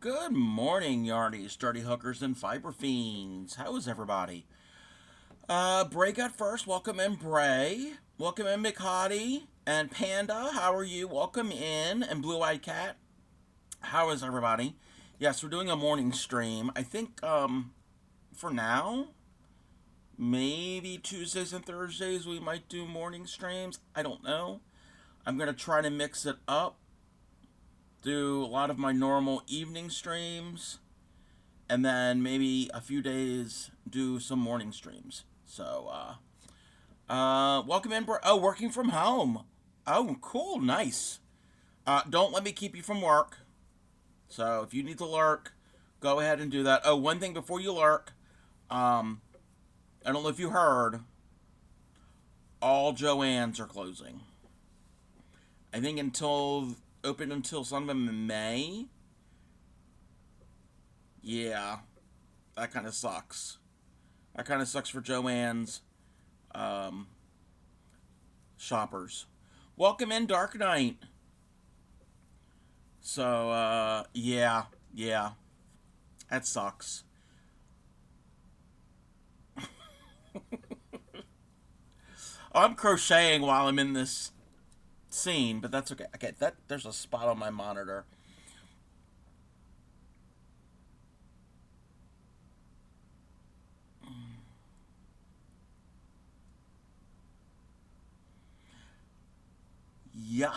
Good morning, yardies, dirty hookers, and fiber fiends. How is everybody? Bray got first. Welcome in, Bray. Welcome in, McHottie. And Panda, how are you? Welcome in. And Blue Eyed Cat, how is everybody? Yes, we're doing a morning stream. I think, for now, maybe Tuesdays and Thursdays we might do morning streams. I don't know. I'm going to try to mix it up. Do a lot of my normal evening streams, and then maybe a few days do some morning streams. So, welcome in, bro. Oh, working from home. Oh, cool, nice. Don't let me keep you from work. So, if you need to lurk, go ahead and do that. Oh, one thing before you lurk, I don't know if you heard, all Joann's are closing. I think open until sometime in May. Yeah, that kind of sucks. That kind of sucks for Joann's shoppers. Welcome in, Dark Knight. So, yeah, that sucks. I'm crocheting while I'm in this scene, but that's okay. Okay, there's a spot on my monitor. Yes.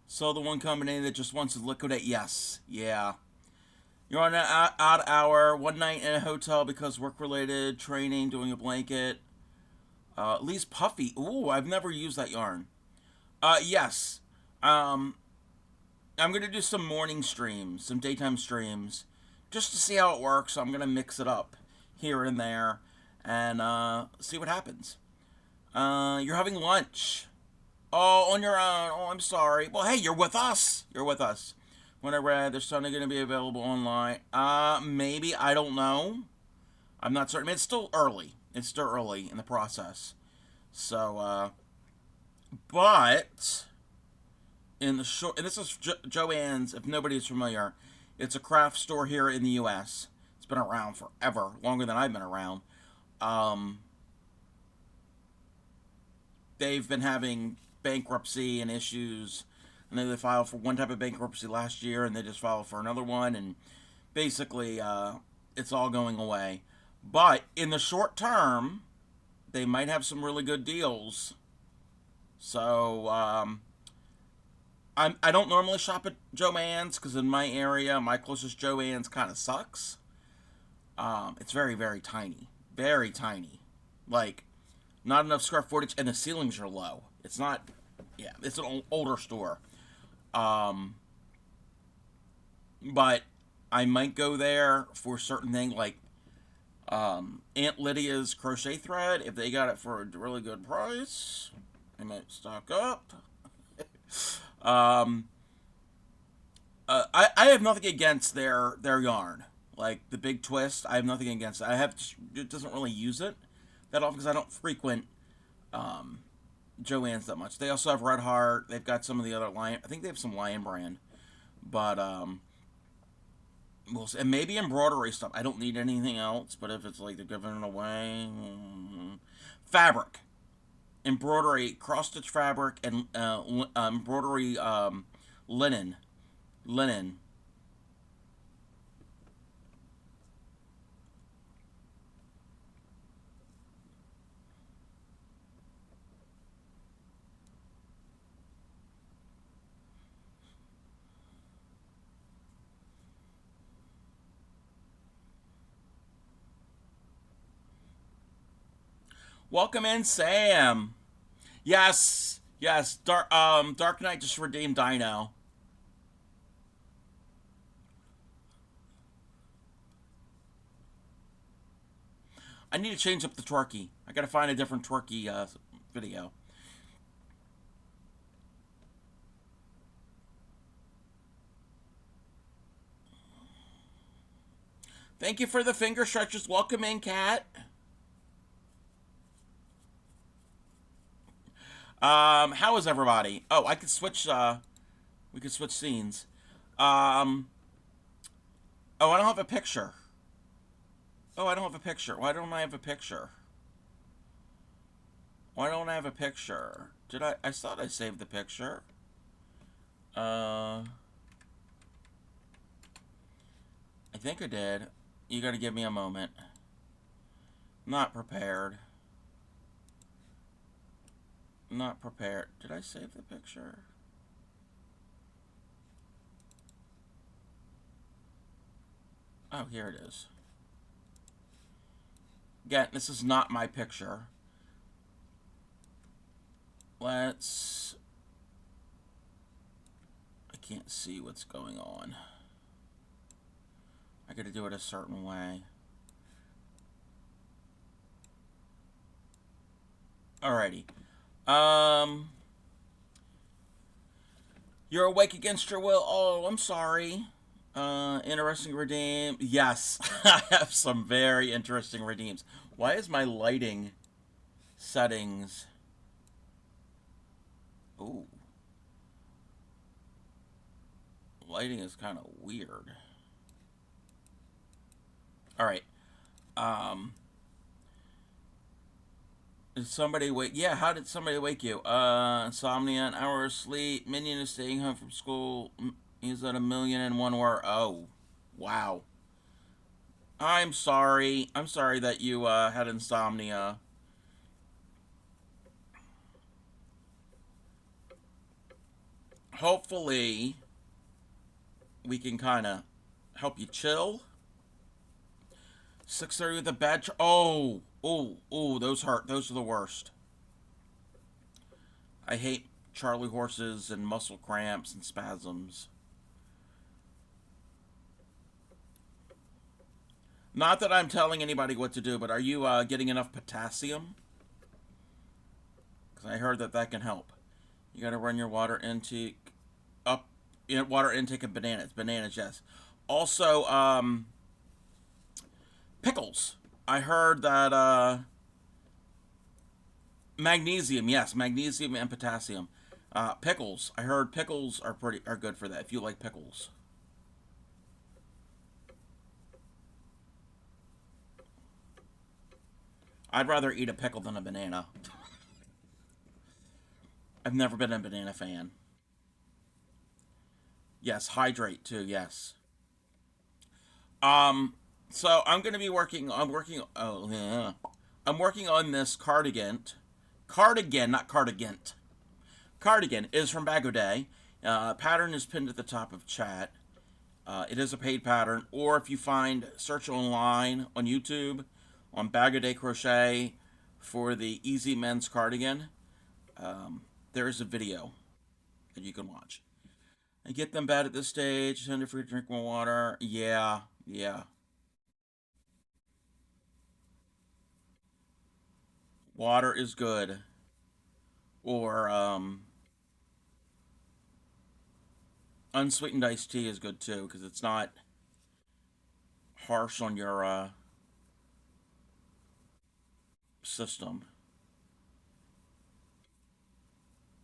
So the one company that just wants to liquidate. Yes. Yeah. You're on an odd hour, one night in a hotel because work-related training, doing a blanket. At least puffy. Ooh, I've never used that yarn. Yes. Um, I'm gonna do some morning streams, some daytime streams, just to see how it works. So I'm gonna mix it up here and there, and see what happens. You're having lunch. Oh, on your own. Oh, I'm sorry. Well, hey, you're with us. You're with us. When I read, there's something going to be available online. Maybe. I don't know. I'm not certain. I mean, it's still early. It's still early in the process. So, but in the short, and this is Joann's. If nobody's familiar, it's a craft store here in the U.S. It's been around forever, longer than I've been around. Um, they've been having bankruptcy and issues. And then they filed for one type of bankruptcy last year, and they just filed for another one, and basically, it's all going away. But in the short term, they might have some really good deals. So, I don't normally shop at Joann's because in my area, my closest Joann's kind of sucks. It's very, very tiny. Very tiny. Like, not enough square footage, and the ceilings are low. It's not, yeah, it's an older store. Um, but I might go there for certain things like Aunt Lydia's crochet thread. If they got it for a really good price, I might stock up. um, I have nothing against their yarn. Like the big twist, I have nothing against it. It doesn't really use it that often because I don't frequent um, Joann's that much. They also have Red Heart. They've got some of the other Lion. I think they have some Lion brand, but we'll see. And maybe embroidery stuff. I don't need anything else. But if it's like they're giving it away, fabric, embroidery, cross stitch fabric, and embroidery linen. Welcome in, Sam. Yes. Dark Knight just redeemed Dino. I need to change up the twerky. I gotta find a different twerky video. Thank you for the finger stretches. Welcome in, Cat. How is everybody? Oh, I could switch. We could switch scenes. Um. Oh, I don't have a picture. Oh, I don't have a picture. Why don't I have a picture? Why don't I have a picture? Did I thought I saved the picture. I think I did. You gotta give me a moment. Not prepared. Not prepared. Did I save the picture? Oh, here it is. Again, this is not my picture. Let's... I can't see what's going on. I gotta do it a certain way. Alrighty. You're awake against your will. Oh, I'm sorry. Interesting redeem. Yes, I have some very interesting redeems. Why is my lighting settings? Ooh. Lighting is kind of weird. Alright. Um, Did somebody wake? Yeah, how did somebody wake you? Insomnia, an hour of sleep. Minion is staying home from school. He's at 1,000,001 word. Oh, wow. I'm sorry. I'm sorry that you had insomnia. Hopefully, we can kind of help you chill. 6:30 with a bad. Oh, those hurt. Those are the worst. I hate Charlie horses and muscle cramps and spasms. Not that I'm telling anybody what to do, but are you getting enough potassium? Because I heard that that can help. You got to run your water intake up. Water intake of bananas. Bananas, yes. Also, pickles. I heard that magnesium, yes, magnesium and potassium. Pickles. I heard pickles are good for that. If you like pickles. I'd rather eat a pickle than a banana. I've never been a banana fan. Yes, hydrate too. Yes. Um. So I'm gonna be working. I'm working. Oh yeah. I'm working on this cardigan. Cardigan, not cardigan. Cardigan is from Bag O' Day. Pattern is pinned at the top of chat. It is a paid pattern, or if you search online on YouTube on Bag O' Day Crochet for the Easy Men's Cardigan, there is a video that you can watch. I get them bad at this stage. Tender for drink more water. Yeah, yeah. Water is good. Or unsweetened iced tea is good too because it's not harsh on your system.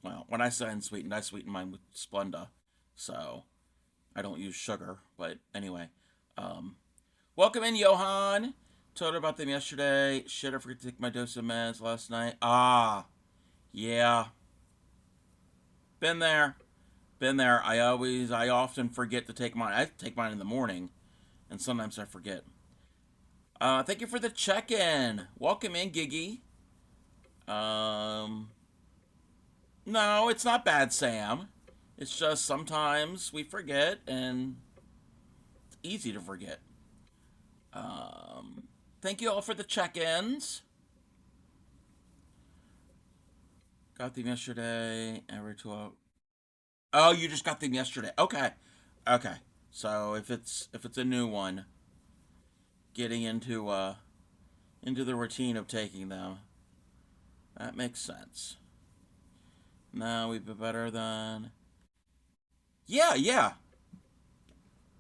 Well, when I say unsweetened, I sweeten mine with Splenda, so I don't use sugar. But anyway, um, welcome in, Johan. Told her about them yesterday. Shit, I forgot to take my dose of meds last night. Ah, yeah, been there, been there. I often forget to take mine. I take mine in the morning, and sometimes I forget. Thank you for the check-in. Welcome in, Giggy. Um, no, it's not bad, Sam. It's just sometimes we forget, and it's easy to forget. Thank you all for the check-ins. Got them yesterday. Every 12. Oh, you just got them yesterday. Okay, okay. So if it's a new one, getting into the routine of taking them, that makes sense. Now we'd be better than. Yeah, yeah,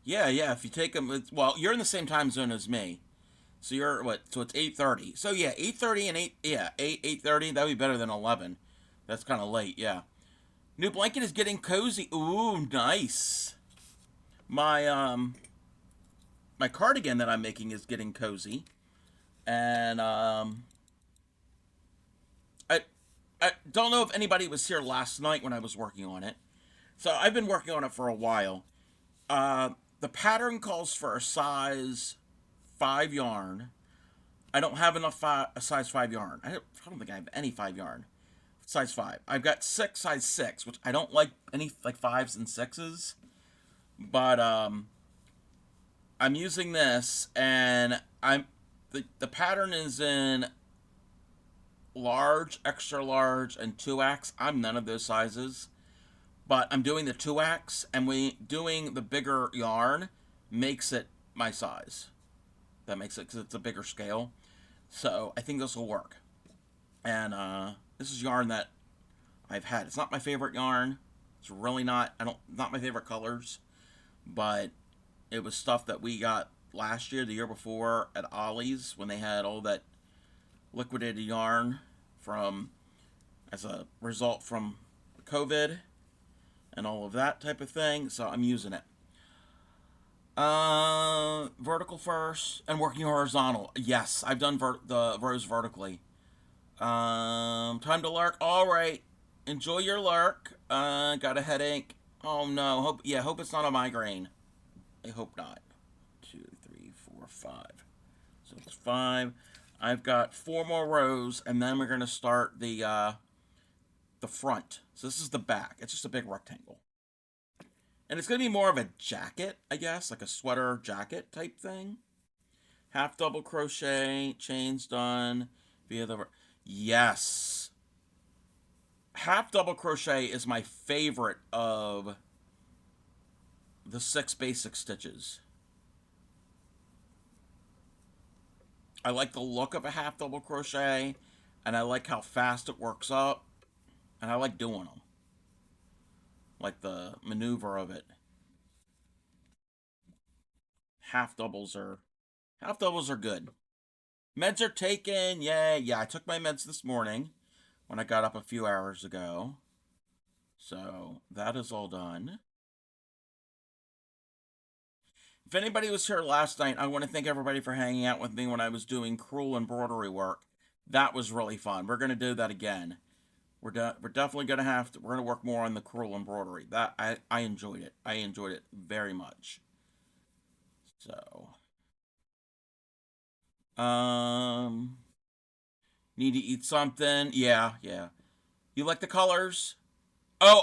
yeah. If you take them, well, you're in the same time zone as me. So you're what? So it's 8:30. So yeah, 8:30 and 8. Yeah, 8:30. That'd be better than 11. That's kind of late. Yeah. New blanket is getting cozy. Ooh, nice. My my cardigan that I'm making is getting cozy, and I I don't know if anybody was here last night when I was working on it. So I've been working on it for a while. Uh, the pattern calls for a size 5 yarn. I don't have enough a size 5 yarn. I don't think I have any 5 yarn. Size 5. I've got size 6, which I don't like any like fives and sixes. But I'm using this, and the pattern is in large, extra large, and 2X. I'm none of those sizes, but I'm doing the 2X, and doing the bigger yarn makes it my size. That makes it because it's a bigger scale. So I think this will work. And this is yarn that I've had. It's not my favorite yarn. It's really not. Not my favorite colors, but it was stuff that we got last year, the year before at Ollie's when they had all that liquidated yarn from as a result from COVID and all of that type of thing. So I'm using it. Vertical first and working horizontal. Yes, I've done the rows vertically. Time to lurk. All right, enjoy your lurk. Got a headache. Oh no. Hope it's not a migraine. I hope not. 2, 3, 4, 5. So it's 5. I've got 4 more rows, and then we're gonna start the front. So this is the back. It's just a big rectangle. And it's going to be more of a jacket, I guess, like a sweater jacket type thing. Half double crochet, chains done via the... Yes. Half double crochet is my favorite of the 6 basic stitches. I like the look of a half double crochet, and I like how fast it works up, and I like doing them. Like the maneuver of it. Half doubles are half doubles are good. Meds are taken. Yay. Yeah, I took my meds this morning when I got up a few hours ago. So that is all done. If anybody was here last night, I want to thank everybody for hanging out with me when I was doing crewel embroidery work. That was really fun. We're going to do that again. We're definitely going to we're going to work more on the crewel embroidery. I enjoyed it. I enjoyed it very much. So, um, need to eat something. Yeah, yeah. You like the colors? Yeah.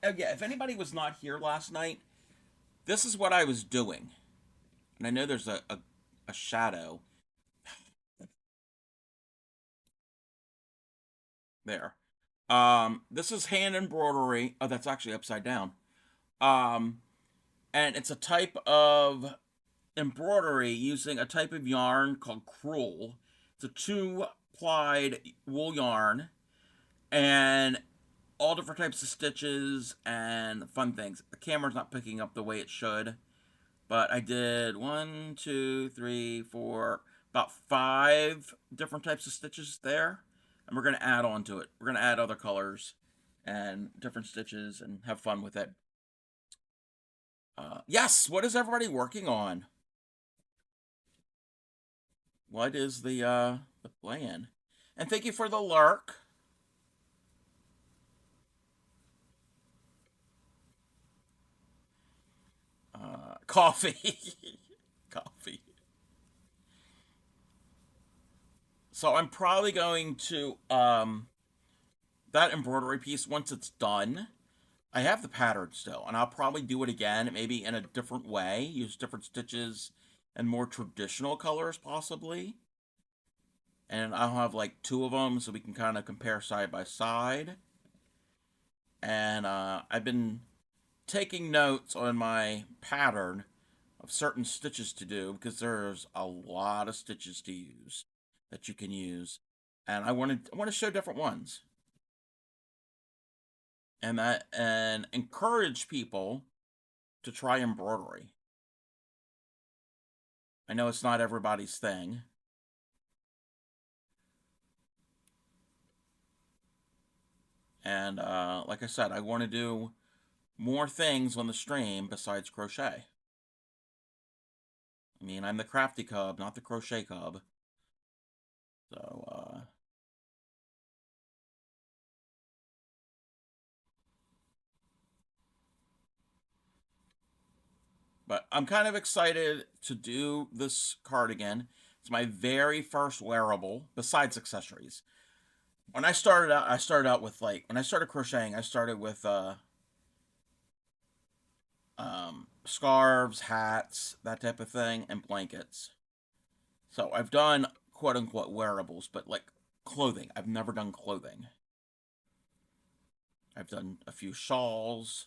If anybody was not here last night, this is what I was doing. And I know there's a shadow there. This is hand embroidery. Oh, that's actually upside down. Um, and it's a type of embroidery using a type of yarn called crewel. It's a 2-plied wool yarn, and all different types of stitches and fun things. The camera's not picking up the way it should, but I did 1, 2, 3, 4, about 5 different types of stitches there, and we're going to add on to it. We're going to add other colors and different stitches and have fun with it. Yes, what is everybody working on? What is the plan? And thank you for the lurk. Coffee. Coffee. So I'm probably going to that embroidery piece once it's done. I have the pattern still, and I'll probably do it again, maybe in a different way, use different stitches and more traditional colors possibly. And I'll have like 2 of them so we can kind of compare side by side. And I've been taking notes on my pattern of certain stitches to do because there's a lot of stitches to use that you can use, and I want to show different ones, and encourage people to try embroidery. I know it's not everybody's thing. And like I said, I want to do more things on the stream besides crochet. I mean, I'm the crafty cub, not the crochet cub. So, but I'm kind of excited to do this cardigan. It's my very first wearable, besides accessories. When I started out with like, when I started crocheting, I started with scarves, hats, that type of thing, and blankets. So I've done quote unquote wearables, but like clothing. I've never done clothing. I've done a few shawls,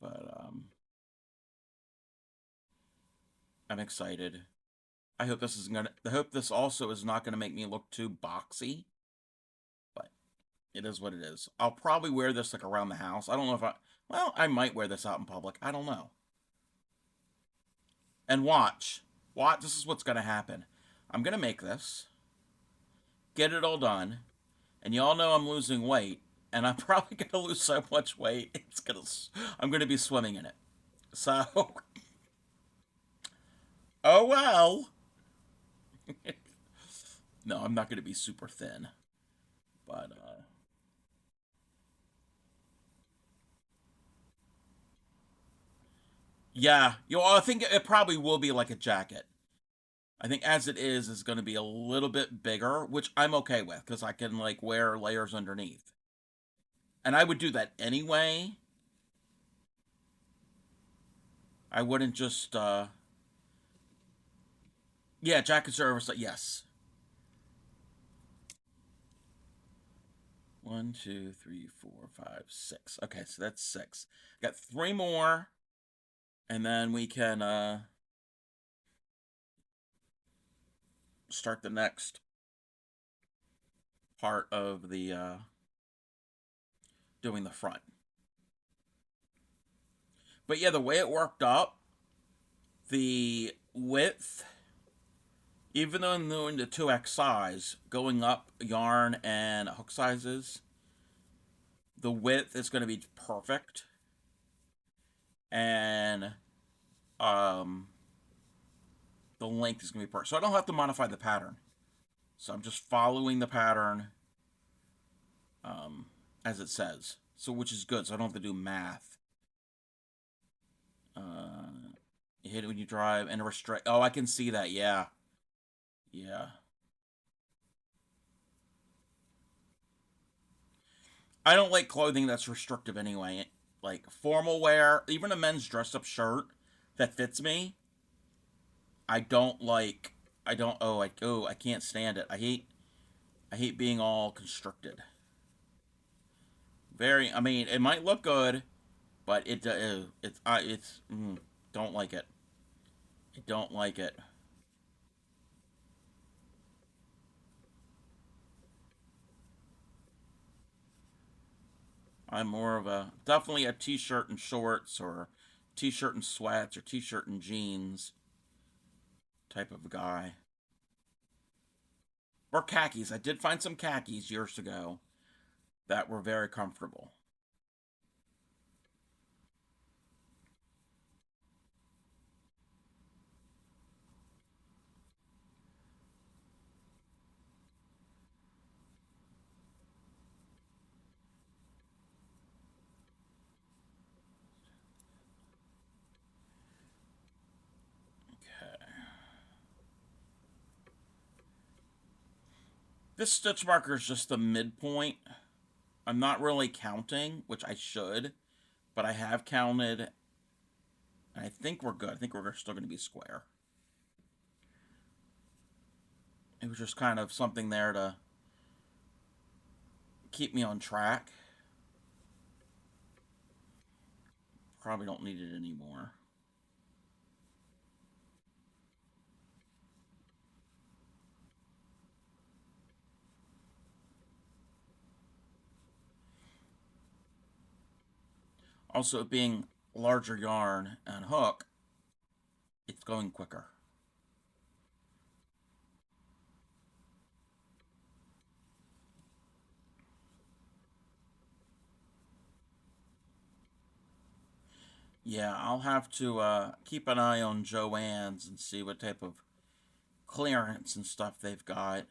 but I'm excited. I hope this also is not gonna make me look too boxy, but it is what it is. I'll probably wear this like around the house. I don't know if well, I might wear this out in public. I don't know. And watch. This is what's gonna happen. I'm gonna make this, get it all done, and y'all know I'm losing weight, and I'm probably gonna lose so much weight. I'm gonna be swimming in it. So, oh well. No, I'm not gonna be super thin, but yeah, I think it probably will be like a jacket. I think as it is going to be a little bit bigger, which I'm okay with because I can like wear layers underneath. And I would do that anyway. I wouldn't just yeah, jacket service, yes. 1, 2, 3, 4, 5, 6. Okay, so that's 6. Got 3 more, and then we can start the next part of the doing the front. But yeah, the way it worked up, the width, even though I'm doing the 2x size, going up yarn and hook sizes, the width is going to be perfect. And the length is going to be perfect. So I don't have to modify the pattern. So I'm just following the pattern as it says. So which is good. So I don't have to do math. You hit it when you drive and restrict. Oh, I can see that. Yeah. Yeah. I don't like clothing that's restrictive anyway. Like formal wear, even a men's dress up shirt that fits me, I don't like. I don't. I can't stand it. I hate being all constricted. Very. I mean, it might look good, but don't like it. I don't like it. I'm more of a definitely a t-shirt and shorts or t-shirt and sweats or t-shirt and jeans type of guy. Or khakis. I did find some khakis years ago that were very comfortable. Okay. This stitch marker is just the midpoint. I'm not really counting, which I should, but I have counted, and I think we're good. I think we're still going to be square. It was just kind of something there to keep me on track. Probably don't need it anymore. Also, being larger yarn and hook, it's going quicker. Yeah, I'll have to keep an eye on Joann's and see what type of clearance and stuff they've got.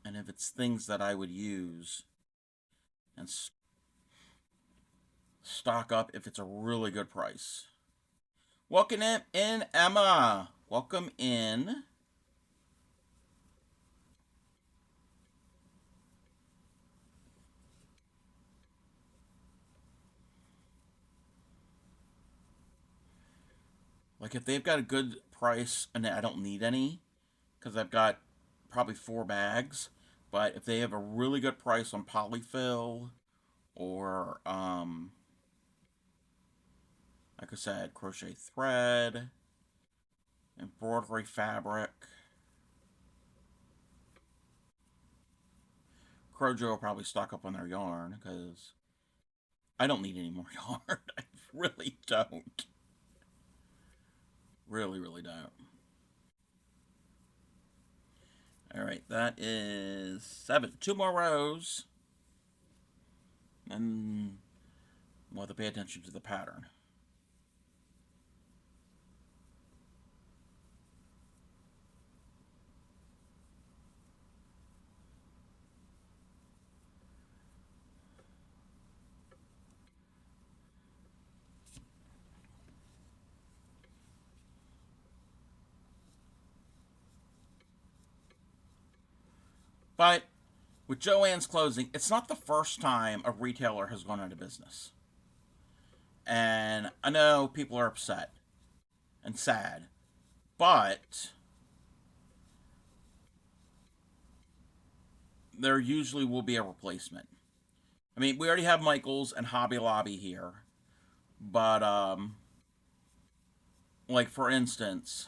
And if it's things that I would use and stock up if it's a really good price. Welcome in, Emma. Welcome in. Like if they've got a good price and I don't need any because I've got probably 4 bags. But if they have a really good price on polyfill or like I said, crochet thread, embroidery fabric, Crojo will probably stock up on their yarn because I don't need any more yarn. I really don't. Really, really don't. All right, that is 7. 2 more rows. And we'll have to pay attention to the pattern. But with Joann's closing, it's not the first time a retailer has gone out of business. And I know people are upset and sad, but there usually will be a replacement. I mean, we already have Michaels and Hobby Lobby here, but like for instance,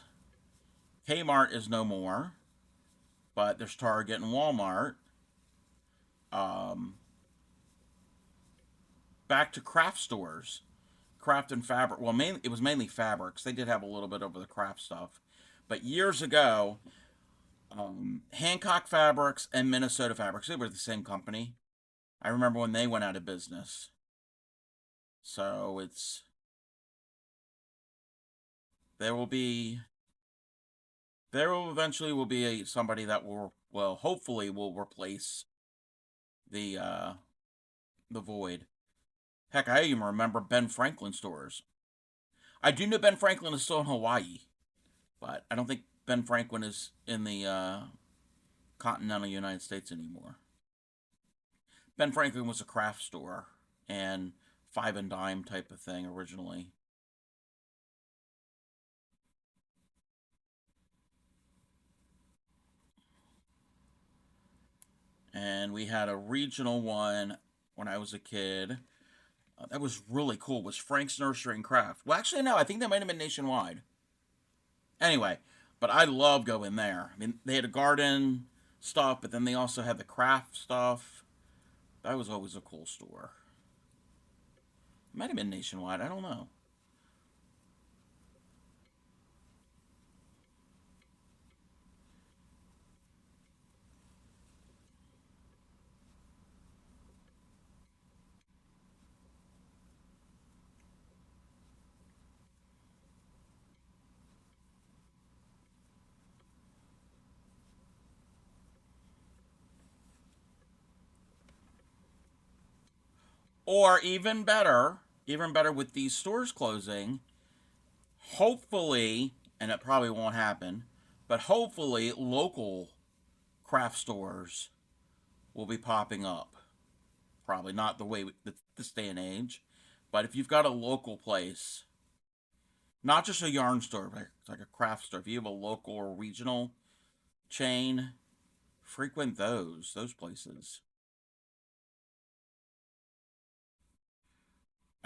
Kmart is no more, but there's Target and Walmart. Um, Back to craft stores, craft and fabric. Well, mainly it was mainly fabrics. They did have a little bit over the craft stuff, but years ago, Hancock Fabrics and Minnesota Fabrics, they were the same company. I remember when they went out of business. So it's there will be there will eventually will be somebody that will hopefully will replace the uh the void. Heck, I even remember Ben Franklin stores. I do know Ben Franklin is still in Hawaii, but I don't think Ben Franklin is in the continental United States anymore. Ben Franklin was a craft store and five and dime type of thing originally. And we had a regional one when I was a kid. That was really cool. Was Frank's Nursery and Craft? Well, actually, no. I think that might have been nationwide. Anyway, but I love going there. I mean, they had a garden stuff, but then they also had the craft stuff. That was always a cool store. It might have been nationwide. I don't know. Or even better with these stores closing, hopefully, and it probably won't happen, but hopefully local craft stores will be popping up. Probably not the way this day and age, but if you've got a local place, not just a yarn store, but like a craft store, if you have a local or regional chain, frequent those places.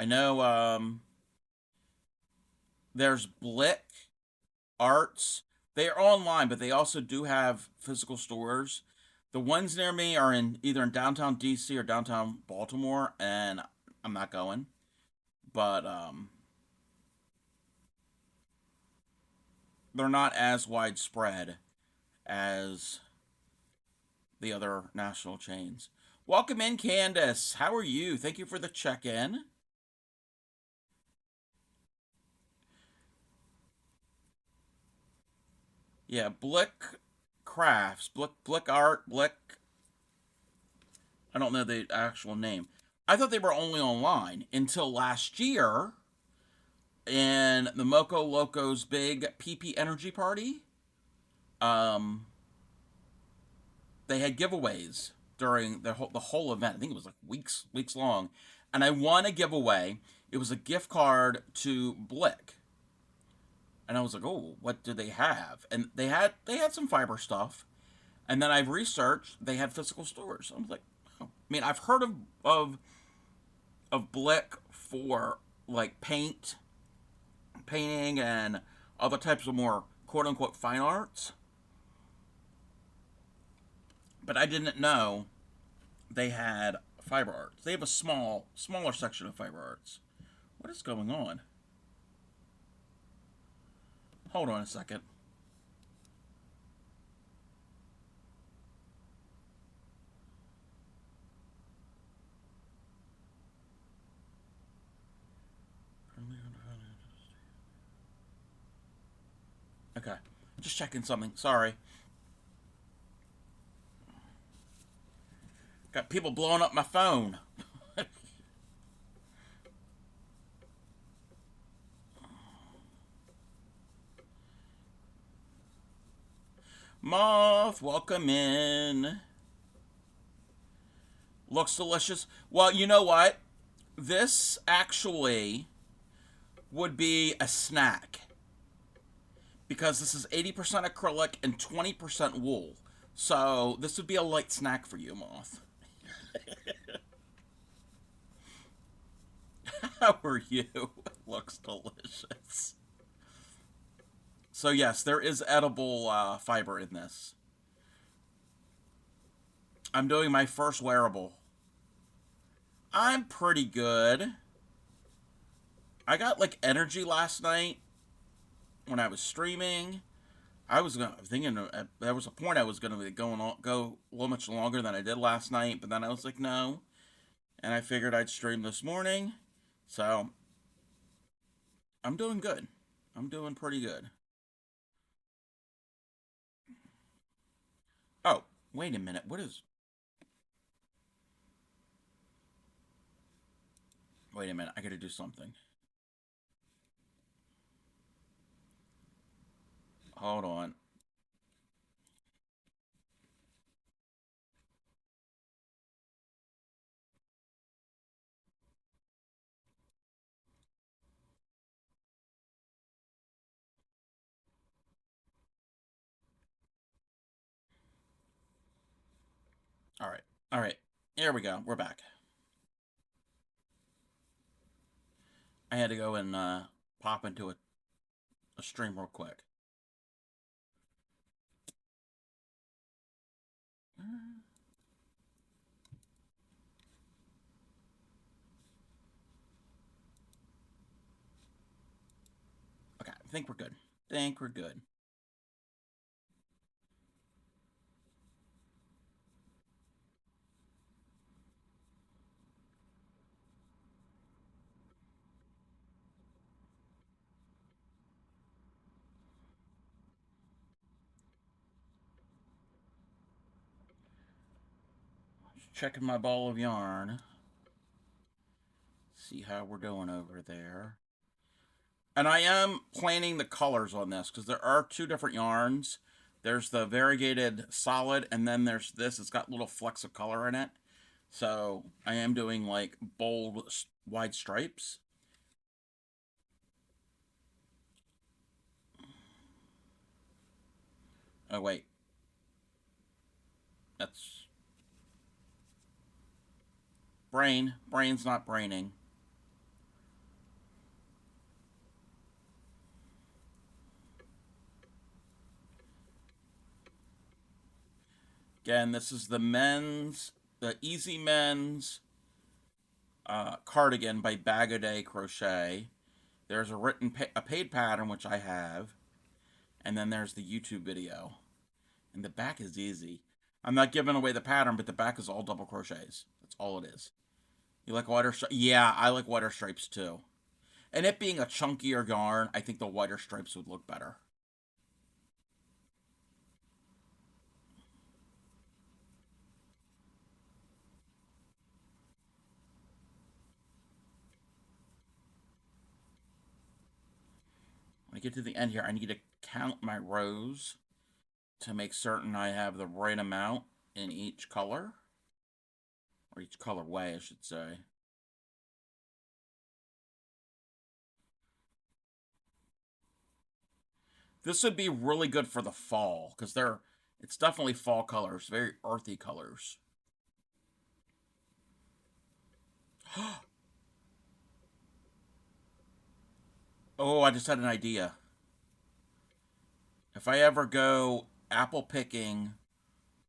I know there's Blick Arts. They are online, but they also do have physical stores. The ones near me are in either in downtown DC or downtown Baltimore, and I'm not going. But they're not as widespread as the other national chains. Welcome in, Candace. How are you? Thank you for the check in. Yeah, Blick Crafts, Blick Art, Blick. I don't know the actual name. I thought they were only online until last year in the Moco Locos big PP Energy Party. Um, they had giveaways during the whole event. I think it was like weeks long, and I won a giveaway. It was a gift card to Blick, and I was like, oh, what do they have? And they had some fiber stuff, and then I've researched they had physical stores. I was like, oh. I mean, I've heard of Blick for like painting, and other types of more quote unquote fine arts, but I didn't know they had fiber arts. They have a smaller section of fiber arts. What is going on? Hold on a second. Okay, just checking something. Sorry. Got people blowing up my phone. Moth, welcome in. Looks delicious. Well, you know what? This actually would be a snack because this is 80% acrylic and 20% wool. So this would be a light snack for you, Moth. How are you? Looks delicious. So yes, there is edible fiber in this. I'm doing my first wearable. I'm pretty good. I got like energy last night when I was streaming. I was thinking there was a point I was gonna be go a little much longer than I did last night, but then I was like no, and I figured I'd stream this morning, so I'm doing good. I'm doing pretty good. Oh, wait a minute. What is? Wait a minute. I gotta do something. Hold on. All right. All right. Here we go. We're back. I had to go and pop into a stream real quick. Okay. I think we're good. Think we're good. Just checking my ball of yarn. See how we're doing over there. And I am planning the colors on this because there are two different yarns. There's the variegated solid, and then there's this. It's got little flecks of color in it. So I am doing like bold, wide stripes. Oh, wait. That's brain. Brain's not braining. Again, this is the Easy Men's cardigan by Bag O' Day Crochet. There's a paid pattern, which I have. And then there's the YouTube video. And the back is easy. I'm not giving away the pattern, but the back is all double crochets. That's all it is. You like wider stripes? Yeah, I like wider stripes too. And it being a chunkier yarn, I think the wider stripes would look better. I get to the end here, I need to count my rows to make certain I have the right amount in each color. Or each colorway, I should say. This would be really good for the fall, because it's definitely fall colors, very earthy colors. Oh, I just had an idea. If I ever go apple picking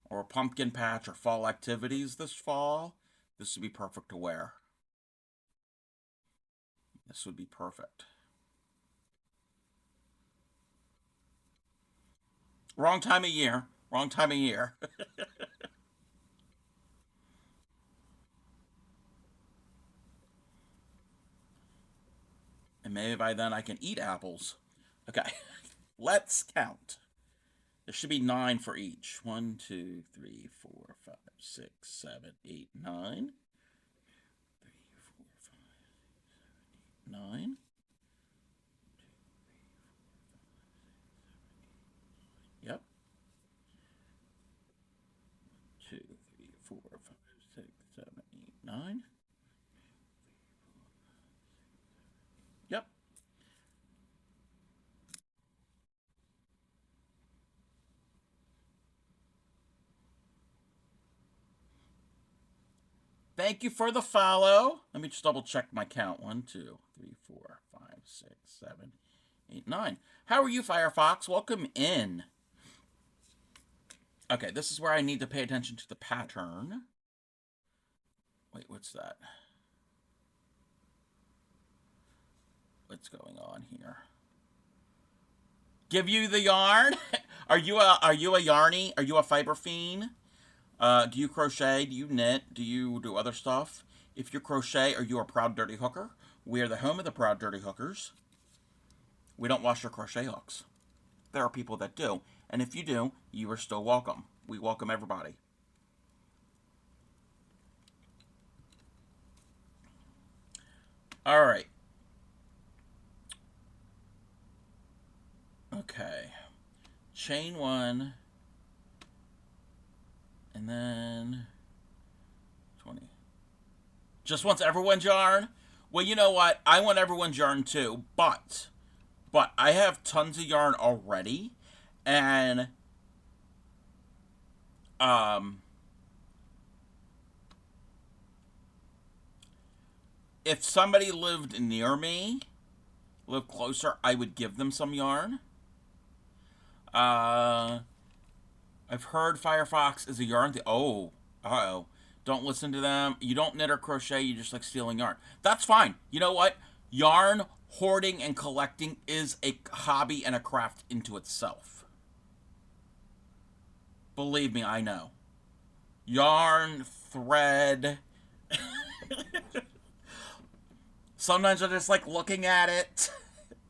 or pumpkin patch or fall activities this fall, this would be perfect to wear. This would be perfect. Wrong time of year. Wrong time of year. And maybe by then I can eat apples. Okay, let's count. There should be 9 for each. 1, 2, 3, 4, 5, 6, 7, 8, 9. 3, 4, 5, 9. 2, 3, 4, 5, 6, 7, 8, 9. Yep. 2, 3, 4, 5, 6, 7, 8, 9. Yep. Thank you for the follow. Let me just double check my count. 1, 2, 3, 4, 5, 6, 7, 8, 9. How are you, Firefox? Welcome in. Okay, this is where I need to pay attention to the pattern. Wait, what's that? What's going on here? Give you the yarn? Are you a yarny? Are you a fiber fiend? Do you crochet? Do you knit? Do you do other stuff? If you crochet, are you a proud dirty hooker? We are the home of the proud dirty hookers. We don't wash our crochet hooks. There are people that do, and if you do, you are still welcome. We welcome everybody. All right. Okay. Chain 1. And then 20. Just wants everyone's yarn? Well, you know what? I want everyone's yarn too, but I have tons of yarn already, and if somebody lived near me, lived closer, I would give them some yarn. I've heard Firefox is a yarn thing. Oh, uh-oh. Don't listen to them. You don't knit or crochet, you just like stealing yarn. That's fine. You know what? Yarn hoarding and collecting is a hobby and a craft into itself. Believe me, I know. Yarn, thread. Sometimes I just like looking at it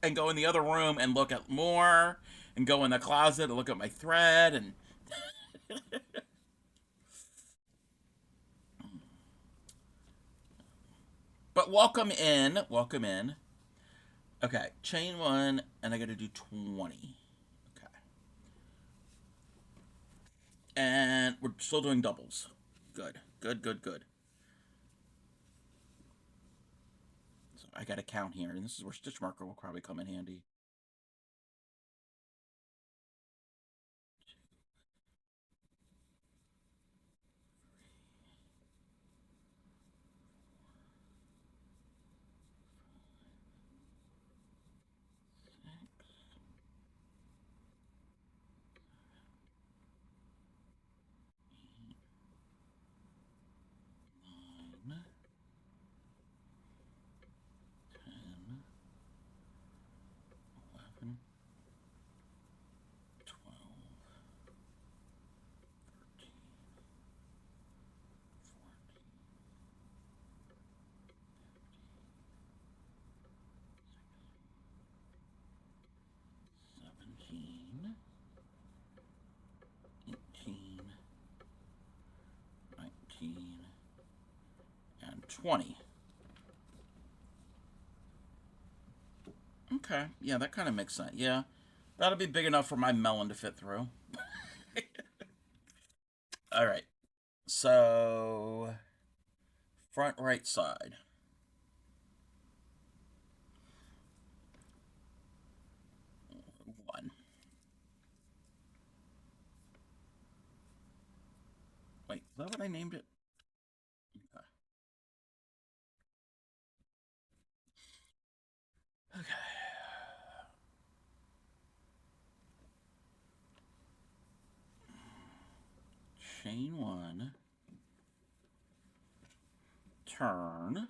and go in the other room and look at more and go in the closet and look at my thread and but welcome in. Welcome in. Okay, chain 1, and I gotta do 20. Okay. And we're still doing doubles. Good, good, good, good. So I gotta count here, and this is where stitch marker will probably come in handy. And 20. Okay. Okay. Yeah, that kind of makes sense. Yeah. That'll be big enough for my melon to fit through. All right. So, front right side. One. Wait, is that what I named it? Okay. Okay. Chain one. Turn.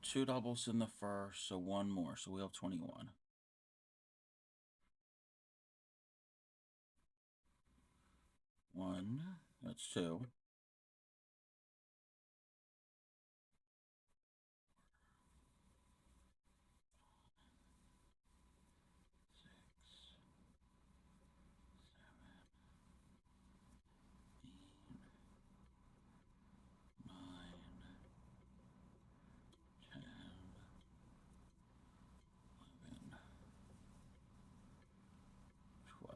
Two doubles in the first, so one more. So we have 21. One. That's two. Nine, 10, 11, 12,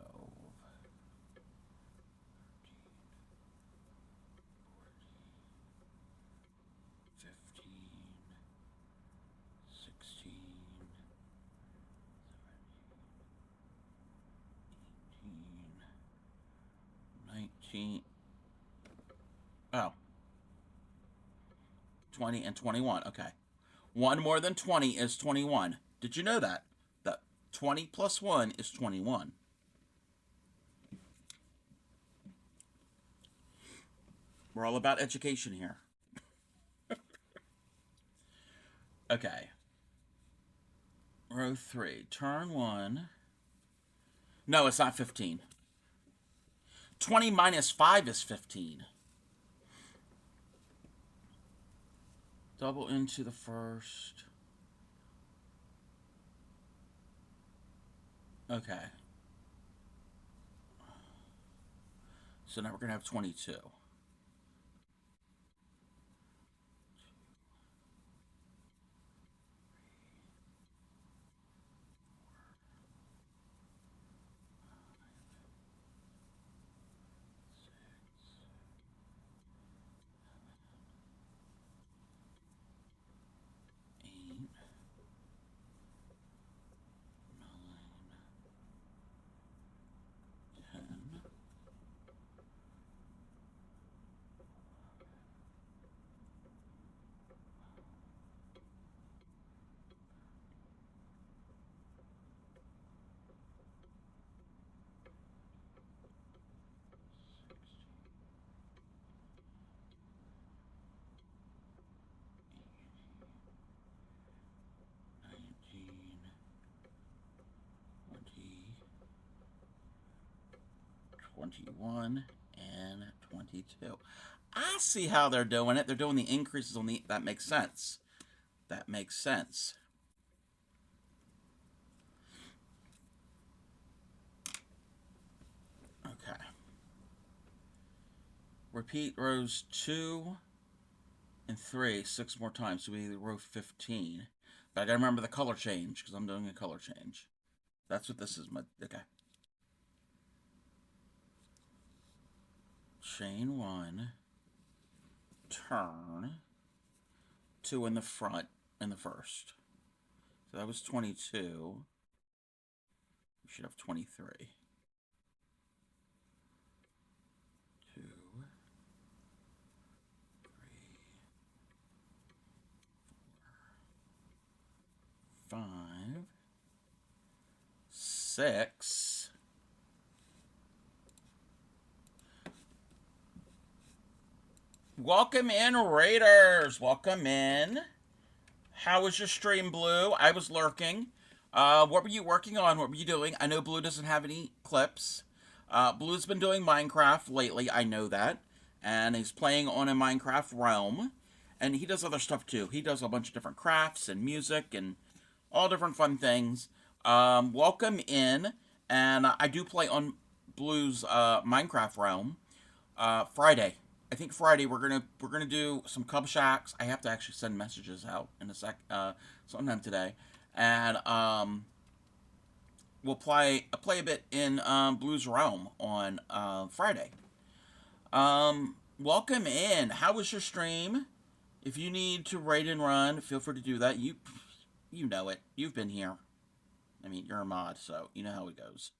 15, 16, 18, 19. Oh, 20 and 21. Okay. One more than 20 is 21. Did you know that? That 20 plus 1 is 21. We're all about education here. Okay. Row 3. Turn 1. No, it's not 15. 20 minus 5 is 15. Double into the first. Okay. So now we're going to have 22. Eight, 9, 10. 19, 20, 21, and 22. I see how they're doing it. They're doing the increases on the... That makes sense. That makes sense. Okay. Repeat rows 2 and 3 6 more times. So we row 15. But I gotta remember the color change because I'm doing a color change. That's what this is. Okay. Chain 1. Turn. 2 in the front in the first. So that was 22. We should have 23. 2, 3, 4, 5, 6. Welcome in, Raiders. Welcome in. How was your stream, Blue? I was lurking. What were you working on? What were you doing? I know Blue doesn't have any clips. Blue's been doing Minecraft lately. I know that. And he's playing on a Minecraft realm. And he does other stuff too. He does a bunch of different crafts and music and all different fun things. Welcome in. And I do play on Blue's Minecraft realm Friday. I think Friday we're gonna do some Cub Shacks. I have to actually send messages out in a sometime today, and we'll play a bit in Blues Realm on Friday. Welcome in. How was your stream? If you need to raid and run, feel free to do that. You know it. You've been here. I mean, you're a mod, so you know how it goes.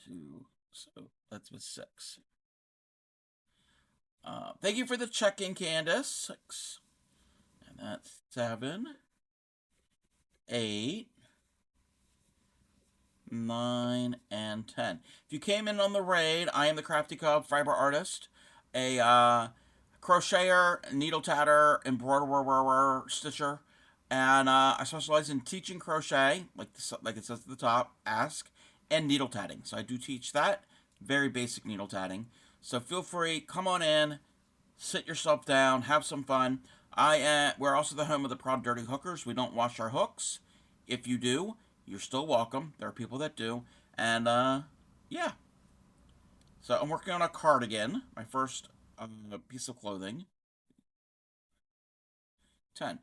Two, so that's with 6. Thank you for the check-in, Candace. 6. And that's 7, 8, 9, and 10. If you came in on the raid, I am the Crafty Cub fiber artist, a crocheter, needle tatter, embroiderer, stitcher, and I specialize in teaching crochet, like it says at the top, ask, and needle tatting. So I do teach that, very basic needle tatting. So feel free, come on in, sit yourself down, have some fun. We're also the home of the proud dirty hookers. We don't wash our hooks. If you do, you're still welcome. There are people that do, and yeah. So I'm working on a cardigan, my first piece of clothing. 10.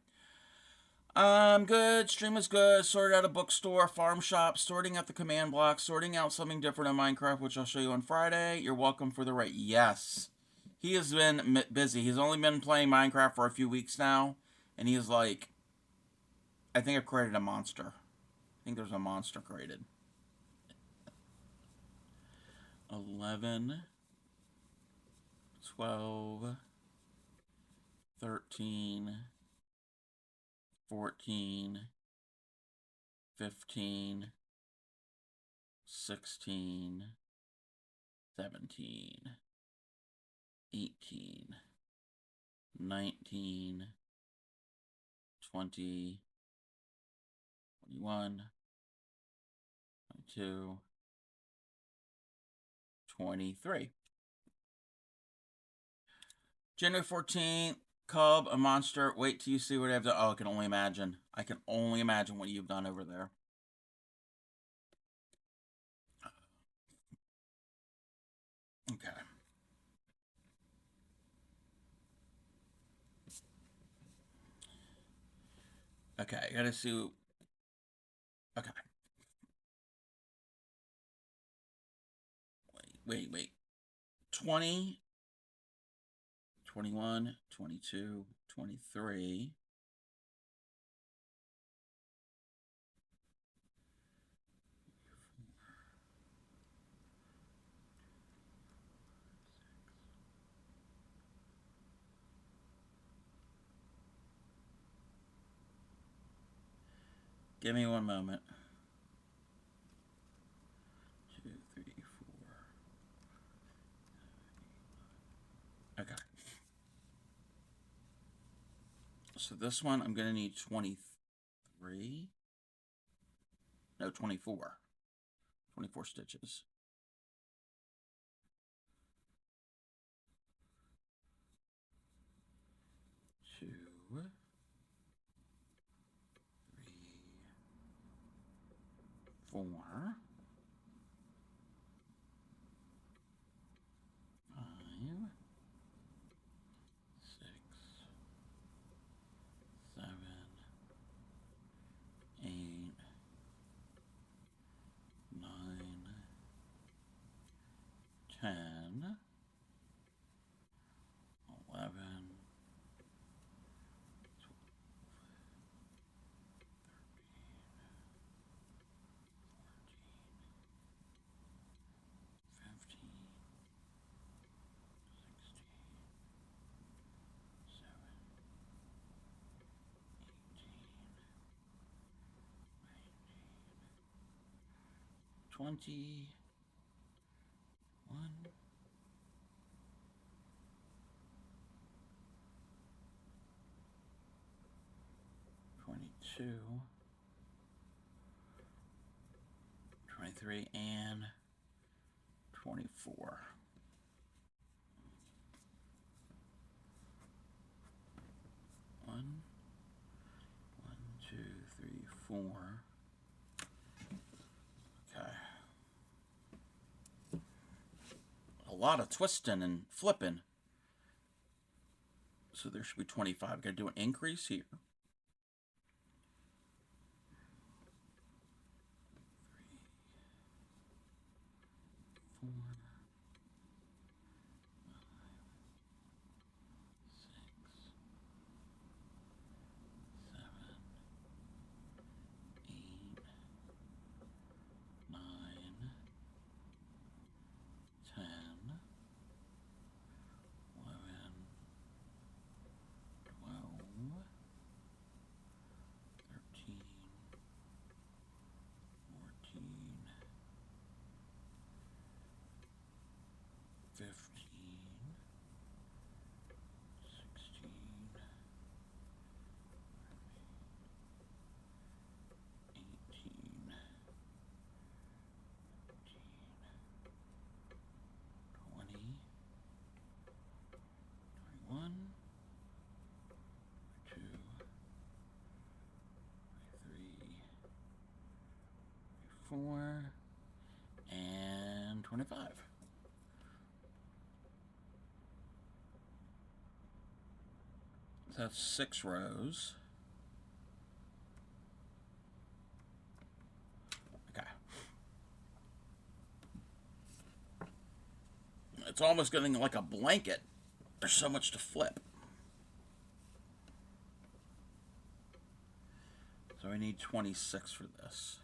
Good. Stream is good. Sorted out a bookstore, farm shop, sorting out the command block, sorting out something different in Minecraft, which I'll show you on Friday. You're welcome for the raid. Yes. He has been busy. He's only been playing Minecraft for a few weeks now, and he is like, I think I've created a monster. I think there's a monster created. 11, 12, 13, 14, 15, 16, 17, 18, 19, 20, 21, 22, 23. January 14th, Cub, a monster. Wait till you see what I've done. Oh, I can only imagine. I can only imagine what you've done over there. Okay. Okay, I gotta see. Okay. Wait. 20, 21, 22, 23. Give me one moment. 2, 3, 4. Okay. So this one, I'm gonna need 23. No, 24. 24 stitches. 2, 3, 4, 5, 6, 7, 8, 9, 10, 11, 15, 16, 21, 22, 23, and 24. 1, 2, 3, 4. Okay. A lot of twisting and flipping. So there should be 25. Got to do an increase here. 3, 4, 15, 16, 18, 20, 21, 22, 23, 24, and 25. So that's 6 rows. Okay. It's almost getting like a blanket. There's so much to flip. So I need 26 for this.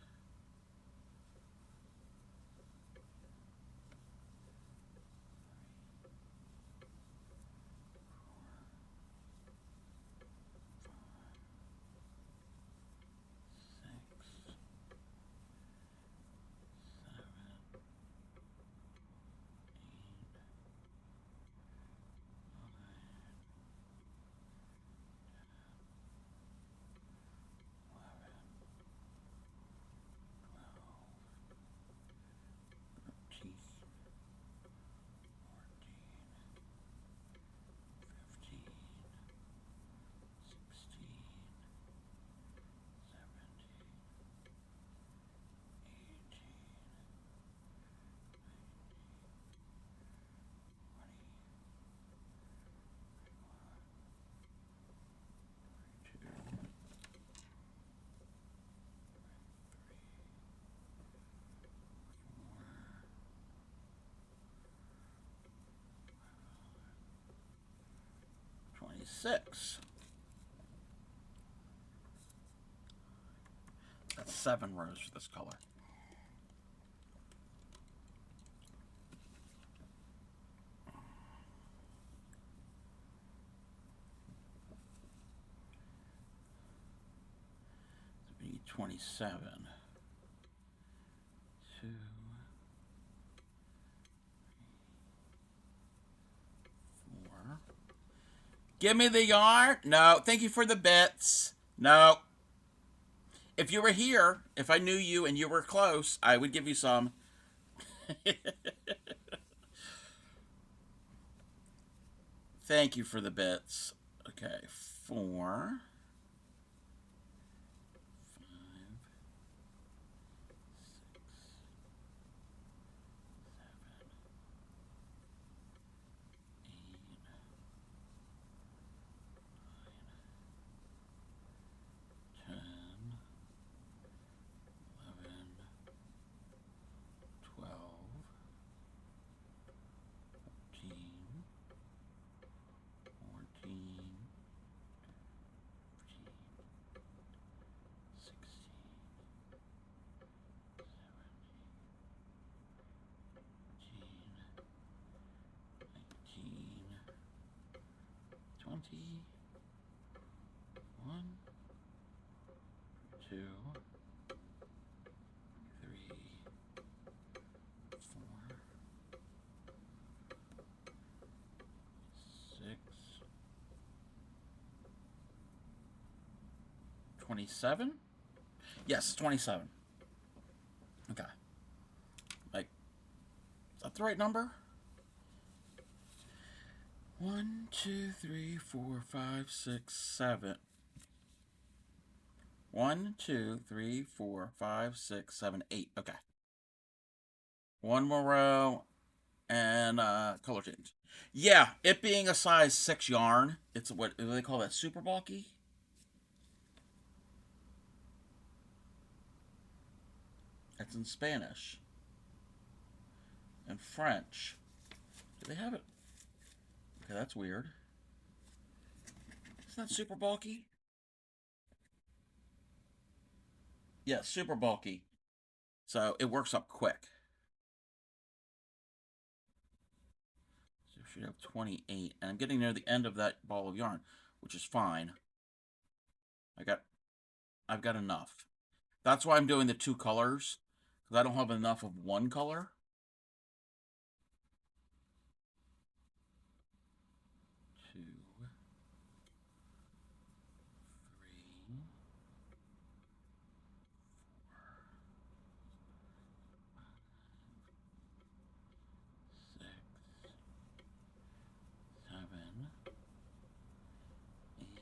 Six. That's 7 rows for this color. So we need 27. 2, 4. Give me the yarn. No, thank you for the bits. No. If you were here, if I knew you and you were close, I would give you some. Thank you for the bits. Okay, 4, 5, 6, 7, 8, 9, 10, 11, 12, 13, 14, 16, 17, 18, 19, 20, 1, 2, 3, 4, 6, 27? Yes, 27. Okay. Like, is that the right number? 1, 2, 3, 4, 5, 6, 7. 1, 2, 3, 4, 5, 6, 7, 8. Okay. One more row. and color change. Yeah, it being a size 6 yarn, it's what do they call that? Super bulky? It's in Spanish and French. Do they have it? Okay, that's weird. Isn't that super bulky? Yeah, super bulky. So it works up quick. So we should have 28. And I'm getting near the end of that ball of yarn, which is fine. I got I've got enough. That's why I'm doing the 2 colors. Because I don't have enough of one color. 2, 3, 6, 7, 8,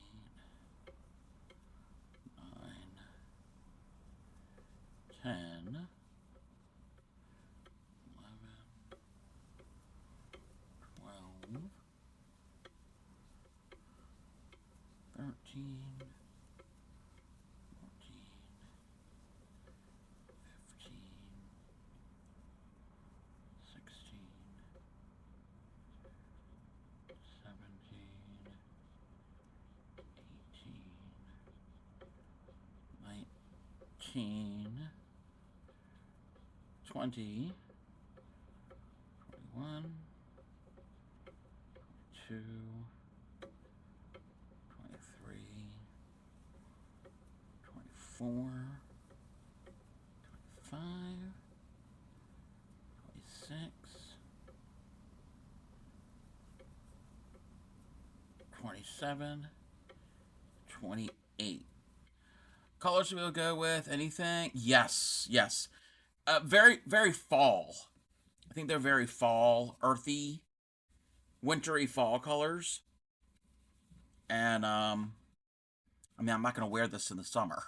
9, 10, 11, 12, 13, 14, 15, 16, 17, 18, 19, 20, 21, 22, 23, 24, 25, 26, 27, 28. Colors we'll go with anything? Yes, yes. Very, very fall. I think they're very fall, earthy, wintry fall colors. And I mean, I'm not gonna wear this in the summer.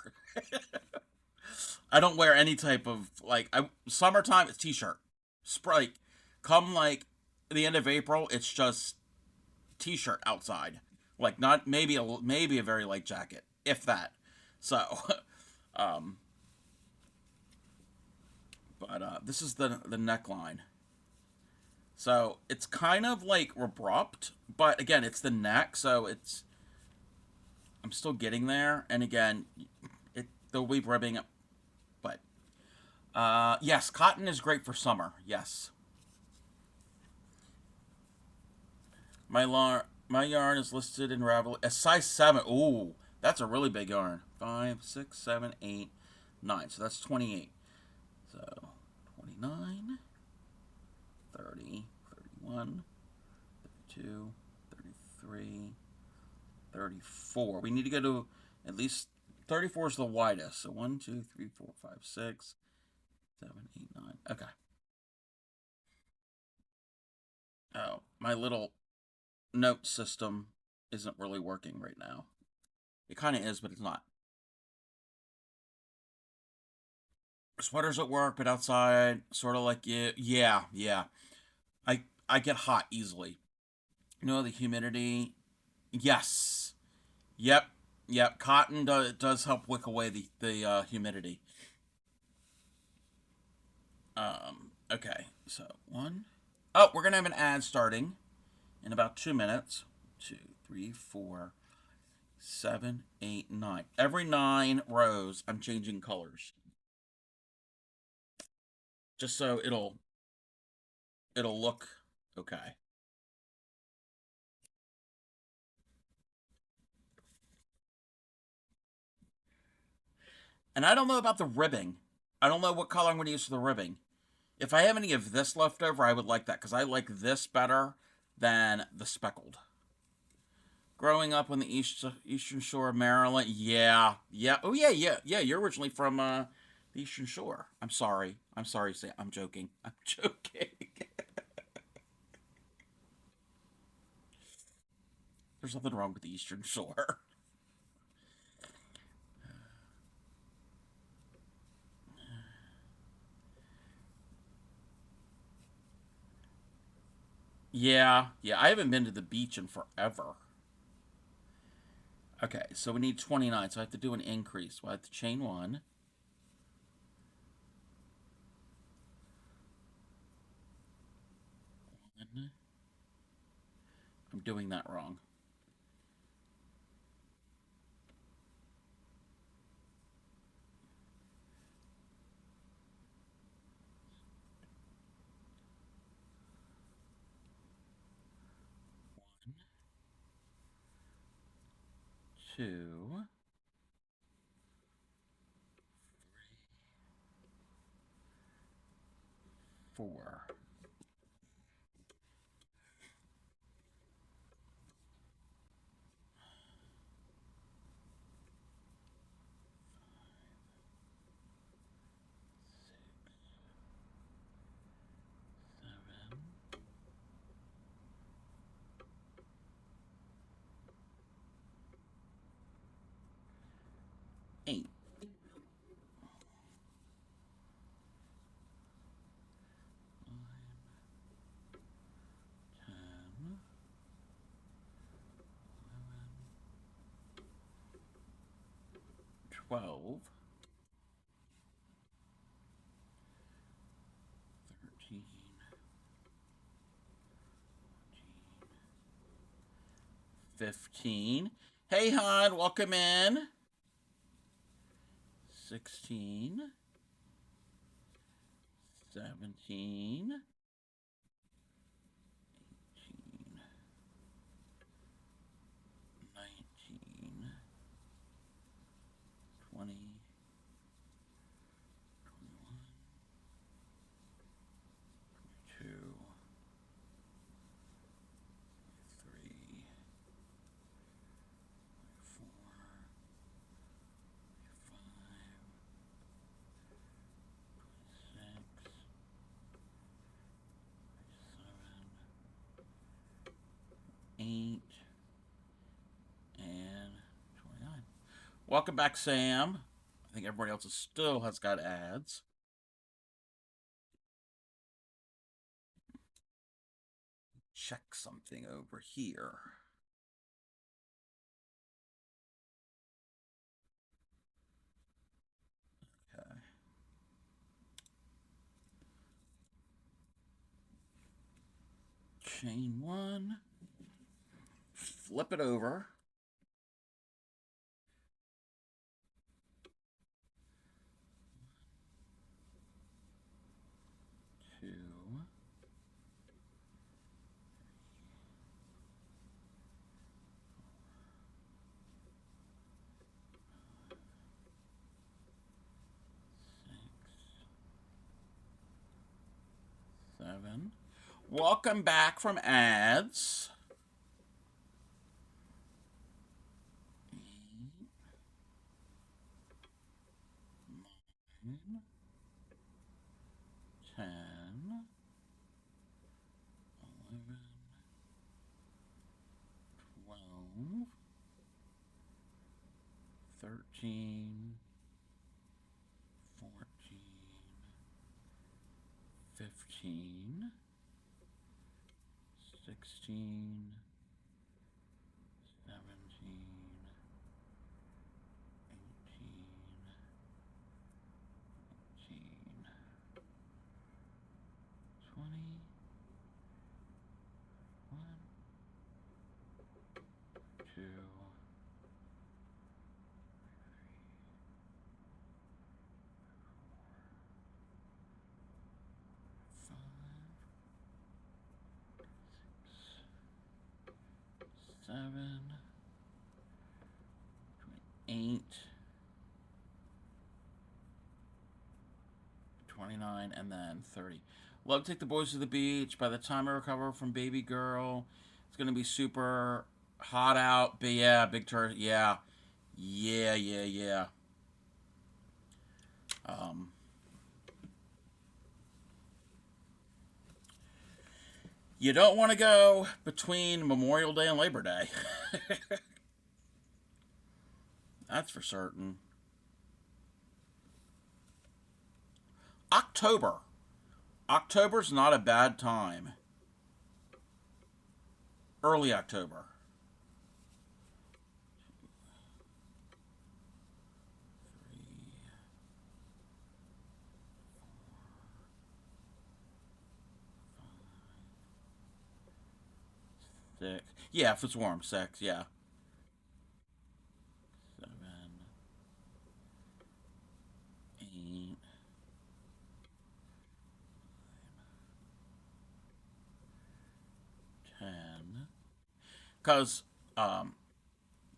I don't wear any type of summertime. It's t-shirt. Sprite. Come like the end of April, it's just t-shirt outside. Like not maybe a very light jacket, if that. So, um, but this is the neckline. So it's kind of like abrupt, but again, it's the neck, so I'm still getting there. And again, they'll be ribbing, but yes, cotton is great for summer. Yes, my yarn is listed in Ravelry a size 7. Ooh, that's a really big yarn. 5, 6, 7, 8, 9. So that's 28. So 29, 30, 31, 32, 33, 34. We need to go to at least 34 is the widest. So 1, 2, 3, 4, 5, 6, 7, 8, 9. Okay. Oh, my little note system isn't really working right now. It kind of is, but it's not. Sweaters at work, but outside, sort of like you. Yeah, yeah. I get hot easily. You know the humidity. Yes. Yep. Yep. Cotton does help wick away the humidity. Okay. So one. Oh, we're gonna have an ad starting in about 2 minutes. 2, 3, 4, 7, 8, 9. Every 9 rows, I'm changing colors, just so it'll look okay. And I don't know about the ribbing. I don't know what color I'm going to use for the ribbing. If I have any of this left over, I would like that because I like this better than the speckled. Growing up on the Eastern Shore of Maryland, yeah, yeah, oh yeah, yeah, yeah. You're originally from the Eastern Shore. I'm sorry, Sam. I'm joking. I'm joking. There's nothing wrong with the Eastern Shore. Yeah, yeah. I haven't been to the beach in forever. Okay, so we need 29, so I have to do an increase. We'll have to chain one. I'm doing that wrong. Two, 4, 7, 8, 10, 12, 13, 15. Hey, hon, welcome in. 16, 17, 18, 19, 20, 21, 22, 23, 24, 25, 26, 27, 8, and 29. Welcome back, Sam. I think everybody else still has got ads. Check something over here. Okay. Chain one. Flip it over. 2, 6, 7. Welcome back from ads. 8, 9, 10, 11, 12, 13, 14, 15, 16, 17, 18, 19, 20, 1, 2, 5, 7, 8, 29, and then 30. Love to take the boys to the beach. By the time I recover from baby girl, it's going to be super hot out. But yeah, big turn. Yeah. Yeah, yeah, yeah. Um, you don't want to go between Memorial Day and Labor Day. That's for certain. October. October's not a bad time. Early October. 6. Yeah, if it's warm, 6. Yeah. 7, 8, 10. Because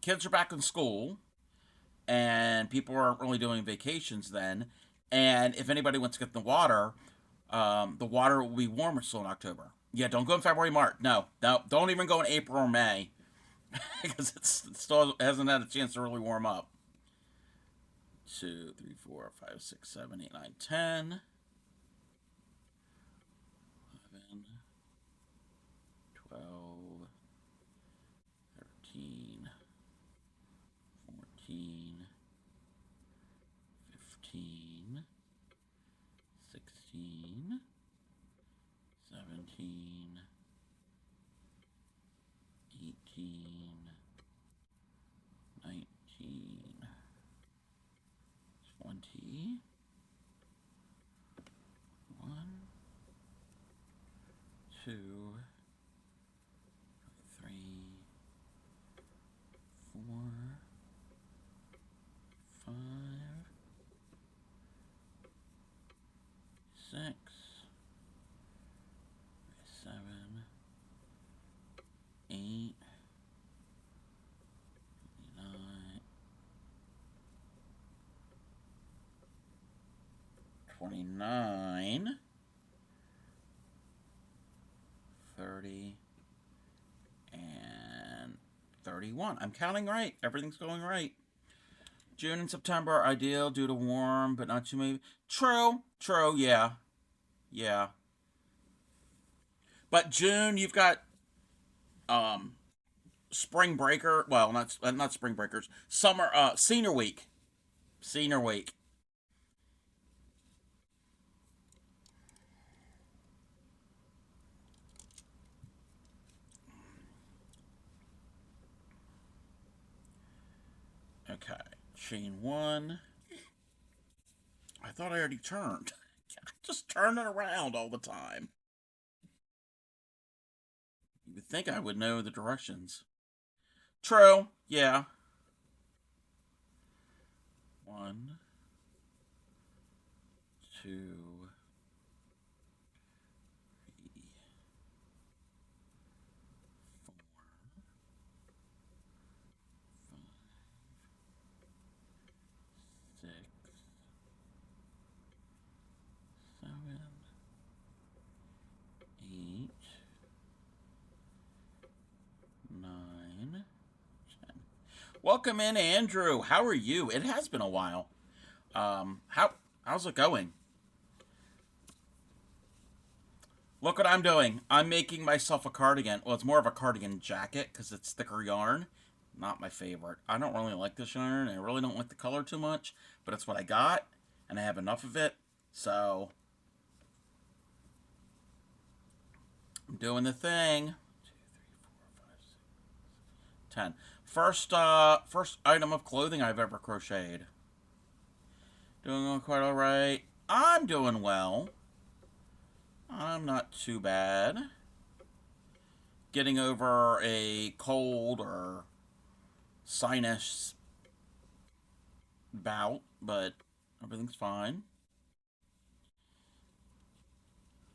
kids are back in school, and people aren't really doing vacations then. And if anybody wants to get in the water will be warmer still in October. Yeah, don't go in February, March. No, no, don't even go in April or May because it still hasn't had a chance to really warm up. 2, 3, 4, 5, 6, 7, 8, 9, 10, 11, 12, 13, 14, 15, 16, 17, 18, 19, 20, 1, 2, 3, 4, 5, 6, 7, 8, 9, 29, 30, and 31. I'm counting right. Everything's going right. June and September are ideal due to warm, but not too many. True, true, yeah, yeah. But June, you've got um spring breaker. Well, not spring breakers. Summer, senior week, senior week. Okay, chain 1. I thought I already turned. Just turn it around all the time. You would think I would know the directions. True. Yeah. 1, 2, 3, 4, 5, 6, 7, 8, 9, 10. Welcome in, Andrew. How are you? It has been a while. How's it going? Look what I'm doing. I'm making myself a cardigan. Well, it's more of a cardigan jacket because it's thicker yarn. Not my favorite. I don't really like this yarn. I really don't like the color too much, but it's what I got, and I have enough of it. So I'm doing the thing. 2, 3, 4, 5, 6, 10. First item of clothing I've ever crocheted. Doing quite all right. I'm doing well. I'm not too bad. Getting over a cold or sinus bout, but everything's fine.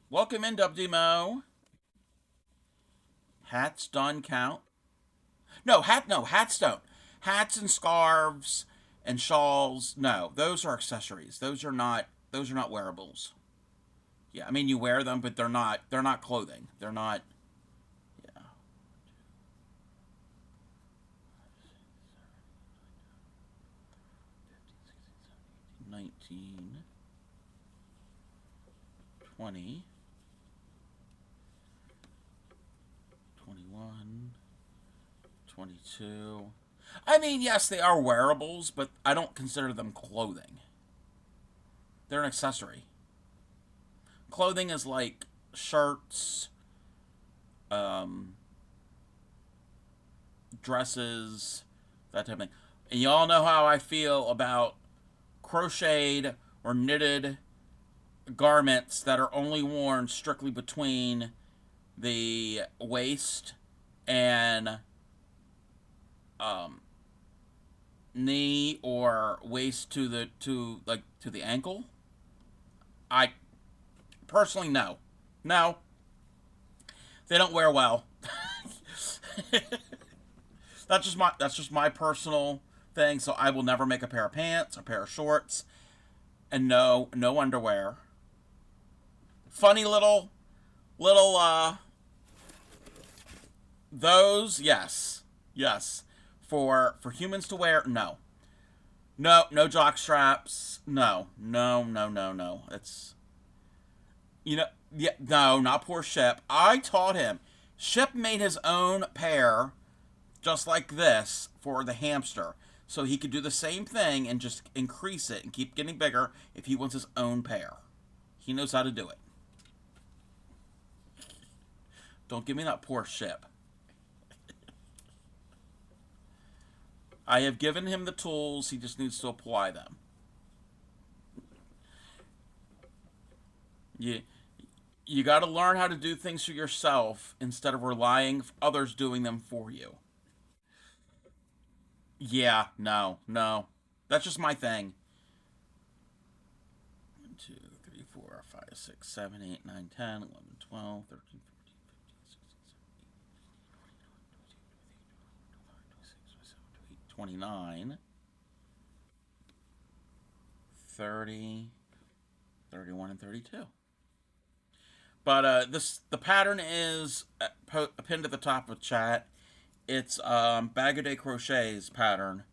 Welcome in, WDMO. Hats done count. No, hats don't. Hats and scarves and shawls, no, those are accessories. Those are not wearables. Yeah, I mean you wear them, but they're not clothing. They're not. Yeah. 19, 20, 21, 22. I mean, yes, they are wearables, but I don't consider them clothing. They're an accessory. Clothing is like shirts, um, dresses, that type of thing. And you all know how I feel about crocheted or knitted garments that are only worn strictly between the waist and um, knee, or waist to the ankle. I personally, no, no, they don't wear well. That's just my personal thing. So I will never make a pair of pants, a pair of shorts, and no underwear. Funny little those, yes, yes. For humans to wear, no, no jock straps, no. It's, yeah, no, not poor Ship. I taught him. Ship made his own pair just like this for the hamster. So he could do the same thing and just increase it and keep getting bigger if he wants his own pair. He knows how to do it. Don't give me that poor Ship. I have given him the tools, he just needs to apply them. You, you got to learn how to do things for yourself instead of relying others doing them for you. Yeah, no. That's just my thing. 1, 2, 3, 4, 5, 6, 7, 8, 9, 10, 11, 12, 13, 14, 15, 29, 30, 31, and 32. But the pattern is pinned at the top of chat. It's Bag of Day Crochet's pattern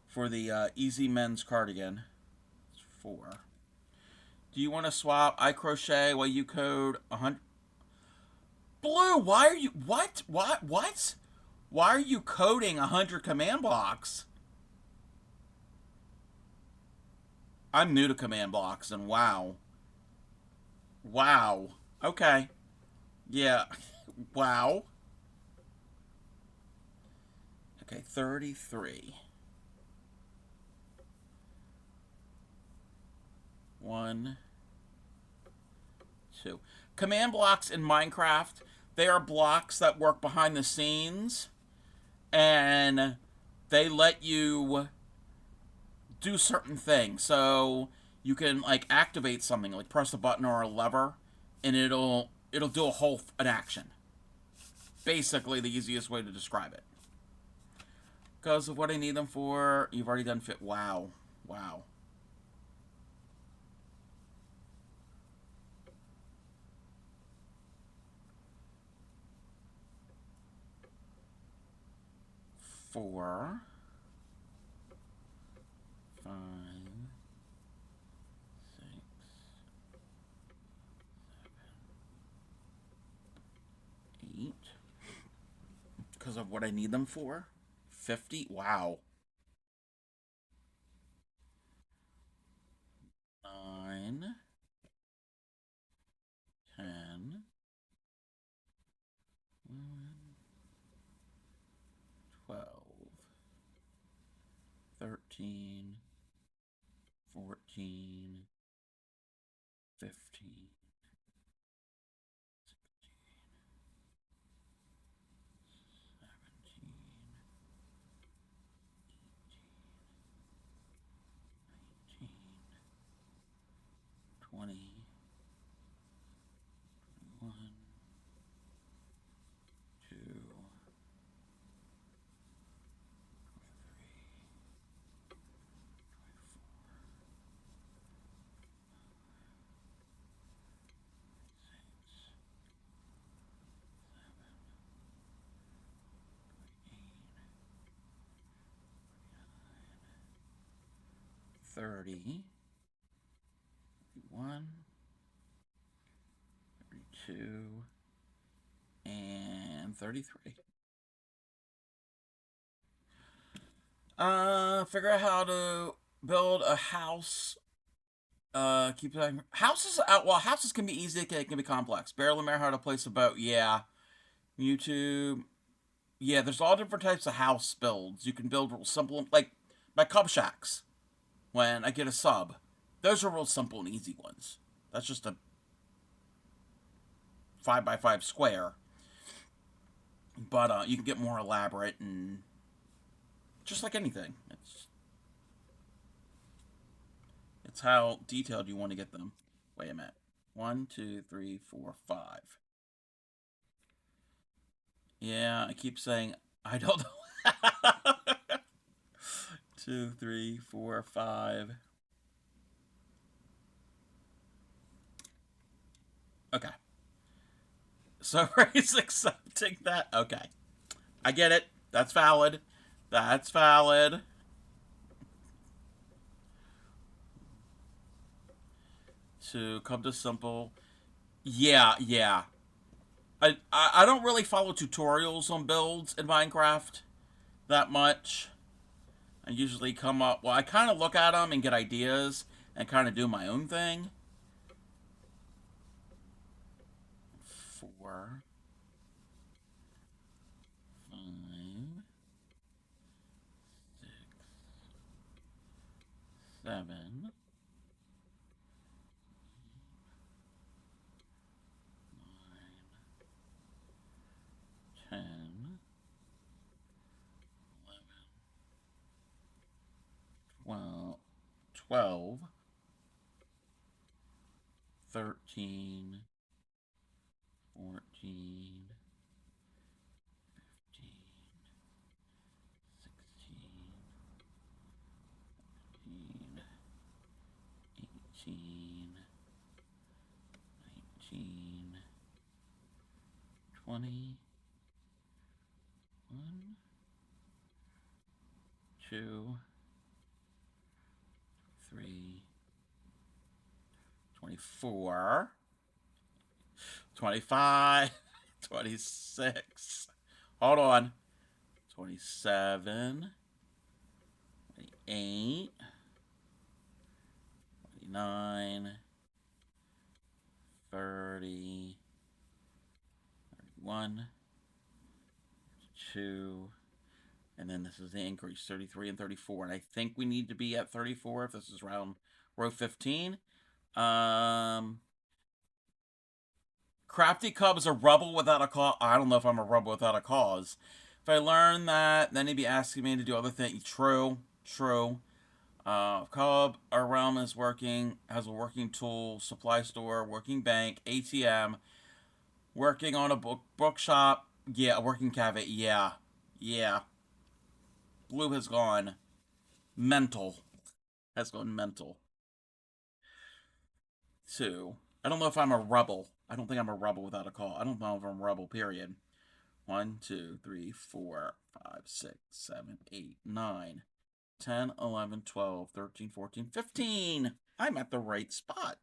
for the Easy Men's Cardigan. It's 4. Do you want to swap? I crochet while you code 100. Blue, why are you what? What? Why are you coding 100 command blocks? I'm new to command blocks, and wow. Wow. Okay. Yeah. Wow. Okay, 33. 1, 2. Command blocks in Minecraft, they are blocks that work behind the scenes, and they let you do certain things. So you can like activate something, like press a button or a lever, and it'll do an action. Basically, the easiest way to describe it. Because of what I need them for, you've already done fit. Wow. 4, 5, 6, 8. Because of what I need them for. 50. Wow. 9, 10, 11, 12, 13, 14, 15, 17, 18, 20, 21, 2, 30, 31, 32, and 33. Figure out how to build a house. Keep talking. Houses. Well, houses can be easy. It can be complex. Barely remember how to place a boat. Yeah. YouTube. Yeah, there's all different types of house builds. You can build real simple, like my Cub Shacks. When I get a sub, those are real simple and easy ones. That's just a 5 by 5 square. But you can get more elaborate and just like anything. It's how detailed you want to get them. Wait a minute. 1, 2, 3, 4, 5. Yeah, I keep saying I don't know. 2, 3, 4, 5. Okay. So he's accepting that. Okay. I get it. That's valid. That's valid. To come to simple. Yeah, yeah. I don't really follow tutorials on builds in Minecraft that much. I usually come up, well, I kind of look at them and get ideas and kind of do my own thing. 4, 5, 6, 7, 10, 11, 12, 13, 14, 15, 16, 17, 18, 19, 20, 1, 2, 3, 24, 25, 26. Hold on. 27, 28, 29, 30, 31, 32, and then this is the increase, 33 and 34. And I think we need to be at 34 if this is round row 15. Crafty Cub is a rebel without a cause. I don't know if I'm a rebel without a cause. If I learn that, then he'd be asking me to do other things. True, true. Cub, our realm is working, has a working tool, supply store, working bank, ATM, working on a bookshop. Yeah, a working cafe. Yeah, yeah. Blue has gone mental. Has gone mental. 2. I don't know if I'm a rebel. I don't think I'm a rebel without a call. I don't know if I'm a rebel, period. 1, 2, 3, 4, 5, 6, 7, 8, 9, 10, 11, 12, 13, 14, 15. I'm at the right spot.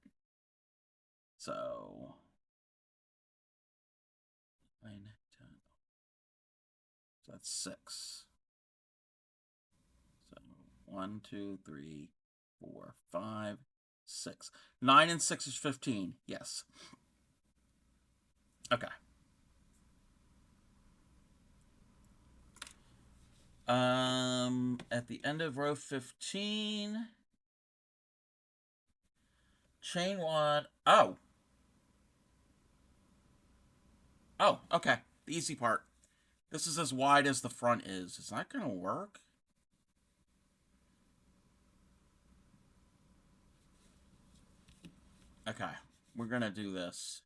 So, 9, 10. So that's 6. So, 1, 2, 3, 4, 5, 6. 9 and 6 is 15. Yes. Okay. At the end of row 15, chain 1. Oh. Oh, okay. The easy part. This is as wide as the front is. Is that going to work? Okay. We're going to do this.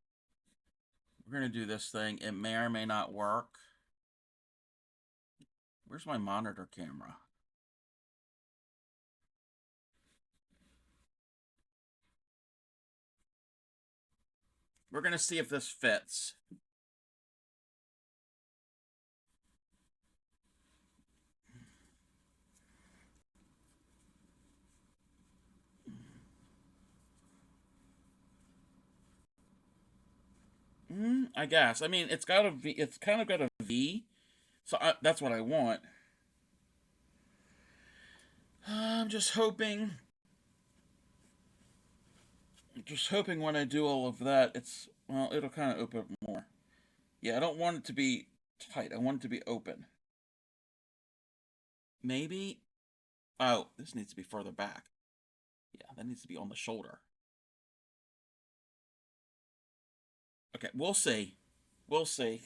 We're going to do this thing. It may or may not work. Where's my monitor camera? We're going to see if this fits. I guess. I mean, it's got a V. It's kind of got a V. So that's what I want. I'm just hoping. Just hoping when I do all of that, it's, well, it'll kind of open up more. Yeah, I don't want it to be tight. I want it to be open. Maybe. Oh, this needs to be further back. Yeah, that needs to be on the shoulder. Okay, we'll see. We'll see.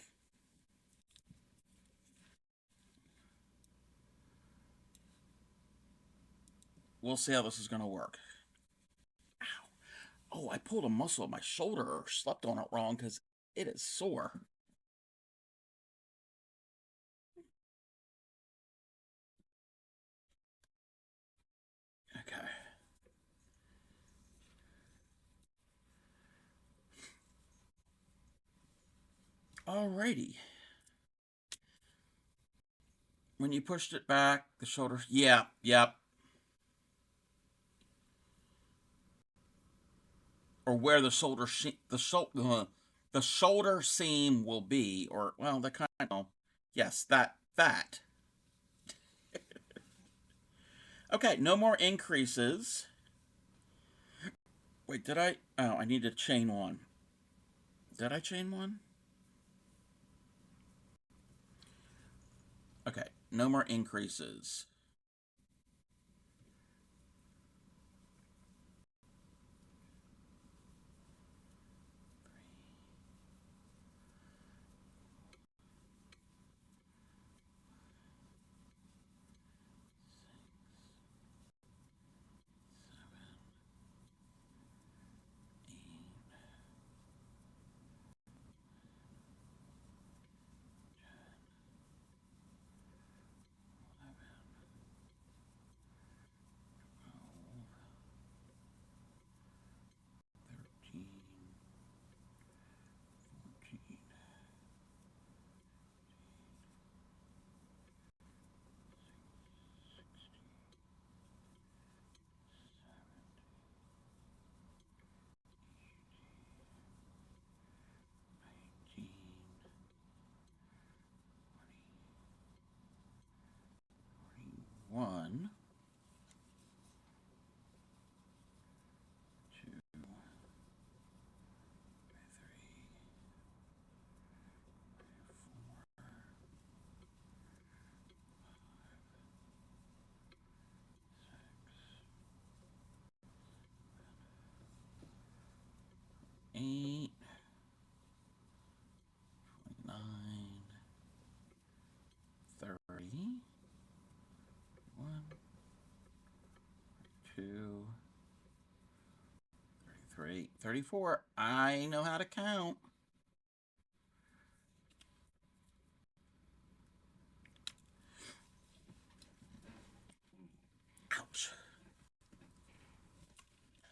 We'll see how this is going to work. Ow. Oh, I pulled a muscle in my shoulder or slept on it wrong because it is sore. Okay. Alrighty. When you pushed it back, the shoulder. Yeah, yep. Or where the shoulder seam will be, or well, the kind of yes, that. Okay, no more increases. Wait, did I? Oh, I need to chain one. Did I chain one? Okay, no more increases. One, two, three, 8, 29, 30, 1, 2, 33, 34. I know how to count. Ouch.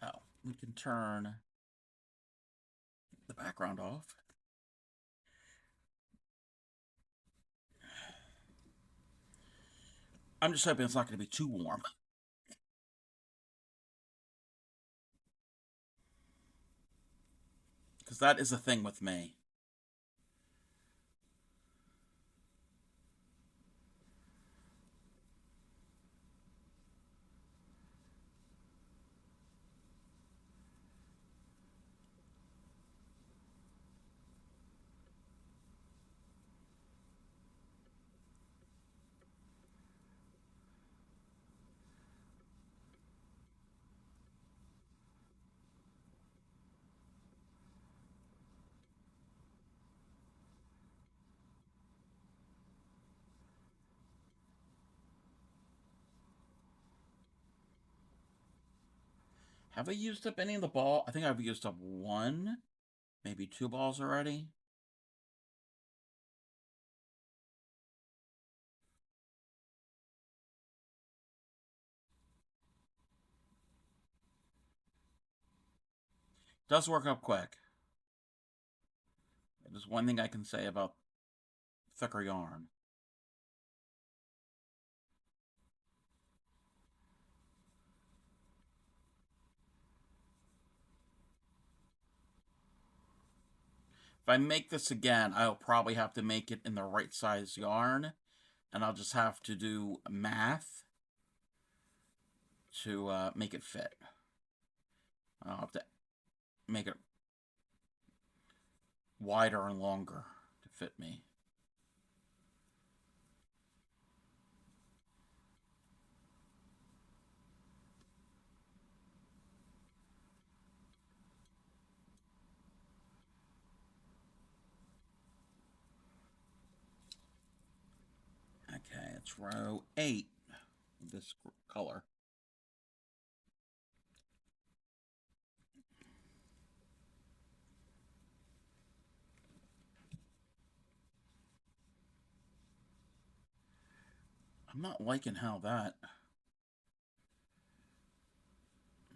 Oh, we can turn the background off. I'm just hoping it's not going to be too warm. Because that is a thing with me. Have I used up any of the ball? I think I've used up one, maybe 2 balls already. Does work up quick. There's one thing I can say about thicker yarn. If I make this again, I'll probably have to make it in the right size yarn, and I'll just have to do math to make it fit. I'll have to make it wider and longer to fit me. That's row 8. This color. I'm not liking how that.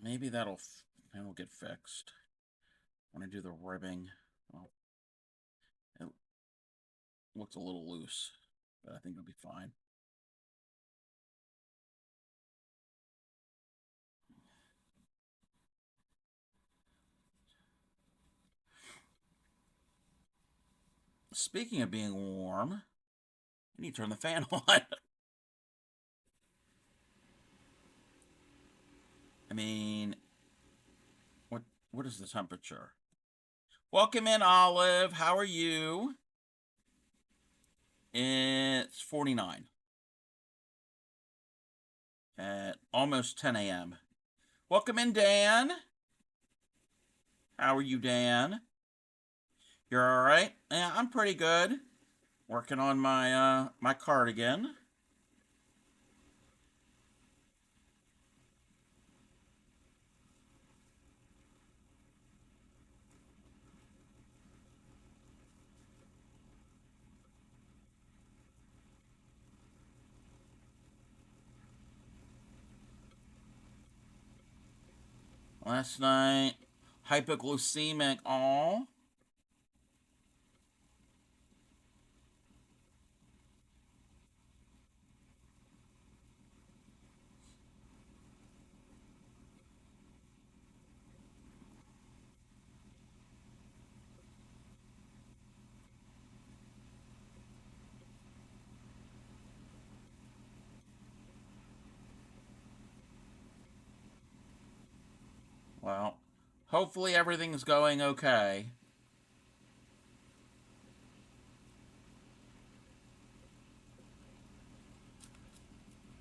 Maybe that'll get fixed when I do the ribbing. Well, it looks a little loose, but I think it'll be fine. Speaking of being warm, I need to turn the fan on. I mean, what is the temperature? Welcome in, Olive. How are you? It's 49 at almost 10 a.m. Welcome in, Dan. How are you, Dan? You're all right? Yeah, I'm pretty good. Working on my my cardigan. Last night, hypoglycemic. All. Well, hopefully everything's going okay.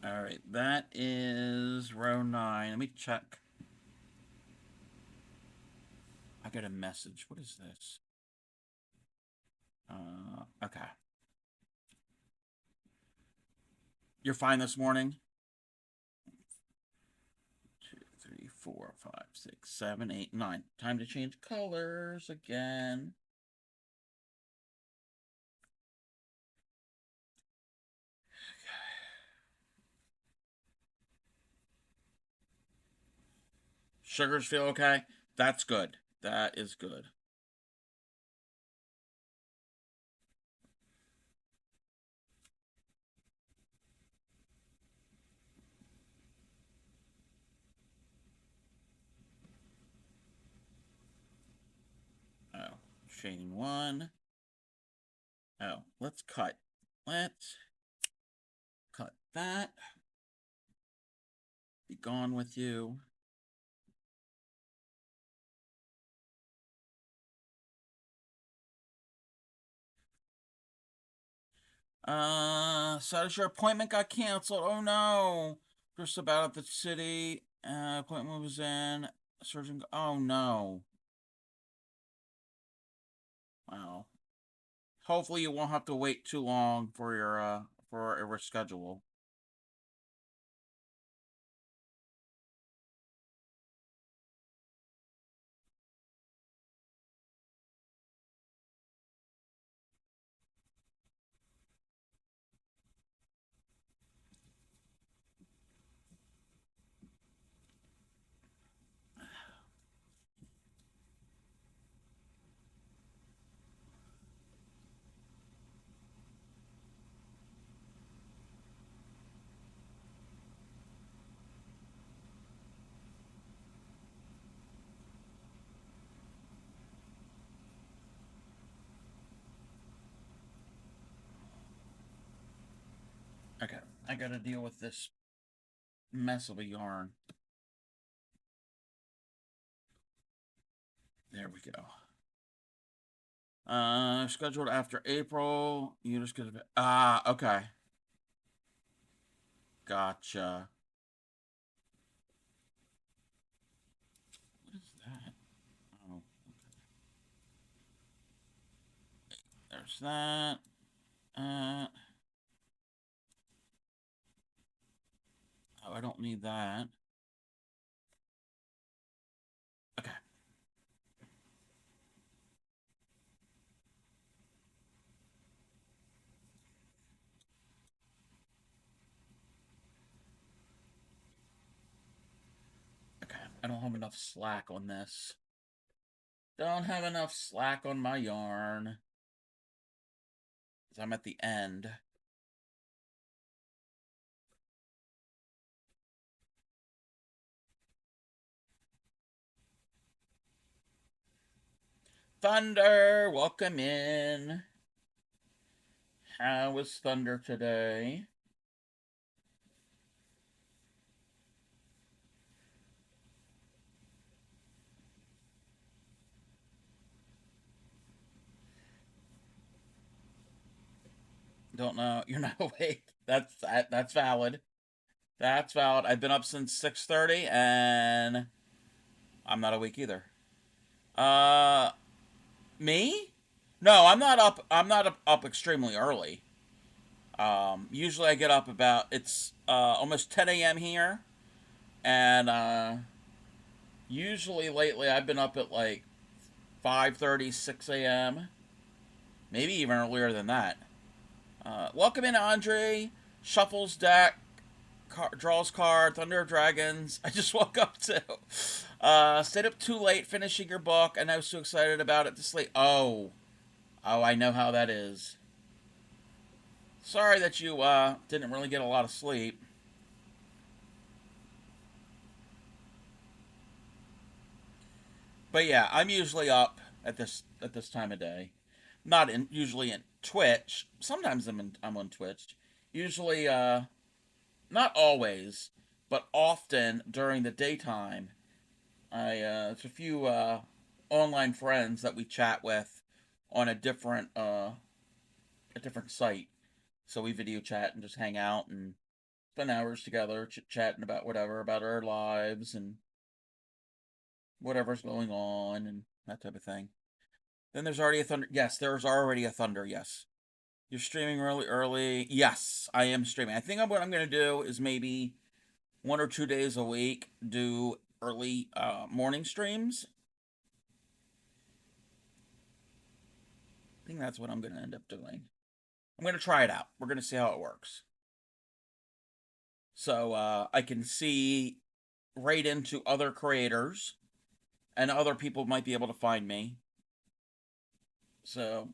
All right, that is row 9. Let me check. I got a message. What is this? Okay. You're fine this morning? 2, 3, 4, 5, 6, 7, 8, 9. Time to change colors again. Sugars feel okay? That's good. That is good. Oh, chain 1. Oh, let's cut. Let's cut that. Be gone with you. So does your appointment got canceled? Oh no. Just about at the city. Appointment was in. Surgeon. Oh no. Wow. Hopefully you won't have to wait too long for your for a reschedule. Okay, I gotta deal with this mess of a yarn. There we go. Scheduled after April. You just gonna okay. Gotcha. What is that? Oh, there's that. I don't need that. Okay. Okay. I don't have enough slack on this. Don't have enough slack on my yarn. I'm at the end. Thunder, welcome in. How was Thunder today? Don't know. You're not awake. That's valid. That's valid. I've been up since 6:30 and I'm not awake either. Uh Me? No, I'm not up. I'm not up extremely early. Usually I get up about it's almost 10 a.m. here, and usually lately I've been up at like 5:30, 6 a.m. Maybe even earlier than that. Welcome in, Andre. Shuffles deck, draws card, Thunder of Dragons. I just woke up too. Stayed up too late finishing your book, and I was so excited about it this late. Oh, I know how that is. Sorry that you didn't really get a lot of sleep. But yeah, I'm usually up at this time of day. Not in usually in Twitch. Sometimes I'm on Twitch. Usually not always, but often during the daytime. I It's a few online friends that we chat with on a different site. So we video chat and just hang out and spend hours together chit chatting about whatever about our lives and whatever's going on and that type of thing. Then there's already a thunder. Yes, there's already a thunder. Yes, you're streaming really early. Yes, I am streaming. I think what I'm going to do is maybe 1 or 2 days a week do early morning streams. I think that's what I'm going to end up doing. I'm going to try it out. We're going to see how it works. So I can see right into other creators, and other people might be able to find me. So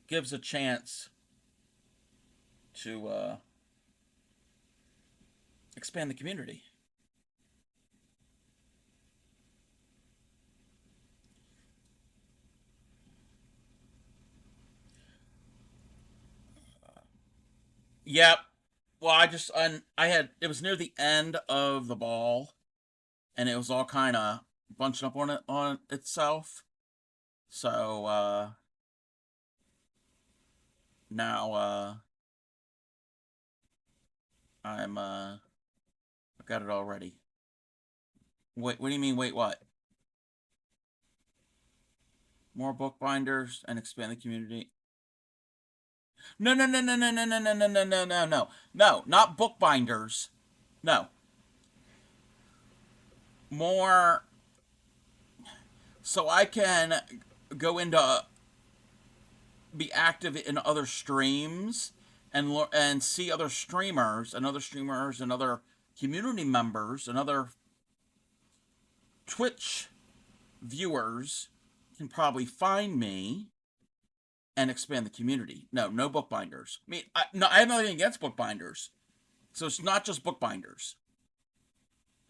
gives a chance to expand the community. Yep. Well, I had it was near the end of the ball, and it was all kind of bunching up on itself. So now I've got it all ready. Wait, what do you mean? Wait, what? More bookbinders and expand the community. No, no, no, no, no, no, no, no, no, no, no, no, no, no, not bookbinders. No, more so I can go into be active in other streams and see other streamers and other community members and other Twitch viewers can probably find me and expand the community. No, no bookbinders. I mean, no, I have nothing against bookbinders. So it's not just bookbinders.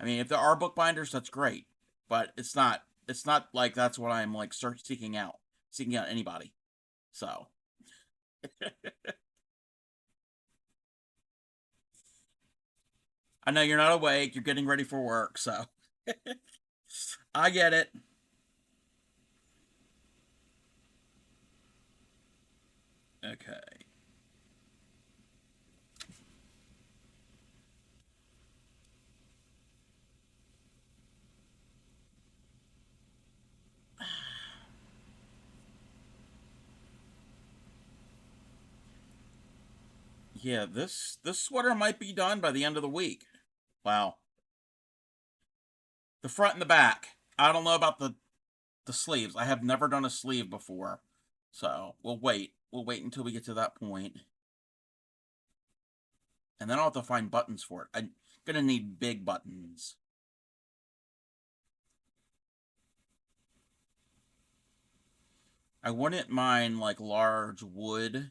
I mean, if there are bookbinders, that's great, but it's not. It's not like that's what I'm like seeking out anybody. So I know you're not awake. You're getting ready for work, so I get it. Okay. Yeah, this sweater might be done by the end of the week. Wow. The front and the back. I don't know about the sleeves. I have never done a sleeve before. So we'll wait. We'll wait until we get to that point. And then I'll have to find buttons for it. I'm gonna need big buttons. I wouldn't mind like large wood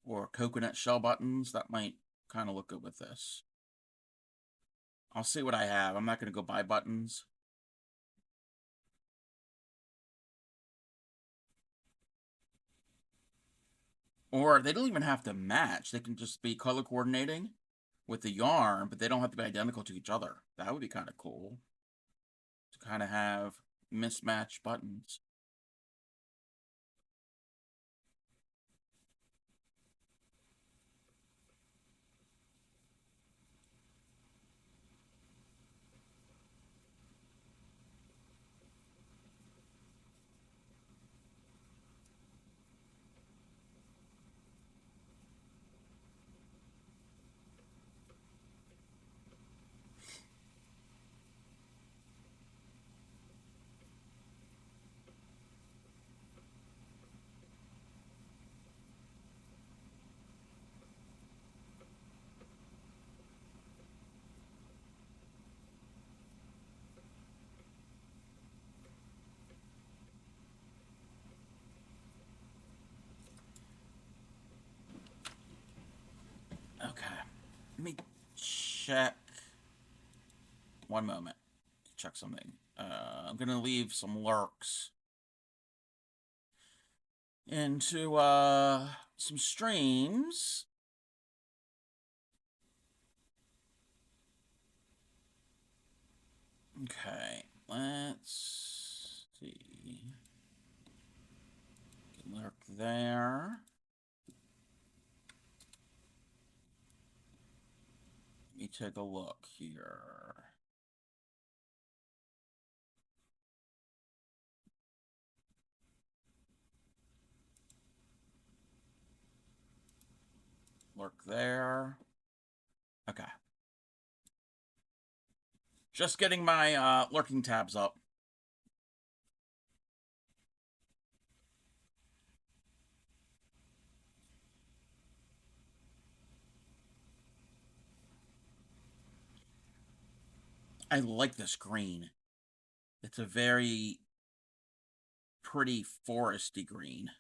or coconut shell buttons. That might kind of look good with this. I'll see what I have. I'm not gonna go buy buttons. Or they don't even have to match. They can just be color coordinating with the yarn, but they don't have to be identical to each other. That would be kind of cool. To kind of have mismatched buttons. Okay. Let me check. One moment. Check something. I'm going to leave some lurks into some streams. Okay, let's see. Lurk there. Let me take a look here. Lurk there. Okay. Just getting my lurking tabs up. I like this green. It's a very pretty foresty green.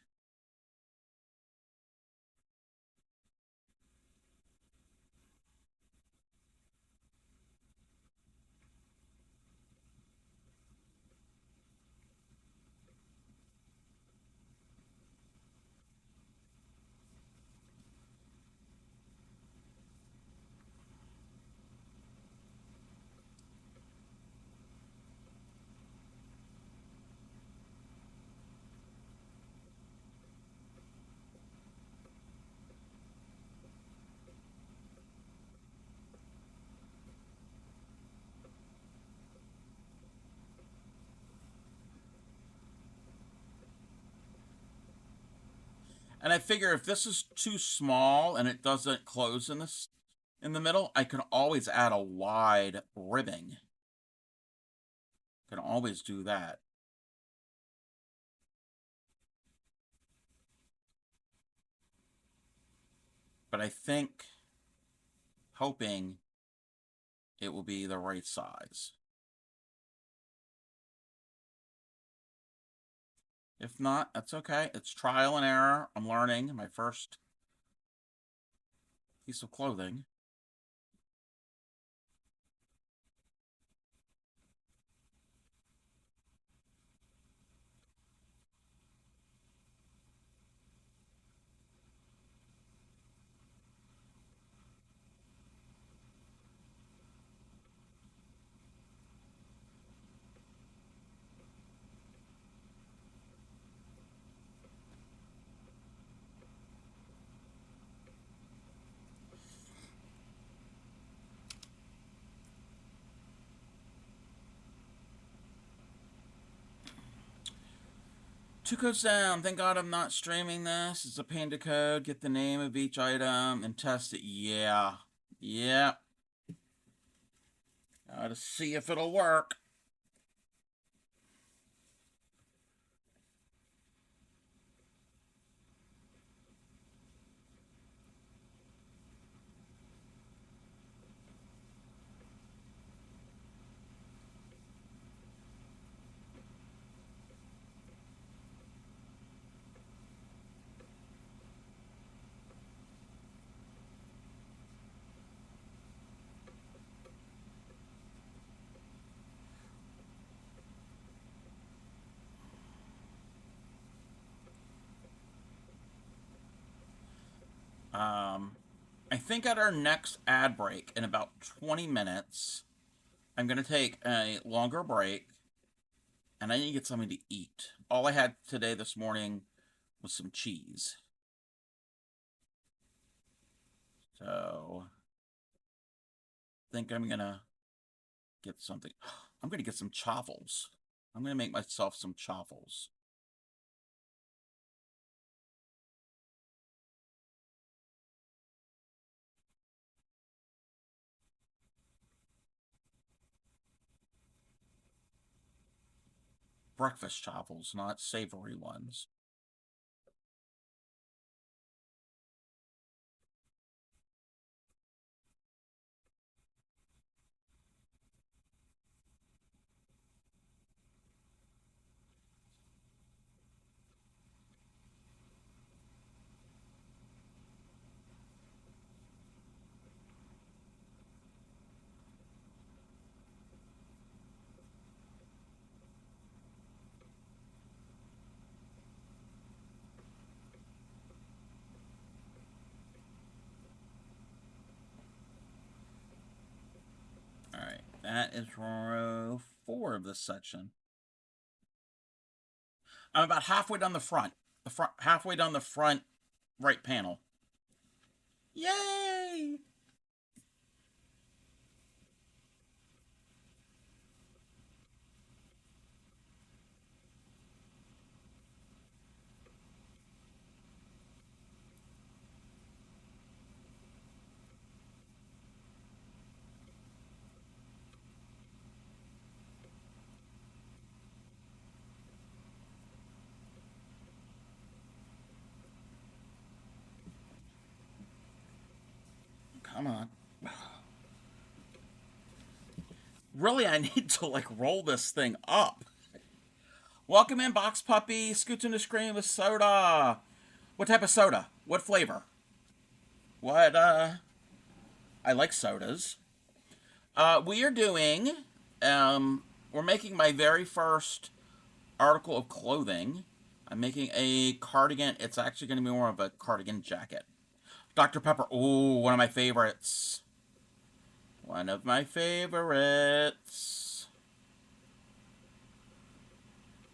And I figure if this is too small and it doesn't close in the middle, I can always add a wide ribbing. Can always do that. But I think, hoping it will be the right size. If not, that's okay. It's trial and error. I'm learning my first piece of clothing. Two codes down. Thank God I'm not streaming this. It's a panda code. Get the name of each item and test it. Yeah. Yeah. To see if it'll work. I think at our next ad break in about 20 minutes, I'm going to take a longer break and I need to get something to eat. All I had today this morning was some cheese. So, I think I'm going to get something. I'm going to get some chaffles. I'm going to make myself some chaffles. Breakfast chaffles, not savory ones. All right, that is row 4 of this section. I'm about halfway down the front. Halfway down the front right panel. Yay! Come on. Really, I need to like roll this thing up. Welcome in, Box Puppy. Scoots in the screen with soda. What type of soda? What flavor? What, I like sodas. We are doing, we're making my very first article of clothing. I'm making a cardigan. It's actually going to be more of a cardigan jacket. Dr. Pepper. Oh, one of my favorites. One of my favorites.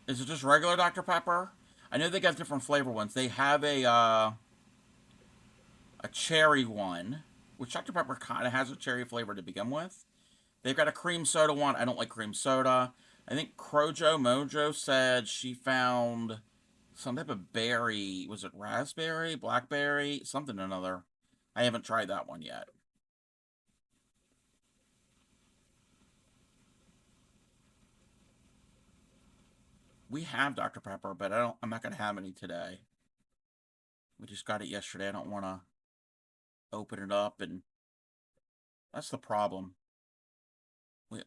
Is it just regular Dr. Pepper? I know they got different flavor ones. They have a cherry one, which Dr. Pepper kind of has a cherry flavor to begin with. They've got a cream soda one. I don't like cream soda. I think Crojo Mojo said she found some type of berry. Was it raspberry, blackberry, something or another? I haven't tried that one yet. We have Dr. Pepper, but I'm not gonna have any today. We just got it yesterday. I don't want to open it up, and that's the problem. We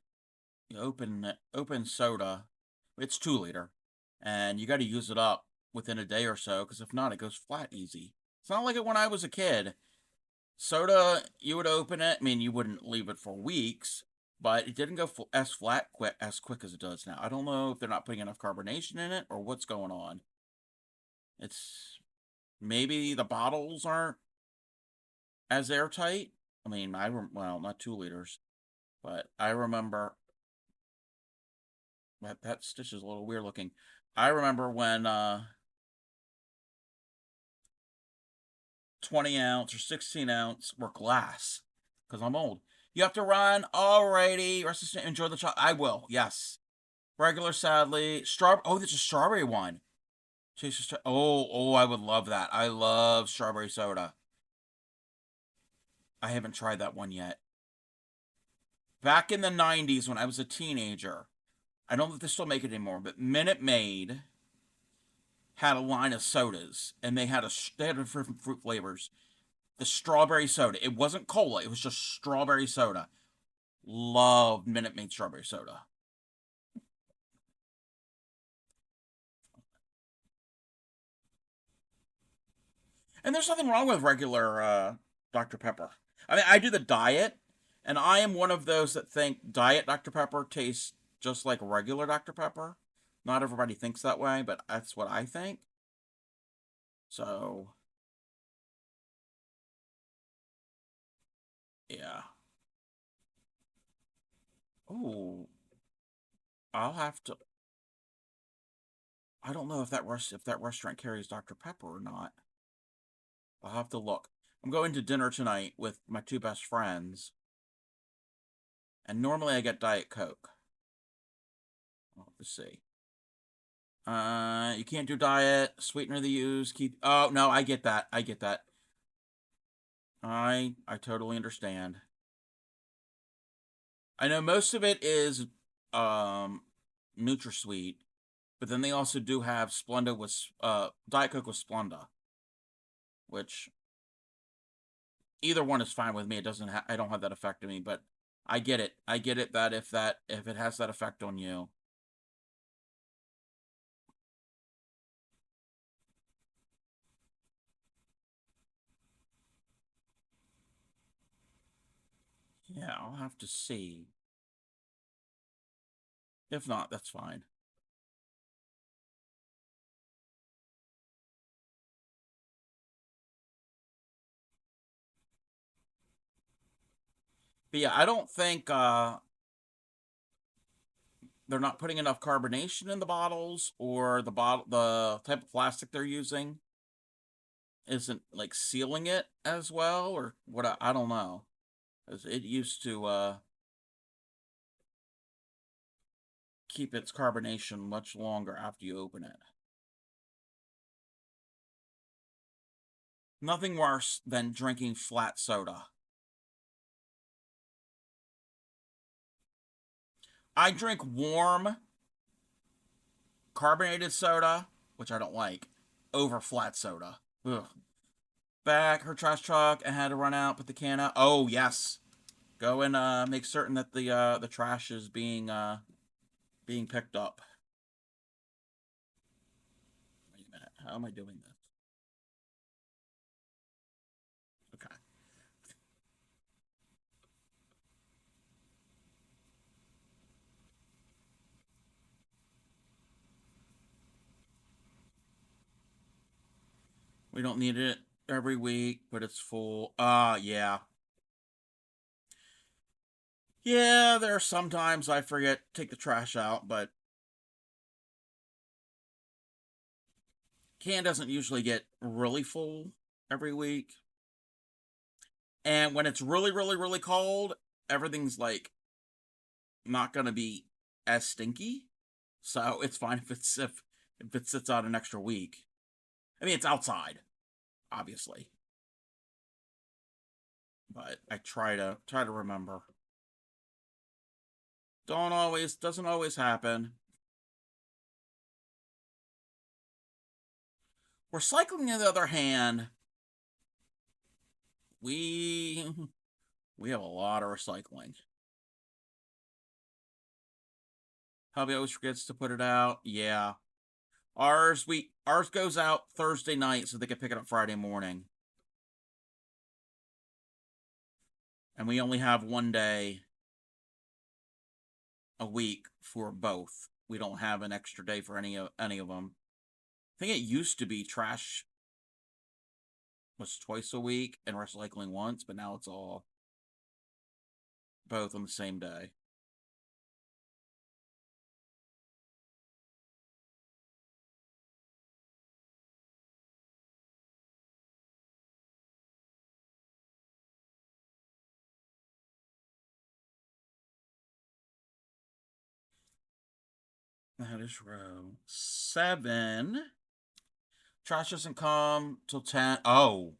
you open soda. It's 2 liter, and you got to use it up within a day or so, because if not, it goes flat easy. It's not like it when I was a kid. Soda, you would open it. I mean, you wouldn't leave it for weeks, but it didn't go as flat as quick as it does now. I don't know if they're not putting enough carbonation in it or what's going on. It's maybe the bottles aren't as airtight. I mean, well, not 2 liters, but I remember that stitch is a little weird looking. I remember when 20 ounce or 16 ounce were glass, because I'm old. You have to run. Alrighty. Enjoy the chocolate. I will. Yes. Regular, sadly. Strawberry. Oh, there's a strawberry one. Oh, I would love that. I love strawberry soda. I haven't tried that one yet. Back in the 90s when I was a teenager, I don't know if they still make it anymore, but Minute Maid had a line of sodas, and they had different fruit flavors. The strawberry soda. It wasn't cola. It was just strawberry soda. Loved Minute Maid strawberry soda. And there's nothing wrong with regular Dr. Pepper. I mean, I do the diet, and I am one of those that think diet Dr. Pepper tastes just like regular Dr. Pepper. Not everybody thinks that way, but that's what I think. So, yeah. Oh, I'll have to. I don't know if that restaurant carries Dr. Pepper or not. I'll have to look. I'm going to dinner tonight with my two best friends, and normally I get Diet Coke. Let's see. You can't do diet, sweetener they use, keep. Oh no, I get that. I get that. I totally understand. I know most of it is um NutraSweet, but then they also do have Splenda with Diet Coke with Splenda, which either one is fine with me. It doesn't. I don't have that effect on me, but I get it. I get it that if it has that effect on you, yeah, I'll have to see. If not, that's fine. But yeah, I don't think they're not putting enough carbonation in the bottles, or the type of plastic they're using isn't like sealing it as well, or what. I don't know. It used to keep its carbonation much longer after you open it. Nothing worse than drinking flat soda. I drink warm carbonated soda, which I don't like, over flat soda. Ugh. Back her trash truck and had to run out, put the can out. Oh yes, go and make certain that the trash is being picked up. Wait a minute, how am I doing this? Okay, we don't need it every week, but it's full. Yeah, yeah. There are sometimes I forget to take the trash out, but can doesn't usually get really full every week. And when it's really, really, really cold, everything's like not gonna be as stinky. So it's fine if it sits out an extra week. I mean, it's outside, obviously, but I try to remember. Don't always Doesn't always happen. Recycling, on the other hand, we we have a lot of recycling. Hubby always forgets to put it out. Yeah, ours goes out Thursday night so they can pick it up Friday morning, and we only have one day a week for both. We don't have an extra day for any of them. I think it used to be trash was twice a week and recycling once, but now it's all both on the same day. That is row 7. Trash doesn't come till 10. Oh,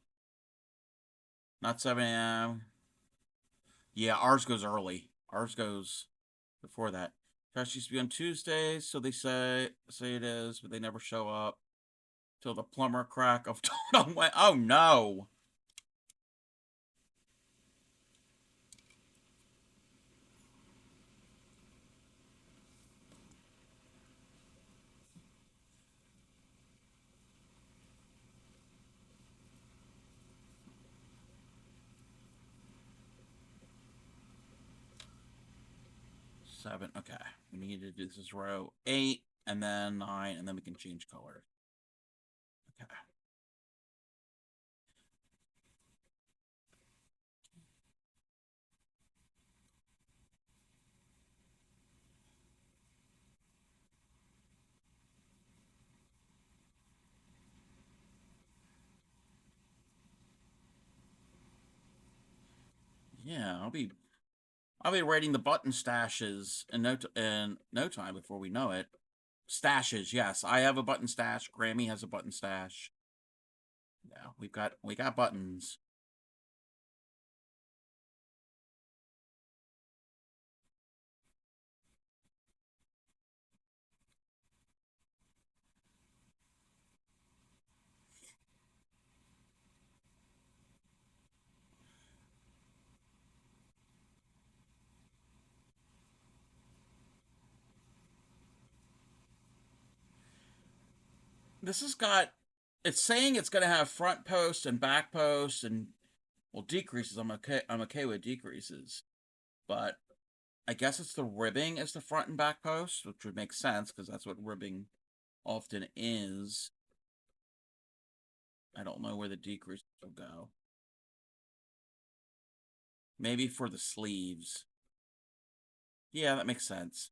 not 7 a.m. Yeah, ours goes early. Ours goes before that. Trash used to be on Tuesdays, so they say it is, but they never show up till the plumber crack of dawn. Oh no! 7. Okay, we need to do this is row 8, and then 9, and then we can change colors. Okay. Yeah, I'll be writing the button stashes in no time before we know it. Stashes, yes. I have a button stash. Grammy has a button stash. Yeah, we got buttons. This has got it's saying it's gonna have front posts and back posts and well decreases. I'm okay with decreases. But I guess it's the ribbing as the front and back posts, which would make sense because that's what ribbing often is. I don't know where the decreases will go. Maybe for the sleeves. Yeah, that makes sense.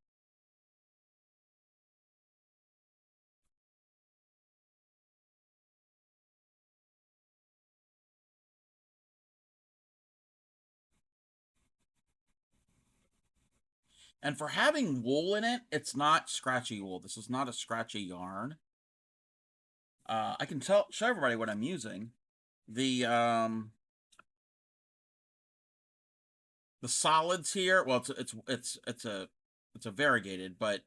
And for having wool in it, it's not scratchy wool. This is not a scratchy yarn. I can show everybody what I'm using. The the solids here. Well, it's a variegated, but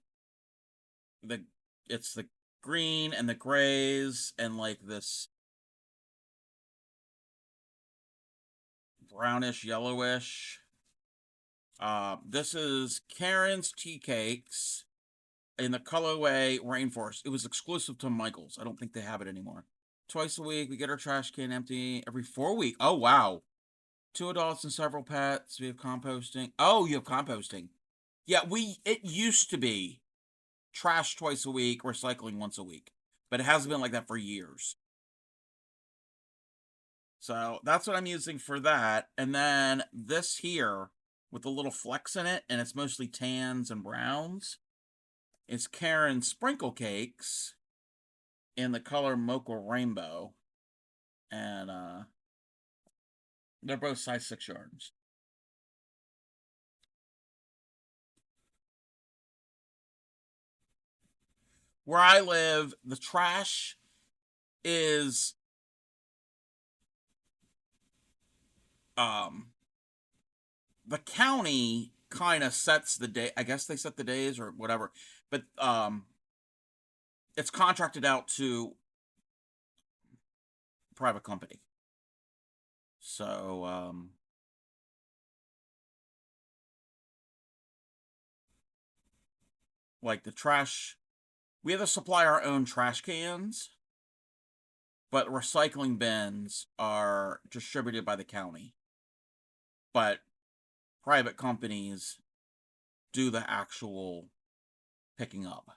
the it's the green and the grays and like this brownish yellowish. This is Karen's Tea Cakes in the colorway Rainforest. It was exclusive to Michael's. I don't think they have it anymore. Twice a week, we get our trash can empty. Every 4 weeks. Oh, wow. 2 adults and several pets. We have composting. Oh, you have composting. Yeah, it used to be trash twice a week, recycling once a week. But it hasn't been like that for years. So that's what I'm using for that. And then this here with the little flecks in it, and it's mostly tans and browns, is Karen's Sprinkle Cakes in the color Mocha Rainbow. And they're both size 6 yards. Where I live, the trash is um the county kind of sets the day. I guess they set the days or whatever, but it's contracted out to a private company. So like the trash, we have to supply our own trash cans, but recycling bins are distributed by the county. But private companies do the actual picking up.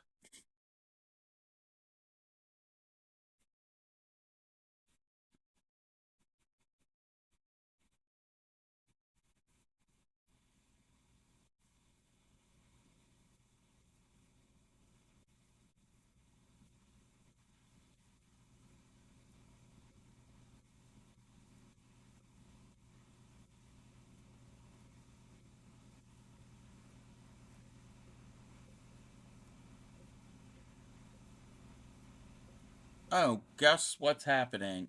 Oh, guess what's happening?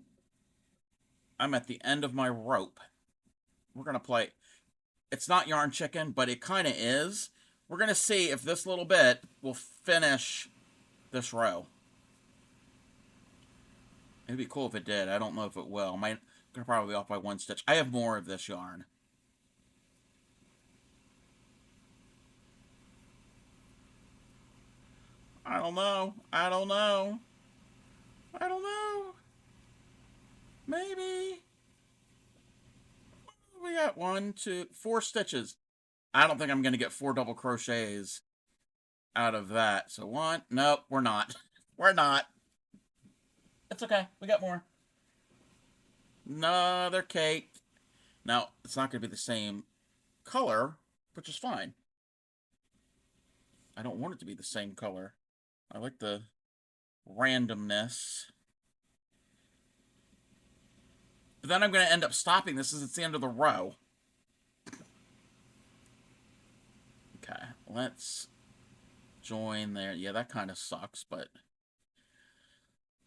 I'm at the end of my rope. We're gonna play. It's not yarn chicken, but it kind of is. We're going to see if this little bit will finish this row. It'd be cool if it did. I don't know if it will. I'm gonna probably be off by 1 stitch. I have more of this yarn. I don't know. I don't know. I don't know. Maybe. We got 1, 2, 4 stitches. I don't think I'm gonna get 4 double crochets out of that. So 1. Nope, we're not. We're not. It's okay. We got more. Another cake. Now, it's not gonna be the same color, which is fine. I don't want it to be the same color. I like the randomness. But then I'm going to end up stopping this as it's the end of the row. Okay, let's join there. Yeah, that kind of sucks, but...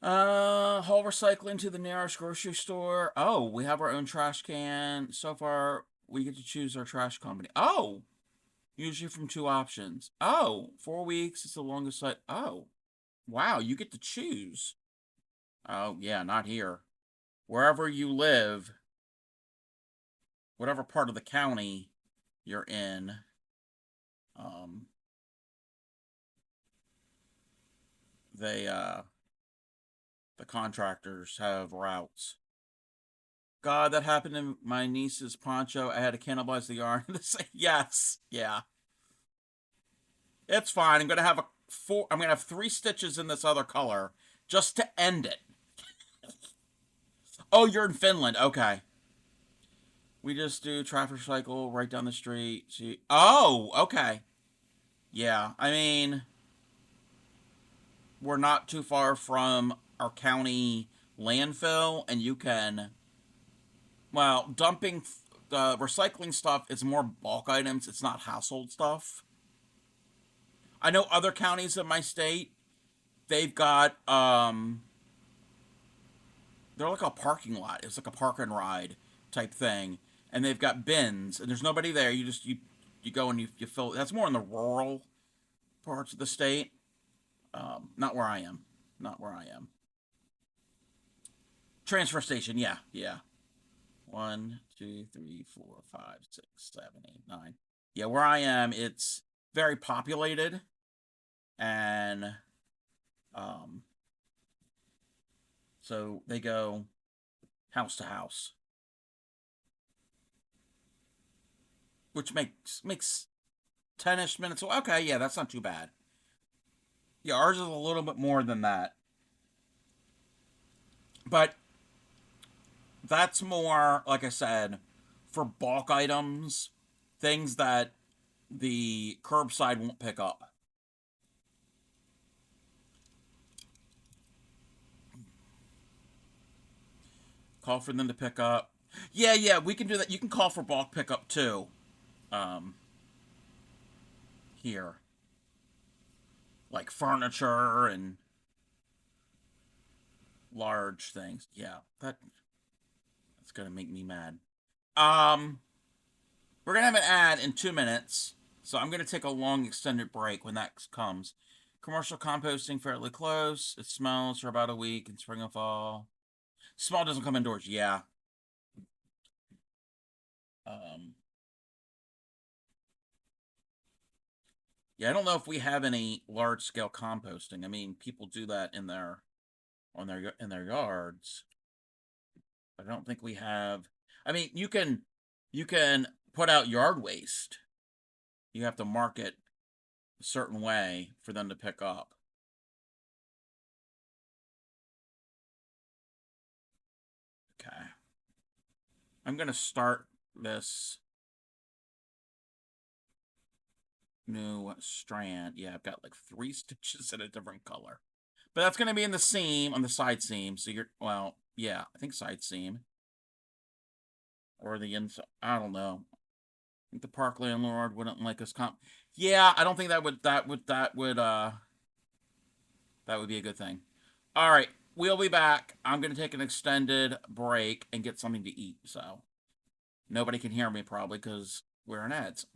haul recycling to the nearest grocery store. Oh, we have our own trash can. So far, we get to choose our trash company. Oh! Usually from 2 options. Oh, 4 weeks is the longest site. Oh, wow, you get to choose. Oh, yeah, not here. Wherever you live, whatever part of the county you're in, the contractors have routes. God, that happened to my niece's poncho. I had to cannibalize the yarn. Yes, yeah. It's fine. I'm gonna have 3 stitches in this other color just to end it. Oh, you're in Finland. Okay. We just do traffic cycle right down the street. See. Oh, okay. Yeah, I mean, we're not too far from our county landfill, and you can, well, dumping, recycling stuff is more bulk items. It's not household stuff. I know other counties in my state, they've got, they're like a parking lot. It's like a park and ride type thing. And they've got bins, and there's nobody there. You go and you fill. That's more in the rural parts of the state. Not where I am. Not where I am. Transfer station, yeah, yeah. 1, 2, 3, 4, 5, 6, 7, 8, 9. Yeah, where I am, it's very populated, and so they go house to house, which makes 10-ish minutes. Okay, yeah, that's not too bad. Yeah, ours is a little bit more than that, but that's more, like I said, for bulk items, things that the curbside won't pick up. Call for them to pick up. Yeah, yeah, we can do that. You can call for bulk pickup too. Here, like furniture and large things. Yeah, that's gonna make me mad. Um, we're gonna have an ad in 2 minutes, so I'm gonna take a long extended break when that comes. Commercial composting fairly close. It smells for about a week in spring and fall. Small doesn't come indoors. Yeah. Um, yeah, I don't know if we have any large scale composting. I mean, people do that in their yards. But I don't think we have. I mean, you can put out yard waste. You have to mark it a certain way for them to pick up. Okay. I'm going to start this new strand. Yeah, I've got like 3 stitches in a different color. But that's going to be in the seam, on the side seam. So you're, well, yeah, I think side seam. Or the inside. I don't know. I think the park landlord wouldn't like us Yeah, I don't think that would be a good thing. All right, we'll be back. I'm going to take an extended break and get something to eat. So nobody can hear me probably because wearing ads.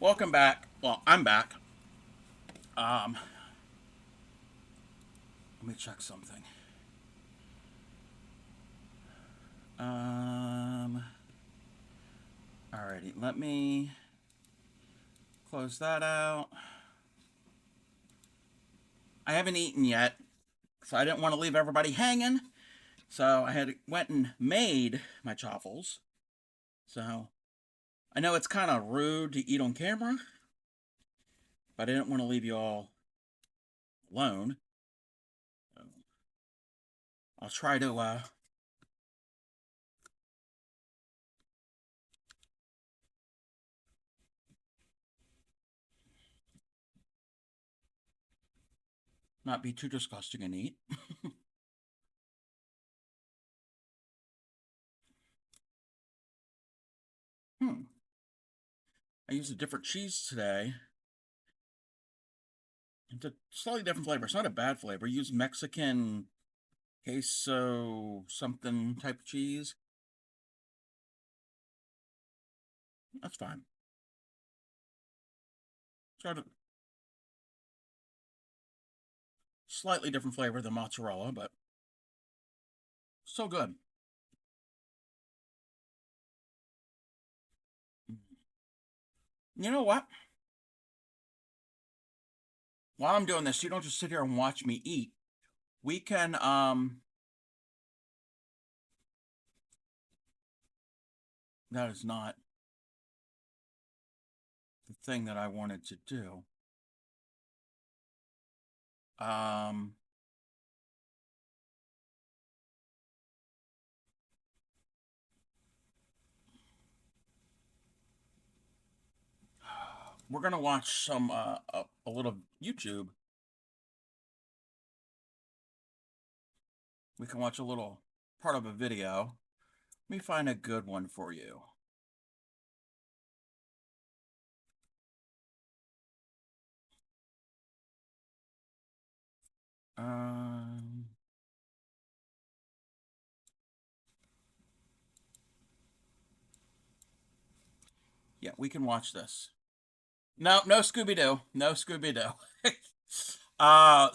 Welcome back. Well, I'm back. Um, Let me check something. Alrighty, let me close that out. I haven't eaten yet, so I didn't want to leave everybody hanging. So I went and made my chaffles. So I know it's kind of rude to eat on camera, but I didn't want to leave you all alone. So I'll try to not be too disgusting and eat. I used a different cheese today. It's a slightly different flavor. It's not a bad flavor. I use Mexican queso something type cheese. That's fine. Sort of slightly different flavor than mozzarella, but still good. You know what? While I'm doing this, you don't just sit here and watch me eat. We can, that is not the thing that I wanted to do. We're gonna watch some, a little YouTube. We can watch a little part of a video. Let me find a good one for you. Um, yeah, we can watch this. No, no Scooby-Doo. No Scooby-Doo.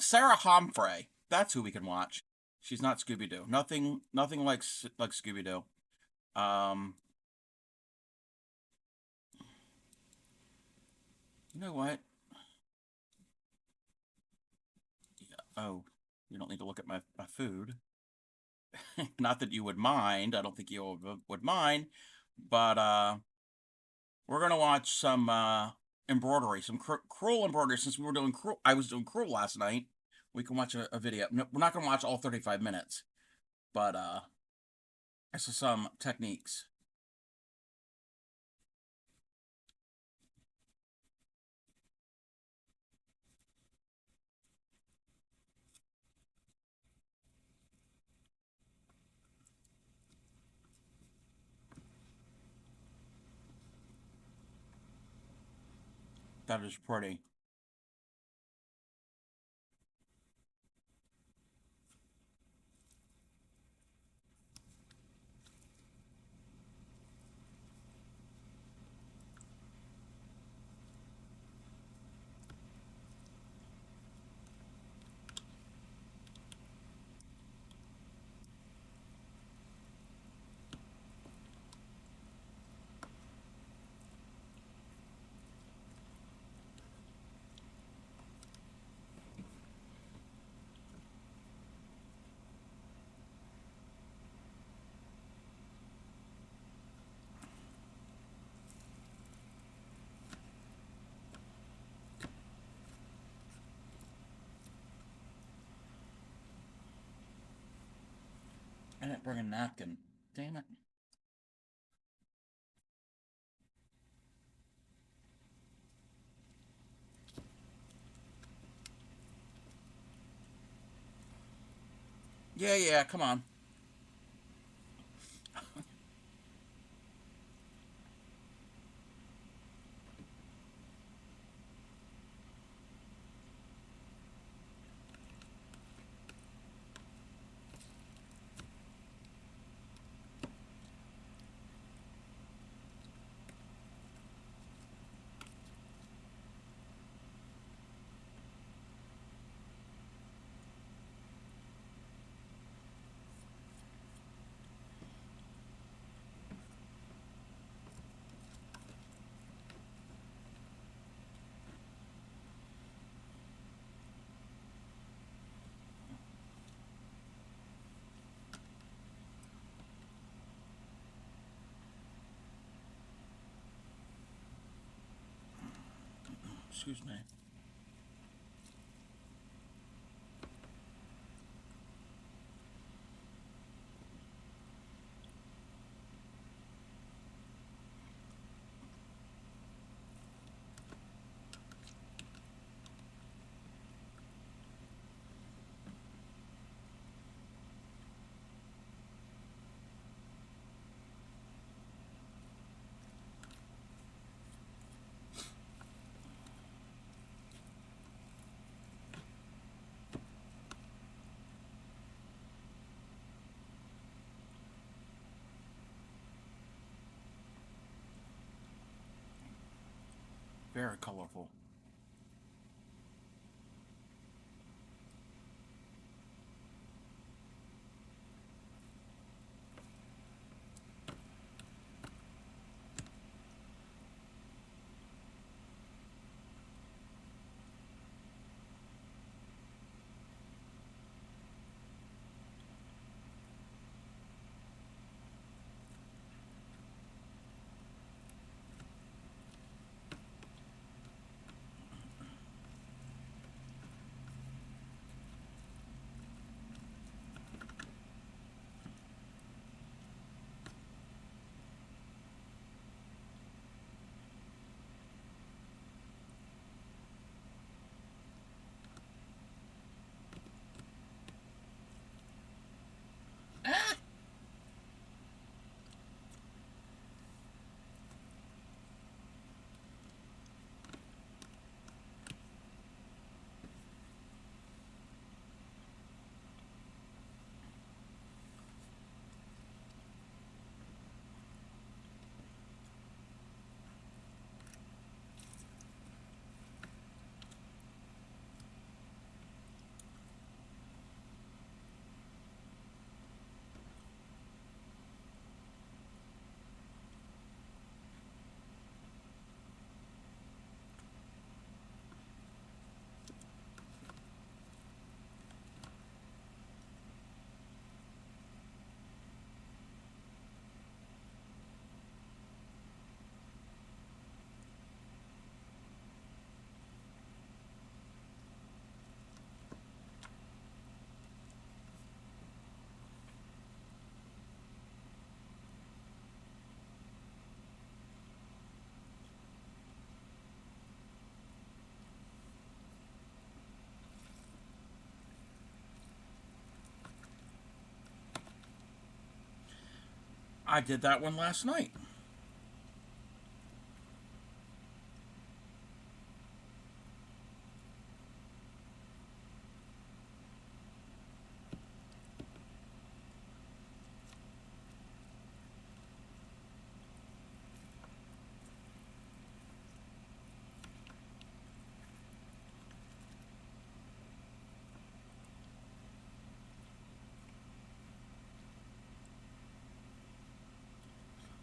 Sarah Humphrey. That's who we can watch. She's not Scooby-Doo. Nothing like Scooby-Doo. You know what? Yeah. Oh, you don't need to look at my food. Not that you would mind. I don't think you would mind. But we're gonna watch some embroidery, some crewel embroidery. Since we were doing crewel, I was doing crewel last night. We can watch a video. No, we're not gonna watch all 35 minutes, but I saw some techniques. That is pretty. I didn't bring a napkin. Damn it. Yeah, come on. Excuse me. Very colorful. I did that one last night.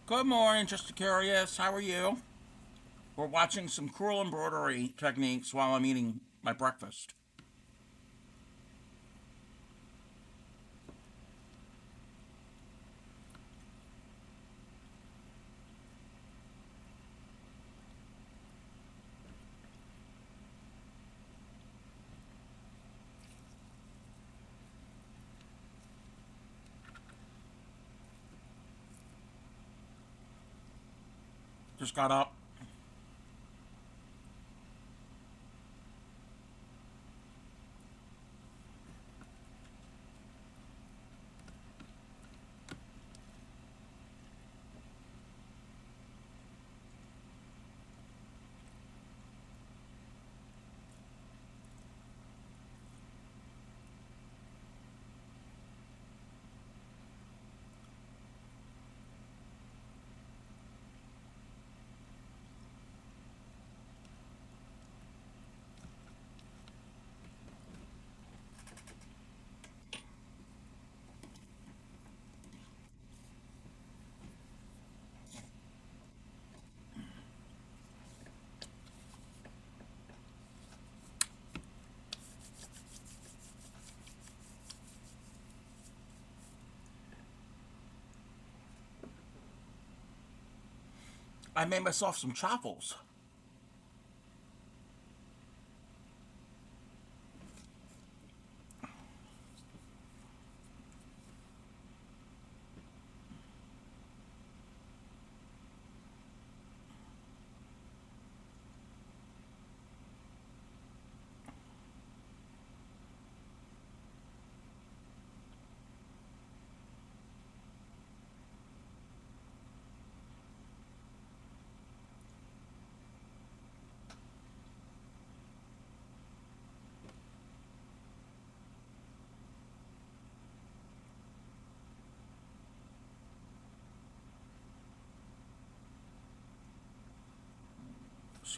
Good morning, just curious. How are you? We're watching some cruel embroidery techniques while I'm eating my breakfast. Just got up. I made myself some chaffles.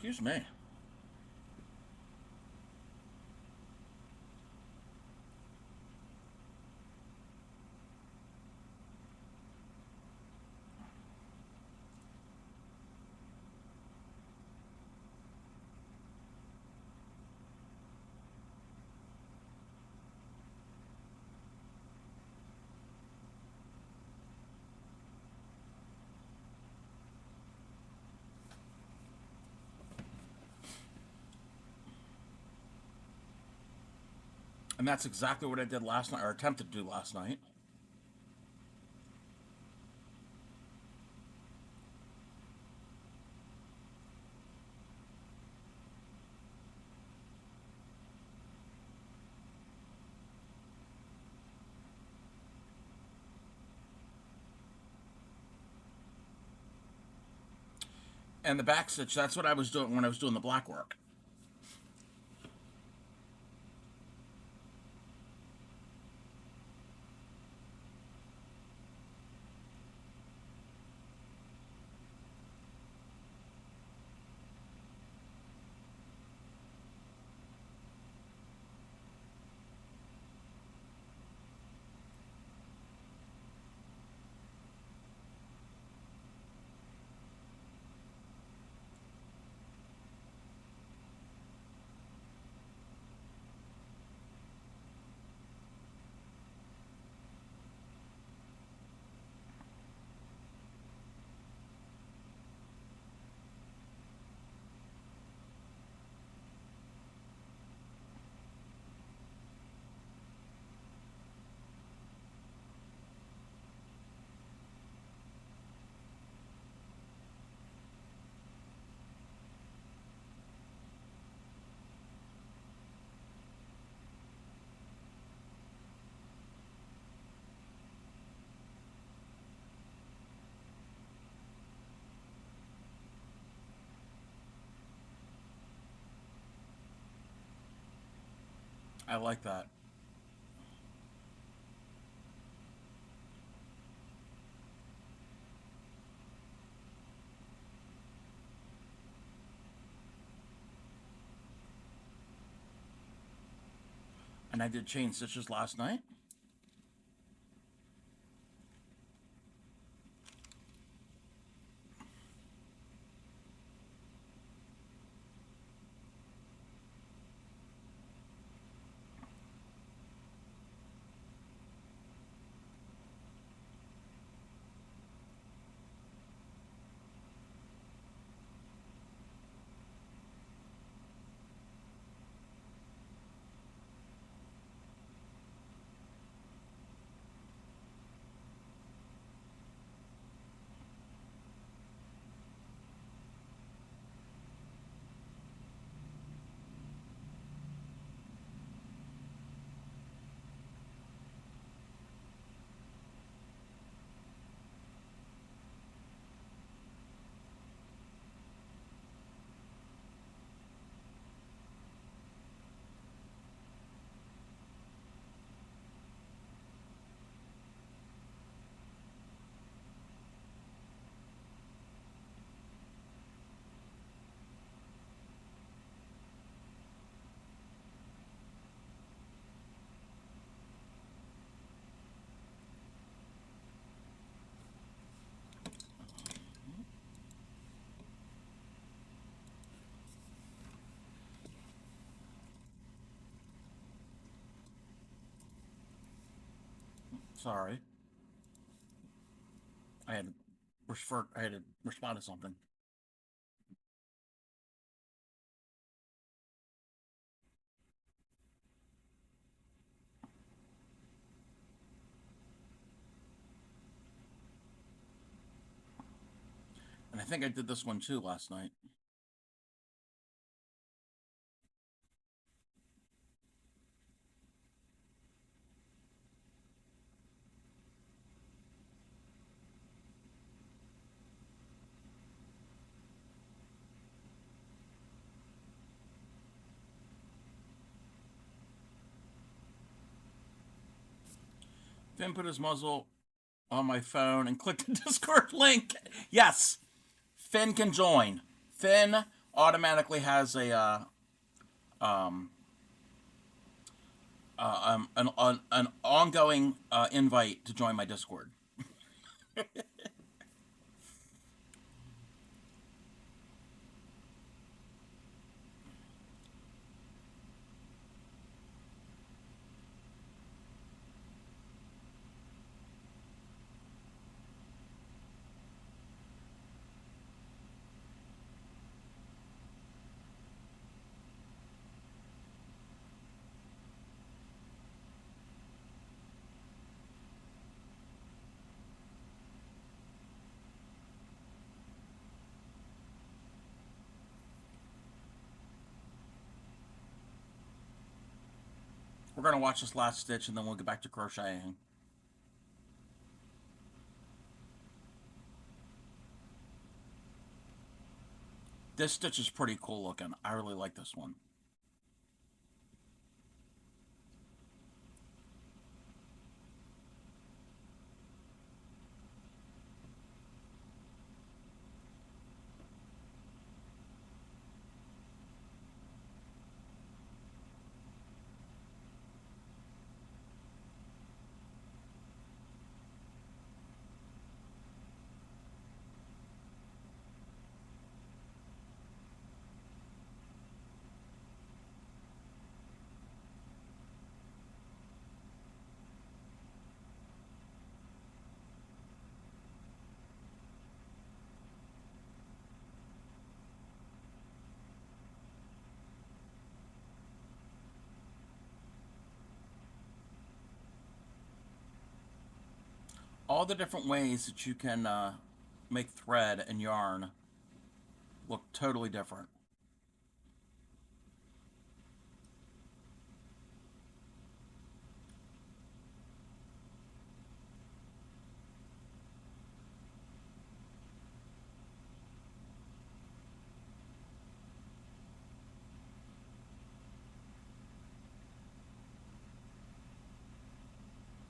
Excuse me. And that's exactly what I did last night, or attempted to do last night. And the back stitch, that's what I was doing when I was doing the black work. I like that. And I did chain stitches last night. Sorry. I had I had to respond to something. And I think I did this one too last night. Finn put his muzzle on my phone and clicked the Discord link. Yes, Finn can join. Finn automatically has an ongoing invite to join my Discord. We're gonna watch this last stitch and then we'll get back to crocheting. This stitch is pretty cool looking. I really like this one. All the different ways that you can make thread and yarn look totally different.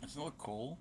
Doesn't it look cool?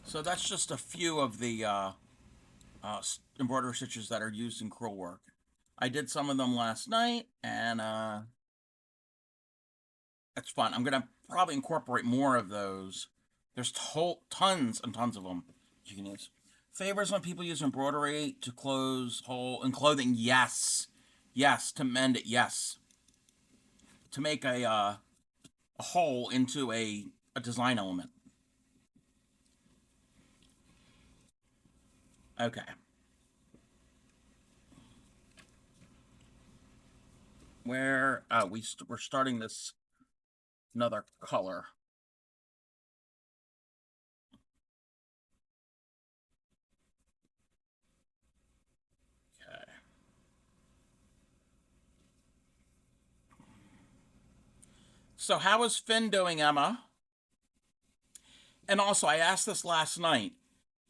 So that's just a few of the embroidery stitches that are used in crewel work. I did some of them last night, and it's fun. I'm gonna probably incorporate more of those. There's tons and tons of them you can use. Favors when people use embroidery to close hole in clothing. Yes, yes. To mend it. Yes. To make a hole into a design element. Okay. Where we're starting this another color. Okay. So how is Finn doing, Emma? And also, I asked this last night.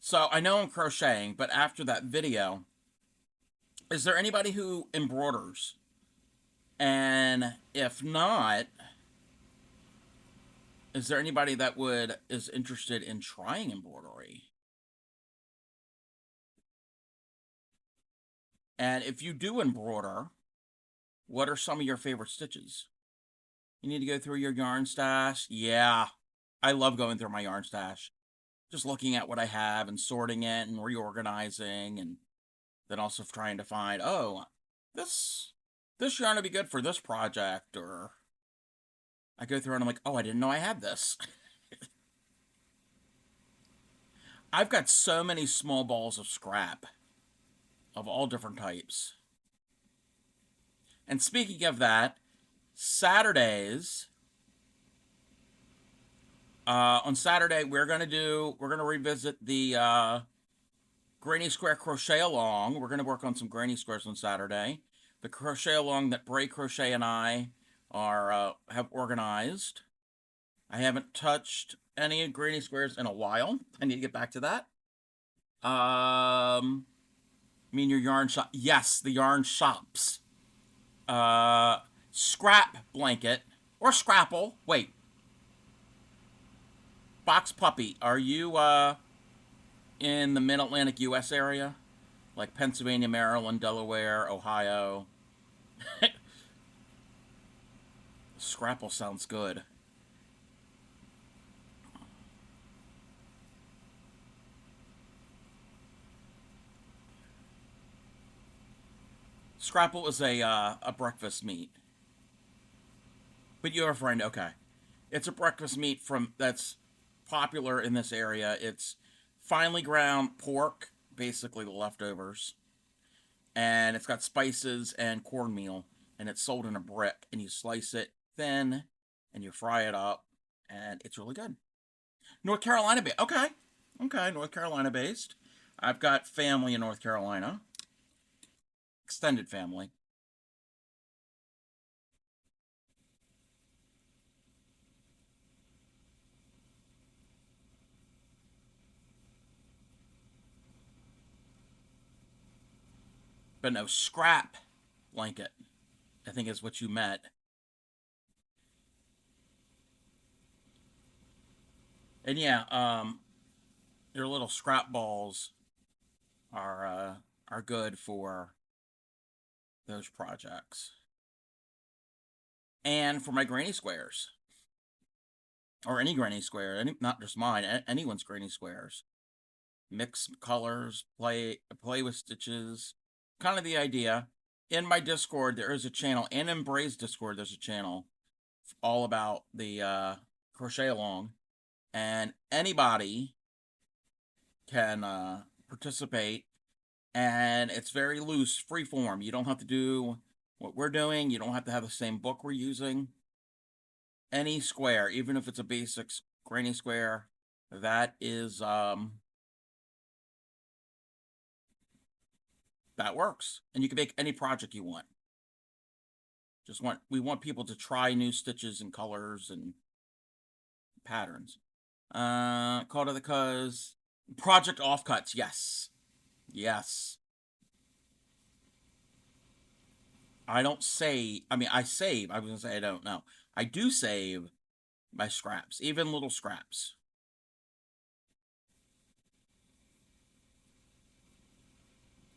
So I know I'm crocheting, but after that video, is there anybody who embroiders? And if not, is there anybody that is interested in trying embroidery? And if you do embroider, what are some of your favorite stitches? You need to go through your yarn stash. Yeah, I love going through my yarn stash. Just looking at what I have and sorting it and reorganizing, and then also trying to find, oh, this yarn would be good for this project, or I go through and I'm like, oh, I didn't know I had this. I've got so many small balls of scrap of all different types. And speaking of that, Saturdays On Saturday, we're gonna revisit the Granny Square Crochet Along. We're gonna work on some Granny Squares on Saturday. The Crochet Along that Bray Crochet and I are have organized. I haven't touched any Granny Squares in a while. I need to get back to that. Mean your yarn shop? Yes, the yarn shops. Scrap blanket or scrapple. Wait, Box Puppy. Are you in the Mid-Atlantic U.S. area, like Pennsylvania, Maryland, Delaware, Ohio? Scrapple sounds good. Scrapple is a breakfast meat. But you're a friend, okay. It's a breakfast meat from that's popular in this area. It's finely ground pork, basically the leftovers, and it's got spices and cornmeal, and it's sold in a brick, and you slice it thin, and you fry it up, and it's really good. North Carolina based, okay, okay, North Carolina based. I've got family in North Carolina, extended family. But no, scrap blanket, I think is what you meant. And yeah, your little scrap balls are good for those projects. And for my granny squares, or any granny square, not just mine, anyone's granny squares. Mix colors, play with stitches. Kind of the idea. In my Discord, there is a channel, and in Bray's Discord, there's a channel all about the crochet along, and anybody can participate, and it's very loose, free form. You don't have to do what we're doing. You don't have to have the same book we're using. Any square, even if it's a basic granny square, that is that works, and you can make any project you want. We want people to try new stitches and colors and patterns. Call to the cause. Project offcuts, yes. Yes. I don't say, I mean, I save. I was gonna say I don't know. I do save my scraps, even little scraps.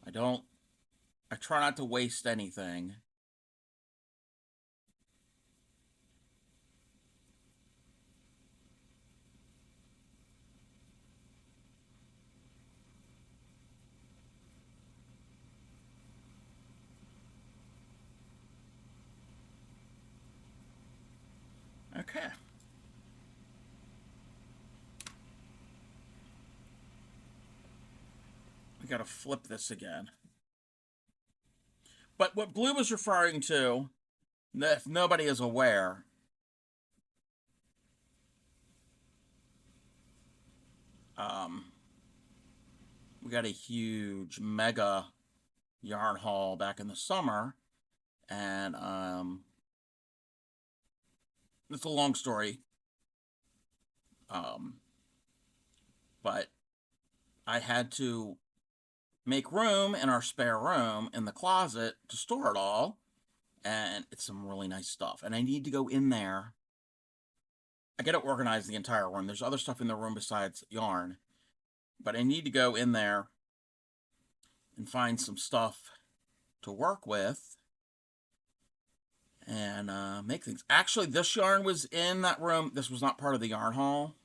I try not to waste anything. Okay. We gotta flip this again. But what Blue was referring to, if nobody is aware, um, we got a huge mega yarn haul back in the summer, and it's a long story. Um, but I had to make room in our spare room in the closet to store it all, and it's some really nice stuff. And I need to go in there. I gotta organize the entire room. There's other stuff in the room besides yarn, but I need to go in there and find some stuff to work with and make things. Actually, this yarn was in that room. This was not part of the yarn haul,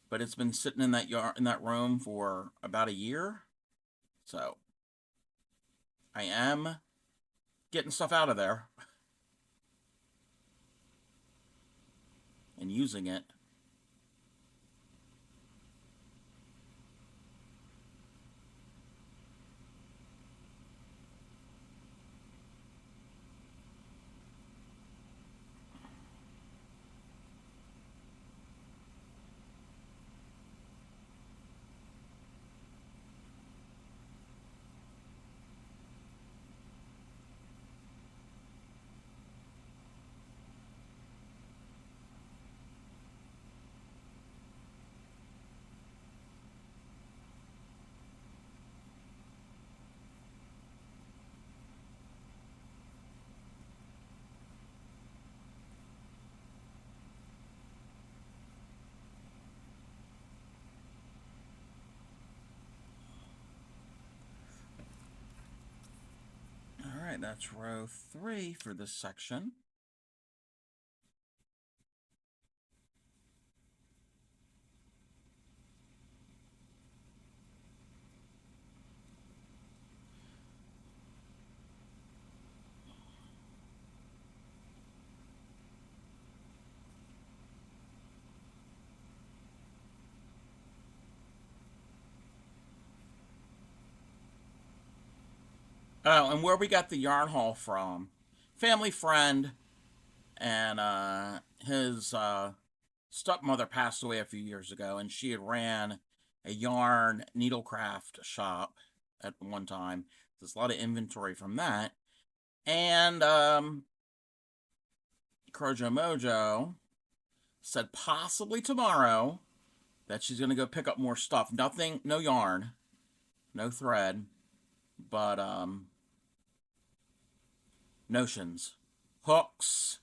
but it's been sitting in that room for about a year. So I am getting stuff out of there and using it. right, that's row 3 for this section. Oh, and where we got the yarn haul from, family friend, and his stepmother passed away a few years ago, and she had ran a yarn needlecraft shop at one time. There's a lot of inventory from that. And Crojo Mojo said possibly tomorrow that she's going to go pick up more stuff. Nothing, no yarn, no thread, but notions, hooks,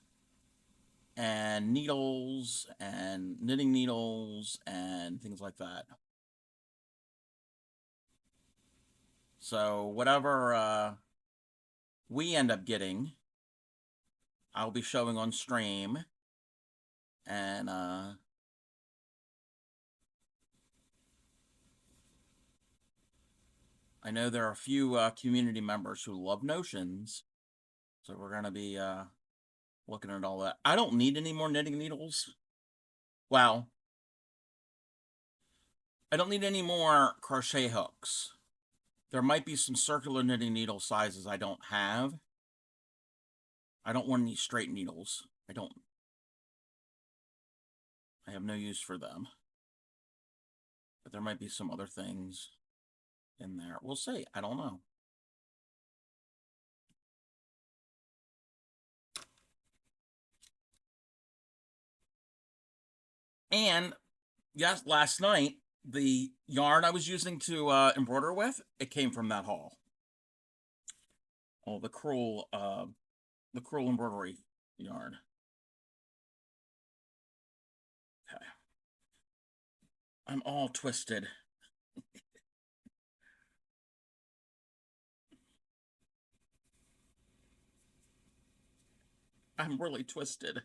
and needles, and knitting needles, and things like that. So whatever we end up getting, I'll be showing on stream. And I know there are a few community members who love notions, so we're going to be looking at all that. I don't need any more knitting needles. Well, I don't need any more crochet hooks. There might be some circular knitting needle sizes I don't have. I don't want any straight needles. I have no use for them. But there might be some other things in there. We'll see. I don't know. And yes, last night, the yarn I was using to embroider with, it came from that haul. Oh, the cruel embroidery yarn. Okay. I'm all twisted. I'm really twisted.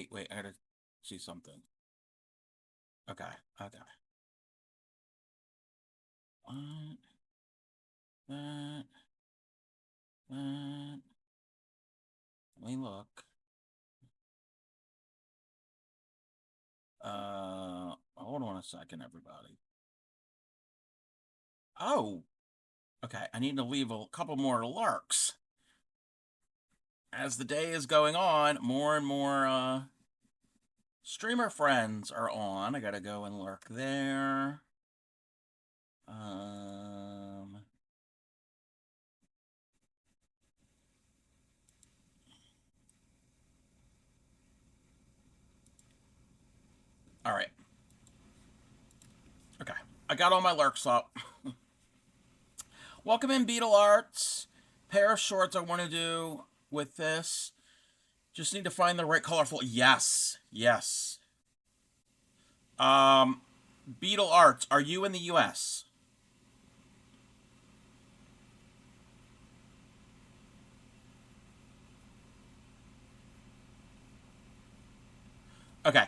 Wait, I gotta see something. Okay. What? That. Let me look. Hold on a second, everybody. Oh, okay. I need to leave a couple more lurks. As the day is going on, more and more streamer friends are on. I gotta go and lurk there. All right. Okay. I got all my lurks up. Welcome in, Beetle Arts. Pair of shorts I want to do with this. Just need to find the right colorful. Yes. Beetle Arts, are you in the U.S.? Okay.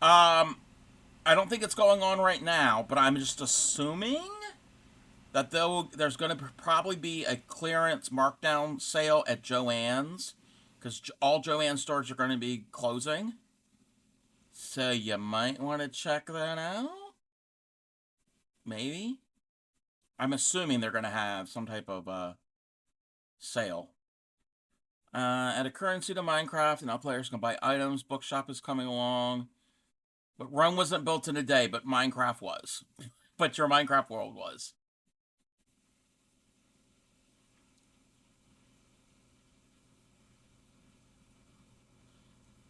I don't think it's going on right now, but I'm just assuming that there's going to probably be a clearance markdown sale at Joann's, because all Joann's stores are going to be closing. So you might want to check that out. Maybe. I'm assuming they're going to have some type of sale. Add a currency to Minecraft, and now players can buy items. Bookshop is coming along. But Rome wasn't built in a day, but Minecraft was. But your Minecraft world was.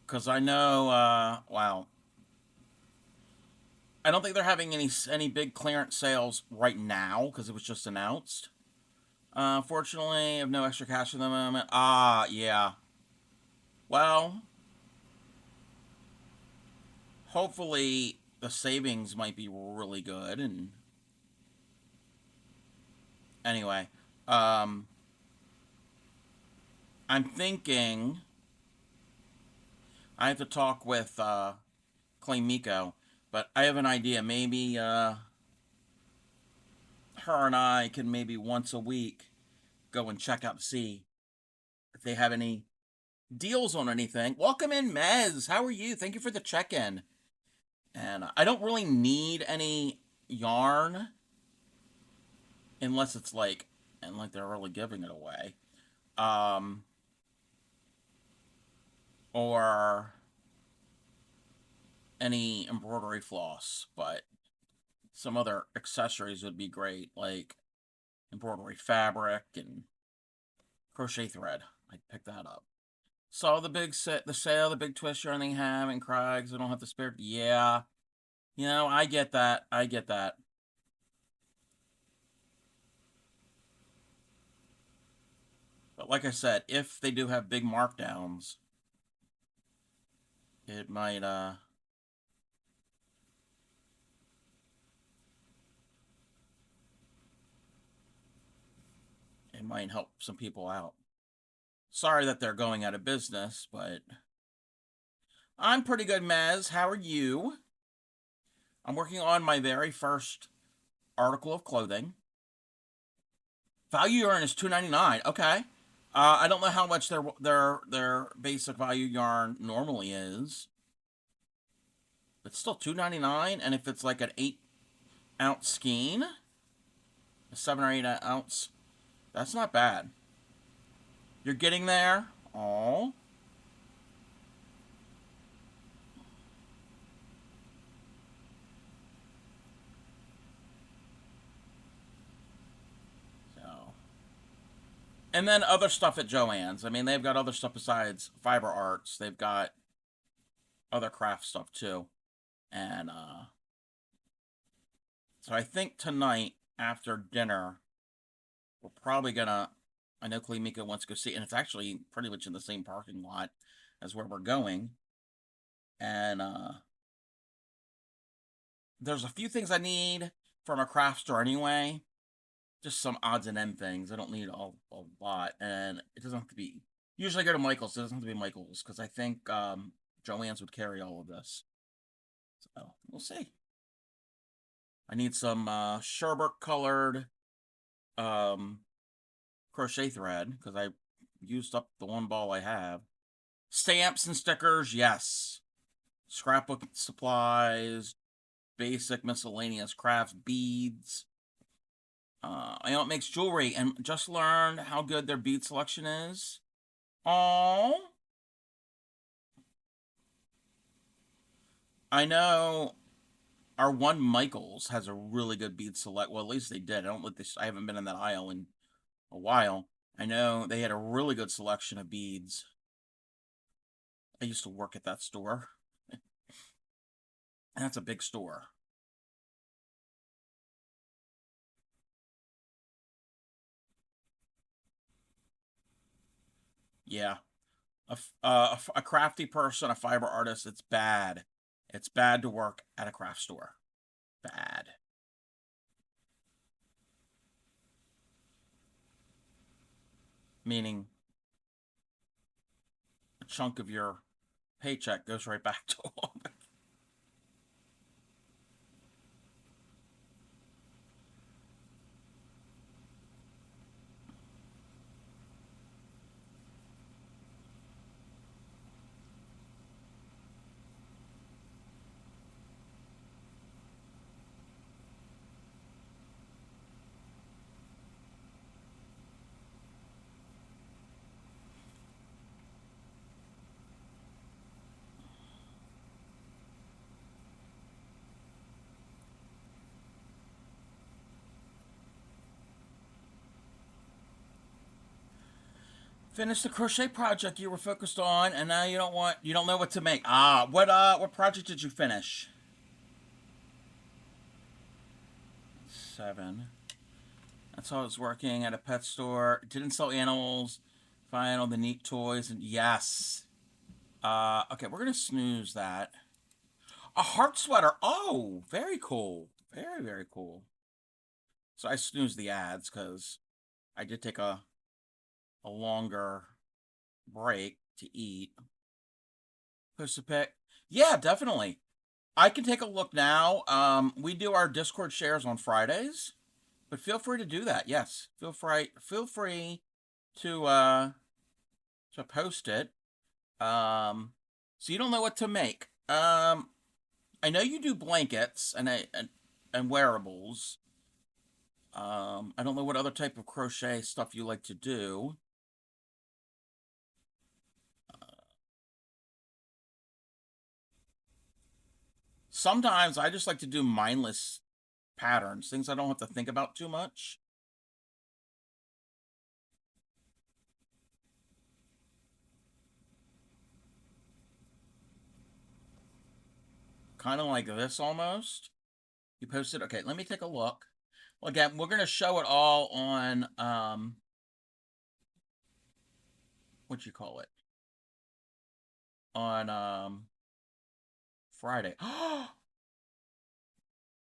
Because I know, wow, I don't think they're having any big clearance sales right now because it was just announced. Fortunately, I have no extra cash at the moment. Ah, yeah. Well, hopefully the savings might be really good. And anyway, um, I'm thinking I have to talk with Clay Miko, but I have an idea. Maybe her and I can maybe once a week go and check out to see if they have any deals on anything. Welcome in, Mez. How are you? Thank you for the check-in. And I don't really need any yarn unless it's like, and like they're really giving it away. Um, or any embroidery floss, but some other accessories would be great, like embroidery fabric and crochet thread. I'd pick that up. Saw the big set, the sale, the big twist yarn they have in Craigs. I don't have to spare. Yeah, you know, I get that. I get that. But like I said, if they do have big markdowns, it might it might help some people out. Sorry that they're going out of business, but I'm pretty good, Mez. How are you? I'm working on my very first article of clothing. Value yarn is $2.99. Okay. I don't know how much their basic value yarn normally is. It's still $2.99, and if it's like an 8-ounce skein, a 7 or 8 ounce, that's not bad. You're getting there. Oh. So. And then other stuff at Joann's. I mean, they've got other stuff besides fiber arts. They've got other craft stuff too. And so I think tonight after dinner, we're probably gonna. I know Mika wants to go see, and it's actually pretty much in the same parking lot as where we're going. And there's a few things I need from a craft store anyway. Just some odds and end things. I don't need a lot, and it doesn't have to be. Usually I go to Michael's. It doesn't have to be Michael's because I think Joann's would carry all of this. So we'll see. I need some sherbet colored um, crochet thread because I used up the one ball I have. Stamps and stickers, yes. Scrapbook supplies, basic miscellaneous crafts, beads. I know it makes jewelry, and just learned how good their bead selection is. Oh, I know our one Michaels has a really good bead select. Well, at least they did. I don't let this. I haven't been in that aisle in a while. I know they had a really good selection of beads. I used to work at that store. And that's a big store. Yeah. A crafty person, a fiber artist, it's bad. It's bad to work at a craft store. Bad. Meaning a chunk of your paycheck goes right back to them. Finish the crochet project you were focused on, and now you don't know what to make. What project did you finish? 7. That's how I was working at a pet store. Didn't sell animals. Find all the neat toys, and yes. Okay, we're gonna snooze that. A heart sweater. Oh, very cool. Very, very cool. So I snoozed the ads because I did take a longer break to eat. Post a pic. Yeah, definitely. I can take a look now. We do our Discord shares on Fridays, but feel free to do that. Yes, feel free to post it. So you don't know what to make. I know you do blankets and wearables. I don't know what other type of crochet stuff you like to do. Sometimes I just like to do mindless patterns, things I don't have to think about too much. Kind of like this almost. You posted, okay, let me take a look. Well, again, we're going to show it all on, what you call it? On, Friday.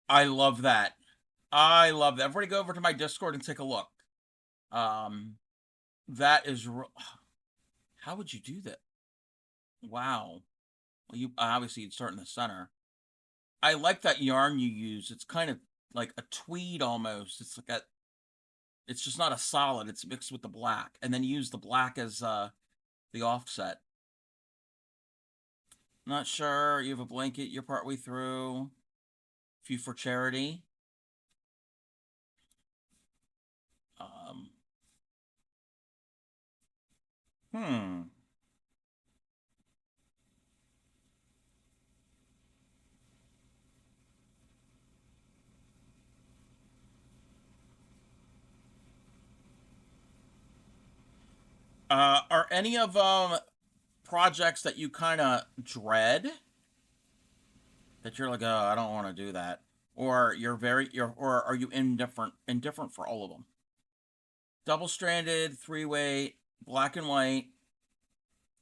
I love that. I love that. Everybody go over to my Discord and take a look. That is, how would you do that? Wow. Well, you obviously you'd start in the center. I like that yarn you use. It's kind of like a tweed almost. It's like it's just not a solid. It's mixed with the black, and then you use the black as the offset. Not sure. You have a blanket. You're partway through. Few for charity. Um. Hmm. Are any of projects that you kind of dread? That you're like, oh, I don't want to do that, or or are you indifferent for all of them? Double stranded, 3-way, black and white,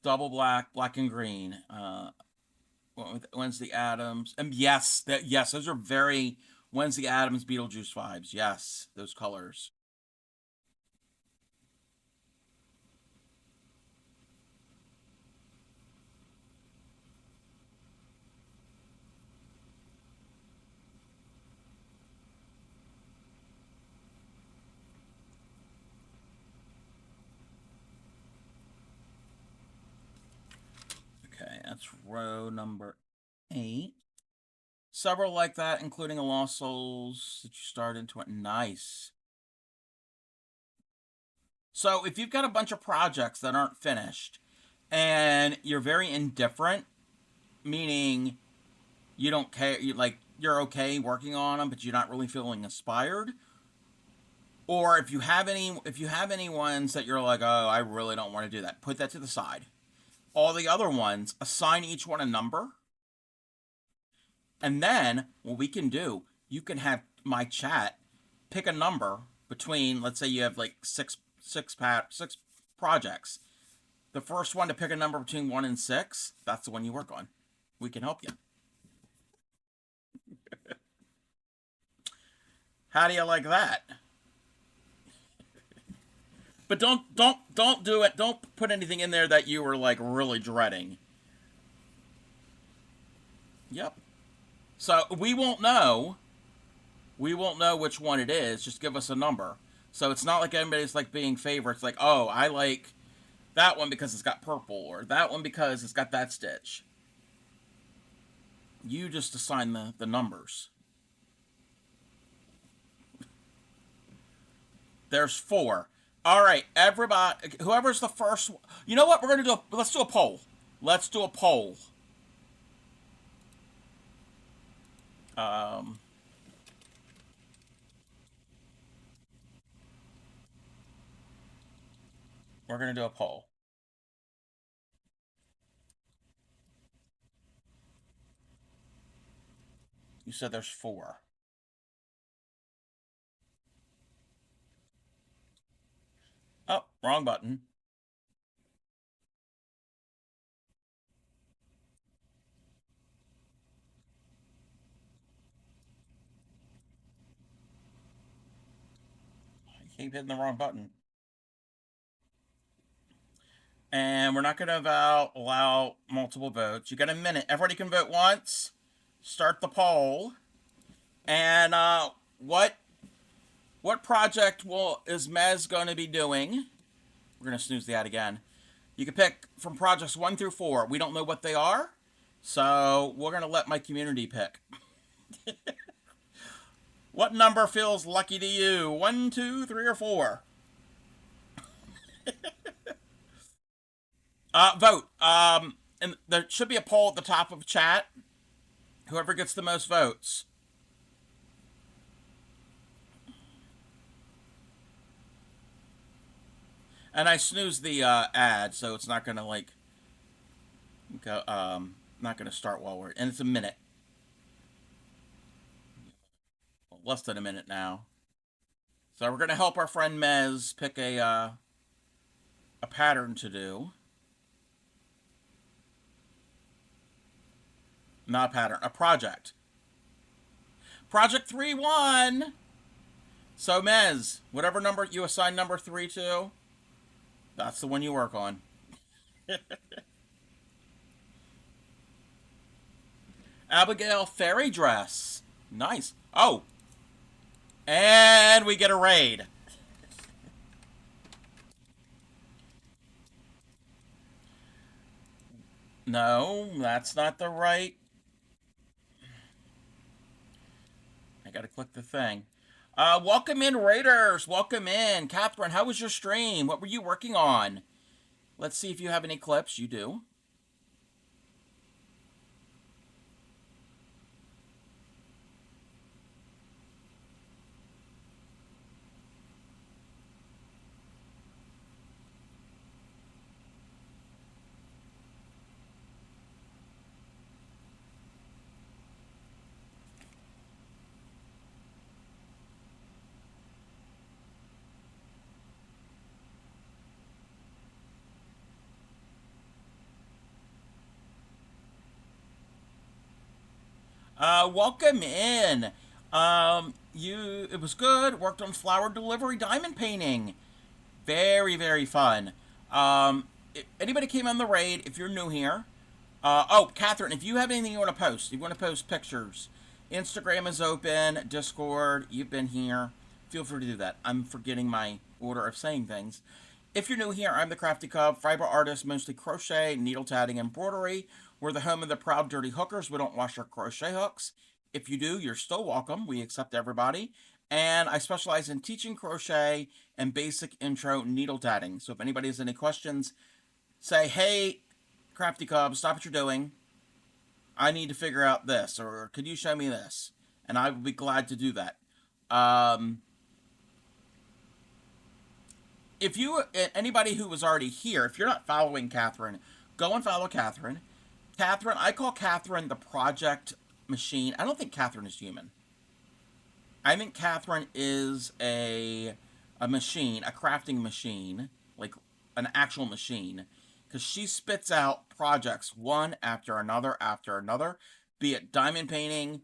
double black, black and green. Wednesday Adams, and yes, those are very Wednesday Adams Beetlejuice vibes. Yes, those colors. Okay, that's row number 8. Several like that, including a Lost Souls that you start into it. Nice. So if you've got a bunch of projects that aren't finished and you're very indifferent, meaning you don't care, you're okay working on them, but you're not really feeling inspired, or if you have any ones that you're like, oh, I really don't want to do that, put that to the side. All the other ones, assign each one a number, and then what we can do, you can have my chat pick a number between, let's say you have like six projects. The first one to pick a number between 1 and 6, that's the one you work on. We can help you. How do you like that? But don't do it. Don't put anything in there that you were like really dreading. Yep. So we won't know. We won't know which one it is. Just give us a number. So it's not like everybody's like being favorites. Like, oh, I like that one because it's got purple, or that one because it's got that stitch. You just assign the numbers. There's 4. All right, everybody, whoever's the first. You know what? We're gonna do. Let's do a poll. Let's do a poll. Um, We're going to do a poll. You said there's 4. Oh, wrong button. I keep hitting the wrong button. And we're not going to allow multiple votes. You got a minute. Everybody can vote once. Start the poll. And what project is Mez going to be doing? We're going to snooze the ad again. You can pick from projects 1 through 4. We don't know what they are, so we're going to let my community pick. What number feels lucky to you? 1, 2, 3, or 4? Vote. And there should be a poll at the top of chat. Whoever gets the most votes. And I snoozed the ad, so it's not gonna like go. Not gonna start while we're. And it's a minute. Less than a minute now. So we're gonna help our friend Mez pick a pattern to do. Not a pattern, a project. Project 3 won. So Mez, whatever number you assign number 3 to, that's the one you work on. Abigail fairy dress. Nice. Oh. And we get a raid. No, that's not the right. I gotta click the thing. Welcome in, Raiders. Welcome in. Catherine, how was your stream? What were you working on? Let's see if you have any clips. You do. Welcome in. It was good. Worked on flower delivery diamond painting. Very, very fun. If anybody came on the raid, if you're new here, oh, Catherine, if you have anything you want to post, you want to post pictures, Instagram is open, Discord, you've been here, feel free to do that. I'm forgetting my order of saying things. If you're new here, I'm the Crafty Cub, fiber artist, mostly crochet, needle tatting, embroidery. We're the home of the proud dirty hookers. We don't wash our crochet hooks. If you do, you're still welcome. We accept everybody. And I specialize in teaching crochet and basic intro needle tatting. So if anybody has any questions, say, hey, Crafty Cub, stop what you're doing. I need to figure out this, or could you show me this? And I would be glad to do that. If you, anybody who was already here, if you're not following Catherine, go and follow Catherine. Catherine, I call Catherine the project machine. I don't think Catherine is human. I think Catherine is a machine, a crafting machine, like an actual machine, because she spits out projects one after another, be it diamond painting,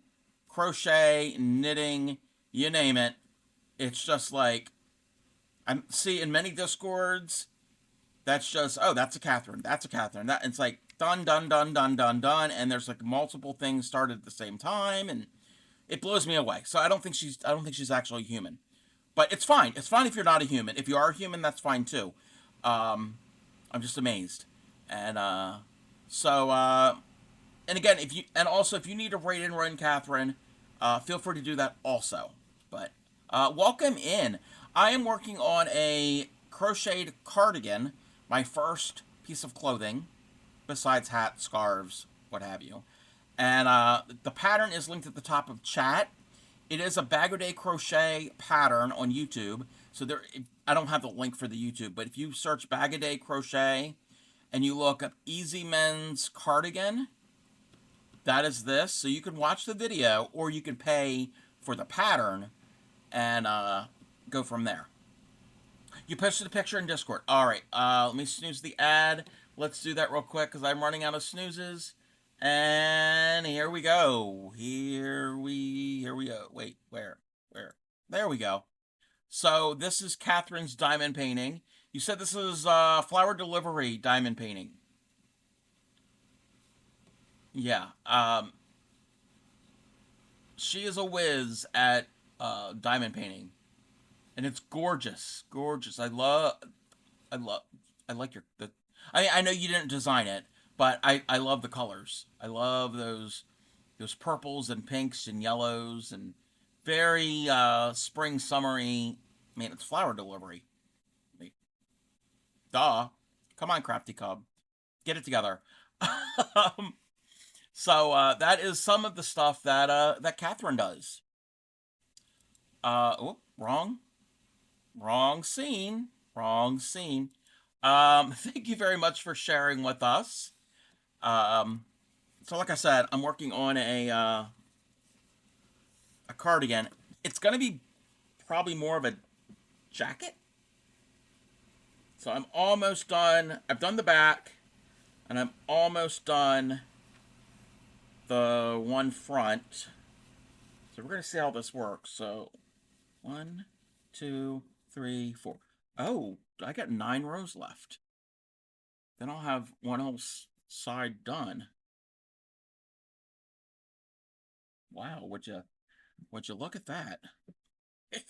crochet, knitting, you name it. It's just like, I see in many Discords, that's just, oh, that's a Catherine, that's a Catherine. That, it's like, done, done, done, done, done, done, and there's like multiple things started at the same time, and it blows me away. So I don't think she's actually human. But it's fine. It's fine if you're not a human. If you are a human, that's fine too. I'm just amazed. And and again, if you need to rate and run Catherine, feel free to do that also. But welcome in. I am working on a crocheted cardigan, my first piece of clothing, besides hats, scarves, what have you. And the pattern is linked at the top of chat. It is a Bag-O-Day crochet pattern on YouTube. So there, I don't have the link for the YouTube, but if you search Bag-A-Day Crochet and you look up Easy Men's Cardigan, that is this. So you can watch the video or you can pay for the pattern and go from there. You posted a picture in Discord. All right, let me snooze the ad. Let's do that real quick because I'm running out of snoozes. And here we go. Here we go. Wait, where? There we go. So this is Catherine's diamond painting. You said this is flower delivery diamond painting. Yeah. She is a whiz at diamond painting, and it's gorgeous, gorgeous. I love, I like your. I know you didn't design it, but I love the colors. I love those purples and pinks and yellows and very spring summery. I mean, it's flower delivery. I mean, duh. Come on, Crafty Cub, get it together. So that is some of the stuff that Catherine does. Oh, wrong scene, wrong scene. Thank you very much for sharing with us. So like I said, I'm working on a cardigan. It's gonna be probably more of a jacket. So I'm almost done. I've done the back, and I'm almost done the one front. So we're gonna see how this works. So 1, 2, 3, 4. Oh, I got 9 rows left. Then I'll have one whole side done. Wow, would you look at that?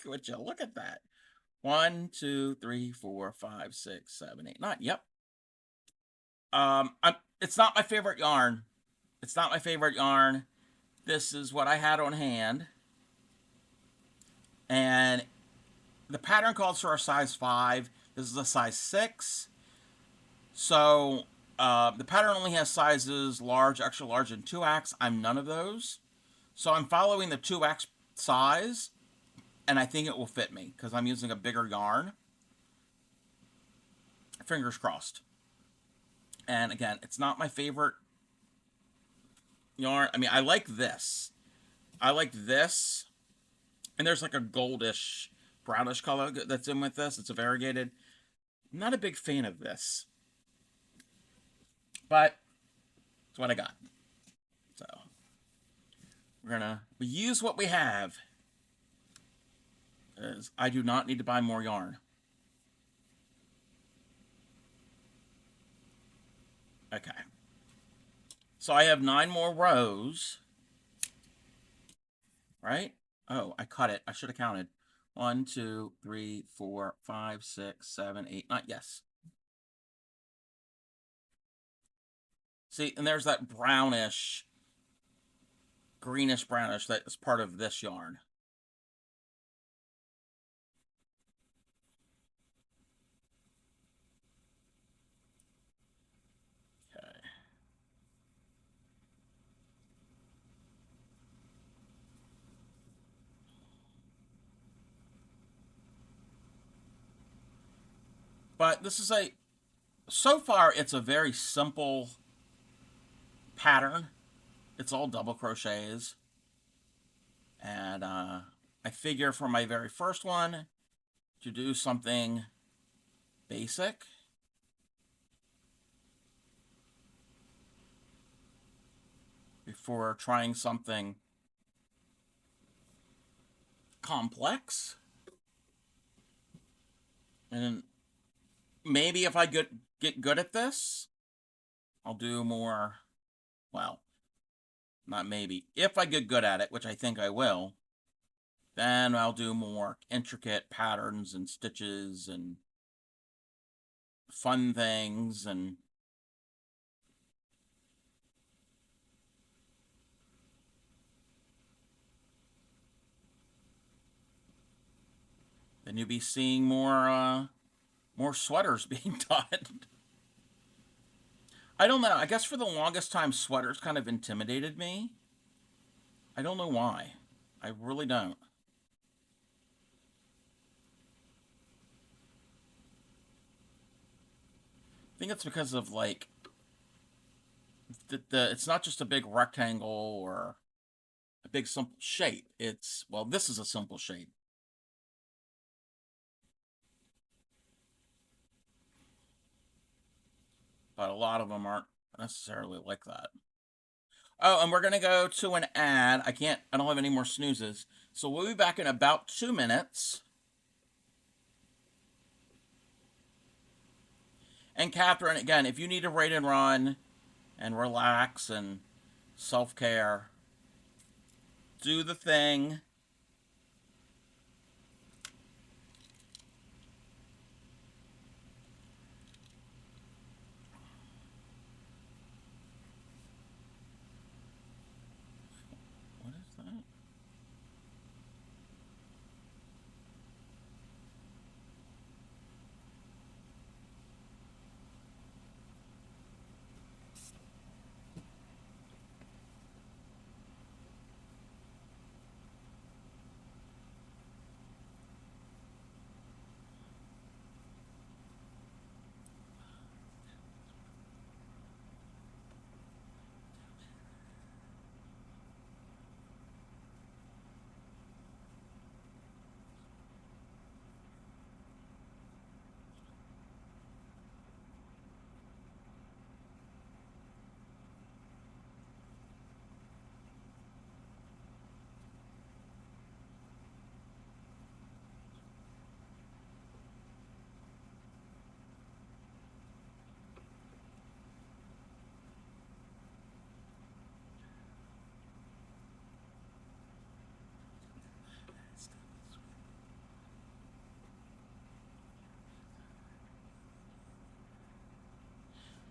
Would you look at that? 1, 2, 3, 4, 5, 6, 7, 8, 9. Yep. It's not my favorite yarn. It's not my favorite yarn. This is what I had on hand. And the pattern calls for a size 5. This is a size 6. So the pattern only has sizes large, extra large, and 2X. I'm none of those. So I'm following the 2X size, and I think it will fit me because I'm using a bigger yarn. Fingers crossed. And again, it's not my favorite yarn. I mean, I like this. I like this. And there's like a goldish, brownish color that's in with this. It's a variegated. I'm not a big fan of this. But it's what I got. So we use what we have. As I do not need to buy more yarn. Okay. So I have 9 more rows. Right? Oh, I cut it. I should have counted. 1, 2, 3, 4, 5, 6, 7, 8, 9. Yes. See, and there's that brownish, greenish brownish that is part of this yarn. Okay. But this is so far it's a very simple pattern. It's all double crochets. And I figure for my very first one to do something basic. Before trying something complex. And maybe if I get good at this, I'll do more, well, not maybe. If I get good at it, which I think I will, then I'll do more intricate patterns and stitches and fun things and then you'll be seeing more sweaters being done. I don't know. I guess for the longest time, sweaters kind of intimidated me. I don't know why. I really don't. think it's because of, like, it's not just a big rectangle or a big simple shape. It's, well, this is a simple shape. But a lot of them aren't necessarily like that. Oh, and we're going to go to an ad. I don't have any more snoozes. So we'll be back in about 2 minutes. And Catherine, again, if you need to rate and run and relax and self-care, do the thing. What is that?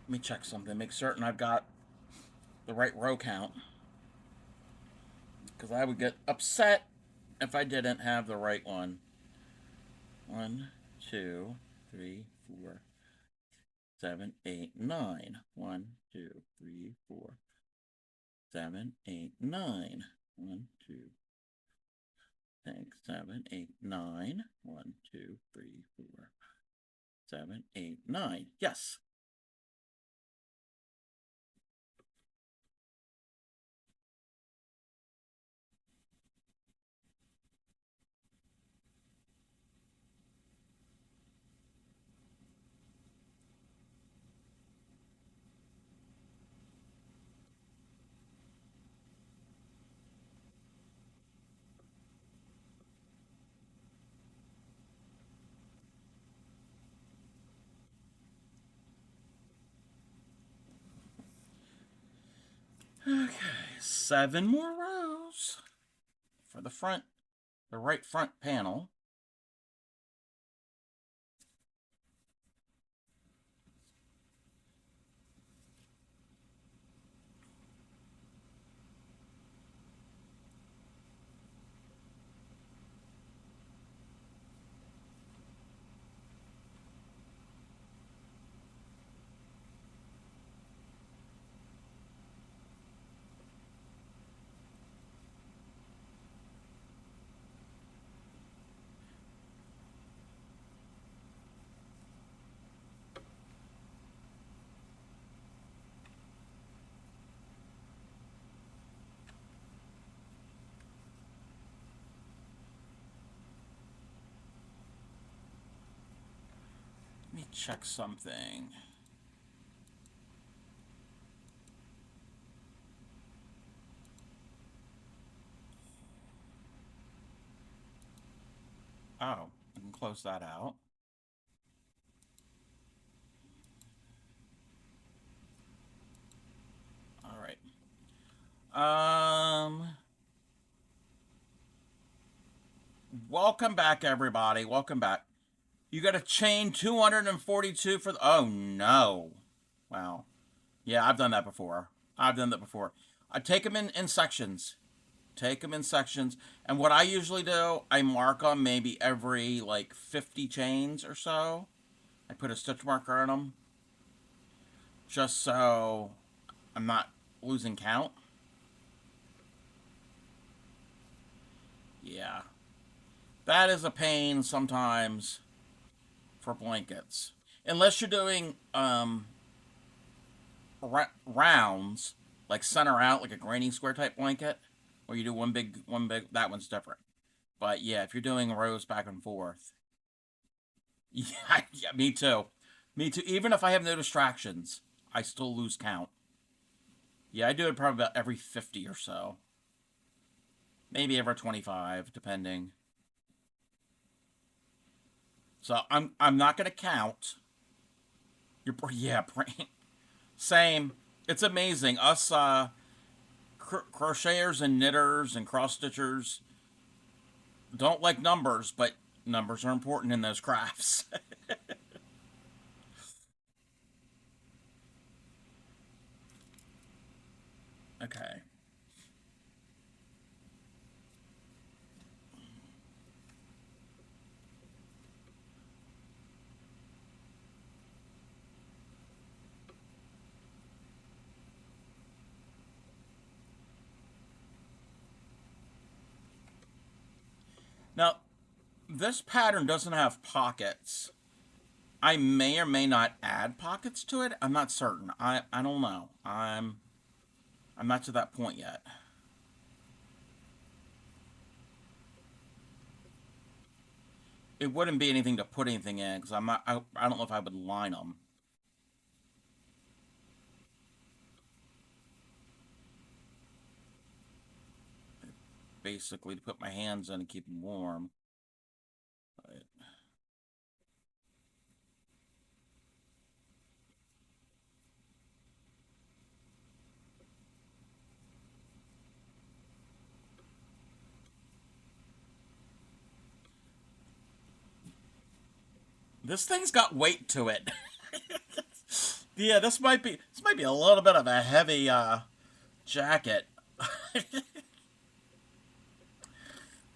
Let me check something. Make certain I've got the right row count. Because I would get upset if I didn't have the right one. 1, 2, 3, 4, 7, 8, 9. 1, 2, 3, 4, 7, 8, 9. 1, 2, 6, 7, 8, 9. 1, 2, 3, 4, 7, 8, 9. Yes. Okay, 7 more rows for the right front panel. Let me check something. Oh, I can close that out. All right. Welcome back, everybody. Welcome back. You got a chain 242 for the. Oh, no. Wow. Yeah, I've done that before. I've done that before. I take them in sections. Take them in sections. And what I usually do, I mark them maybe every like 50 chains or so. I put a stitch marker on them. Just so I'm not losing count. Yeah. That is a pain sometimes for blankets. Unless you're doing rounds, like center out, like a granny square type blanket, where you do one big. That one's different. But yeah, if you're doing rows back and forth, yeah, yeah, me too, me too. Even if I have no distractions, I still lose count. Yeah, I do it probably about every 50 or so, maybe every 25, depending. So I'm not gonna count. You're yeah, same. It's amazing. Us crocheters and knitters and cross stitchers don't like numbers, but numbers are important in those crafts. Okay. Now, this pattern doesn't have pockets. I may or may not add pockets to it. I'm not certain. I don't know. I'm not to that point yet. It wouldn't be anything to put anything in because I'm not. I don't know if I would line them. Basically, to put my hands in and keep them warm. But, this thing's got weight to it. Yeah, this might be a little bit of a heavy jacket.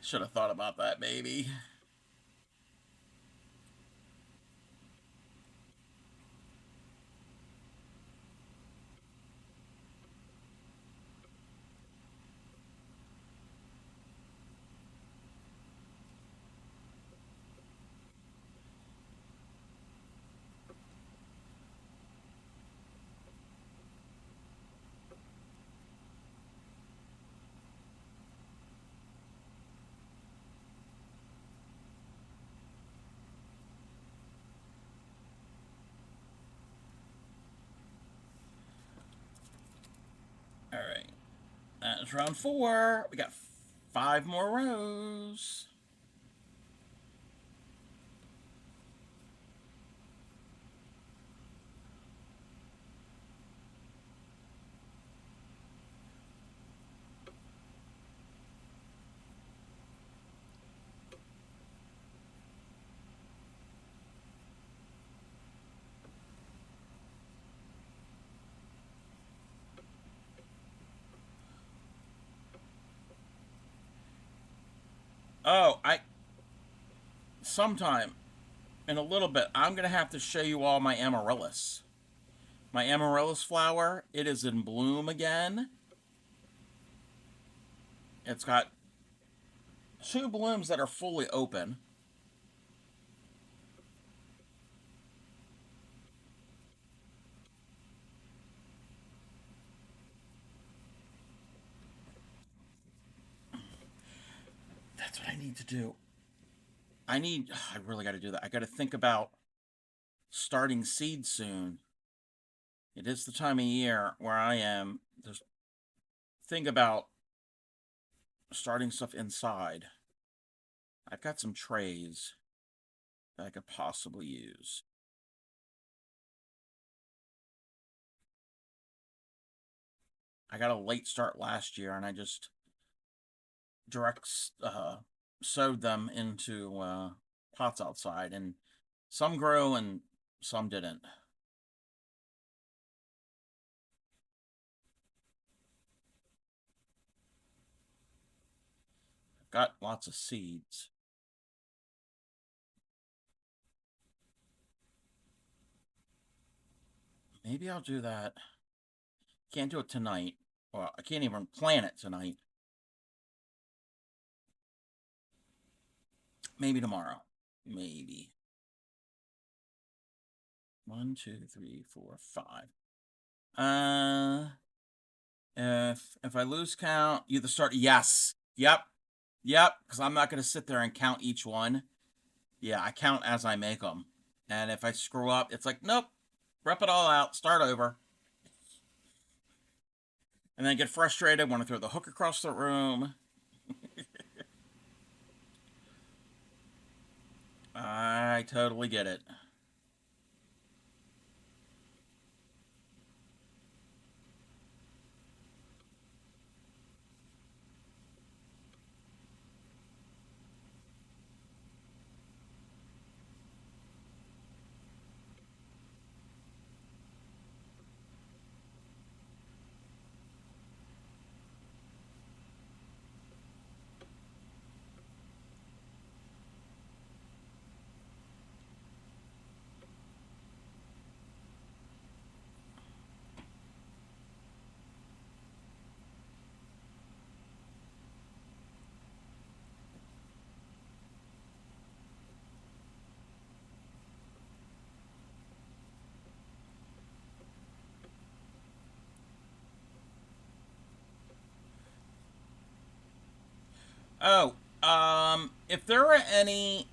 Should have thought about that, maybe. All right, that's round four. We got five more rows. Oh, I sometime in a little bit I'm gonna have to show you all my amaryllis. My amaryllis flower. It is in bloom again. It's got two blooms that are fully open. That's what I need to do. I really got to do that. I got to think about starting seed soon. It is the time of year where I am. Just think about starting stuff inside. I've got some trays that I could possibly use. I got a late start last year and I just direct sowed them into pots outside, and some grew and some didn't. I've got lots of seeds. Maybe I'll do that. Can't do it tonight. Well, I can't even plan it tonight. Maybe tomorrow. Maybe. 1, 2, 3, 4, 5. Uh, if I lose count, you either start. Yes. Yep. Yep. Because I'm not going to sit there and count each one. Yeah, I count as I make them. And if I screw up, it's like, nope, rip it all out, start over. And then get frustrated, want to throw the hook across the room. I totally get it. Oh, if there are any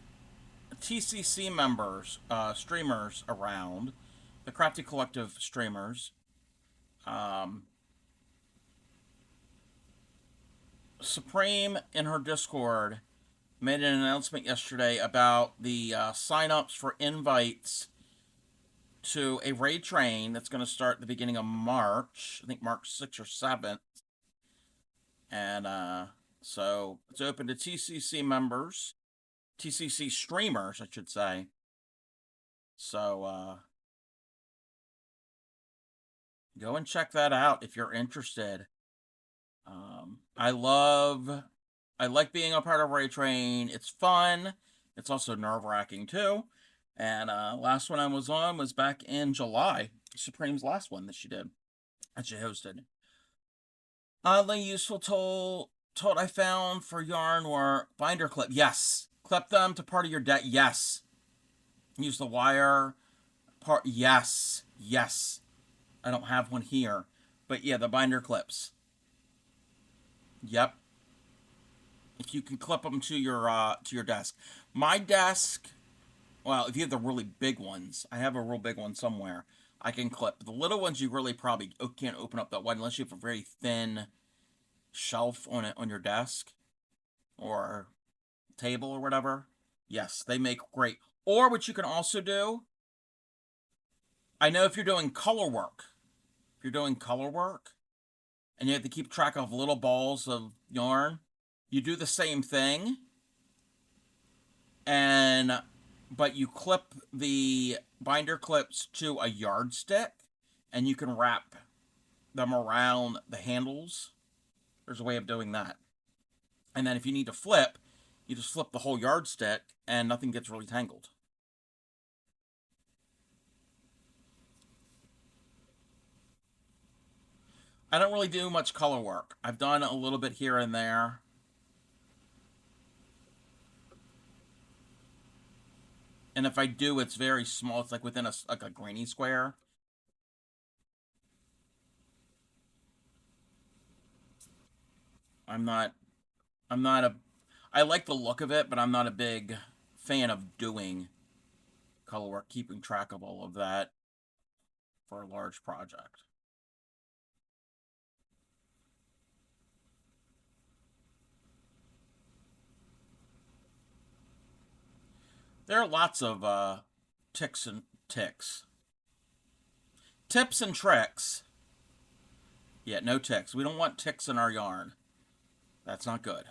TCC members, streamers around, the Crafty Collective streamers, um, Supreme in her Discord made an announcement yesterday about the sign-ups for invites to a raid train that's going to start at the beginning of March. I think March 6th or 7th. And so it's open to TCC members, TCC streamers, I should say. So go and check that out if you're interested. I like being a part of Ray Train. It's fun. It's also nerve-wracking too. And last one I was on was back in July. Supreme's last one that she did, that she hosted. Oddly useful tool I found for yarn were binder clip. Yes. Clip them to part of your deck. Yes. Use the wire part. Yes. Yes. I don't have one here. But yeah, the binder clips. Yep. If you can clip them to your desk. My desk, well, if you have the really big ones, I have a real big one somewhere, I can clip. The little ones you really probably can't open up that wide unless you have a very thin shelf on your desk or table or whatever. Yes, they make great. Or what you can also do, I know if you're doing color work, and you have to keep track of little balls of yarn, you do the same thing, and but you clip the binder clips to a yardstick, and you can wrap them around the handles. There's a way of doing that. And then if you need to flip, you just flip the whole yardstick, and nothing gets really tangled. I don't really do much color work. I've done a little bit here and there. And if I do, it's very small. It's like within a granny square. I'm not I'm not a I like the look of it, but I'm not a big fan of doing color work, keeping track of all of that for a large project. There are lots of ticks and ticks. Tips and tricks. Yeah, no ticks. We don't want ticks in our yarn. That's not good.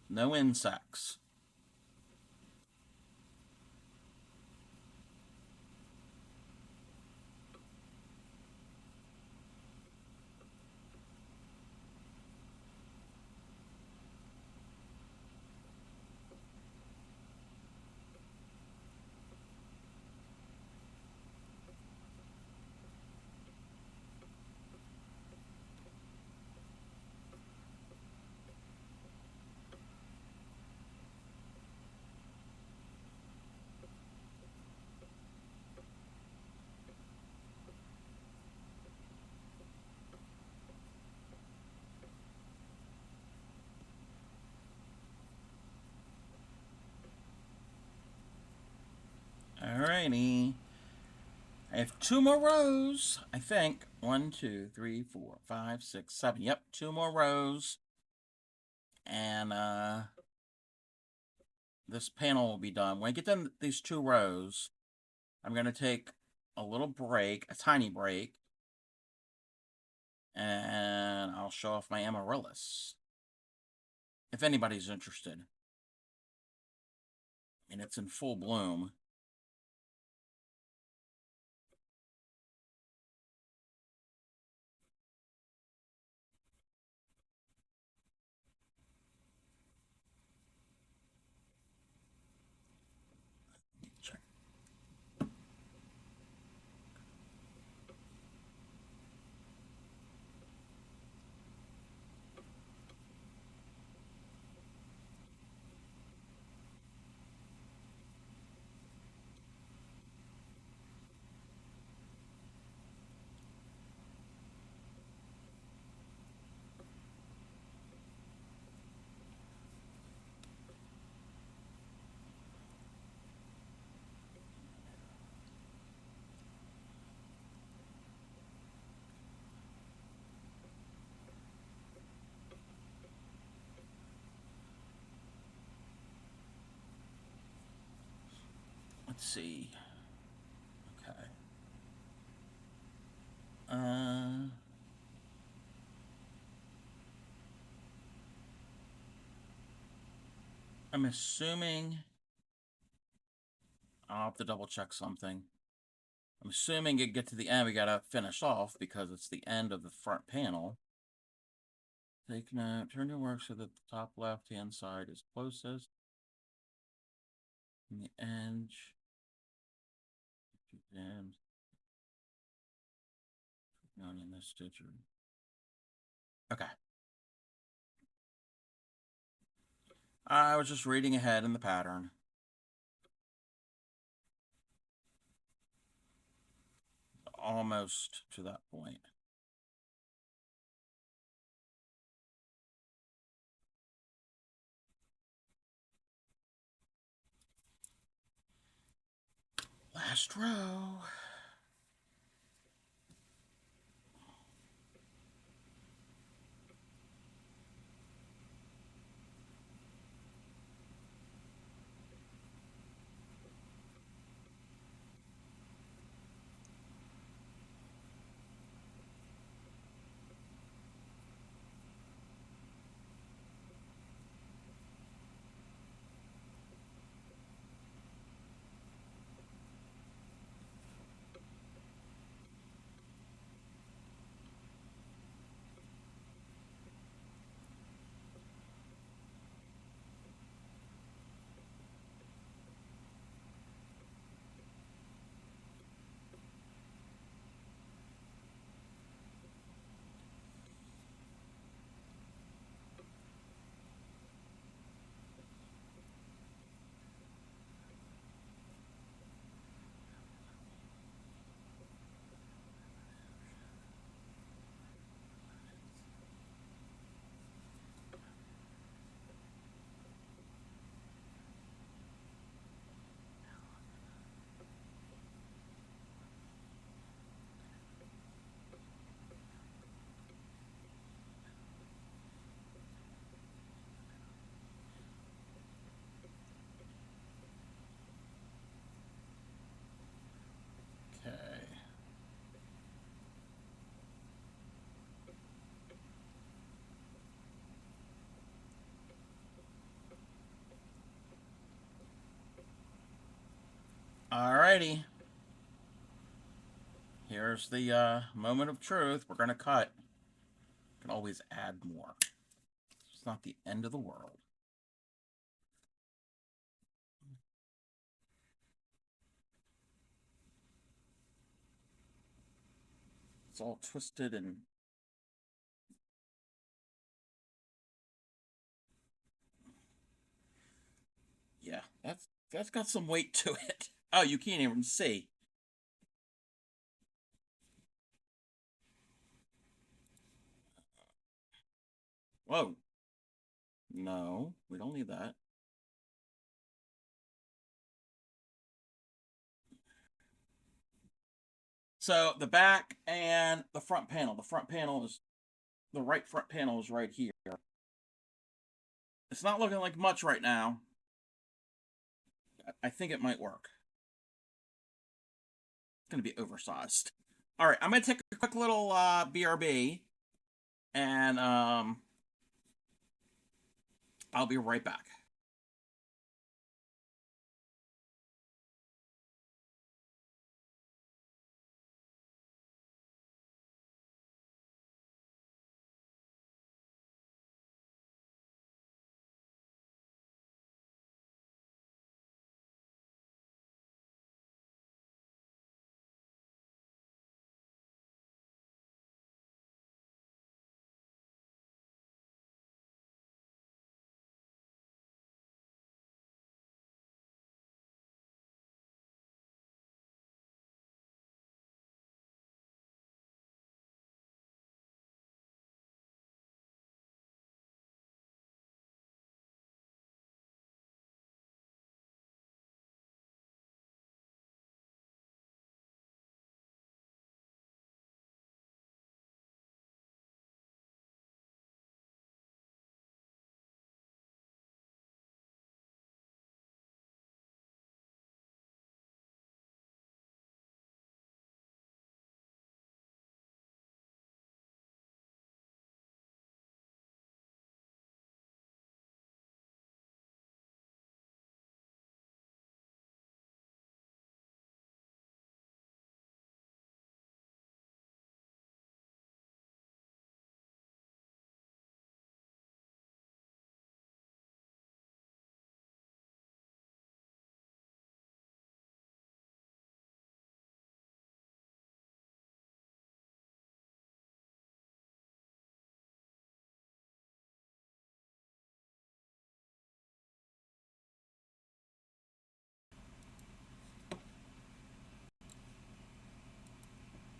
No insects. Alrighty. I have 2 more rows, I think. 1, 2, 3, 4, 5, 6, 7. Yep, 2 more rows. And this panel will be done. When I get done these 2 rows, I'm going to take a little break, a tiny break, and I'll show off my amaryllis, if anybody's interested. And it's in full bloom. Check. Let's see. Okay. I'm assuming I'll have to double check something. I'm assuming you get to the end, we gotta finish off because it's the end of the front panel. Take note, turn your work so that the top left-hand side is closest. And the edge. And not in this stitcher. Okay. I was just reading ahead in the pattern. Almost to that point. Last row. Okay. Alrighty. Here's the moment of truth. We're gonna cut. Can always add more. It's not the end of the world. It's all twisted and yeah, that's got some weight to it. Oh, you can't even see. Whoa. No, we don't need that. So the back and the front panel. The right front panel is right here. It's not looking like much right now. I think it might work. It's going to be oversized. All right, I'm going to take a quick little BRB, and I'll be right back.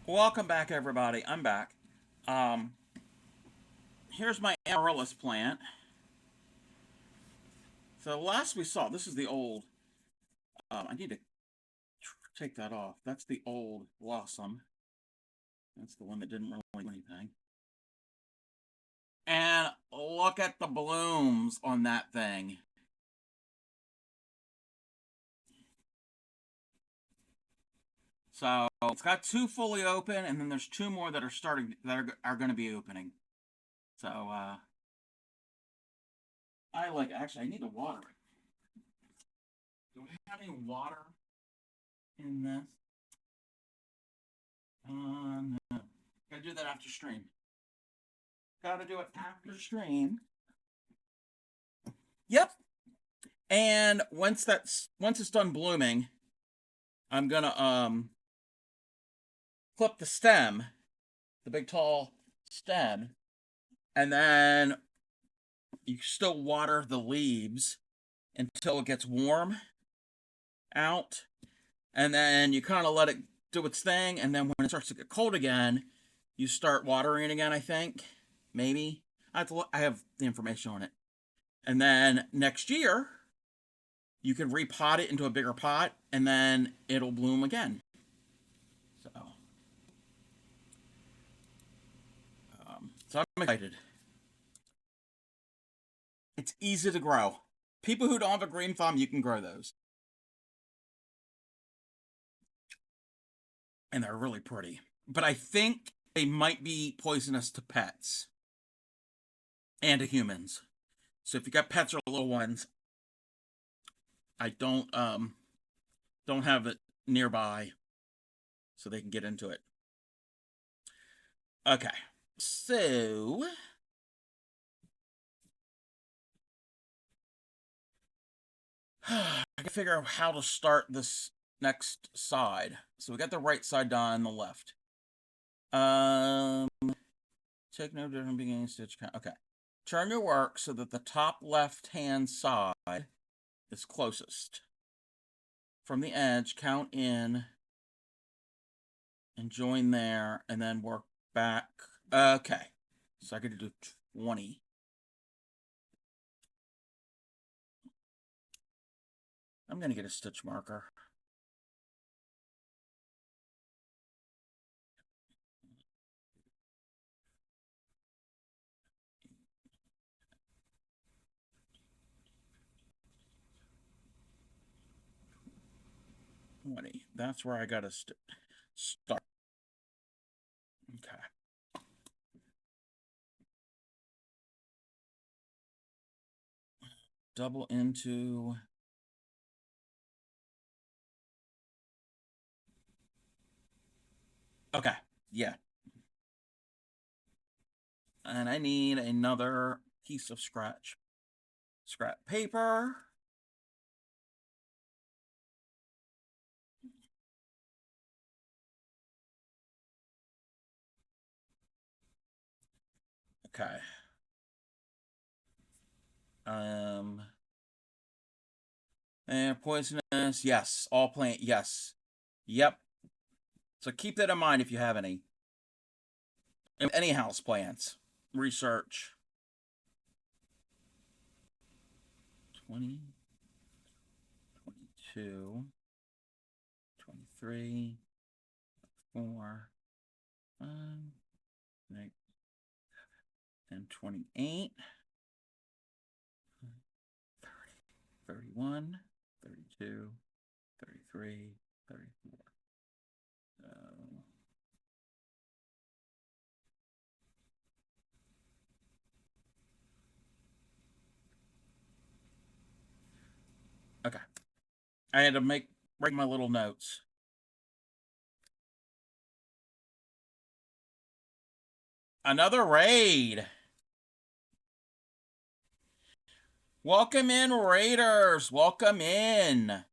Welcome back, everybody. I'm back. Um, Here's my amaryllis plant. So last we saw, this is the old. I need to take that off. That's the old blossom. That's the one that didn't really do anything. And look at the blooms on that thing. So it's got two fully open, and then there's two more that are starting that are going to be opening. So I like actually I need to water it. Do we have any water in this? No. Gotta do that after stream. Gotta do it after stream. Yep. And once it's done blooming, I'm gonna clip the stem, the big tall stem, and then you still water the leaves until it gets warm out, and then you kind of let it do its thing, and then when it starts to get cold again, you start watering again. I think maybe I have the information on it, and then next year you can repot it into a bigger pot, and then it'll bloom again. So I'm excited. It's easy to grow. People who don't have a green thumb, you can grow those. And they're really pretty. But I think they might be poisonous to pets and to humans. So if you got pets or little ones, I don't have it nearby so they can get into it. Okay. So I can figure out how to start this next side. So we got the right side done, the left. Take no different beginning stitch count. Okay. Turn your work so that the top left-hand side is closest. From the edge, count in and join there, and then work back. Okay. So I could do 20. I'm going to get a stitch marker. 20. That's where I gotta start. Okay. Double into. Okay. Yeah. And I need another piece of scrap paper. Okay. Um, and poisonous. Yes. All plant. Yes. Yep. So keep that in mind if you have any house plants. Research. 20, 22, 23, 4, 5, 6, and 28, 30, 31, 32, 33, 34. Okay. I had to write my little notes. Another raid. Welcome in, raiders. Welcome in.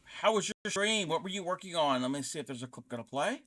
How was your stream? What were you working on? Let me see if there's a clip gonna play.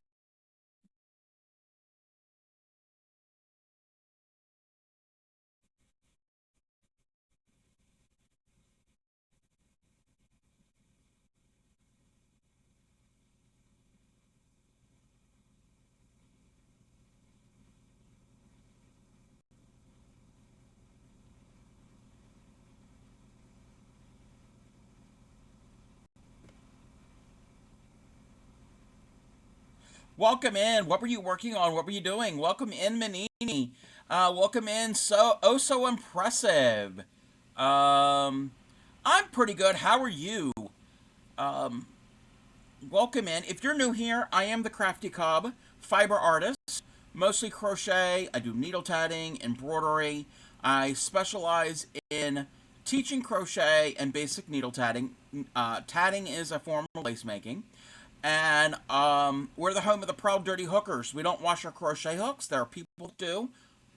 Welcome in. What were you working on? What were you doing? Welcome in, Manini. Welcome in. So impressive. I'm pretty good. How are you? Um, Welcome in. If you're new here, I am the Crafty Cub, fiber artist, mostly crochet. I do needle tatting, embroidery. I specialize in teaching crochet and basic needle tatting. Tatting is a form of lace making. And we're the home of the proud dirty hookers. We don't wash our crochet hooks. There are people who do.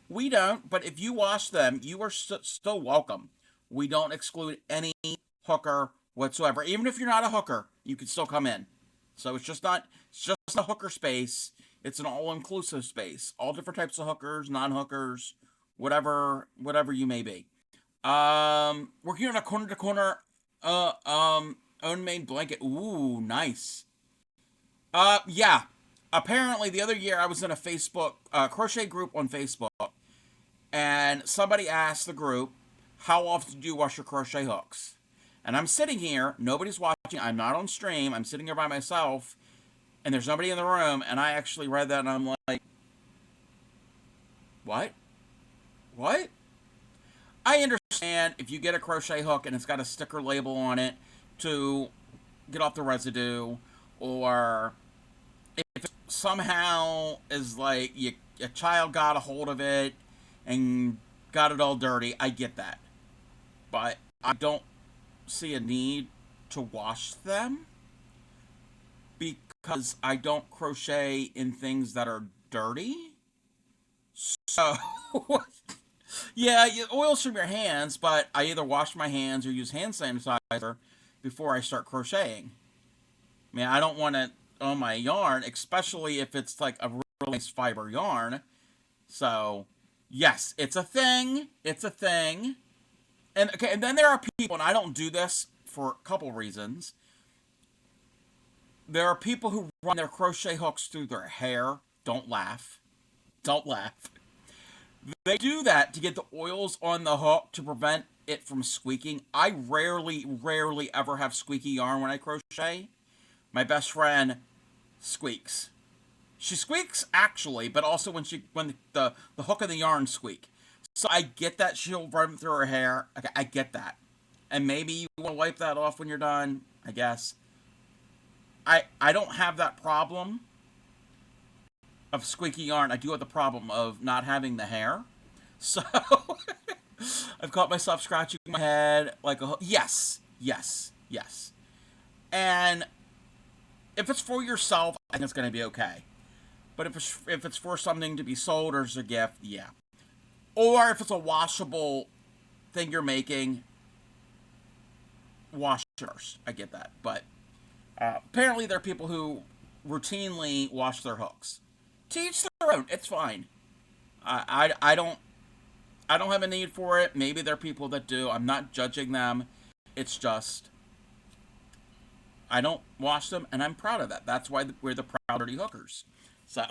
We don't, but if you wash them, you are still welcome. We don't exclude any hooker whatsoever. Even if you're not a hooker, you can still come in. So it's just a hooker space. It's an all-inclusive space. All different types of hookers, non-hookers, whatever you may be. Working on a corner-to-corner own made blanket. Ooh, nice. Yeah. Apparently, the other year I was in a Facebook crochet group on Facebook, and somebody asked the group, "How often do you wash your crochet hooks?" And I'm sitting here, nobody's watching. I'm not on stream. I'm sitting here by myself, and there's nobody in the room. And I actually read that, and I'm like, "What? What?" I understand if you get a crochet hook and it's got a sticker label on it to get off the residue, or if it somehow is like a child got a hold of it and got it all dirty, I get that. But I don't see a need to wash them because I don't crochet in things that are dirty. So, yeah, oils from your hands, but I either wash my hands or use hand sanitizer before I start crocheting. I mean, I don't want it on my yarn, especially if it's like a real nice fiber yarn. So, yes, it's a thing. It's a thing. And okay, and then there are people, and I don't do this for a couple reasons. There are people who run their crochet hooks through their hair. Don't laugh. Don't laugh. They do that to get the oils on the hook to prevent it from squeaking. I rarely ever have squeaky yarn when I crochet. My best friend squeaks. She squeaks actually, but also when the hook of the yarn squeak. So I get that she'll run through her hair. Okay, I get that. and maybe you want to wipe that off when you're done, I guess. I don't have that problem of squeaky yarn. I do have the problem of not having the hair. So I've caught myself scratching my head like a yes, yes, yes. And if it's for yourself, I think it's going to be okay. But if it's for something to be sold or as a gift, yeah. Or if it's a washable thing you're making, wash yours. I get that. But apparently there are people who routinely wash their hooks. To each their own. It's fine. I don't have a need for it. Maybe there are people that do. I'm not judging them. It's just I don't wash them, and I'm proud of that. That's why we're the Proud Dirty Hookers. So,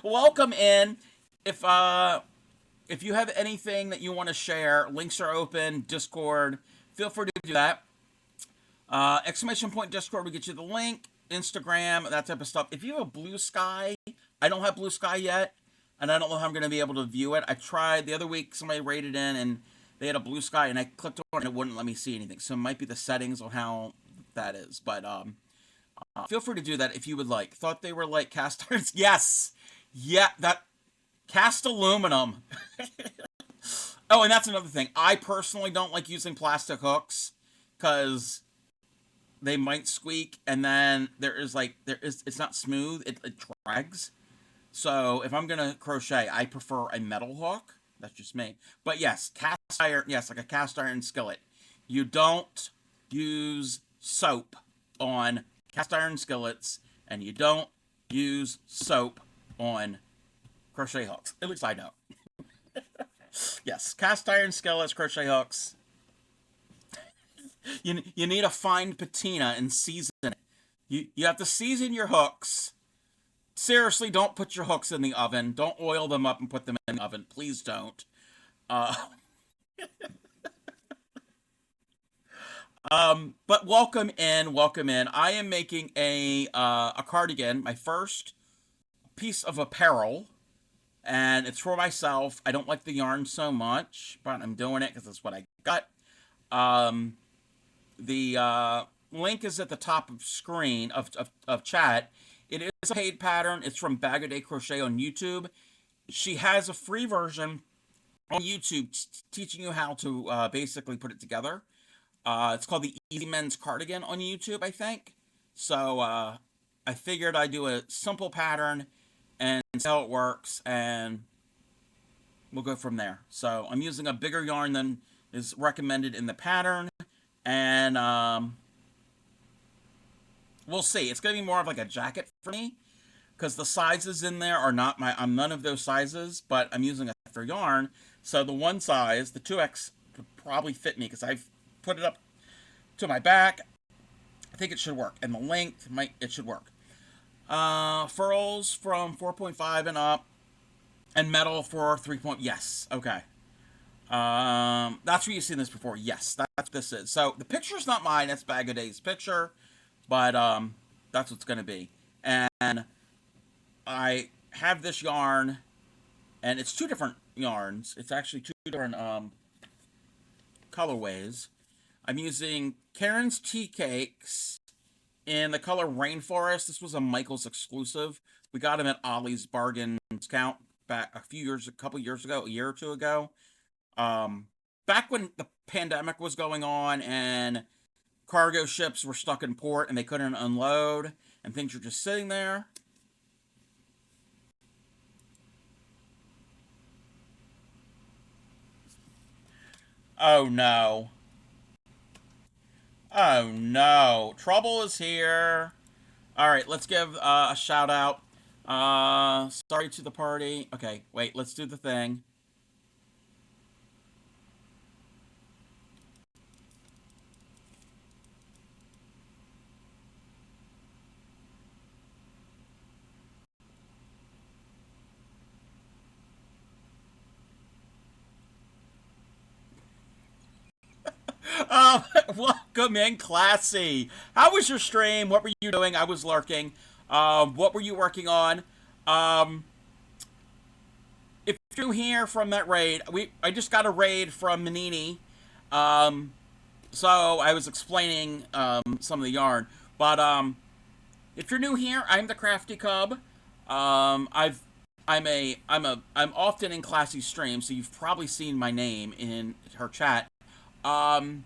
welcome in. If you have anything that you want to share, links are open. Discord, feel free to do that. Exclamation point Discord will get you the link. Instagram, that type of stuff. If you have a Blue Sky, I don't have Blue Sky yet, and I don't know how I'm going to be able to view it. I tried the other week. Somebody rated in, and they had a Blue Sky, and I clicked on it, and it wouldn't let me see anything. So it might be the settings on how that is. But feel free to do that if you would like. Thought they were like cast irons? Yes. Yeah, that cast aluminum. Oh, and that's another thing. I personally don't like using plastic hooks because they might squeak, and then it's not smooth. It drags. So if I'm gonna crochet, I prefer a metal hook. That's just me. But yes, cast iron. Yes, like a cast iron skillet. You don't use soap on cast iron skillets, and you don't use soap on crochet hooks. At least I don't. Yes, cast iron skillets, crochet hooks. You need a fine patina and season it. You have to season your hooks. Seriously, don't put your hooks in the oven. Don't oil them up and put them in the oven. Please don't. But welcome in, welcome in. I am making a cardigan, my first piece of apparel, and it's for myself. I don't like the yarn so much, but I'm doing it because that's what I got. The link is at the top of screen of chat. It is a paid pattern. It's from Bag O' Day Crochet on YouTube. She has a free version on YouTube teaching you how to basically put it together. It's called the Easy Men's Cardigan on YouTube, I think. So I figured I'd do a simple pattern and see how it works, and we'll go from there. So I'm using a bigger yarn than is recommended in the pattern, and we'll see. It's going to be more of like a jacket for me, because the sizes in there are not I'm none of those sizes, but I'm using a thicker yarn. So the one size, the 2X, would probably fit me, because I've put it up to my back. I think it should work. And the length, it should work. Furls from 4.5 and up, and metal for 3. Yes, okay. That's where you've seen this before. Yes, that's what this is. So the picture's not mine. That's Bag O' Day's picture, but that's what's going to be. And I have this yarn, and it's 2 different yarns. It's actually 2 different colorways. I'm using Karen's Tea Cakes in the color Rainforest. This was a Michael's exclusive. We got him at Ollie's bargain discount back a couple years ago, a year or 2 ago. Back when the pandemic was going on and cargo ships were stuck in port and they couldn't unload and things were just sitting there. Oh no. Oh no. Trouble is here. Alright, let's give a shout out. Sorry to the party. Okay, wait, let's do the thing. Welcome in, Classy. How was your stream? What were you doing? I was lurking. What were you working on? If you're here from that raid, I just got a raid from Manini, So I was explaining some of the yarn, but if you're new here, I'm the Crafty Cub. I'm often in Classy streams, so you've probably seen my name in her chat. Um,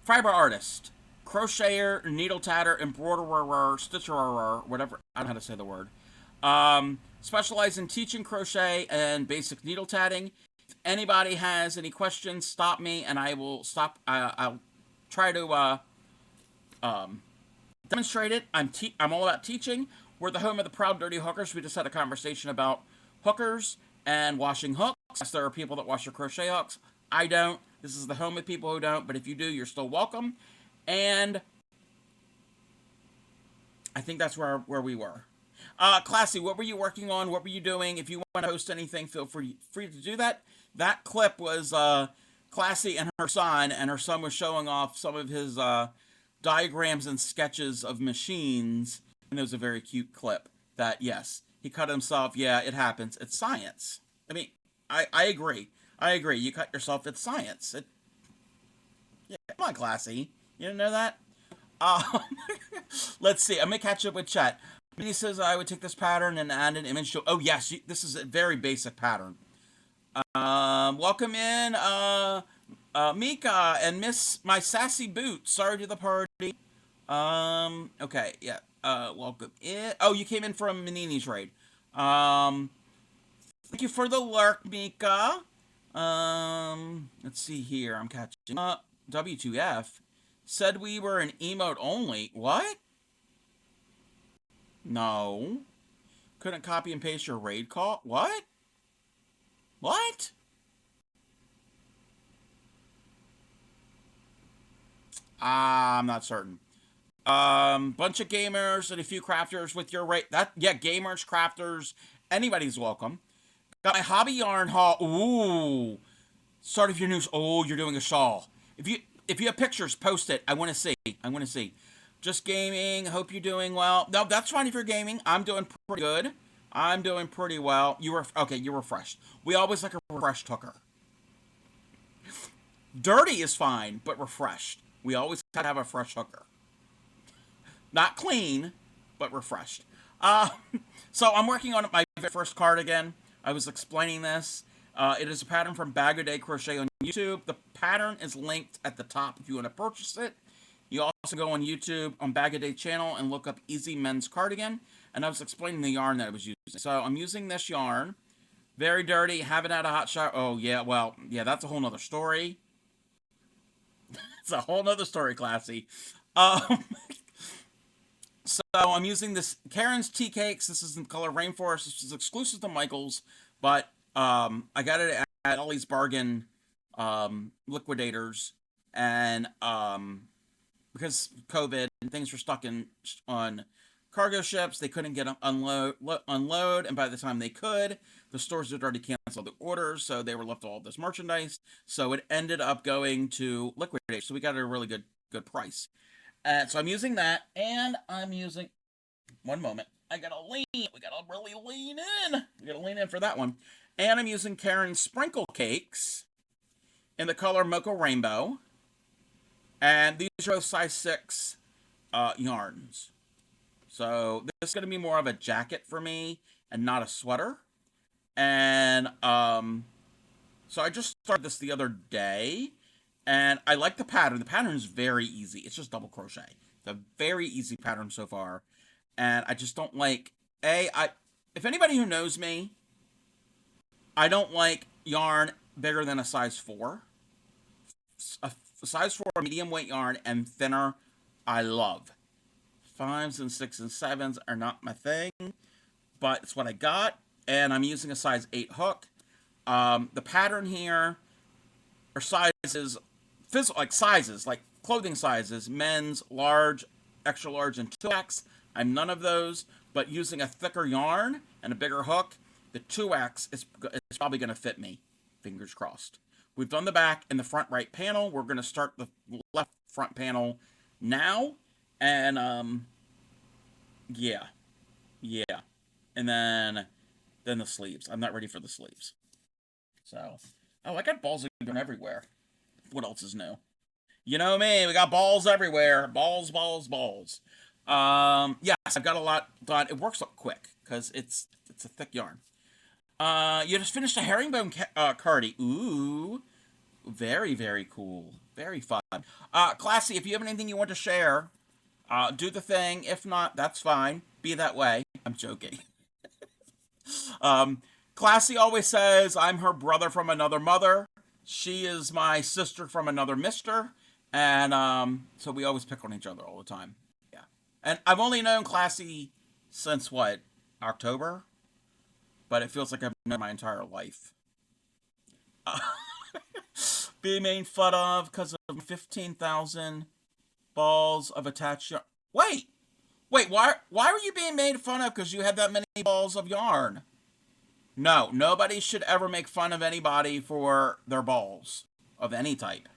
Fiber artist, crocheter, needle tatter, embroiderer, stitcherer, whatever. I don't know how to say the word. Specialize in teaching crochet and basic needle tatting. If anybody has any questions, stop me, and I will stop. I'll try to demonstrate it. I'm all about teaching. We're the home of the proud dirty hookers. We just had a conversation about hookers and washing hooks. Yes, there are people that wash your crochet hooks. I don't. This is the home of people who don't, but if you do, you're still welcome. And I think that's where we were. Classy, what were you working on? What were you doing? If you want to post anything, feel free to do that. That clip was Classy and her son was showing off some of his diagrams and sketches of machines, and it was a very cute clip. That, yes, he cut himself. Yeah, it happens. It's science. I mean, I agree. I agree. You cut yourself. It's science. Yeah, come on, Classy. You didn't know that? Um, let's see. I'm gonna catch up with chat. He says I would take this pattern and add an image to. Oh yes, this is a very basic pattern. Welcome in, Mika and Miss My Sassy Boot. Sorry to the party. Okay, yeah. Welcome in. Oh, you came in from Manini's raid. Thank you for the lurk, Mika. Let's see here. I'm catching up. W2F said we were an emote only. What? No. Couldn't copy and paste your raid call? What? What? I'm not certain. Bunch of gamers and a few crafters with your rate. Yeah, gamers, crafters, anybody's welcome. Got my hobby yarn haul. Ooh. Start of your news. Oh, you're doing a shawl. If you have pictures, post it. I want to see. I want to see. Just gaming. Hope you're doing well. No, that's fine if you're gaming. I'm doing pretty good. I'm doing pretty well. You were okay. You're refreshed. We always like a refreshed hooker. Dirty is fine, but refreshed. We always have to have a fresh hooker. Not clean, but refreshed. Uh, so I'm working on my first cardigan. I was explaining this. It is a pattern from Bag of Day Crochet on YouTube. The pattern is linked at the top if you want to purchase it. You also go on YouTube on Bag of Day channel and look up Easy Men's Cardigan. And I was explaining the yarn that I was using. So I'm using this yarn. Very dirty. Haven't had a hot shower. Oh, yeah. Well, yeah, that's a whole nother story. It's a whole nother story, Classy. Um, so I'm using this Karen's Tea Cakes. This is in color Rainforest. This is exclusive to Michaels, but I got it at Ollie's Bargain liquidators, and because COVID and things were stuck on cargo ships, they couldn't get unload, and by the time they could, the stores had already canceled the orders, so they were left all this merchandise. So it ended up going to liquidate. So we got a really good price. So I'm using that, and I'm using. One moment. I gotta lean. We gotta really lean in. We gotta lean in for that one. And I'm using Karen's Sprinkle Cakes in the color Mocha Rainbow. And these are both size 6 yarns. So this is going to be more of a jacket for me and not a sweater. And so I just started this the other day. And I like the pattern. The pattern is very easy. It's just double crochet. It's a very easy pattern so far. And I just don't like... if anybody who knows me, I don't like yarn bigger than a size 4. A size 4 medium weight yarn and thinner, I love. 5s and 6s and 7s are not my thing, but it's what I got, and I'm using a size 8 hook. The pattern here are sizes, like clothing sizes, men's, large, extra large, and 2X. I'm none of those, but using a thicker yarn and a bigger hook, the 2X is probably going to fit me. Fingers crossed. We've done the back and the front right panel. We're going to start the left front panel now. And, yeah. And then the sleeves. I'm not ready for the sleeves. So, oh, I got balls going everywhere. What else is new? You know me, we got balls everywhere. Balls, balls, balls. Yes, I've got a lot done. It works up quick because it's a thick yarn. You just finished a herringbone cardi. Ooh, very, very cool. Very fun. Classy, if you have anything you want to share, do the thing. If not, that's fine. Be that way. I'm joking. Classy always says I'm her brother from another mother. She is my sister from another mister. And so we always pick on each other all the time. Yeah. And I've only known Classy since what? October? But it feels like I've known my entire life. Being made fun of because of 15,000 balls of attached yarn. Wait! Wait, why were you being made fun of because you had that many balls of yarn? No, nobody should ever make fun of anybody for their balls of any type.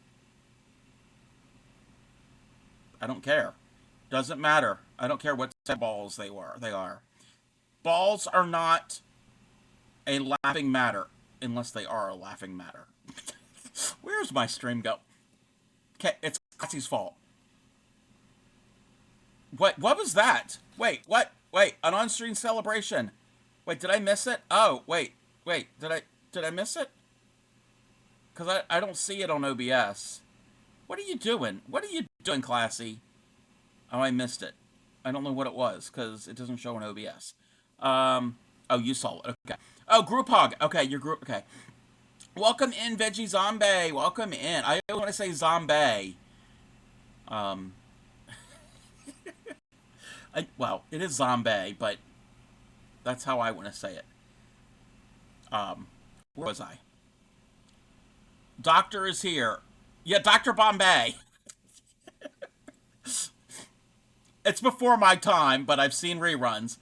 I don't care. Doesn't matter. I don't care what type of balls they are. Balls are not a laughing matter unless they are a laughing matter. Where's my stream go? Okay, it's Classy's fault. What was that? Wait, what? Wait, an on-stream celebration. Wait, did I miss it? Oh, wait. Did I miss it? Cuz I don't see it on OBS. What are you doing? What are you doing, Classy? Oh, I missed it. I don't know what it was cuz it doesn't show on OBS. Oh, you saw it. Okay. Oh, group hug. Okay, your group. Okay. Welcome in, Veggie Zombie. Welcome in. I want to say Zombie. Um, well, it is Zombie, but that's how I want to say it. Where was I? Doctor is here. Yeah, Dr. Bombay. It's before my time, but I've seen reruns.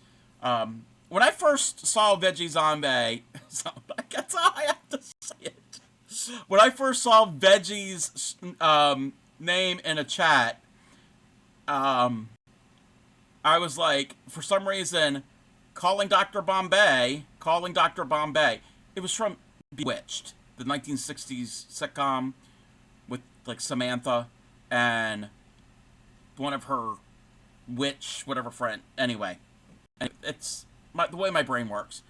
When I first saw Veggie Zombie, that's how I have to say it. When I first saw Veggie's name in a chat, I was like, for some reason, calling Dr. Bombay. It was from Bewitched, the 1960s sitcom with like Samantha and one of her witch, whatever friend. Anyway, it's the way my brain works.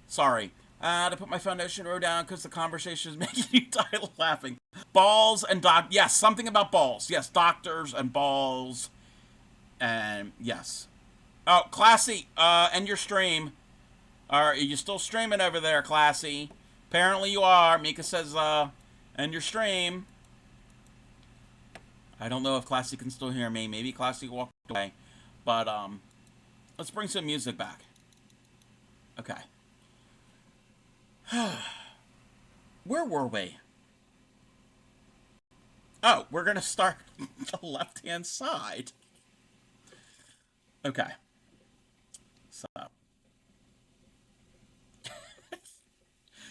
Sorry. To put my foundation row down because the conversation is making you die laughing. Balls and yes, something about balls. Yes, doctors and balls. And yes. Oh, Classy, end your stream. Are you still streaming over there, Classy? Apparently you are. Mika says, end your stream. I don't know if Classy can still hear me. Maybe Classy walked away. But, let's bring some music back. Okay. Where were we? Oh, we're gonna start the left-hand side. Okay. So.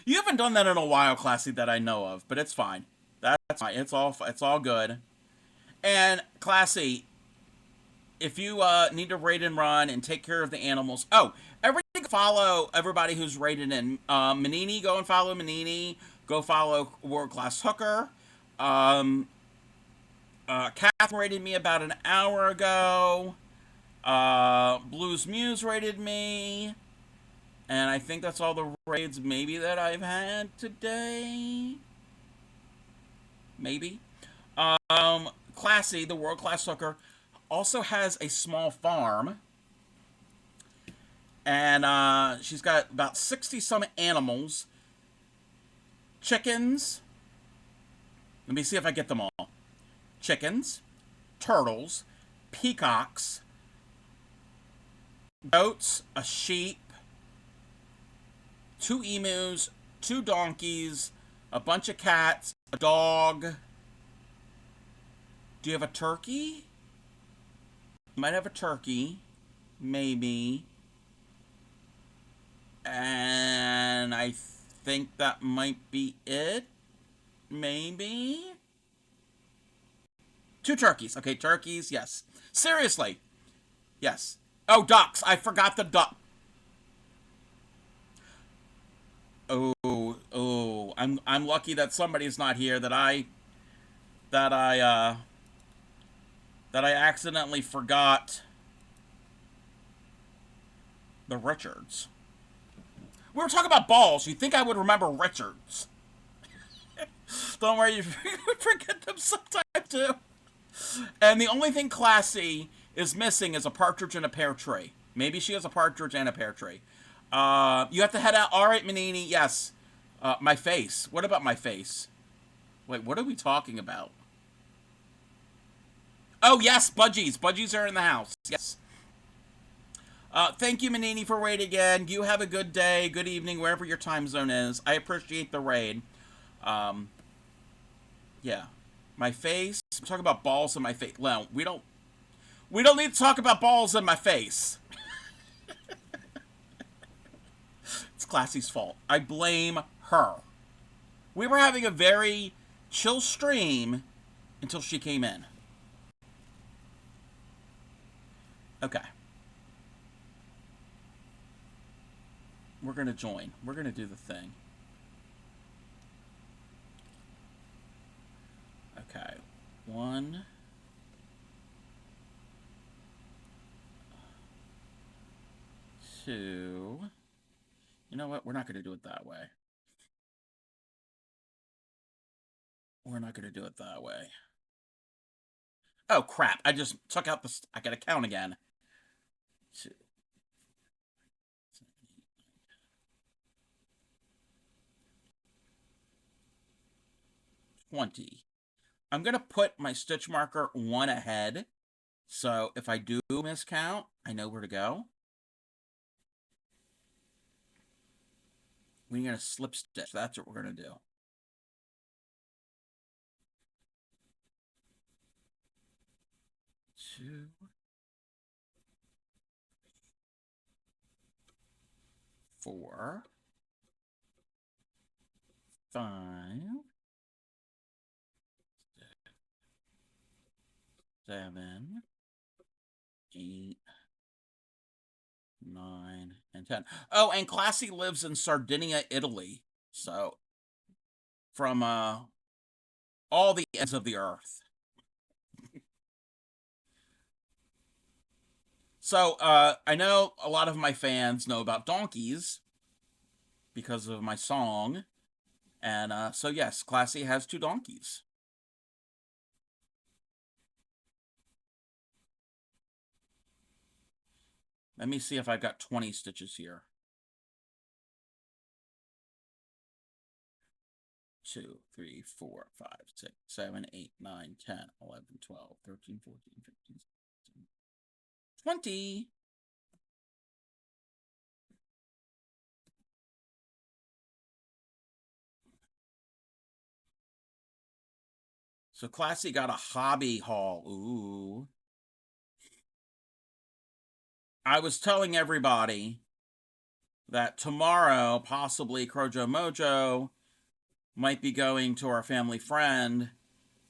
You haven't done that in a while, Classy, that I know of, but it's fine. That's fine. It's all good. And Classy, if you need to raid and run and take care of the animals. Oh, follow everybody who's raided in. Manini, go and follow Manini. Go follow World Class Hooker. Catherine rated me about an hour ago. Blues Muse rated me. And I think that's all the raids maybe that I've had today. Maybe. Classy, the World Class Hooker, also has a small farm. And she's got about 60-some animals. Chickens. Let me see if I get them all. Chickens. Turtles. Peacocks. Goats. A sheep. 2 emus. 2 donkeys. A bunch of cats. A dog. Do you have a turkey? You might have a turkey. Maybe. And I think that might be it. Maybe. 2 turkeys. Okay, turkeys, yes. Seriously. Yes. Oh, ducks. I forgot the duck. Oh. I'm lucky that somebody's not here that I that I accidentally forgot the Richards. We were talking about balls. You'd think I would remember Richards. Don't worry, you would forget them sometime too. And the only thing Classy is missing is a partridge and a pear tree. Maybe she has a partridge and a pear tree. You have to head out. All right, Manini. Yes. My face. What about my face? Wait, what are we talking about? Oh, yes, Budgies. Budgies are in the house. Yes. Thank you, Manini, for waiting again. You have a good day, good evening, wherever your time zone is. I appreciate the raid. Yeah. My face. I'm talking about balls in my face. Well, we don't need to talk about balls in my face. It's Classy's fault. I blame her. We were having a very chill stream until she came in. Okay. We're going to join. We're going to do the thing. Okay. 1, 2. You know what? We're not going to do it that way. We're not going to do it that way. Oh, crap. I just took out the... I got to count again. 2. 20. I'm going to put my stitch marker 1 ahead. So if I do miscount, I know where to go. We're going to slip stitch. That's what we're going to do. 2, 4, 5, 7, 8, 9, and 10. Oh, and Classy lives in Sardinia, Italy. So, from all the ends of the earth. So, I know a lot of my fans know about donkeys because of my song. And so, yes, Classy has 2 donkeys. Let me see if I've got 20 stitches here. 2, 3, 4, 5, 6, 7, 8, 9, 10, 11, 12, 13, 14, 15, 16, 20. So Classy got a hobby haul. Ooh. I was telling everybody that tomorrow, possibly Crojo Mojo might be going to our family friend.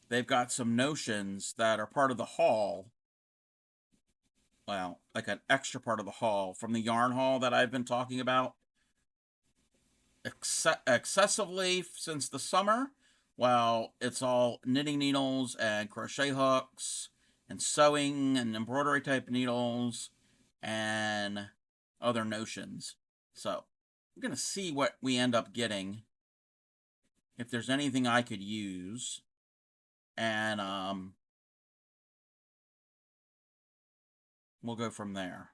They've got some notions that are part of the haul. Well, like an extra part of the haul from the yarn haul that I've been talking about excessively since the summer. Well, it's all knitting needles and crochet hooks and sewing and embroidery type needles and other notions. So I'm going to see what we end up getting, if there's anything I could use. And we'll go from there.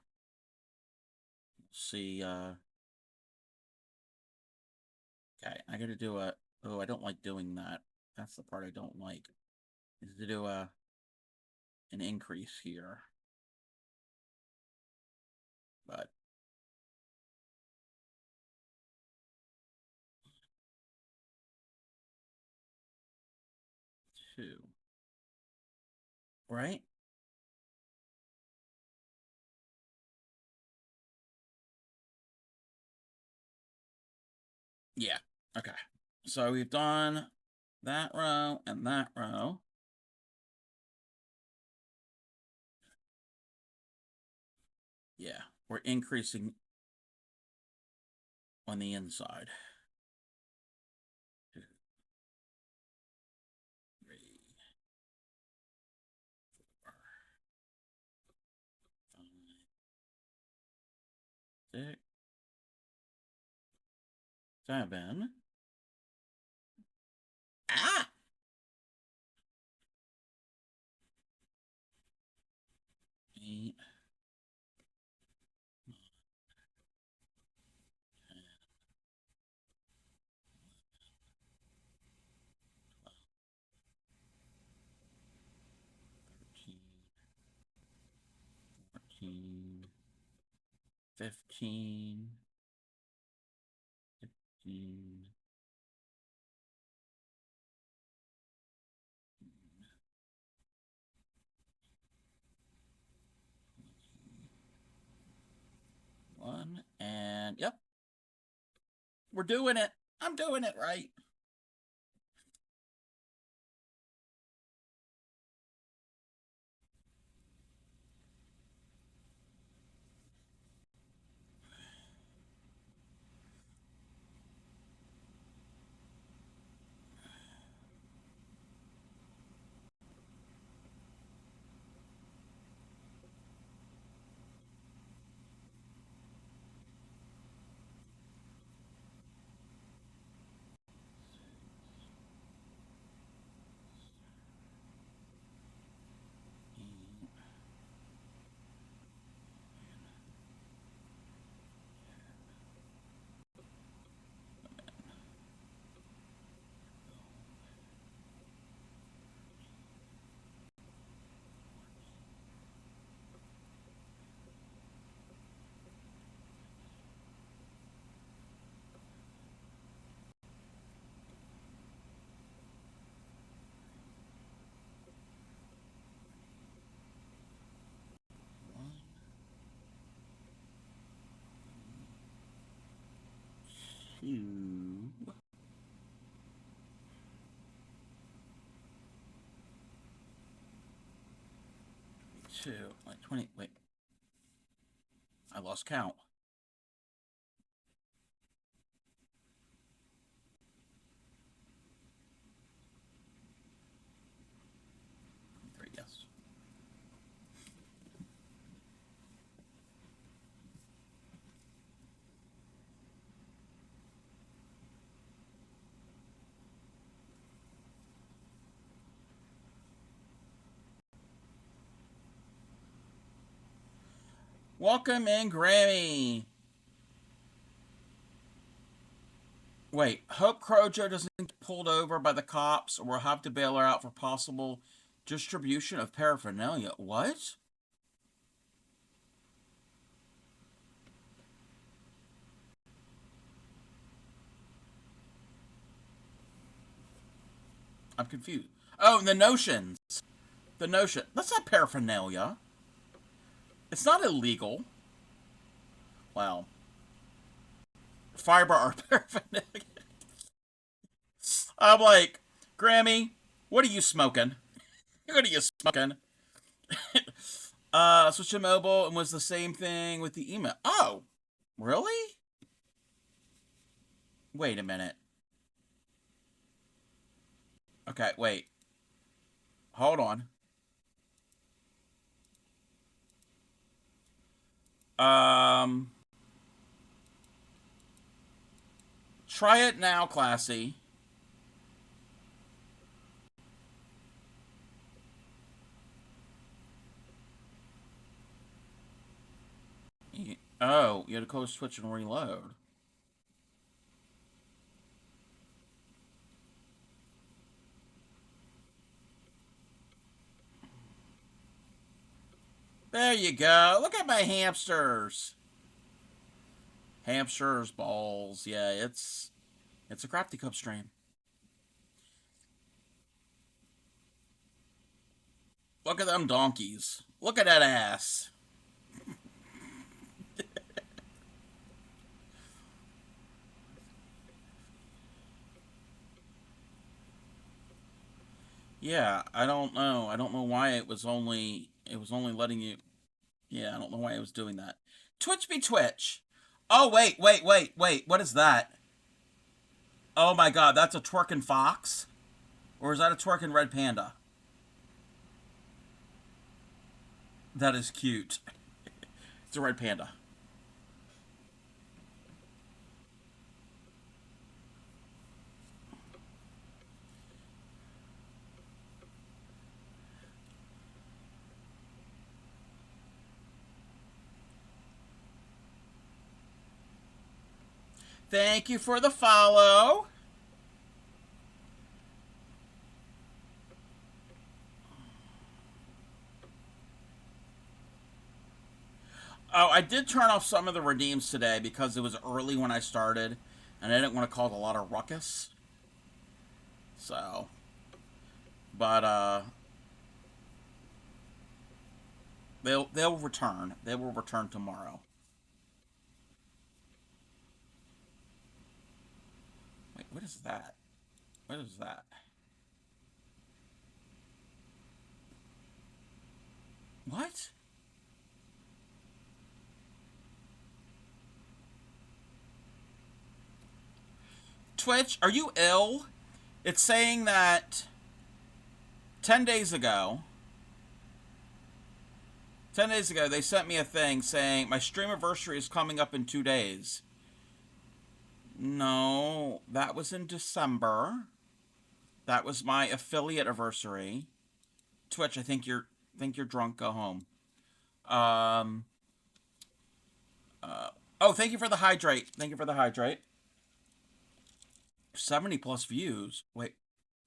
See, okay, I got to do a... Oh, I don't like doing that. That's the part I don't like. Is to do an increase here. But 2. Right? Yeah. Okay. So we've done that row and that row. Yeah, we're increasing on the inside. 2, 3, 4, 6, 7. Ah! 8, 13, 14, 15, 16, 1, and yep, we're doing it. I'm doing it right. Two. 2, like 20. Wait, I lost count. Three, yes. Welcome in, Grammy. Wait, hope Crochet doesn't get pulled over by the cops or will have to bail her out for possible distribution of paraphernalia. What? I'm confused. Oh, the notions. The notion. That's not paraphernalia. It's not illegal. Well, fiber or paraphernalia. I'm like, Grammy, what are you smoking? What are you smoking? Switch to mobile and was the same thing with the email. Oh, really? Wait a minute. Okay, wait. Hold on. Um, Try it now, Classy. Oh, you had to close switch and reload. There you go. Look at my hamsters. Hamsters, balls. Yeah, it's a Crafty Cup stream. Look at them donkeys. Look at that ass. Yeah, I don't know. I don't know why it was only letting you. Yeah, I don't know why it was doing that. Twitch be Twitch. Oh wait, wait, wait, wait. What is that? Oh my god, that's a twerking fox? Or is that a twerking red panda? That is cute. It's a red panda. Thank you for the follow. Oh, I did turn off some of the redeems today because it was early when I started, and I didn't want to cause a lot of ruckus. So, but they'll return. They will return tomorrow. Wait, what is that? What is that? What? Twitch, are you ill? It's saying that 10 days ago, 10 days ago, they sent me a thing saying my stream anniversary is coming up in 2 days. No, that was in December. That was my affiliate anniversary. Twitch, I think you're drunk. Go home. Um. Oh, thank you for the hydrate. Thank you for the hydrate. 70 plus views. Wait.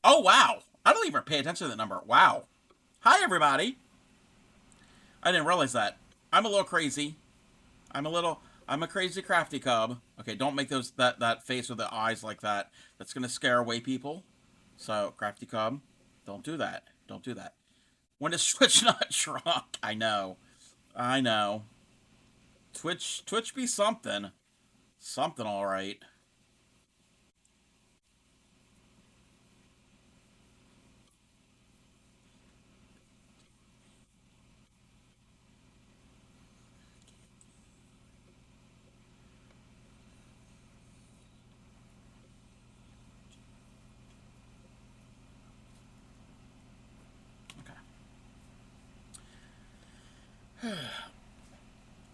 Oh wow! I don't even pay attention to the number. Wow. Hi everybody. I didn't realize that. I'm a little crazy. I'm a crazy crafty cub. Okay, don't make that face with the eyes like that. That's gonna scare away people. So, crafty cub, don't do that. Don't do that. When is Twitch not drunk? I know. I know. Twitch be something. Something alright. Okay.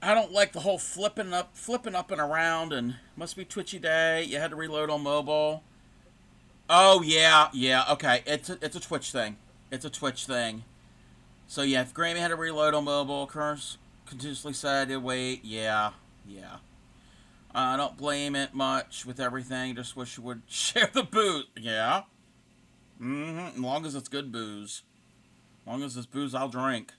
I don't like the whole flipping up and around, and must be twitchy day. You had to reload on mobile. Oh yeah, yeah. Okay, it's a Twitch thing. It's a Twitch thing. So yeah, if Grammy had to reload on mobile, Curse continuously said to wait. Yeah, yeah. I don't blame it much with everything. Just wish you would share the booze. Yeah. Mm-hmm. As long as it's good booze. As long as it's booze, I'll drink.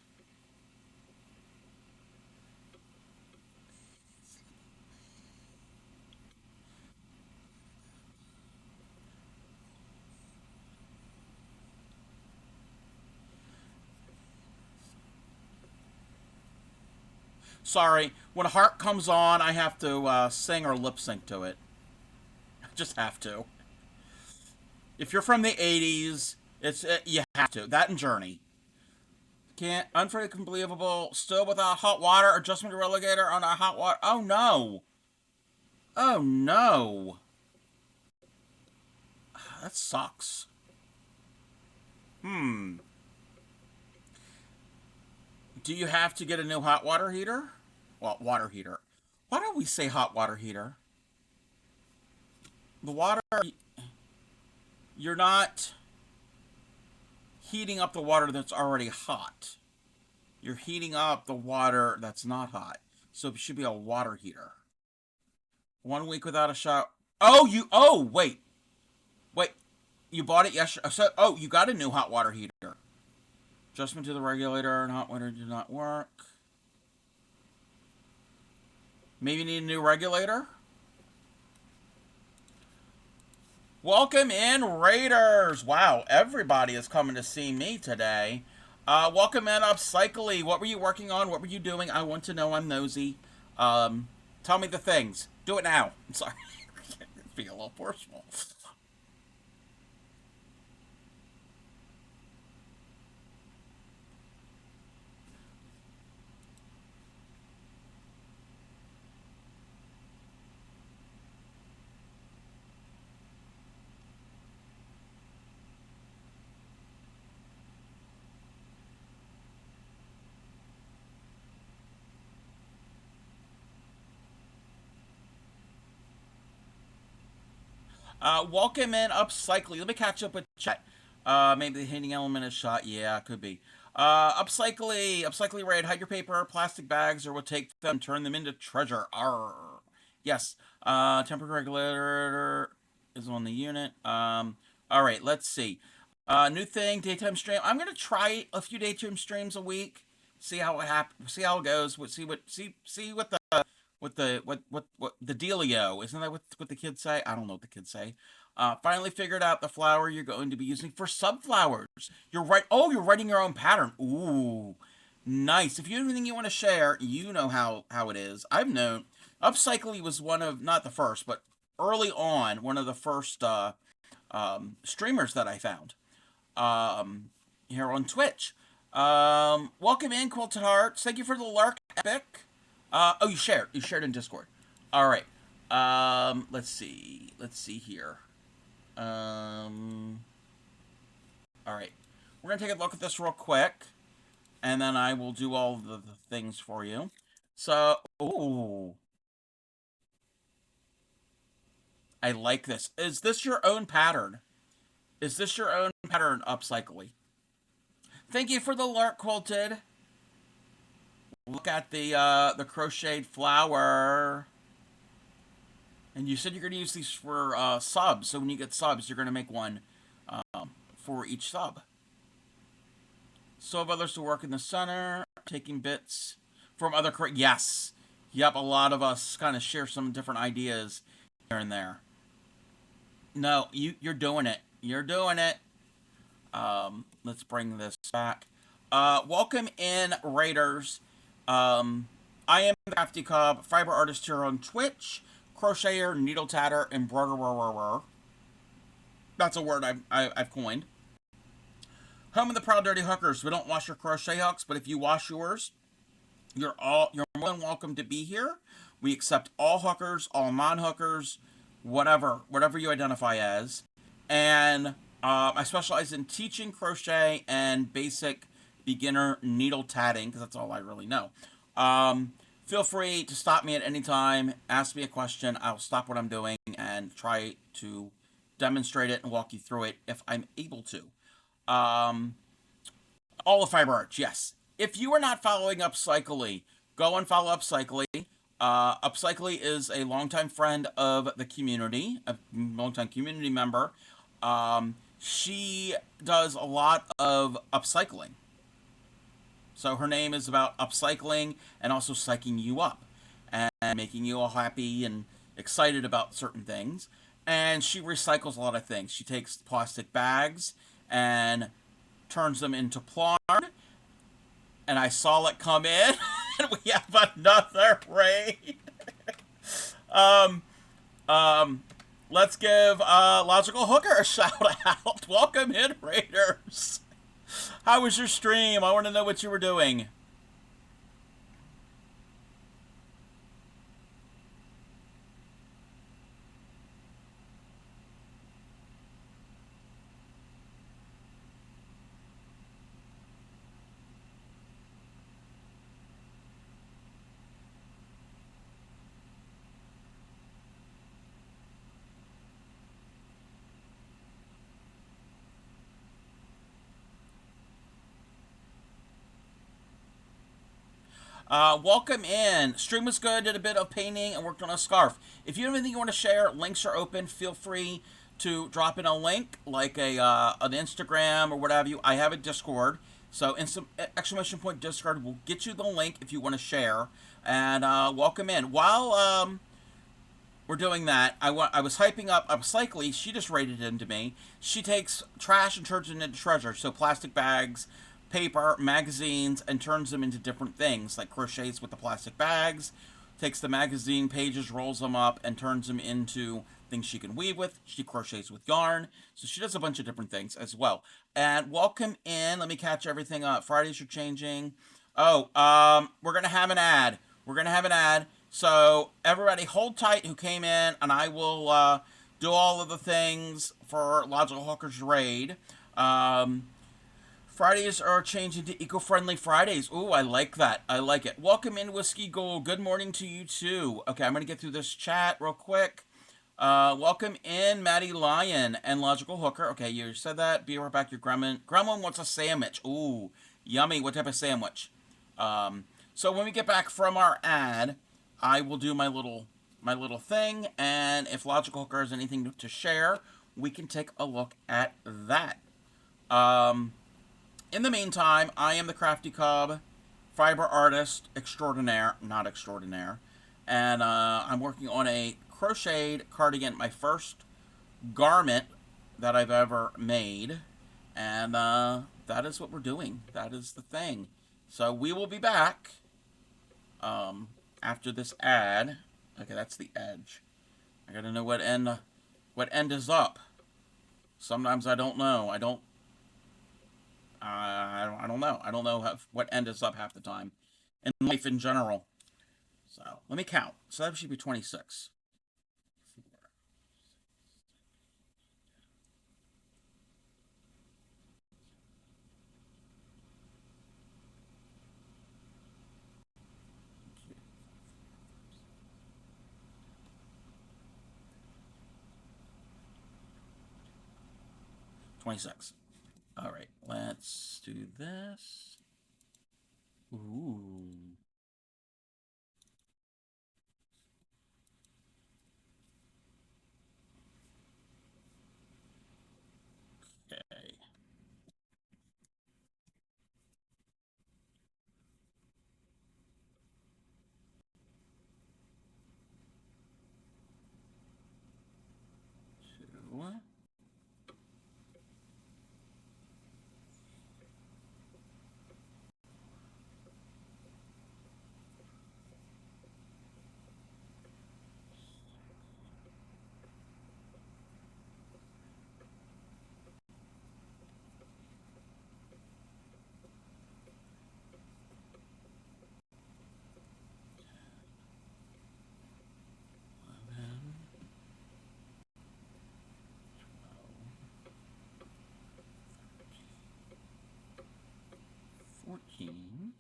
Sorry, when Heart comes on, I have to sing or lip sync to it. I just have to. If you're from the '80s, you have to. That and Journey. Can't unbelievable. Still without hot water. Adjustment to relegator on a hot water. Oh no. Oh no. That sucks. Hmm. Do you have to get a new hot water heater? Well, water heater. Why don't we say hot water heater? The water. You're not heating up the water that's already hot. You're heating up the water that's not hot. So it should be a water heater. 1 week without a shower. Oh, you. Oh, wait. Wait. You bought it yesterday. So, oh, you got a new hot water heater. Adjustment to the regulator and hot water did not work. Maybe you need a new regulator? Welcome in, Raiders! Wow, everybody is coming to see me today. Welcome in, Upcycly. What were you working on? What were you doing? I want to know. I'm nosy. Tell me the things. Do it now. I'm sorry. It's being a little forceful. Welcome in, Upcycly. Let me catch up with chat. Maybe the hitting element is shot. Yeah, could be. Upcycly Raid, hide your paper, plastic bags, or we'll take them, turn them into treasure. Arr. Yes. Temperature regulator is on the unit. All right, let's see. New thing, daytime stream. I'm gonna try a few daytime streams a week. See how it happens. See how it goes. See what what the dealio. Isn't that what the kids say? I don't know what the kids say. Finally figured out the flower you're going to be using for subflowers. You're right. Oh, you're writing your own pattern. Ooh, nice. If you have anything you want to share, you know how it is. I've known Upcycly was one of, not the first, but early on, one of the first streamers that I found here on Twitch. Welcome in, Quilted Hearts. Thank you for the lurk, Epic. Oh, you shared. You shared in Discord. All right. Let's see. Let's see here. All right. We're gonna take a look at this real quick, and then I will do all the things for you. So, ooh, I like this. Is this your own pattern? Is this your own pattern, Upcycly? Thank you for the lurk, Quilted. Look at the crocheted flower. And you said you're going to use these for subs. So when you get subs, you're going to make one for each sub. So have others to work in the center, taking bits from other... Yes. Yep, a lot of us kind of share some different ideas here and there. No, you're doing it. You're doing it. Let's bring this back. Welcome in, Raiders. I am the Crafty Cobb, fiber artist here on Twitch, crocheter, needle tatter, embroiderer. That's a word I've coined. Home of the Proud Dirty Hookers. We don't wash your crochet hooks, but if you wash yours, you're more than welcome to be here. We accept all hookers, all non-hookers, whatever you identify as. And I specialize in teaching crochet and basic beginner needle tatting, because that's all I really know. Feel free to stop me at any time, ask me a question. I'll stop what I'm doing and try to demonstrate it and walk you through it if I'm able to. All the fiber arts, yes. If you are not following Upcycly, go and follow Upcycly. Upcycly is a longtime friend of the community, a longtime community member. She does a lot of upcycling. So her name is about upcycling and also psyching you up and making you all happy and excited about certain things. And she recycles a lot of things. She takes plastic bags and turns them into plarn. And I saw it come in, and we have another raid. Let's give Logical Hooker a shout out. Welcome in, Raiders. How was your stream? I want to know what you were doing. Welcome in. Stream was good. Did a bit of painting and worked on a scarf. If you have anything you want to share, links are open. Feel free to drop in a link, like an Instagram or whatever you. I have a Discord, so exclamation point Discord will get you the link if you want to share. And welcome in. While we're doing that, I was hyping up Upcycly. She just rated into me. She takes trash and turns it into treasure. So plastic bags, paper, magazines, and turns them into different things, like crochets with the plastic bags, takes the magazine pages, rolls them up, and turns them into things she can weave with. She crochets with yarn, so she does a bunch of different things as well. And welcome in. Let me catch everything up. Fridays are changing. Oh, we're going to have an ad. We're going to have an ad. So everybody hold tight who came in, and I will do all of the things for Logical Hooker's raid. Fridays are changing to eco-friendly Fridays. Ooh, I like that. I like it. Welcome in, Whiskey Gold. Good morning to you, too. Okay, I'm going to get through this chat real quick. Welcome in, Maddie Lion and Logical Hooker. Okay, you said that. Be right back. Your Gremlin. Gremlin wants a sandwich. Ooh, yummy. What type of sandwich? So when we get back from our ad, I will do my little my little thing, and if Logical Hooker has anything to share, we can take a look at that. In the meantime, I am the Crafty Cub, fiber artist extraordinaire, not extraordinaire, and I'm working on a crocheted cardigan, my first garment that I've ever made, and that is what we're doing. That is the thing. So we will be back after this ad. Okay, that's the edge. I gotta know what end is up. Sometimes I don't know. I don't know. I don't know what end is up half the time in life in general. So let me count. So that should be 26. 26. All right, let's do this. Ooh. Okay. Two. 14.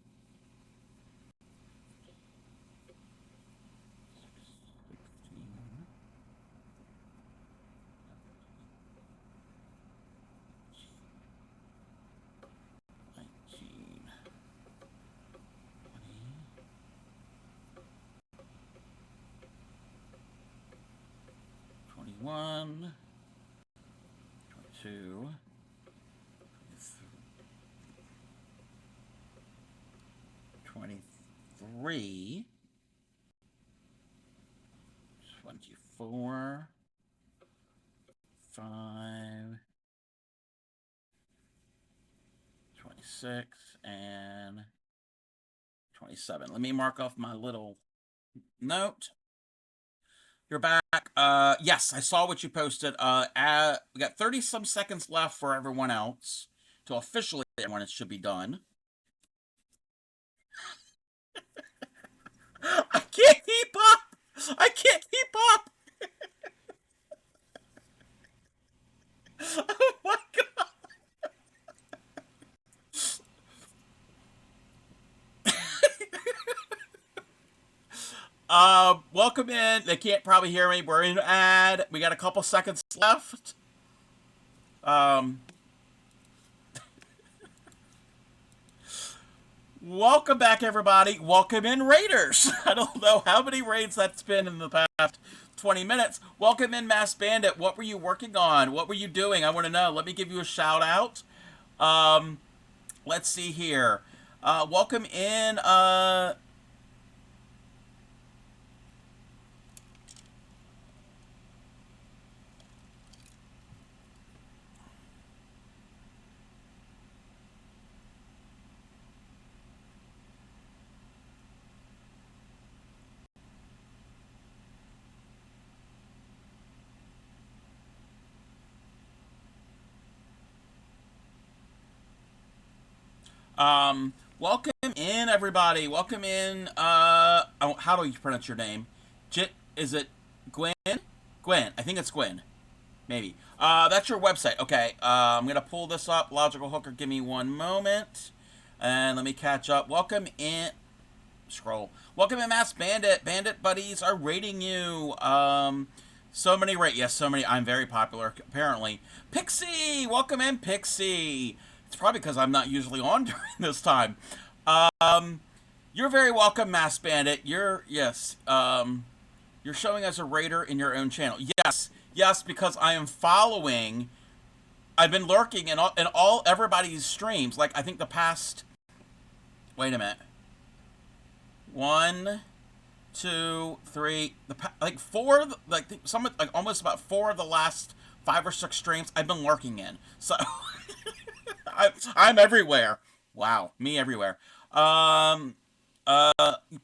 16. 19. 20. 21. 22. 23. 24. 5. 26 and 27. Let me mark off my little note. You're back. Yes, I saw what you posted. We got 30 some seconds left for everyone else to officially when it should be done. I can't keep up. I can't keep up. Oh my god. Welcome in. They can't probably hear me. We're in ad. We got a couple seconds left. Welcome back, everybody. Welcome in, Raiders. I don't know how many raids that's been in the past 20 minutes. Welcome in, Mass Bandit. What were you working on? What were you doing? I want to know. Let me give you a shout out. Let's see here. Welcome in, welcome in, everybody. Welcome in, how do you pronounce your name? Is it Gwen? Gwen. I think it's Gwen. Maybe. That's your website. Okay, I'm going to pull this up. Logical Hooker, give me one moment. And let me catch up. Welcome in. Scroll. Welcome in, Mass Bandit. Bandit buddies are rating you. So many rate. Yes, so many. I'm very popular, apparently. Pixie! Welcome in, Pixie. It's probably because I'm not usually on during this time. You're very welcome, Mass Bandit. Yes. You're showing as a raider in your own channel. Yes, yes, because I am following. I've been lurking in all everybody's streams. Like I think the past. Wait a minute. One, two, three. Like four. Like some like almost about four of the last 5 or 6 streams I've been lurking in. So I'm everywhere. Wow, me everywhere. Um,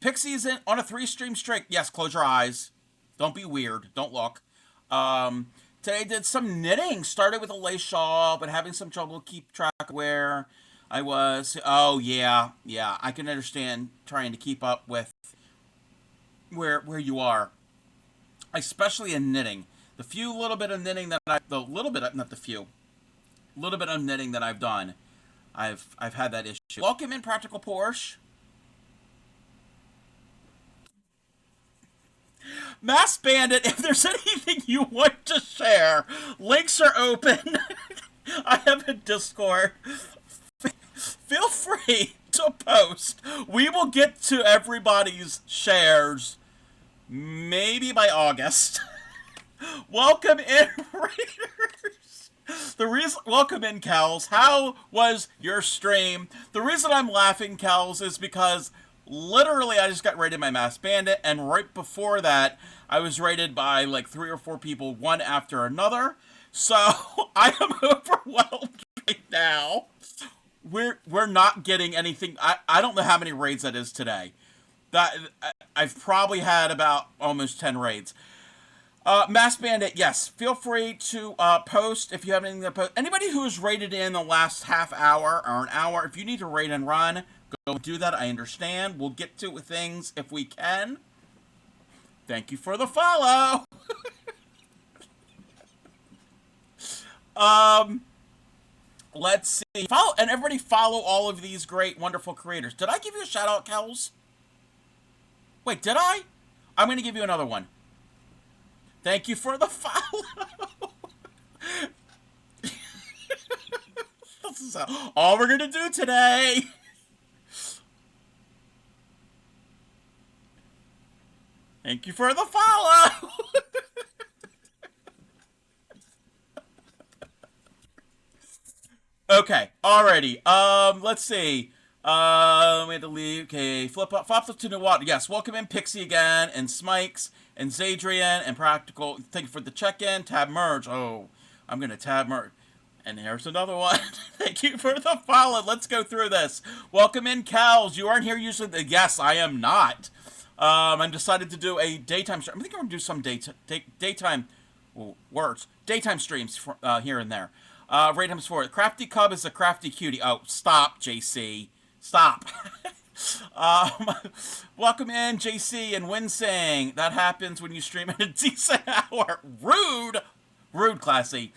Pixie's in on a 3 stream streak. Yes, close your eyes. Don't be weird. Don't look. Um, Today I did some knitting. Started with a lace shawl, but having some trouble to keep track of where I was. Oh yeah, yeah. I can understand trying to keep up with where you are, especially in knitting. The few little bit of knitting that the little bit, not the few, little bit of knitting that I've done, I've had that issue. Welcome in, Practical Porsche. Mass Bandit, if there's anything you want to share, links are open. I have a Discord. Feel free to post. We will get to everybody's shares maybe by August. Welcome in, Raiders. Welcome in, Kels. How was your stream? The reason I'm laughing, Kels, is because literally I just got raided by Mass Bandit, and right before that, I was raided by like 3 or 4 people, one after another. So I am overwhelmed right now. We're not getting anything. I don't know how many raids that is today. I've probably had about almost 10 raids. Mass Bandit, yes. Feel free to post if you have anything to post. Anybody who's raided in the last half hour or an hour, if you need to raid and run, go do that. I understand. We'll get to things if we can. Thank you for the follow. Let's see. Follow, and everybody follow all of these great, wonderful creators. Did I give you a shout out, Kels? Wait, did I? I'm going to give you another one. Thank you for the follow. This is all we're going to do today. Thank you for the follow. Okay, alrighty. Let's see. We had to leave. Okay, flop up to New Water. Yes, welcome in Pixie again, and Smikes, and Zadrian, and Practical. Thank you for the check-in. Tab merge. Oh, I'm gonna tab merge. And here's another one. Thank you for the follow. Let's go through this. Welcome in, Kels. You aren't here usually. Yes, I am not. I'm decided to do a daytime stream. I think I'm gonna do some daytime words. Daytime streams for, here and there. Rate him for it. Crafty Cub is a crafty cutie. Oh, stop, JC. Stop. Welcome in, JC and Winsing. That happens when you stream at a decent hour. Rude. Rude, Classy.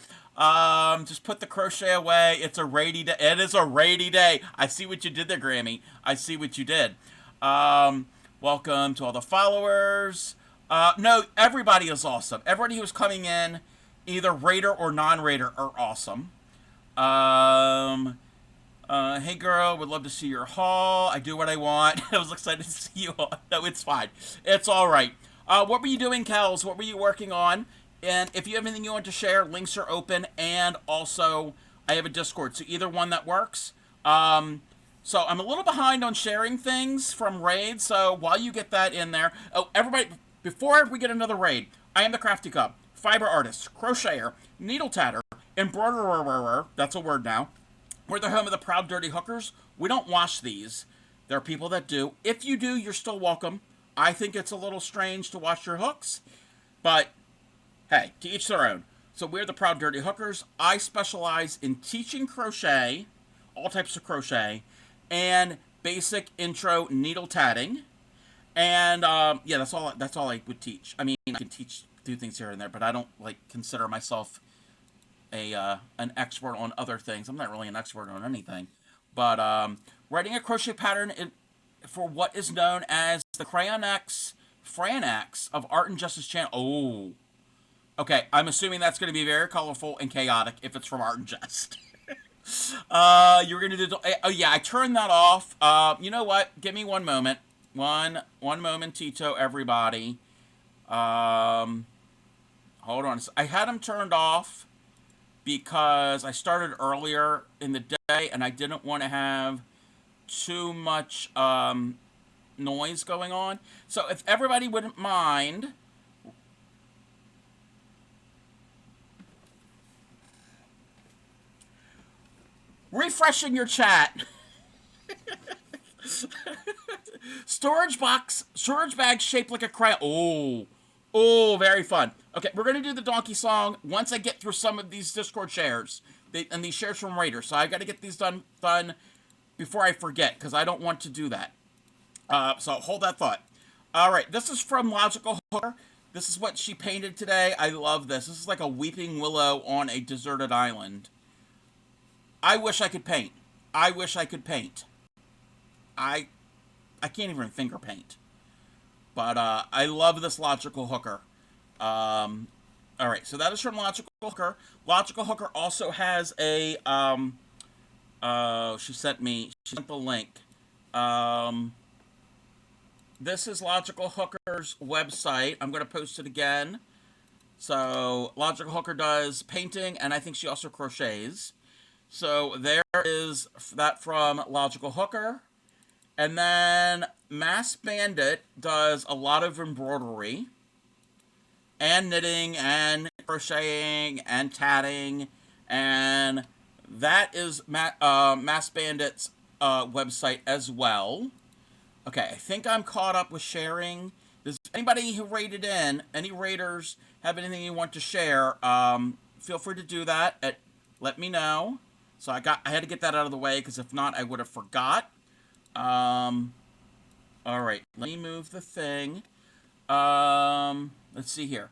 Just put the crochet away. It's a rainy day. It is a rainy day. I see what you did there, Grammy. I see what you did. Welcome to all the followers. No, everybody is awesome. Everybody who's coming in, either raider or non-raider, are awesome. Hey girl, would love to see your haul. I do what I want. I was excited to see you all. No, it's fine. It's all right. What were you doing, Kels? What were you working on? And if you have anything you want to share, links are open. And also, I have a Discord, so either one that works. So I'm a little behind on sharing things from raids, so while you get that in there... Oh, everybody, before we get another raid, I am the Crafty Cub, fiber artist, crocheter, needle tatter, embroiderer, that's a word now. We're the home of the proud dirty hookers. We don't wash these. There are people that do. If you do, you're still welcome. I think it's a little strange to wash your hooks, but hey, to each their own. So we're the proud dirty hookers. I specialize in teaching crochet, all types of crochet, and basic intro needle tatting. And yeah, that's all I would teach. I mean, I can do things here and there, but I don't like consider myself an expert on other things. I'm not really an expert on anything. But writing a crochet pattern for what is known as the Fran X of Art and Justice channel. Oh, okay. I'm assuming that's going to be very colorful and chaotic if it's from Art and Just. You were going to do... Oh, yeah, I turned that off. You know what? Give me one moment. One moment, Tito, everybody. Um, hold on. I had them turned off because I started earlier in the day and I didn't want to have too much noise going on. So if everybody wouldn't mind refreshing your chat. Storage bag shaped like a crayon. Oh, very fun. Okay, we're gonna do the donkey song once I get through some of these Discord shares and these shares from Raiders. So I got to get these done before I forget because I don't want to do that. So hold that thought. All right, this is from Logical Hooker. This is what she painted today. I love this. This is like a weeping willow on a deserted island. I wish I could paint. I wish I could paint. I I can't even finger paint. But I love this Logical Hooker. All right, so that is from Logical Hooker. Logical Hooker also has a she sent the link. This is Logical Hooker's website. I'm going to post it again. So Logical Hooker does painting, and I think she also crochets. So there is that from Logical Hooker. And then Mass Bandit does a lot of embroidery and knitting and crocheting and tatting, and that is Mass Bandit's website as well. Okay, I think I'm caught up with sharing. Does anybody who rated in, any raiders, have anything you want to share? Feel free to do that. Let me know. So I had to get that out of the way because if not, I would have forgot. All right, let me move the thing. Let's see here.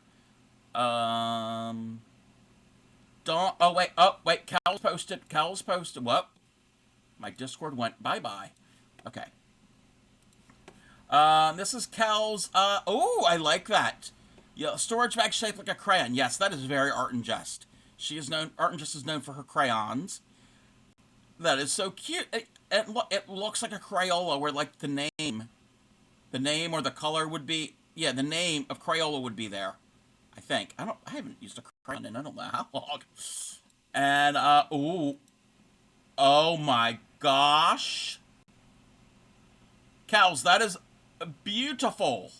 Don't. Oh wait. Cal's posted. What? My Discord went bye. Okay. This is Cal's. Oh, I like that. Yeah, storage bag shaped like a crayon. Yes, that is very Art and Jest. Art and Jest is known for her crayons. That is so cute. It looks like a Crayola where like the name or the color would be. Yeah, the name of Crayola would be there. I think. I haven't used a crayon in I don't know how long. And oh my gosh, Cows, that is beautiful.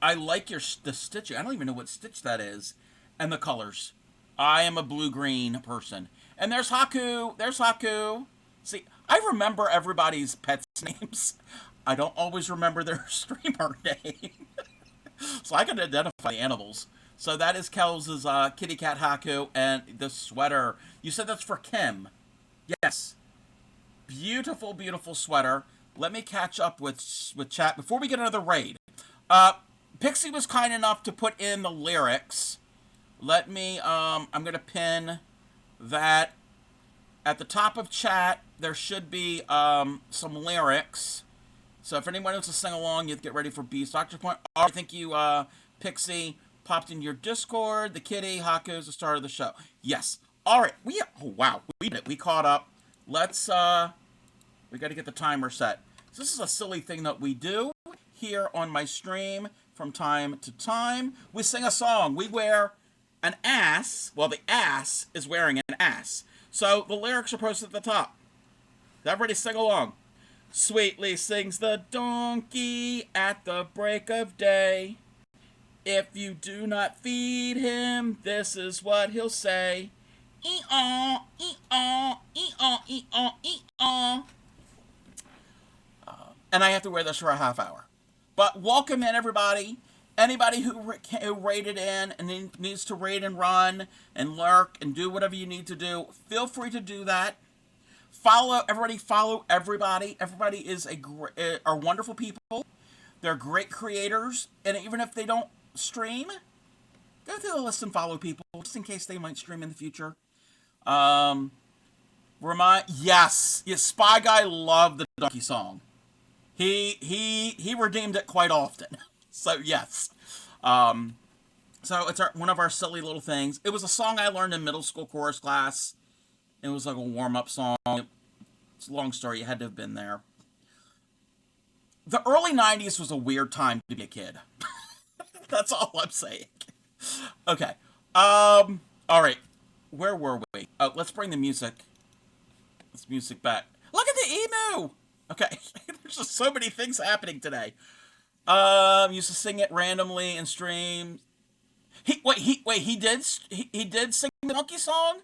I like the stitching. I don't even know what stitch that is, and the colors. I am a blue-green person. And there's Haku. See, I remember everybody's pets' names. I don't always remember their streamer name. So I can identify the animals. So that is Kels's kitty cat Haku, and the sweater. You said that's for Kim. Yes. Beautiful, beautiful sweater. Let me catch up with chat before we get another raid. Pixie was kind enough to put in the lyrics. Let me, I'm going to pin that at the top of chat. There should be some lyrics. So if anyone wants to sing along, you have to get ready for Beast Doctor Point. I think you, Pixie, popped in your Discord. The kitty, Haku is the start of the show. Yes. All right. We caught up. Let's, we got to get the timer set. So this is a silly thing that we do here on my stream from time to time. We sing a song. We wear an ass. Well, the ass is wearing an ass. So the lyrics are posted at the top. Everybody sing along. Sweetly sings the donkey at the break of day. If you do not feed him, this is what he'll say. E-aw, e-aw, e-aw, e-aw, e-aw. And I have to wear this for a half hour. But welcome in, everybody. Anybody who raided in and needs to raid and run and lurk and do whatever you need to do, feel free to do that. Follow everybody. Everybody are wonderful people. They're great creators. And even if they don't stream, go through the list and follow people just in case they might stream in the future. Yes, Spy Guy loved the donkey song. He redeemed it quite often. So yes. So it's one of our silly little things. It was a song I learned in middle school chorus class. It was like a warm-up song. It's a long story. You had to have been there. The early 90s was a weird time to be a kid. That's all I'm saying. Okay. All right. Where were we? Let's bring the music. This music back. Look at the emu. Okay. There's just so many things happening today. Used to sing it randomly in streams. He did sing the monkey song.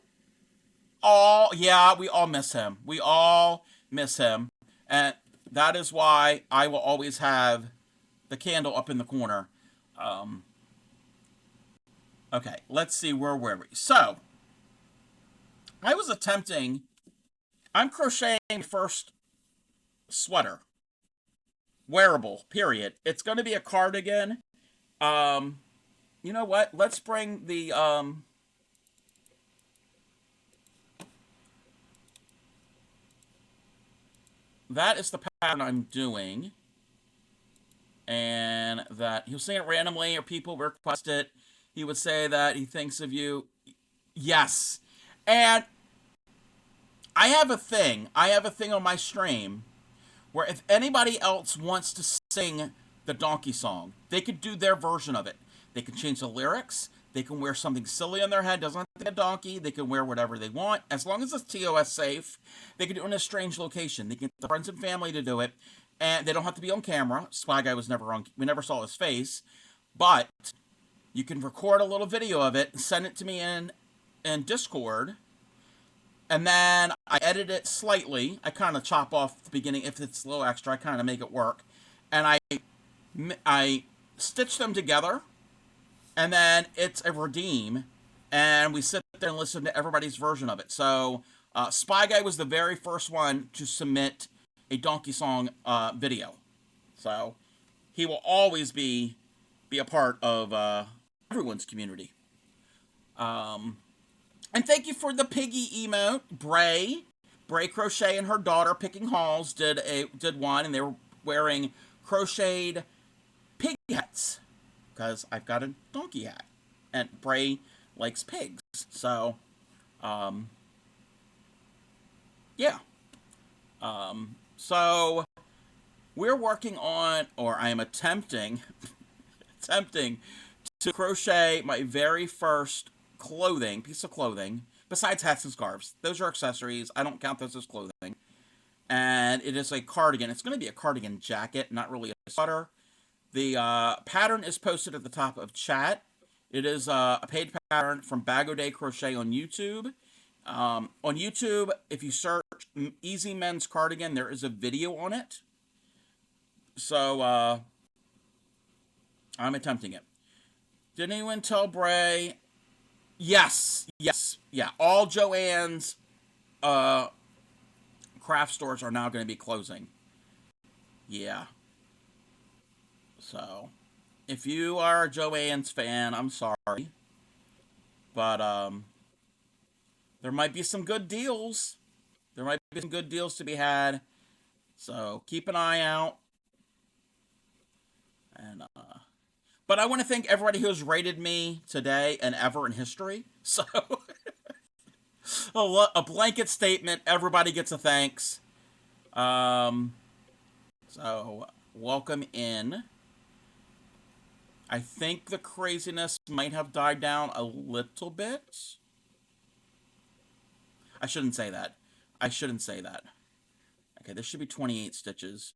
Oh yeah, we all miss him. We all miss him, and that is why I will always have the candle up in the corner. Um, okay, let's see, where were we? So I was attempting. I'm crocheting the first sweater, wearable. Period. It's going to be a cardigan. Um, you know what? Let's bring the that is the pattern I'm doing, and that he'll sing it randomly or people request it. He would say that he thinks of you. Yes, and I have a thing. I have a thing on my stream where if anybody else wants to sing the donkey song, they could do their version of it. They can change the lyrics. They can wear something silly on their head. Doesn't have to be a donkey. They can wear whatever they want. As long as it's TOS safe, they can do it in a strange location. They can get their friends and family to do it. And they don't have to be on camera. Spy Guy was never on. We never saw his face. But you can record a little video of it and send it to me in Discord. And then I edit it slightly. I kind of chop off the beginning. If it's a little extra, I kind of make it work. And I stitch them together. And then it's a redeem. And we sit there and listen to everybody's version of it. So Spy Guy was the very first one to submit a Donkey Song video. So he will always be a part of everyone's community. And thank you for the piggy emote. Bray Crochet and her daughter Picking Halls did one, and they were wearing crocheted pig hats because I've got a donkey hat, and Bray likes pigs. So, yeah. So we're working on, or I am attempting to crochet my very first piece of clothing, besides hats and scarves. Those are accessories. I don't count those as clothing. And it is a cardigan. It's going to be a cardigan jacket, not really a sweater. The pattern is posted at the top of chat. It is a paid pattern from Bag O' Day Crochet on YouTube. On YouTube, if you search Easy Men's Cardigan, there is a video on it. So, I'm attempting it. Did anyone tell Bray? Yes. Yeah. All Joann's craft stores are now going to be closing. Yeah. So, if you are a Joann's fan, I'm sorry. But, there might be some good deals. There might be some good deals to be had. So, keep an eye out. And, but I want to thank everybody who has rated me today and ever in history. So, a blanket statement. Everybody gets a thanks. So, welcome in. I think the craziness might have died down a little bit. I shouldn't say that. Okay, this should be 28 stitches.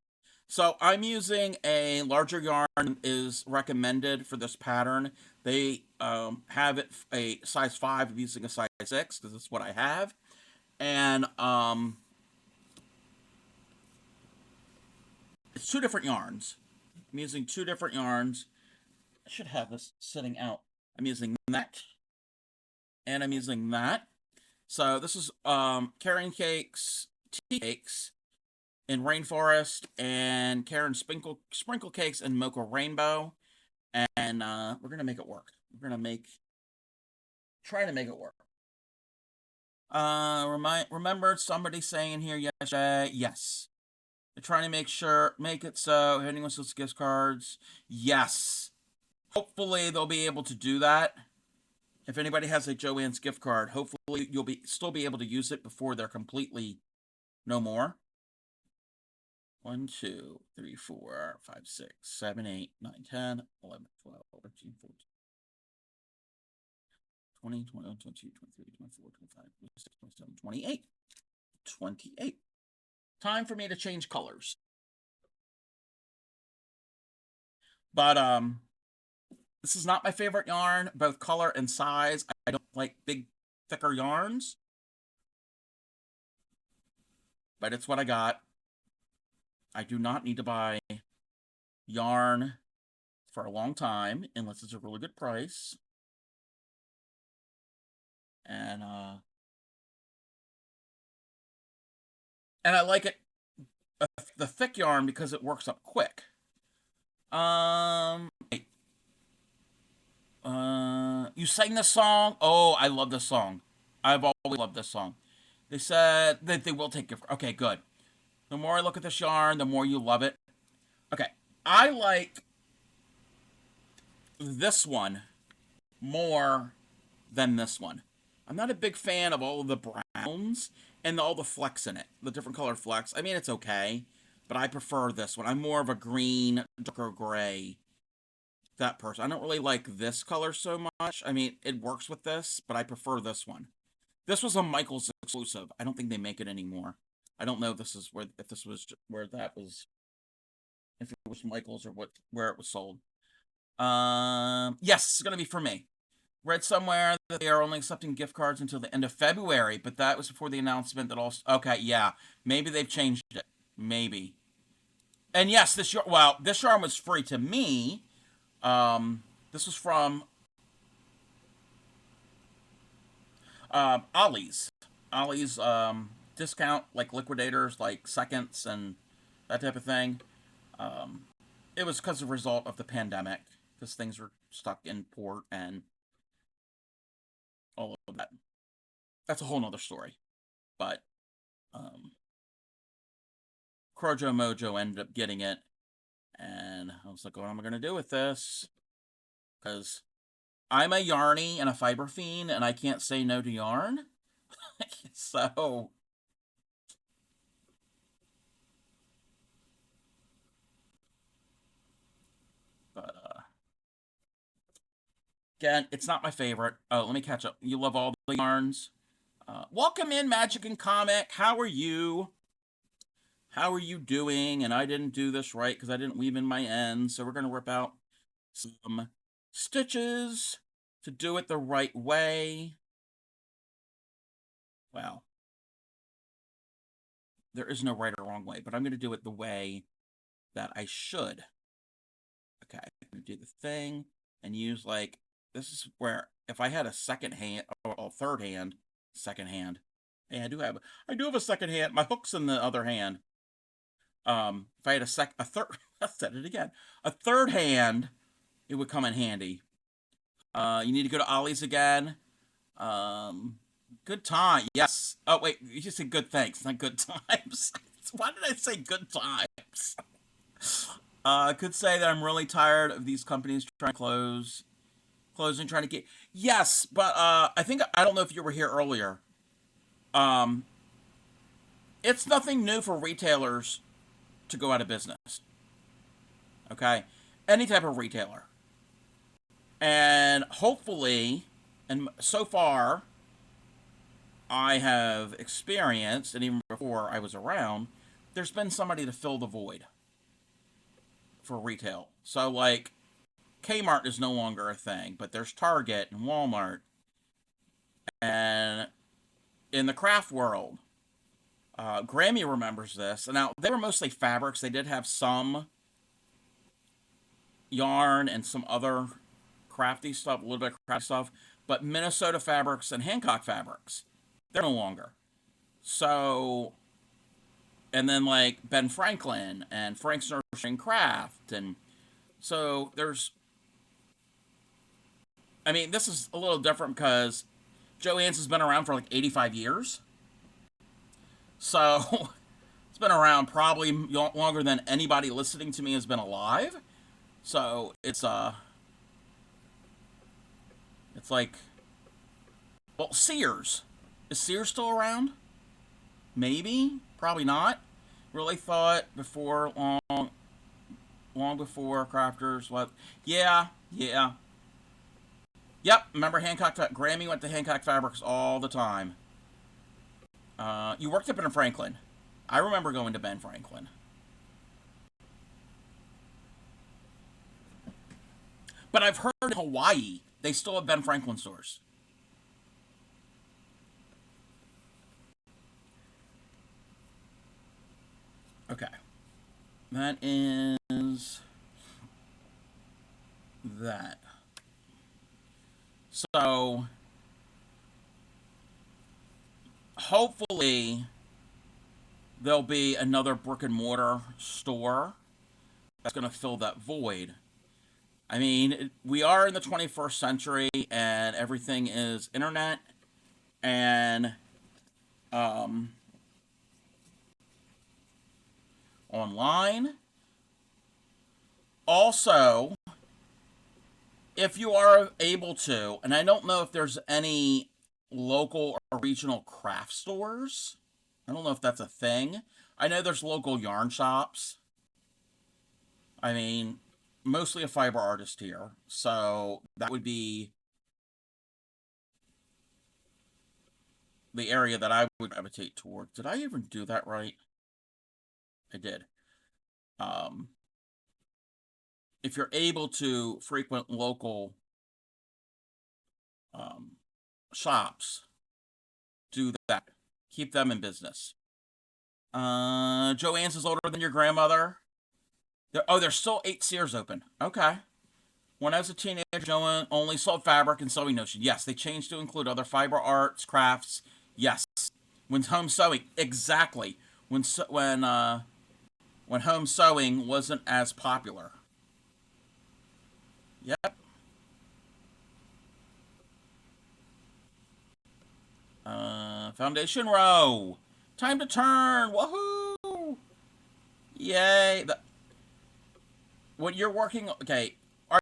So I'm using a larger yarn is recommended for this pattern. They have it a size 5. I'm using a size 6 because that's what I have. And it's 2 different yarns. I'm using 2 different yarns. I should have this sitting out. I'm using that. And I'm using that. So this is Karen Cakes, Tea Cakes in Rainforest, and Karen Sprinkle Cakes in Mocha Rainbow. And we're going to make it work. We're going to try to make it work. Remember somebody saying here yesterday, yes. They're trying to make it so anyone sells gift cards. Yes. Hopefully they'll be able to do that. If anybody has a Joann's gift card, hopefully you'll still be able to use it before they're completely no more. 1, 2, 3, 4, 5, 6, 7, 8, 9, 10, 11, 12, 13, 14, 20, 21, 22, 23, 24, 25, 26, 27, 28. 28. Time for me to change colors. But this is not my favorite yarn, both color and size. I don't like big, thicker yarns. But it's what I got. I do not need to buy yarn for a long time unless it's a really good price. And I like it, the thick yarn, because it works up quick. You sang this song? Oh, I love this song. I've always loved this song. They said that they will take gift. Okay, good. The more I look at this yarn, the more you love it. Okay, I like this one more than this one. I'm not a big fan of all of the browns and all the flecks in it, the different colored flecks. I mean, it's okay, but I prefer this one. I'm more of a green, darker gray, that person. I don't really like this color so much. I mean, it works with this, but I prefer this one. This was a Michaels exclusive. I don't think they make it anymore. I don't know if this is if this was where that was, if it was Michaels or where it was sold. Yes, it's gonna be for me. Read somewhere that they are only accepting gift cards until the end of February, but that was before the announcement that all. Okay, yeah, maybe they've changed it. Maybe. And yes, this yarn was free to me. This was from Ollie's. Ollie's discount, like liquidators, like seconds and that type of thing. It was because of the result of the pandemic, because things were stuck in port and all of that. That's a whole nother story. But Crojo Mojo ended up getting it, and I was like, what am I going to do with this? Because I'm a yarny and a fiber fiend, and I can't say no to yarn. So, but again, it's not my favorite. Oh, let me catch up. You love all the yarns. Welcome in, Magic and Comic. How are you? How are you doing? And I didn't do this right because I didn't weave in my ends. So we're going to rip out some stitches to do it the right way. Well, there is no right or wrong way, but I'm going to do it the way that I should. Okay, I'm going to do the thing and use, like, this is where, if I had a second hand, or a third hand, second hand. Yeah, I do have a second hand. My hook's in the other hand. If I had a third, I said it again, a third hand, it would come in handy. You need to go to Ollie's again. Good time. Yes. Oh wait, you just said good thanks, not good times. Why did I say good times? I could say that I'm really tired of these companies trying to closing, trying to get. Yes, but I think, I don't know if you were here earlier. Um, it's nothing new for retailers to go out of business. Okay, any type of retailer, and hopefully, and so far, I have experienced, and even before I was around, there's been somebody to fill the void for retail. So, like, Kmart is no longer a thing, but there's Target and Walmart. And in the craft world, Grammy remembers this. And now, they were mostly fabrics. They did have some yarn and some other crafty stuff, a little bit of crafty stuff. But Minnesota Fabrics and Hancock Fabrics, they're no longer. So, and then, like, Ben Franklin and Frank's Nursery and Craft. And so there's, I mean, this is a little different because Joann's has been around for like 85 years. So it's been around probably longer than anybody listening to me has been alive. So it's like, Sears. Is Sears still around? Maybe, probably not. Really thought before long before crafters. What? Yeah, yeah. Yep. Remember Hancock? Grammy went to Hancock Fabrics all the time. You worked up in Franklin. I remember going to Ben Franklin. But I've heard in Hawaii they still have Ben Franklin stores. Okay. That is that. So hopefully there'll be another brick and mortar store that's going to fill that void. I mean, we are in the 21st century and everything is internet and um, online. Also, if you are able to, and I don't know if there's any local or regional craft stores, I don't know if that's a thing. I know there's local yarn shops. I mean, mostly a fiber artist here, so that would be the area that I would gravitate toward. Did I even do that right? I did. Um, if you're able to frequent local um, shops, do that. Keep them in business. Joanne's is older than your grandmother. There's still 8 Sears open. Okay. When I was a teenager, Joanne only sold fabric and sewing notion. Yes, they changed to include other fiber arts, crafts. Yes. When home sewing, exactly. When home sewing wasn't as popular. Yep. Foundation row. Time to turn. Woohoo! Yay. When you're working, okay, are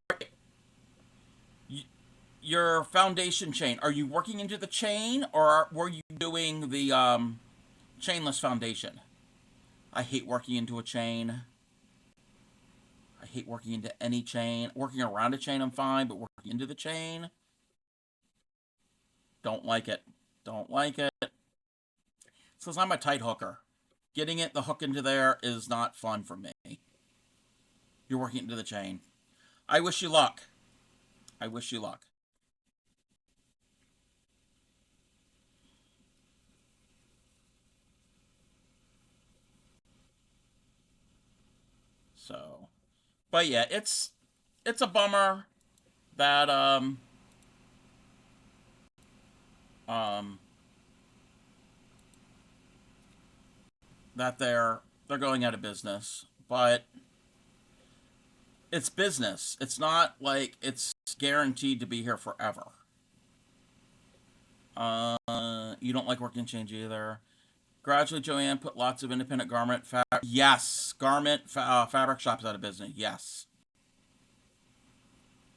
your foundation chain, are you working into the chain or were you doing the chainless foundation? I hate working into a chain. I hate working into any chain. Working around a chain, I'm fine, but working into the chain, don't like it. Don't like it. It's because I'm a tight hooker. Getting the hook into there is not fun for me. You're working into the chain. I wish you luck. I wish you luck. So, but yeah, it's a bummer that um that they're going out of business, but it's business. It's not like it's guaranteed to be here forever. You don't like working change either. Gradually, Joanne put lots of independent garment fabric. Yes, fabric shops out of business. Yes,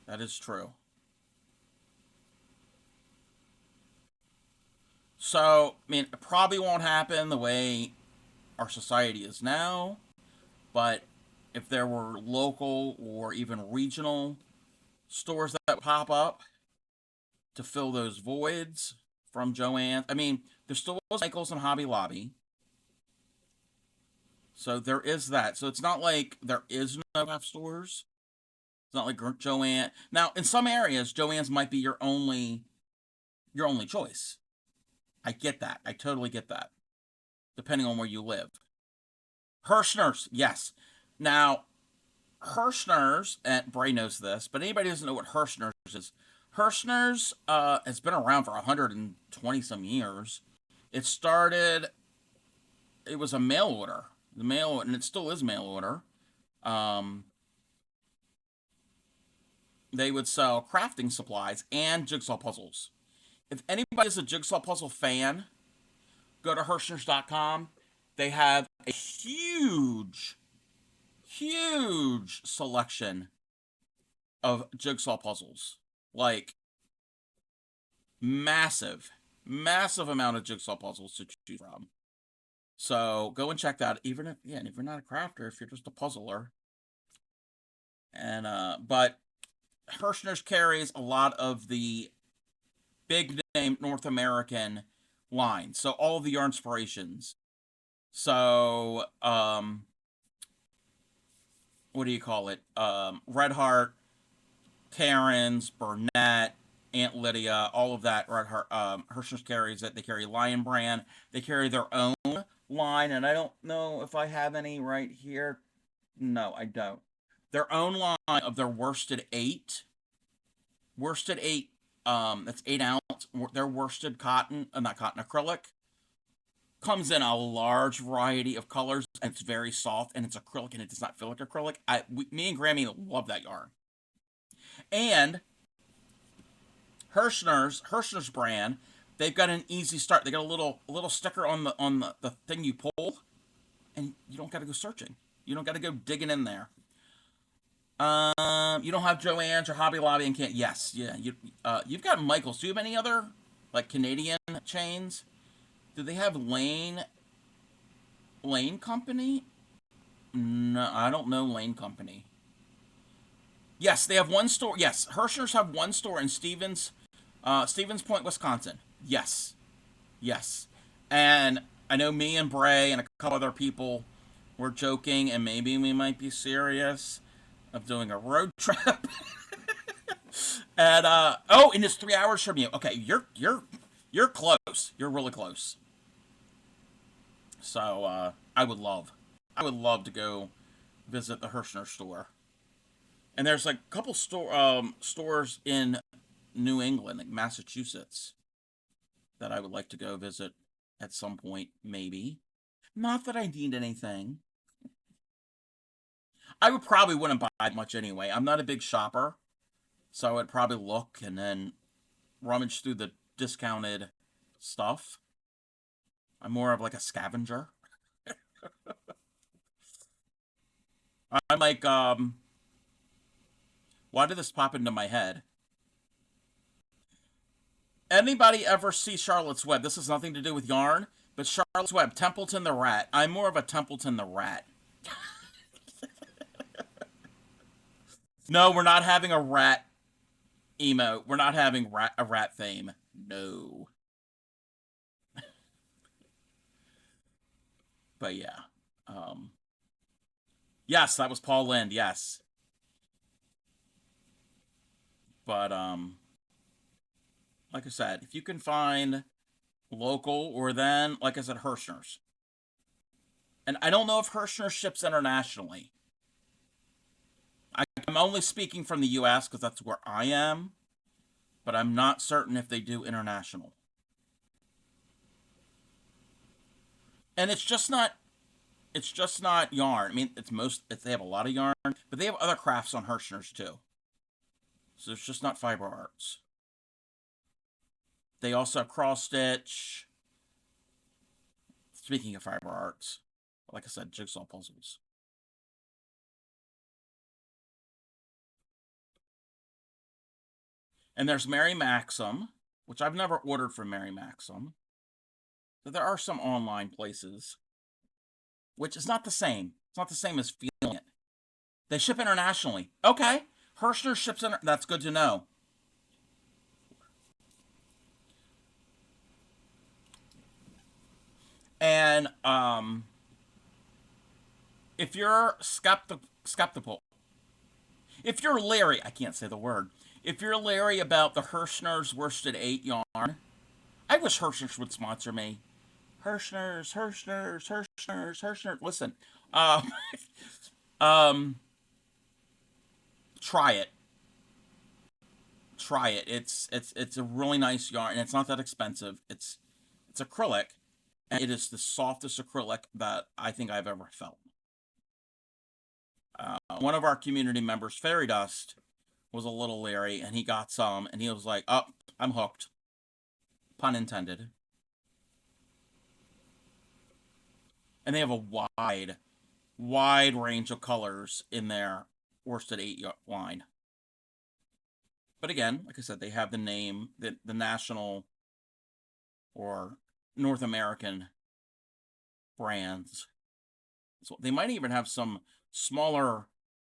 that is true. So, I mean, it probably won't happen the way our society is now, but if there were local or even regional stores that pop up to fill those voids from Joanne, I mean, there still was Michaels and Hobby Lobby, so there is that. So it's not like there is no craft stores. It's not like Joanne. Now, in some areas, Joanne's might be your only choice. I get that. I totally get that. Depending on where you live. Hirschner's, yes. Now, Hirschner's, and Bray knows this, but anybody who doesn't know what Hirschner's is. Hirschner's has been around for 120 some years. It started, it was a mail order. And it still is mail order. Um, they would sell crafting supplies and jigsaw puzzles. If anybody is a jigsaw puzzle fan, go to Hirschners.com. They have a huge selection of jigsaw puzzles. Like, massive amount of jigsaw puzzles to choose from. So go and check that. Even if if you're not a crafter, if you're just a puzzler, and but Hirschner's carries a lot of the big name North American lines. So all of the yarn inspirations. So what do you call it? Red Heart, Karen's, Burnett, Aunt Lydia, all of that. Red Heart, Hirschner's carries it. They carry Lion Brand. They carry their own line, and I don't know if I have any right here. No, I don't. Their own line of their worsted 8. Worsted 8, that's 8 ounce. Their worsted cotton, not cotton, acrylic. Comes in a large variety of colors, and it's very soft, and it's acrylic, and it does not feel like acrylic. Me and Grammy love that yarn. And Hirschner's brand, they've got an easy start. They got a little sticker on the thing you pull, and you don't got to go searching. You don't got to go digging in there. You don't have Joann's or Hobby Lobby and can't. Yes, yeah. You've got Michaels. Do you have any other like Canadian chains? Do they have Lane Company? No, I don't know Lane Company. Yes, they have one store. Yes, Hirschner's have one store in Stevens Point, Wisconsin. Yes, yes. And I know me and Bray and a couple other people were joking, and maybe we might be serious of doing a road trip. And and it's 3 hours from you. Okay, you're close. You're really close. So I would love to go visit the Hirschner store. And there's like a couple stores in New England, like Massachusetts, that I would like to go visit at some point, maybe. Not that I need anything. I would probably wouldn't buy much anyway. I'm not a big shopper, so I would probably look and then rummage through the discounted stuff. I'm more of like a scavenger. I'm like, why did this pop into my head? Anybody ever see Charlotte's Web? This has nothing to do with yarn, but Charlotte's Web, Templeton the Rat. I'm more of a Templeton the Rat. No, we're not having a rat emote. We're not having a rat theme. No. But yeah. Um, yes, that was Paul Lind. Yes. But like I said, if you can find local or then, like I said, Hirschner's. And I don't know if Hirschner ships internationally. I'm only speaking from the U.S. because that's where I am, but I'm not certain if they do international. And it's just not yarn. I mean, they have a lot of yarn, but they have other crafts on Hirschner's too. So it's just not fiber arts. They also have cross stitch. Speaking of fiber arts, like I said, jigsaw puzzles. And there's Mary Maxim, which I've never ordered from Mary Maxim. But there are some online places, which is not the same. It's not the same as feeling it. They ship internationally. Okay. Hirschner ships in. That's good to know. And if you're skeptical, if you're leery, I can't say the word. If you're leery about the Hirschner's Worsted 8 yarn, I wish Hirschner's would sponsor me. Hirschner's. Listen, um, um, try it. Try it. It's a really nice yarn, and it's not that expensive. It's acrylic, and it is the softest acrylic that I think I've ever felt. One of our community members, Fairy Dust, was a little leery, and he got some, and he was like, "Oh, I'm hooked." Pun intended. And they have a wide range of colors in their Worsted 8 line. But again, like I said, they have the name, the national or North American brands. So they might even have some smaller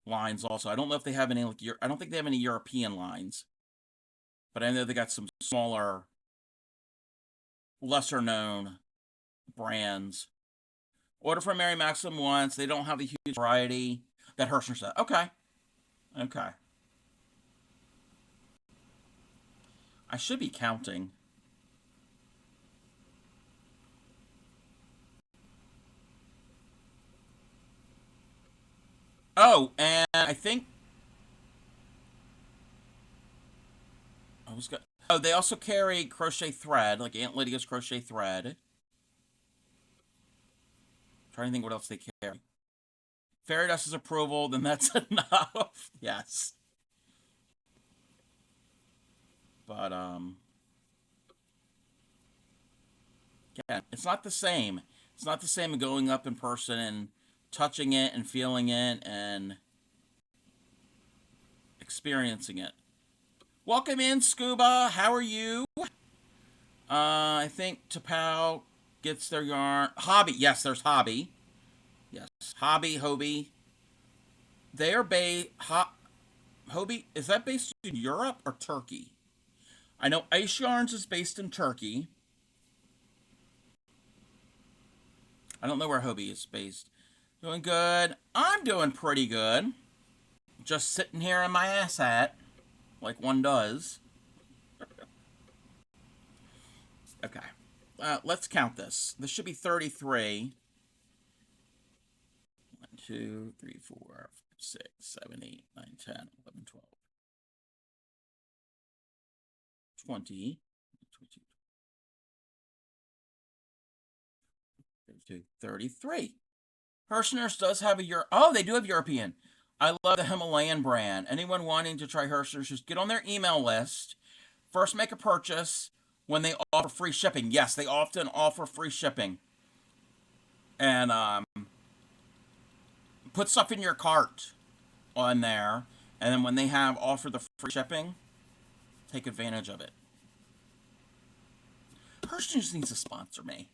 lines also. I don't know if they have any, like, I don't think they have any European lines. But I know they got some smaller, lesser known brands. Order from Mary Maxim once. They don't have a huge variety that Hirschner said. Okay. Okay. I should be counting. Oh, and I think I was going. Oh, they also carry crochet thread, like Aunt Lydia's crochet thread. Trying to think what else they carry. Fairy Dust's approval, then that's enough. Yes. But yeah, it's not the same. It's not the same going up in person and touching it and feeling it and experiencing it. Welcome in, Scuba. How are you? I think Tapao gets their yarn. Hobby. Yes, there's Hobby. Yes. Hobby, Hobie. They are Hobie, is that based in Europe or Turkey? I know Ice Yarns is based in Turkey. I don't know where Hobie is based. Doing good. I'm doing pretty good. Just sitting here on my ass hat, like one does. Okay. Let's count this. This should be 33. 1, 2, 3, 4, 5, 6, 7, 8, 9, 10, 11, 12, 20, 22, 32, 33. Hirschner's does have a Oh, they do have European. I love the Himalayan brand. Anyone wanting to try Hirschner's, just get on their email list. First, make a purchase when they offer free shipping. Yes, they often offer free shipping. And put stuff in your cart on there. And then when they have offer the free shipping, take advantage of it. Hirschner's needs to sponsor me.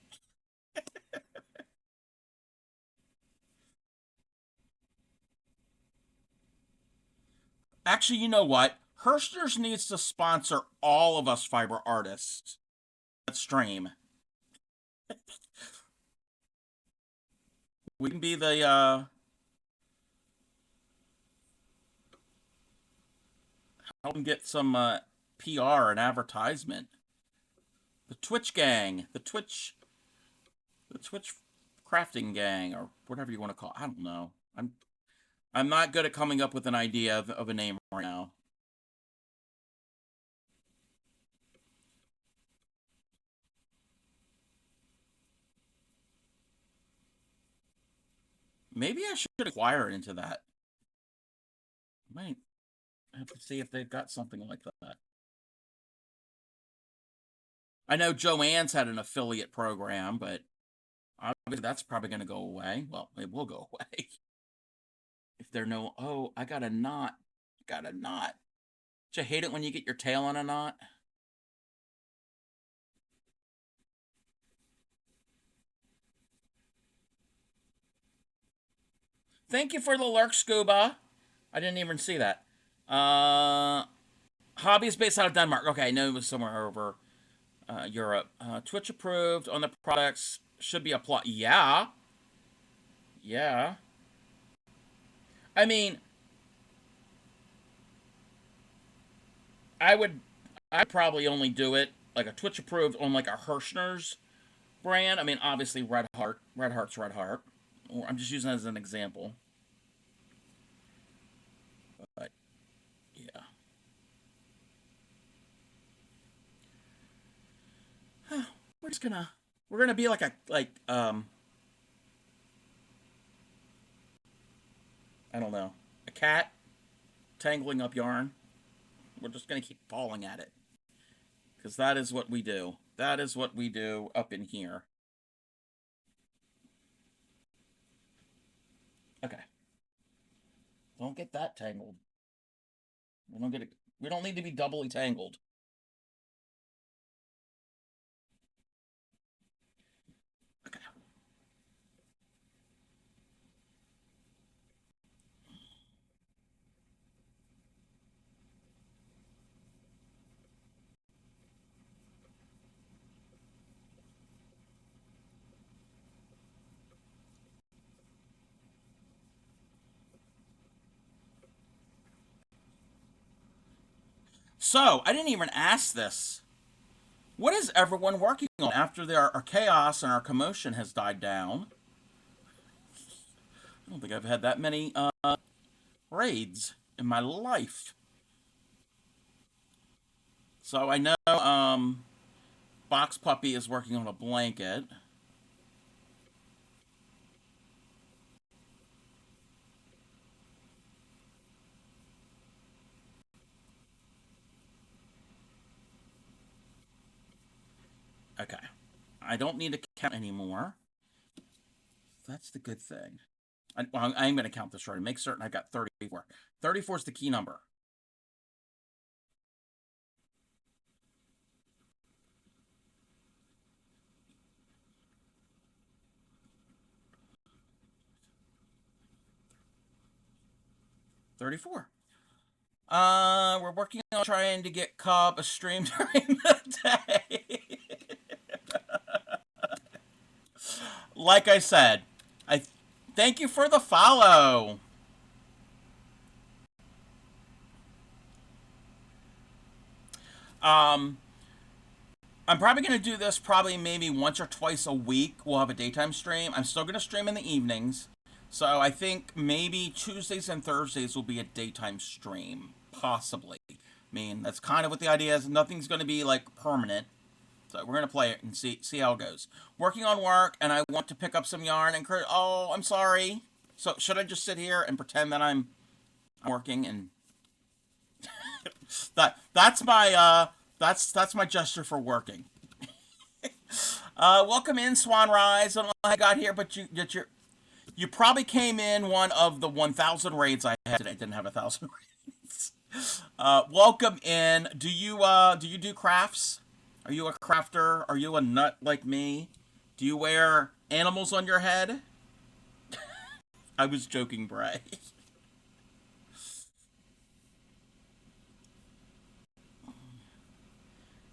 Actually, you know what? Hirschner's needs to sponsor all of us fiber artists that stream. We can be the help them get some PR and advertisement. The Twitch gang, the Twitch crafting gang, or whatever you want to call it. I don't know. I'm not good at coming up with an idea of a name right now. Maybe I should acquire into that. Might have to see if they've got something like that. I know Joanne's had an affiliate program, but obviously that's probably going to go away. Well, it will go away. If they're no, oh, I got a knot. Got a knot. Don't you hate it when you get your tail on a knot? Thank you for the lurk, Scuba. I didn't even see that. Hobby is based out of Denmark. Okay, I know it was somewhere over Europe. Twitch approved on the products. Should be a plot. Yeah. Yeah. I mean, I'd probably only do it like a Twitch approved on like a Hirschner's brand. I mean, obviously Red Heart. Red Heart's Red Heart. I'm just using it as an example. But yeah. We're gonna be like I don't know, a cat tangling up yarn. We're just gonna keep falling at it. Because that is what we do. That is what we do up in here. Okay. Don't get that tangled. We don't need to be doubly tangled. Okay. So, I didn't even ask this. What is everyone working on after our chaos and our commotion has died down? I don't think I've had that many raids in my life. So I know Box Puppy is working on a blanket. Okay. I don't need to count anymore. That's the good thing. I'm going to count this right. Make certain I got 34. 34 is the key number. $34. We're working on trying to get Cobb a stream during the day. Like I said, I thank you for the follow. I'm probably going to do this maybe once or twice a week. We'll have a daytime stream. I'm still going to stream in the evenings. So I think maybe Tuesdays and Thursdays will be a daytime stream. Possibly. I mean, that's kind of what the idea is. Nothing's going to be like permanent. So we're going to play it and see how it goes. Working on work, and I want to pick up some yarn and oh, I'm sorry. So should I just sit here and pretend that I'm working and that's my gesture for working. Welcome in, Swan Rise. I don't know how I got here, but you probably came in one of the 1,000 raids I had today. I didn't have 1,000 raids. Welcome in. Do you do crafts? Are you a crafter? Are you a nut like me? Do you wear animals on your head? I was joking, Bray.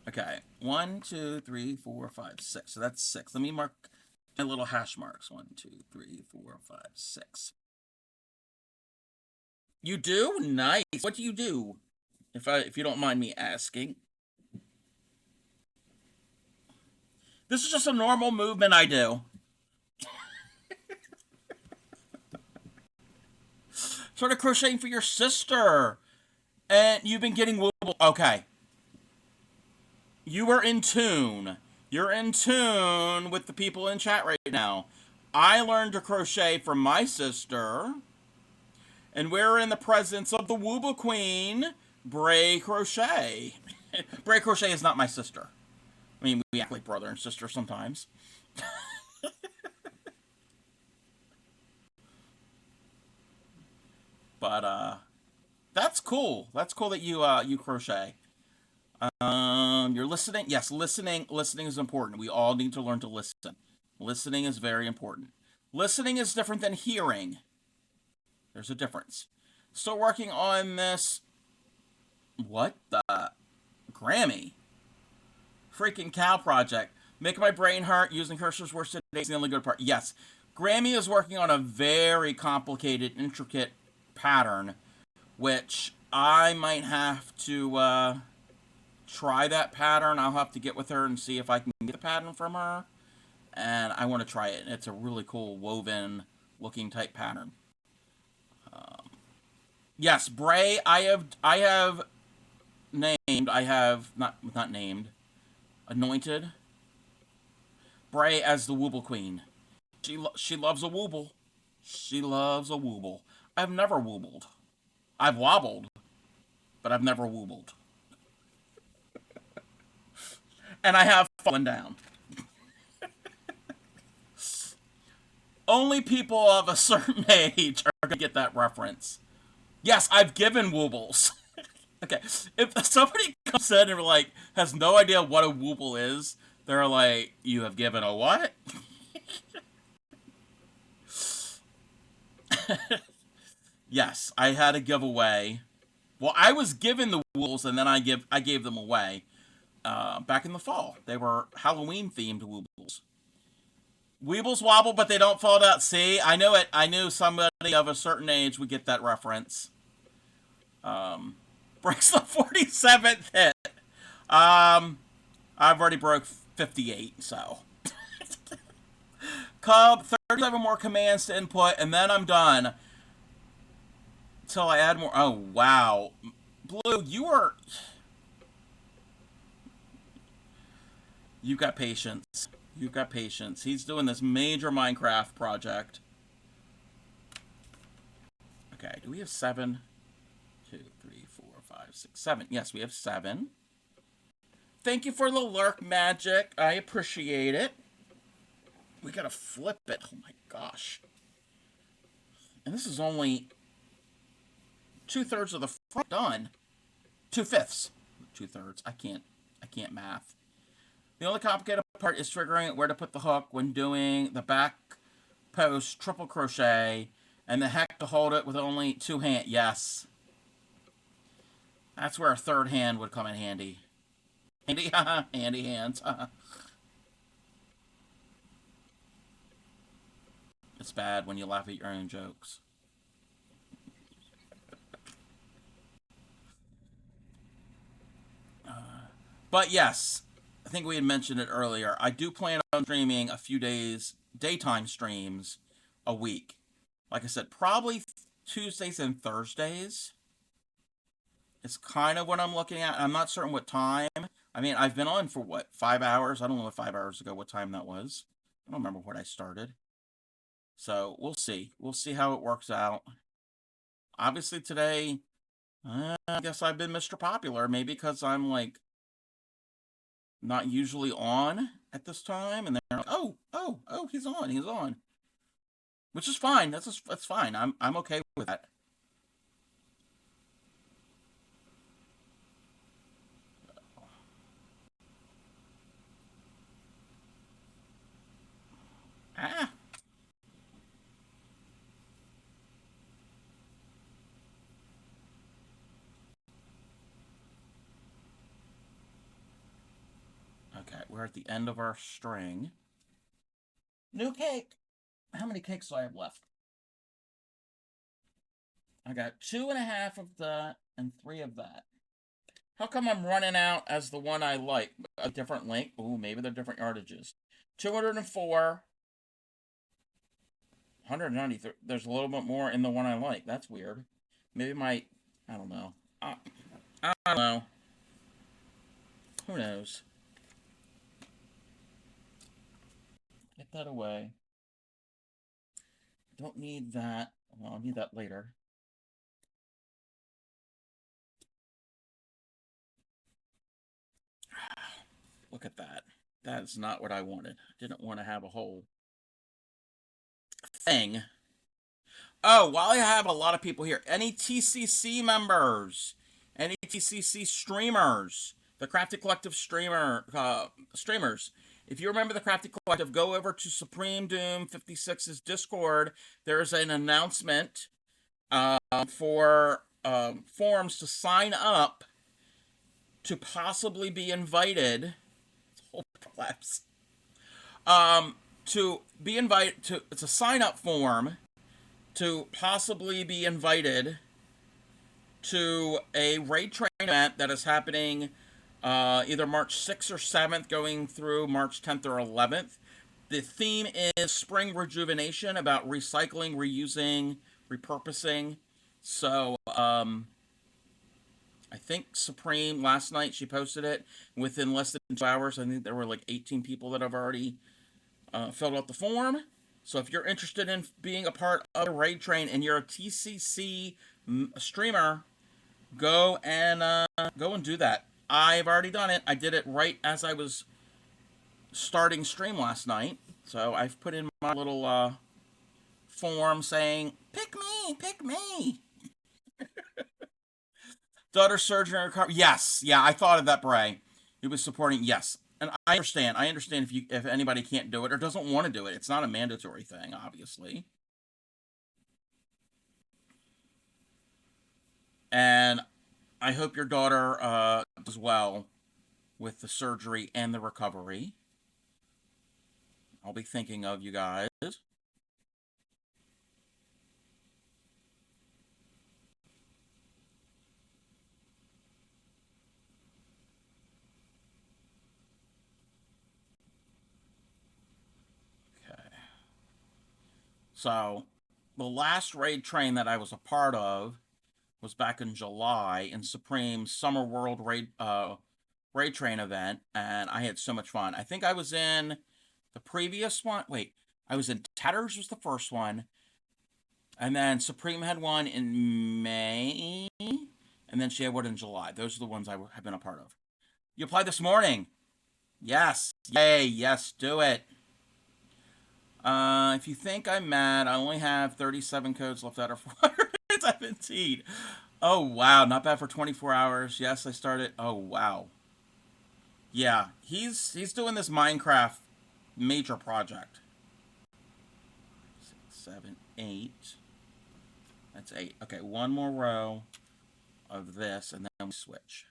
Okay, 1, 2, 3, 4, 5, 6. So that's 6. Let me mark my little hash marks. 1, 2, 3, 4, 5, 6. You do? Nice. What do you do? If you don't mind me asking. This is just a normal movement I do. Sort of crocheting for your sister. And you've been getting wobble. Okay. You are in tune. You're in tune with the people in chat right now. I learned to crochet from my sister. And we're in the presence of the Wooble Queen, Bray Crochet. Bray Crochet is not my sister. I mean, we act like brother and sister sometimes. But that's cool. That's cool that you crochet. You're listening. Yes, listening is important. We all need to learn to listen. Listening is very important. Listening is different than hearing. There's a difference. Still working on this. What the Grammy? Freaking cow project. Making my brain hurt using cursors worse today is the only good part. Yes, Grammy is working on a very complicated, intricate pattern, which I might have to try that pattern. I'll have to get with her and see if I can get the pattern from her. And I want to try it. It's a really cool woven looking type pattern. Yes, Bray, I have named, I have not named, anointed Bray as the Wooble Queen. She loves a wooble. She loves a wooble. I've never woobled. I've wobbled, but I've never woobled. And I have fallen down. Only people of a certain age are going to get that reference. Yes, I've given woobles. Okay, if somebody comes in and has no idea what a wooble is, they're like, you have given a what? Yes, I had a giveaway. Well, I was given the woobles and then I gave them away. Back in the fall. They were Halloween themed woobles. Weebles wobble, but they don't fall down. See, I knew it. I knew somebody of a certain age would get that reference. breaks the 47th hit. I've already broke 58, so. Cub, 37 more commands to input, and then I'm done. Till I add more. Oh, wow. Blue, you've got patience. You've got patience. He's doing this major Minecraft project. Okay, do we have 7? 2, 3, 4, 5, 6, 7. Yes, we have 7. Thank you for the lurk, Magic. I appreciate it. We gotta flip it. Oh my gosh. And this is only 2/3 of the front done. 2/5. 2/3. I can't math. The only complicated part is figuring where to put the hook when doing the back post triple crochet, and the heck to hold it with only 2 hands. Yes. That's where a third hand would come in handy. Handy, handy hands. It's bad when you laugh at your own jokes. But yes, I think we had mentioned it earlier. I do plan on streaming a few days, daytime streams a week. Like I said, probably Tuesdays and Thursdays. It's kind of what I'm looking at. I'm not certain what time. I mean, I've been on for what, 5 hours? I don't know what 5 hours ago, what time that was. I don't remember when I started. So we'll see. We'll see how it works out. Obviously today, I guess I've been Mr. Popular. Maybe because I'm like not usually on at this time, and they're like, oh, he's on, which is fine. That's fine. I'm okay with that. Ah. Okay, we're at the end of our string. New cake. How many cakes do I have left? I got 2.5 of that and 3 of that. How come I'm running out as the one I like? A different length? Ooh, maybe they're different yardages. 204. 193. There's a little bit more in the one I like. That's weird. Maybe I don't know. I don't know. Who knows? Get that away. Don't need that. Well, I'll need that later. Look at that. That is not what I wanted. I didn't want to have a whole thing. Oh, while I have a lot of people here, any TCC members, any TCC streamers, the Crafty Collective streamers, if you remember the Crafty Collective, go over to Supreme Doom 56's Discord. There's an announcement for forums to sign up to possibly be invited. To be invited to, it's a sign-up form to possibly be invited to a raid train event that is happening either March 6th or 7th, going through March 10th or 11th. The theme is spring rejuvenation, about recycling, reusing, repurposing. So, I think Supreme, last night, she posted it. Within less than 2 hours, I think there were like 18 people that have already filled out the form. So if you're interested in being a part of the raid train and you're a TCC streamer, go and do that. I've already done it. I did it right as I was starting stream last night. So I've put in my little form saying, pick me, pick me. Daughter surgery and recovery. Yes, yeah, I thought of that, Bray. He was supporting, yes. And I understand. I understand if anybody can't do it or doesn't want to do it. It's not a mandatory thing, obviously. And I hope your daughter does well with the surgery and the recovery. I'll be thinking of you guys. So the last raid train that I was a part of was back in July in Supreme's Summer World raid train event, and I had so much fun. I think I was in the previous one. Wait, I was in Tatters was the first one, and then Supreme had one in May, and then she had one in July. Those are the ones I have been a part of. You applied this morning. Yes. Yay. Yes, do it. If you think I'm mad, I only have 37 codes left out of 417. Oh, wow. Not bad for 24 hours. Yes, I started. Oh, wow. Yeah, he's doing this Minecraft major project. 6, 7, 8. That's 8. Okay, one more row of this, and then we switch.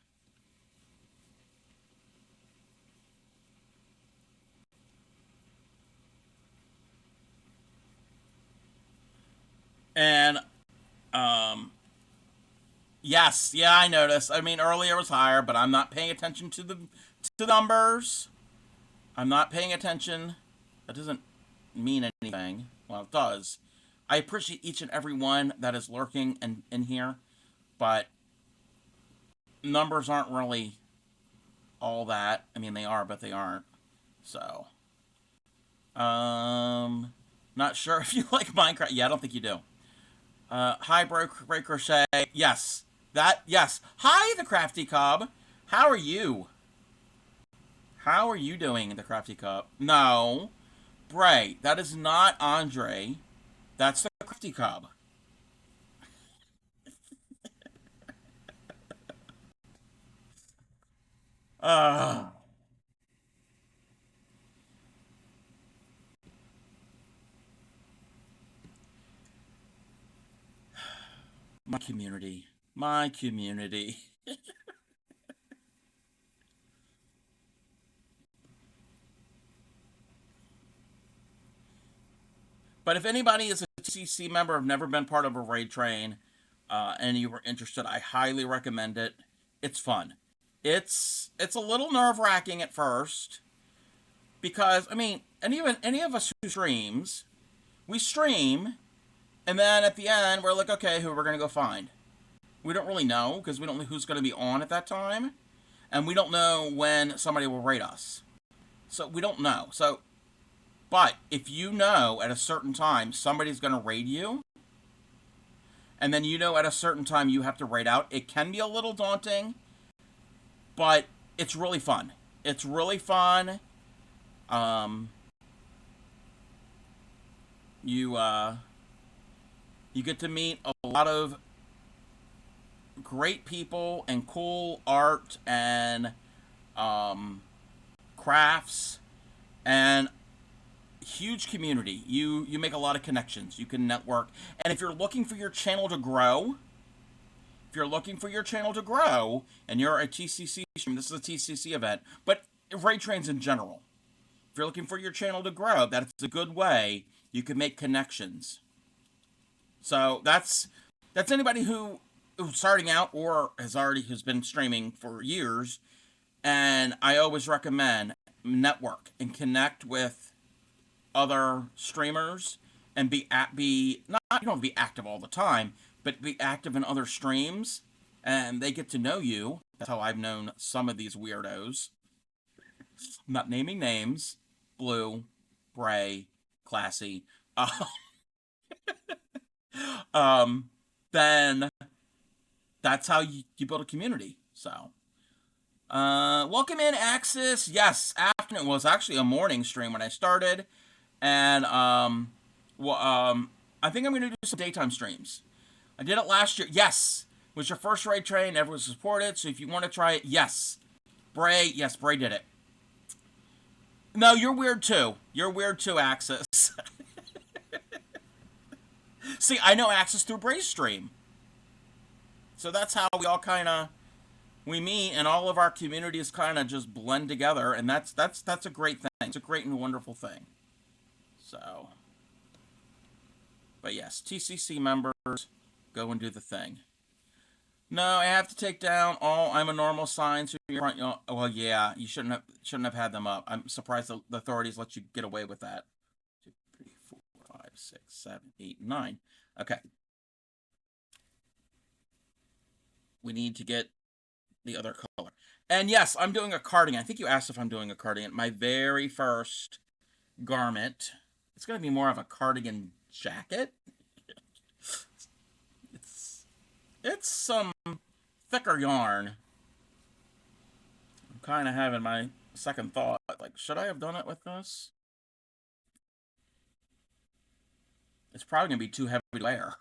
And, yes, yeah, I noticed. I mean, earlier was higher, but I'm not paying attention to the numbers. I'm not paying attention. That doesn't mean anything. Well, it does. I appreciate each and every one that is lurking in here, but numbers aren't really all that. I mean, they are, but they aren't. So, not sure if you like Minecraft. Yeah, I don't think you do. Hi, Break Crochet. Yes, yes. Hi, the Crafty Cobb. How are you? How are you doing, the Crafty Cobb? No, Bray. That is not Andre. That's the Crafty Cobb. Uh, my community. My community. But if anybody is a TCC member, have never been part of a raid train, and you were interested, I highly recommend it. It's fun. It's a little nerve wracking at first because I mean, any of us who streams, we stream, and then at the end we're like, okay, who we're gonna go find? We don't really know because we don't know who's gonna be on at that time, and we don't know when somebody will raid us. So we don't know. So, but if you know at a certain time somebody's gonna raid you, and then you know at a certain time you have to raid out, it can be a little daunting, but it's really fun. It's really fun. Um, you you get to meet a lot of great people and cool art and crafts and huge community. You make a lot of connections. You can network, and if you're looking for your channel to grow, if you're looking for your channel to grow, and you're a TCC stream, this is a TCC event, but raid trains in general. If you're looking for your channel to grow, that's a good way you can make connections. So that's anybody who's starting out or has been streaming for years, and I always recommend network and connect with other streamers and be not you don't have to be active all the time, but be active in other streams, and they get to know you. That's how I've known some of these weirdos. I'm not naming names. Blue, Bray, Classy. Um, then that's how you build a community. So, welcome in, Axis. Yes, afternoon. Well, it was actually a morning stream when I started, and I think I'm gonna do some daytime streams. I did it last year. Yes, it was your first raid train. Everyone supported. So if you want to try it, yes, Bray. Yes, Bray did it. No, you're weird too. You're weird too, Axis. See, I know Axis through Bray's stream. So that's how we all kind of we meet, and all of our communities kind of just blend together, and that's a great thing. It's a great and wonderful thing. So, but yes, TCC members, go and do the thing. No, I have to take down all I'm a normal signs. Well, yeah, you shouldn't have had them up. I'm surprised the authorities let you get away with that. 2, 3, 4, 5, 6, 7, 8, 9. Okay. We need to get the other color. And yes, I'm doing a cardigan. I think you asked if I'm doing a cardigan. My very first garment. It's going to be more of a cardigan jacket. It's it's some thicker yarn. I'm kind of having my second thought. Like, should I have done it with this? It's probably going to be too heavy to wear.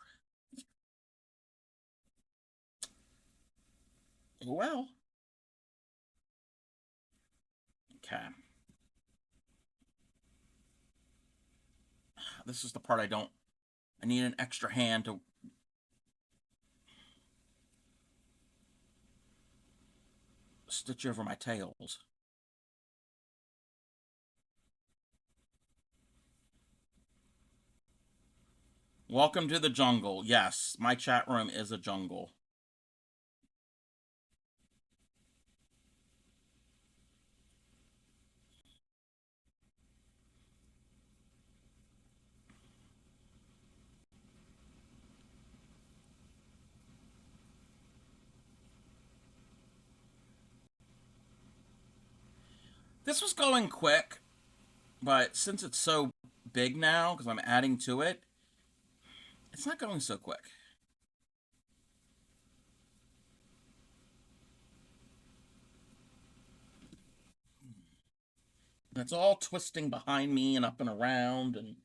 Well. Okay. This is the part I don't... I need an extra hand to... stitch over my tails. Welcome to the jungle. Yes, my chat room is a jungle. This was going quick, but since it's so big now, because I'm adding to it, it's not going so quick. It's all twisting behind me and up and around, and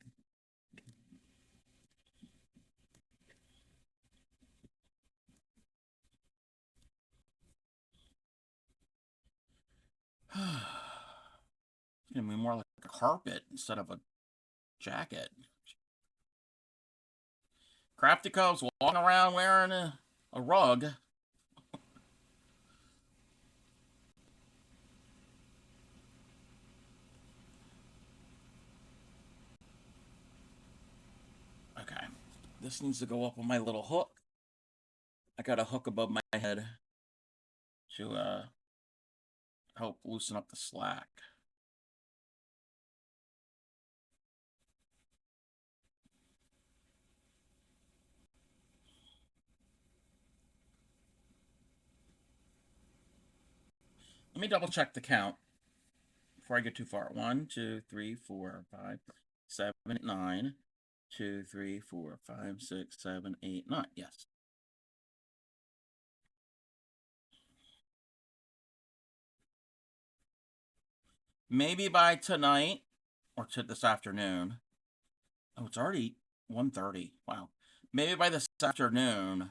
it's gonna be more like a carpet instead of a jacket. Crafty Cub's walking around wearing a rug. Okay, this needs to go up on my little hook. I got a hook above my head to help loosen up the slack. Let me double check the count before I get too far. 1, 2, 3, 4, 5, 7, 9. 2, 3, 4, 5, 6, 7, 8, 9. Yes. Maybe by tonight or to this afternoon. Oh, it's already 1:30. Wow. Maybe by this afternoon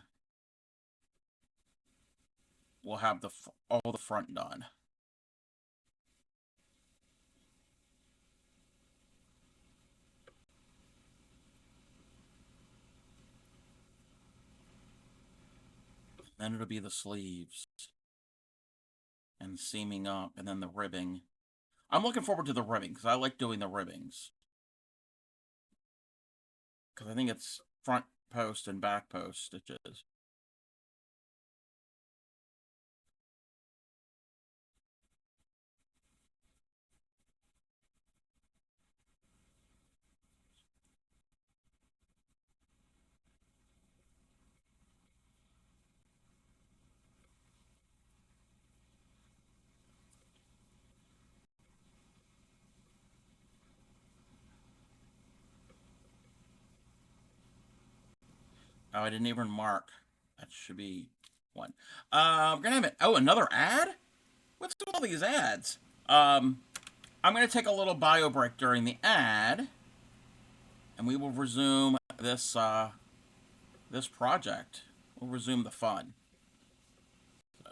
we'll have all the front done. Then it'll be the sleeves and seaming up and then the ribbing. I'm looking forward to the ribbing because I like doing the ribbings. Because I think it's front post and back post stitches. Oh, I didn't even mark. That should be one. We're gonna have it. Oh, another ad? What's with all these ads? I'm gonna take a little bio break during the ad, and we will resume this project. We'll resume the fun. So.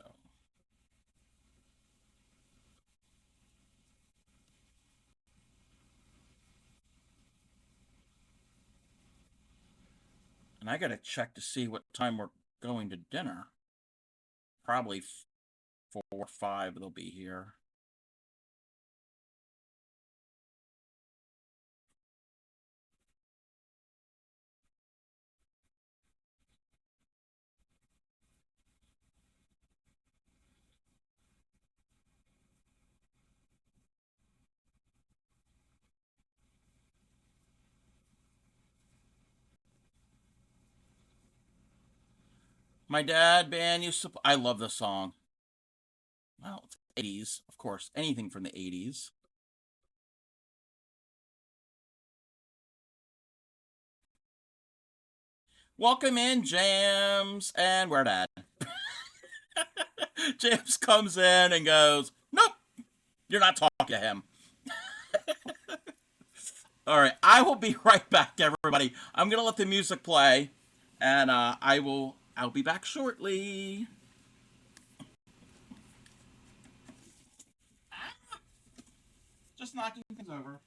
And I gotta check to see what time we're going to dinner. Probably 4 or 5 they'll be here. My dad band used to. I love this song. Well, it's 80s, of course. Anything from the 80s. Welcome in, Jams, and we're at. Jams comes in and goes, "Nope, you're not talking to him." All right, I will be right back, everybody. I'm gonna let the music play, and I'll be back shortly. Just knocking things over.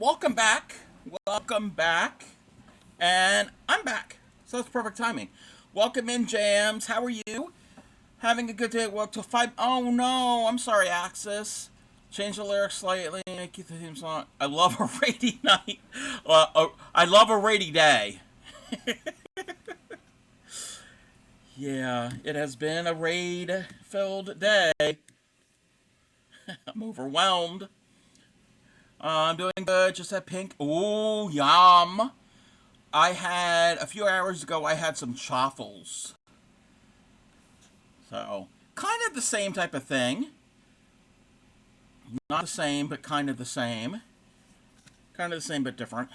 Welcome back. Welcome back. And I'm back. So that's perfect timing. Welcome in, Jams. How are you? Having a good day at work till 5. Oh no, I'm sorry, Axis. Change the lyrics slightly. Keep the theme song. I love a rainy night. I love a rainy day. Yeah, it has been a raid filled day. I'm overwhelmed. I'm doing good. Just had pink. Ooh, yum. I had, a few hours ago, I had some chaffles. So, kind of the same type of thing. Not the same, but kind of the same. Kind of the same, but different.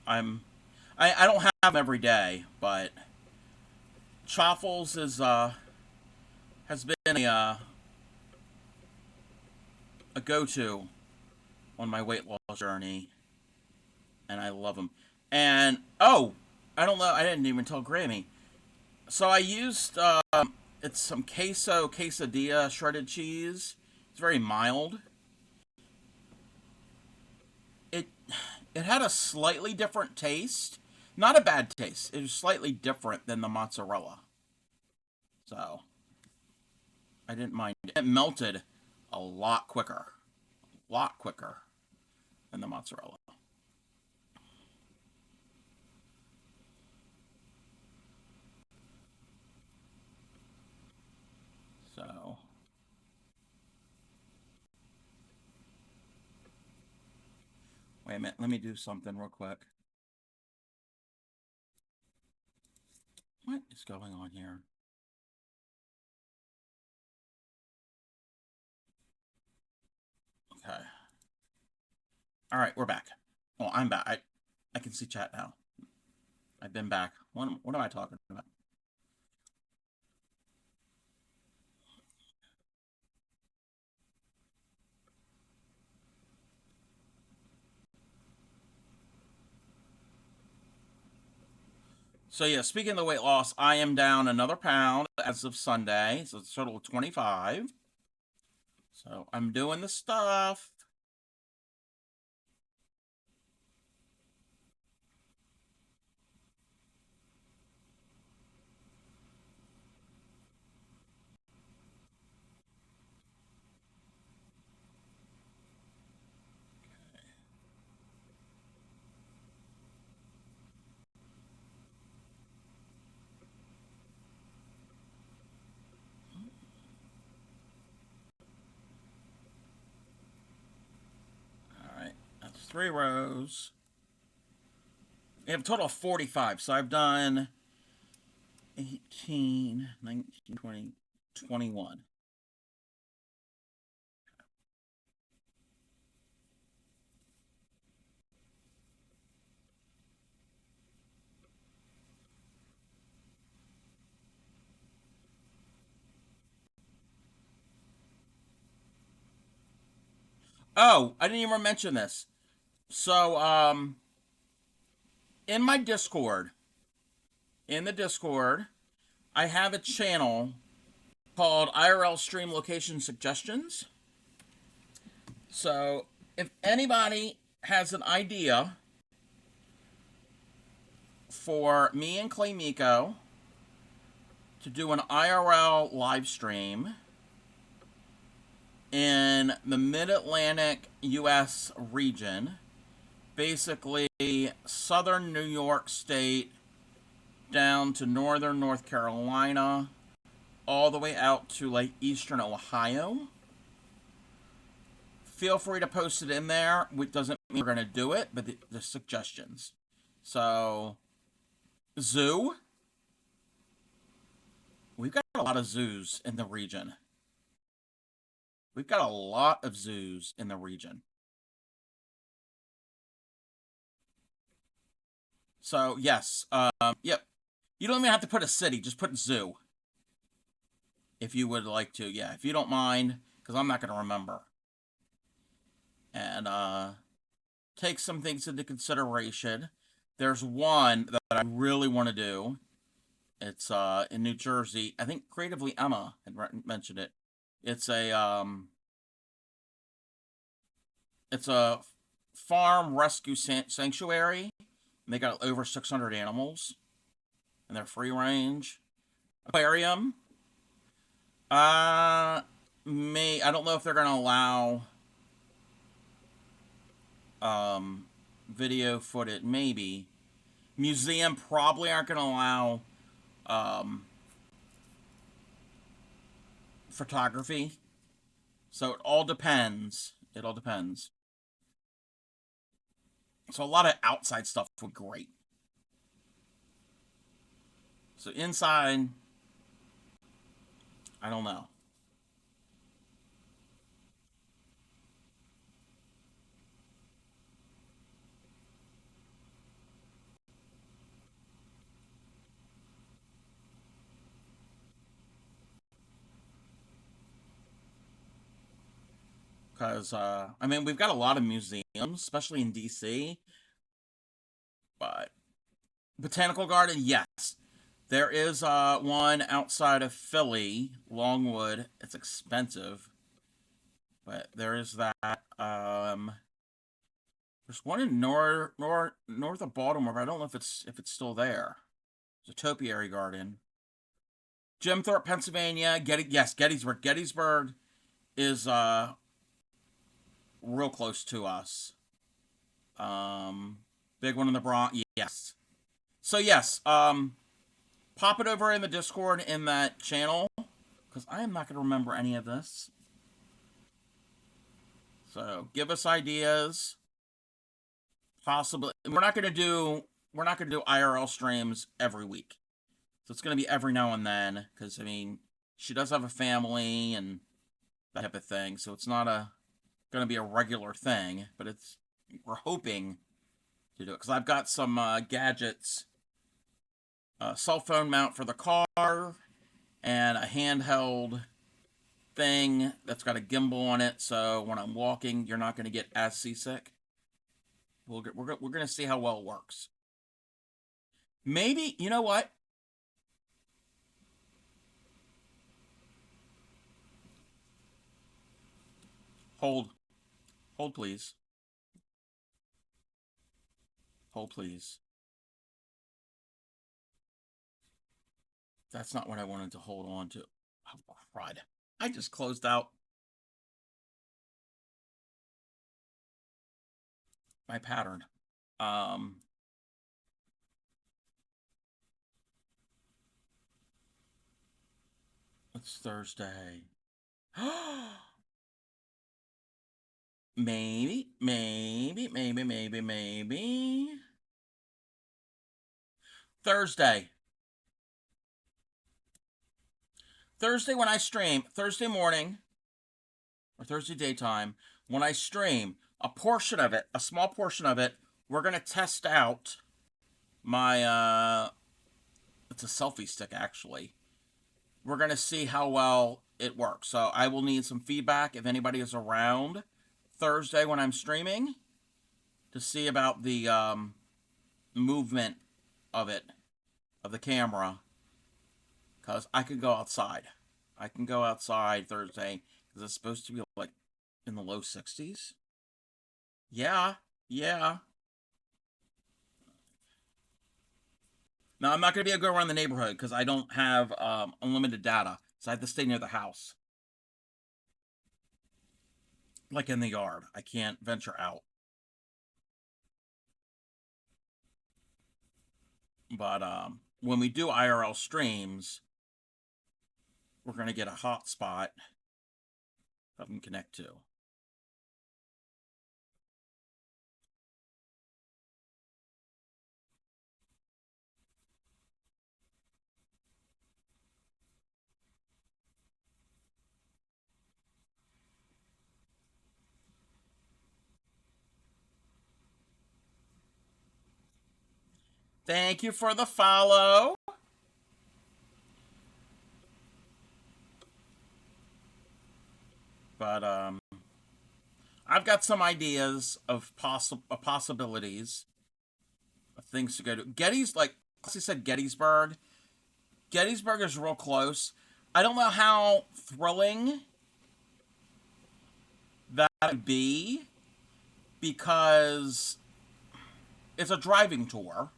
I'm, I don't have them every day, but chaffles is, has been a go-to on my weight loss journey, and I love them. And, oh, I don't know, I didn't even tell Grammy. So I used, it's some quesadilla shredded cheese. It's very mild. It it had a slightly different taste. Not a bad taste. It was slightly different than the mozzarella. So I didn't mind it. It melted a lot quicker. A lot quicker than the mozzarella. Wait a minute. Let me do something real quick. What is going on here? Okay. All right, we're back. Well, I'm back. I can see chat now. I've been back. What am I talking about? So yeah, speaking of the weight loss, I am down another pound as of Sunday. So it's a total of 25. So I'm doing the stuff. All right, that's 3 rows. We have a total of 45. So I've done 18, 19, 20, 21. Oh, I didn't even mention this. So, in my Discord, in the Discord, I have a channel called IRL Stream Location Suggestions. So, if anybody has an idea for me and Clay Miko to do an IRL live stream in the Mid-Atlantic U.S. region, basically southern New York State down to northern North Carolina, all the way out to like eastern Ohio. Feel free to post it in there. It doesn't mean we're going to do it, but the suggestions. So, zoo. We've got a lot of zoos in the region. We've got a lot of zoos in the region. So, yes. Yep. You don't even have to put a city. Just put zoo. If you would like to. Yeah, if you don't mind. Because I'm not going to remember. And, take some things into consideration. There's one that I really want to do. It's, in New Jersey. I think Creatively Emma had mentioned it. It's a farm rescue sanctuary. And they got over 600 animals. And they're free range. Aquarium. I don't know if they're gonna allow video footage. Maybe. Museum probably aren't gonna allow photography. So it all depends. It all depends. So a lot of outside stuff would be great. So inside, I don't know. Because, I mean, we've got a lot of museums, especially in DC. But Botanical Garden, yes. There is one outside of Philly, Longwood. It's expensive. But there is that. There's one in north of Baltimore, but I don't know if it's still there. It's a topiary garden. Jim Thorpe, Pennsylvania. Gettysburg. Gettysburg is real close to us. Big one in the Bronx. Yes. So yes, pop it over in the Discord in that channel, because I am not going to remember any of this. So give us ideas. Possibly, we're not gonna do IRL streams every week. So it's gonna be every now and then, because I mean, she does have a family and that type of thing. So it's not gonna be a regular thing, but we're hoping to do it because I've got some gadgets, cell phone mount for the car, and a handheld thing that's got a gimbal on it. So when I'm walking, you're not gonna get as seasick. We're gonna see how well it works. Maybe, you know what? Hold. Hold, please. Hold, please. That's not what I wanted to hold on to. Oh, crud. I just closed out my pattern. Um, it's Thursday. Maybe. Thursday. Thursday when I stream, Thursday morning, or Thursday daytime, when I stream, a portion of it, a small portion of it, we're going to test out my, it's a selfie stick actually. We're going to see how well it works. So I will need some feedback if anybody is around Thursday when I'm streaming to see about the movement of it, of the camera, because I could go outside. I can go outside Thursday because it's supposed to be like in the low 60s. Yeah, yeah. Now I'm not going to be able to go around the neighborhood because I don't have unlimited data, so I have to stay near the house, like in the yard. I can't venture out. But when we do IRL streams, we're going to get a hotspot that I can connect to. Thank you for the follow. But I've got some ideas of possibilities of things to go to. Like Classy said, Gettysburg. Gettysburg is real close. I don't know how thrilling that would be because it's a driving tour.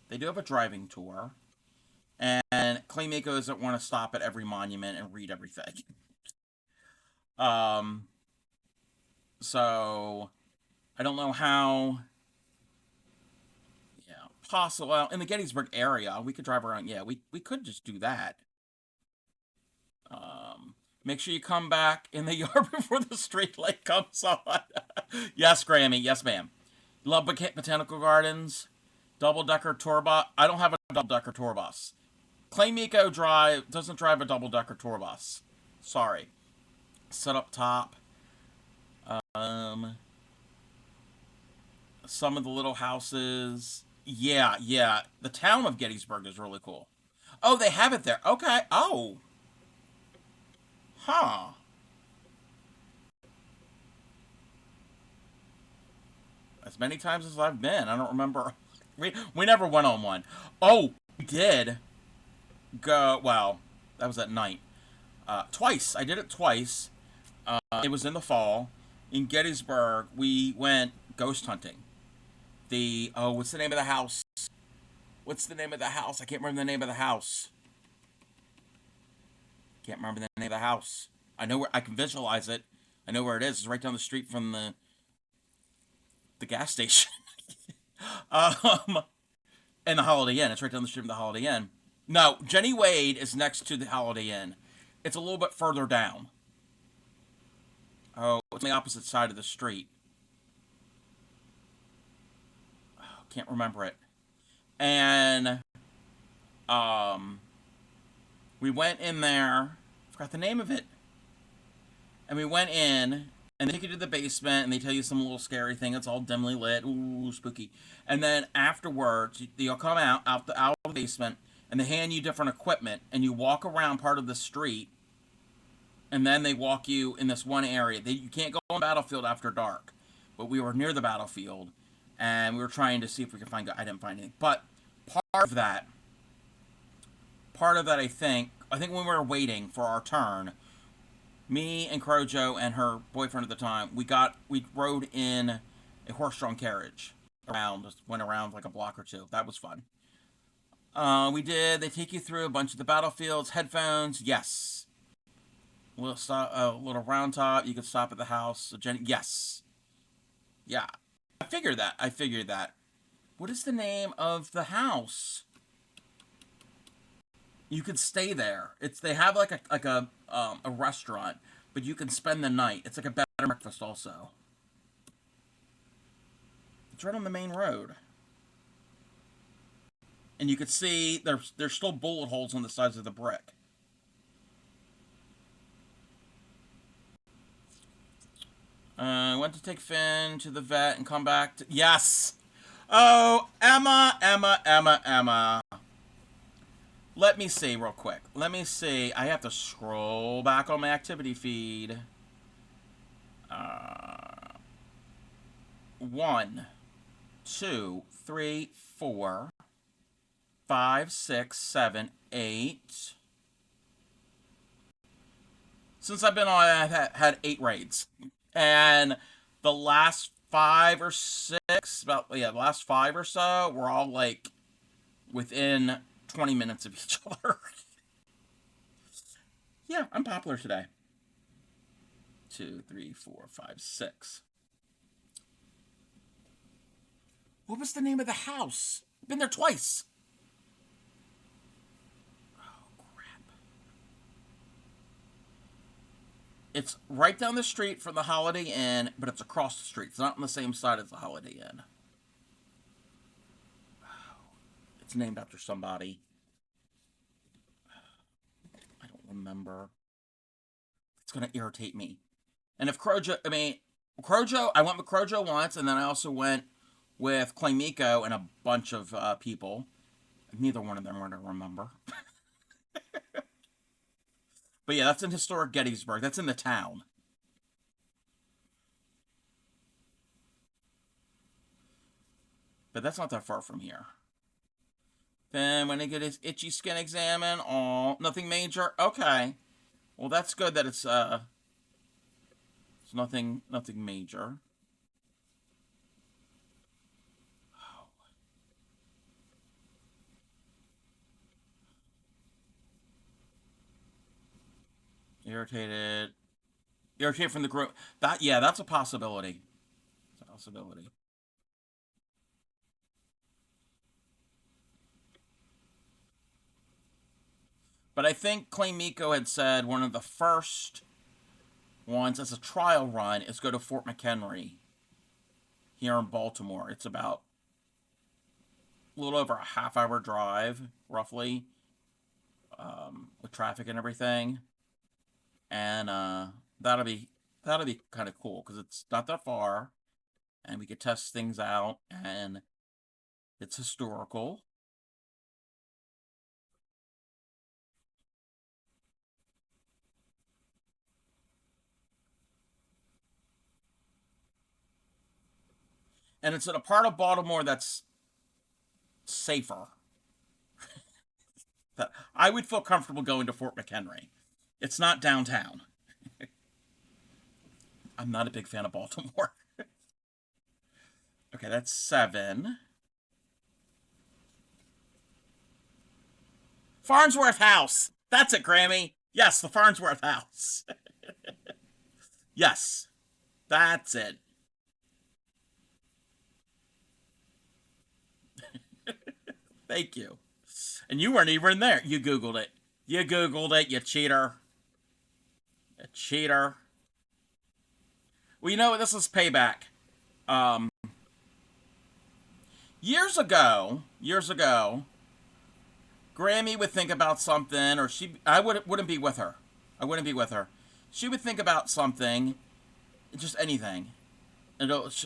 They do have a driving tour. And Claymaker doesn't want to stop at every monument and read everything. Um, so I don't know how. Yeah, possible. Well, in the Gettysburg area, we could drive around. Yeah, we could just do that. Make sure you come back in the yard before the street light comes on. Yes, Grammy. Yes, ma'am. Love Botanical Gardens. Double-decker tour bus. I don't have a double-decker tour bus. Clay Miko doesn't drive a double-decker tour bus. Sorry. Set up top. Um, some of the little houses. Yeah. The town of Gettysburg is really cool. Oh, they have it there. Okay. Oh. Huh. As many times as I've been, I don't remember. We never went on one. Oh, we did go. Well, that was at night. Twice. I did it twice. It was in the fall. In Gettysburg, we went ghost hunting. What's the name of the house? What's the name of the house? I can't remember the name of the house. Can't remember the name of the house. I know where I can visualize it. I know where it is. It's right down the street from the gas station. um, and the Holiday Inn. It's right down the street from the Holiday Inn. No, Jenny Wade is next to the Holiday Inn. It's a little bit further down. Oh, it's on the opposite side of the street. can't remember it. And um, we went in there. Forgot the name of it. And we went in, and they take you to the basement, and they tell you some little scary thing. It's all dimly lit. Ooh, spooky. And then afterwards, you'll come out of the basement, and they hand you different equipment, and you walk around part of the street, and then they walk you in this one area. You can't go on the battlefield after dark, but we were near the battlefield, and we were trying to see if we could find. I didn't find anything, but part of that, I think when we were waiting for our turn, me and Crojo and her boyfriend at the time, we rode in a horse-drawn carriage went around like a block or two. That was fun. They take you through a bunch of the battlefields, headphones, yes. A little round top, you could stop at the house. Yes. Yeah. I figured that. What is the name of the house? You could stay there. They have like a restaurant, but you can spend the night. It's like a bed and breakfast also. It's right on the main road. And you could see there's still bullet holes on the sides of the brick. Went to take Finn to the vet and come back to... Yes! Oh, Emma. Let me see real quick. I have to scroll back on my activity feed. 1, 2, 3, 4, 5, 6, 7, 8. Since I've been on, I've had 8 raids. And the last 5 or 6, the last 5 or so, were all like within 20 minutes of each other. Yeah, I'm popular today. 2, 3, 4, 5, 6. What was the name of the house? I've been there twice. Oh, crap. It's right down the street from the Holiday Inn, but it's across the street. It's not on the same side as the Holiday Inn. It's named after somebody. I don't remember. It's going to irritate me. And if Crojo, I went with Crojo once, and then I also went with Clay Miko and a bunch of people. Neither one of them were to remember. But yeah, that's in historic Gettysburg. That's in the town. But that's not that far from here. Then when he get his itchy skin examined, nothing major. Okay, well that's good that it's nothing major. Oh. Irritated from the group. That's a possibility. It's a possibility. But I think Clay Miko had said one of the first ones as a trial run is go to Fort McHenry here in Baltimore. It's about a little over a half-hour drive, roughly, with traffic and everything. And that'll be kind of cool because it's not that far, and we could test things out, and it's historical. And it's in a part of Baltimore that's safer. That I would feel comfortable going to Fort McHenry. It's not downtown. I'm not a big fan of Baltimore. Okay, that's 7. Farnsworth House. That's it, Grammy. Yes, the Farnsworth House. Yes, that's it. Thank you. And you weren't even there. You Googled it. You cheater. You cheater. Well, you know what? This is payback. years ago, Grammy would think about something, or I wouldn't be with her. I wouldn't be with her. She would think about something, just anything.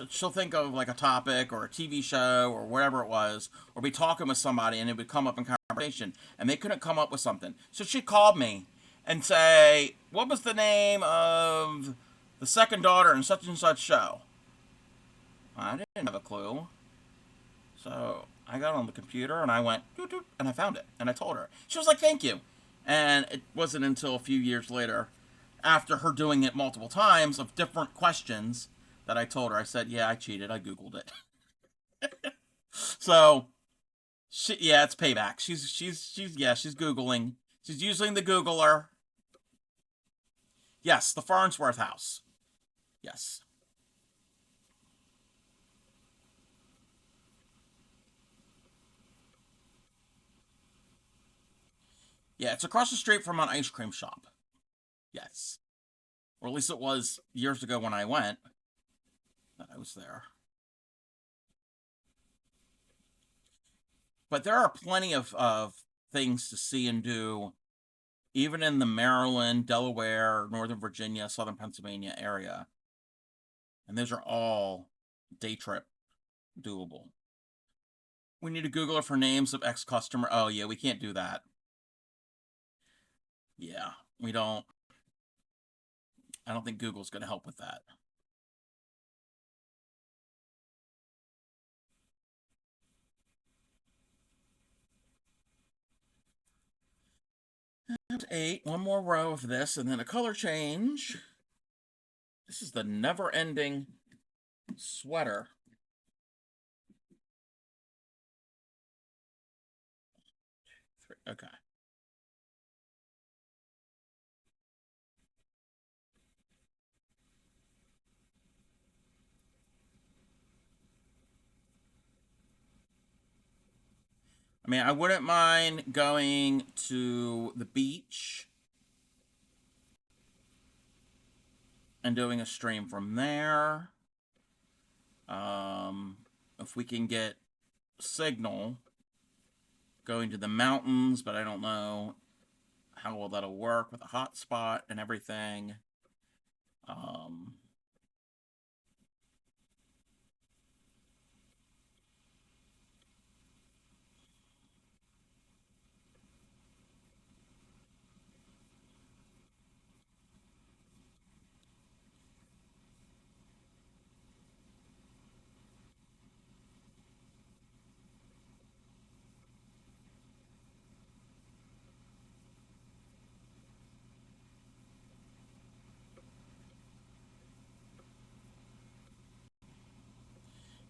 She'll think of like a topic or a TV show or whatever it was, or be talking with somebody and it would come up in conversation and they couldn't come up with something. So she'd call me and say, "What was the name of the second daughter in such and such show?" I didn't have a clue. So I got on the computer and I went, doot, doot, and I found it. And I told her. She was like, "Thank you." And it wasn't until a few years later, after her doing it multiple times of different questions, that I told her. I said, "Yeah, I cheated. I Googled it." So, yeah, it's payback. She's Googling. She's using the Googler. Yes, the Farnsworth house. Yes. Yeah, it's across the street from an ice cream shop. Yes. Or at least it was years ago when I went that I was there. But there are plenty of things to see and do, even in the Maryland, Delaware, Northern Virginia, Southern Pennsylvania area. And those are all day trip doable. We need to Google it for names of ex-customer. Oh, yeah, we can't do that. Yeah, we don't. I don't think Google's going to help with that. And 8, one more row of this, and then a color change. This is the never-ending sweater. Okay. I mean, I wouldn't mind going to the beach and doing a stream from there. If we can get signal, going to the mountains, but I don't know how well that'll work with a hotspot and everything. Um,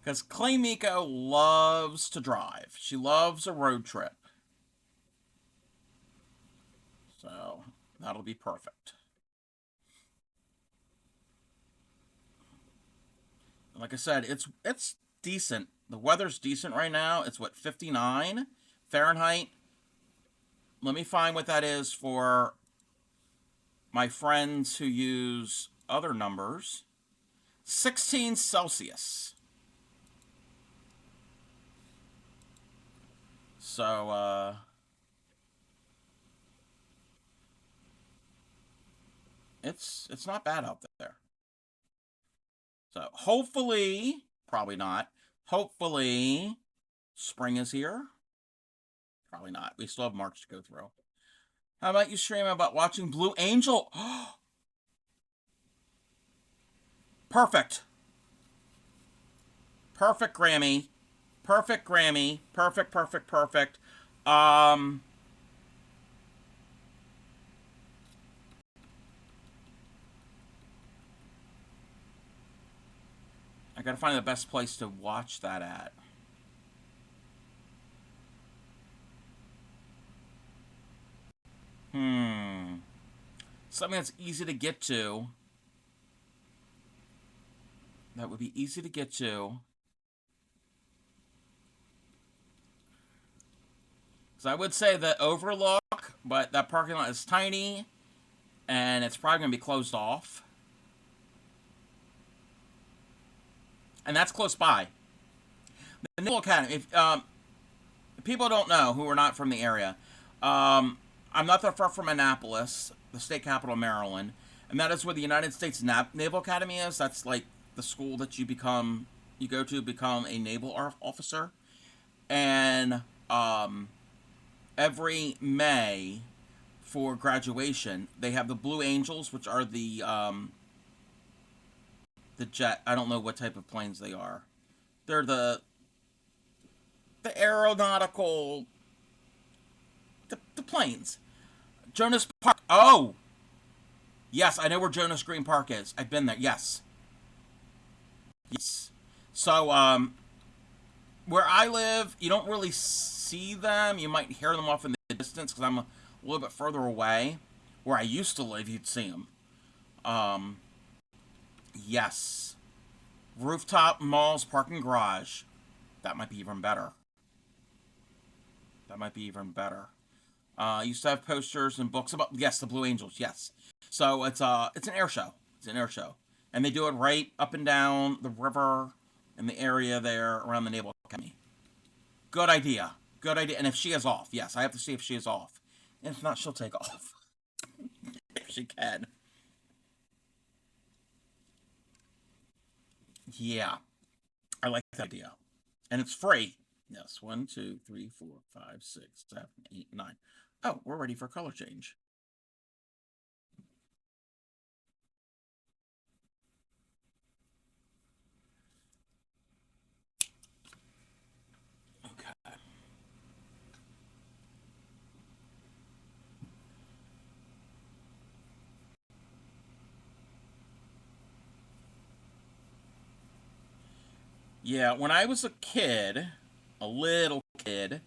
Because Clay Miko loves to drive. She loves a road trip. So that'll be perfect. Like I said, it's decent. The weather's decent right now. It's what, 59 Fahrenheit. Let me find what that is for my friends who use other numbers. 16 Celsius. So, it's not bad out there. So hopefully, probably not. Hopefully, spring is here. Probably not. We still have March to go through. How about you stream about watching Blue Angel? Perfect. Perfect, Grammy. Perfect, Grammy. Perfect, perfect, perfect. Um, I gotta find the best place to watch that at. Hmm. Something that's easy to get to. That would be easy to get to. So I would say the Overlook, but that parking lot is tiny, and it's probably going to be closed off. And that's close by. the Naval Academy. If people don't know who are not from the area, I'm not that far from Annapolis, the state capital of Maryland, and that is where the United States Naval Academy is. That's like the school that you go to become a naval officer, and every May for graduation, they have the Blue Angels, which are the jet. I don't know what type of planes they are. They're the aeronautical the planes. Jonas Park. Oh, yes, I know where Jonas Green Park is. I've been there. Yes, yes. So, where I live, you don't really see them. You might hear them off in the distance because I'm a little bit further away. Where I used to live, you'd see them. Um, yes. Rooftop malls, parking garage. That might be even better. That might be even better. Used to have posters and books about yes, the Blue Angels. Yes. So it's an air show. It's an air show, and they do it right up and down the river in the area there around the Naval Academy. Good idea. Good idea. And if she is off, yes, I have to see if she is off. And if not, she'll take off if she can. Yeah, I like that idea, and it's free. Yes, one, two, three, four, five, six, seven, eight, nine. Oh, we're ready for color change. Okay. Yeah, when I was a kid, a little kid,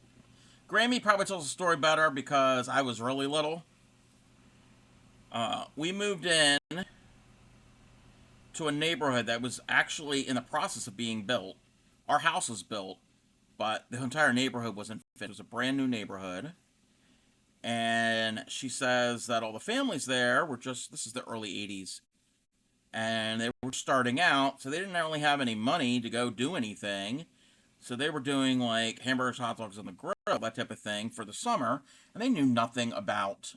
Grammy probably tells the story better because I was really little. We moved in to a neighborhood that was actually in the process of being built. Our house was built, but the entire neighborhood wasn't fit. It was a brand new neighborhood. And she says that all the families there were just, this is the early 80s, and they were starting out, so they didn't really have any money to go do anything. So they were doing like hamburgers, hot dogs on the grill, that type of thing for the summer, and they knew nothing about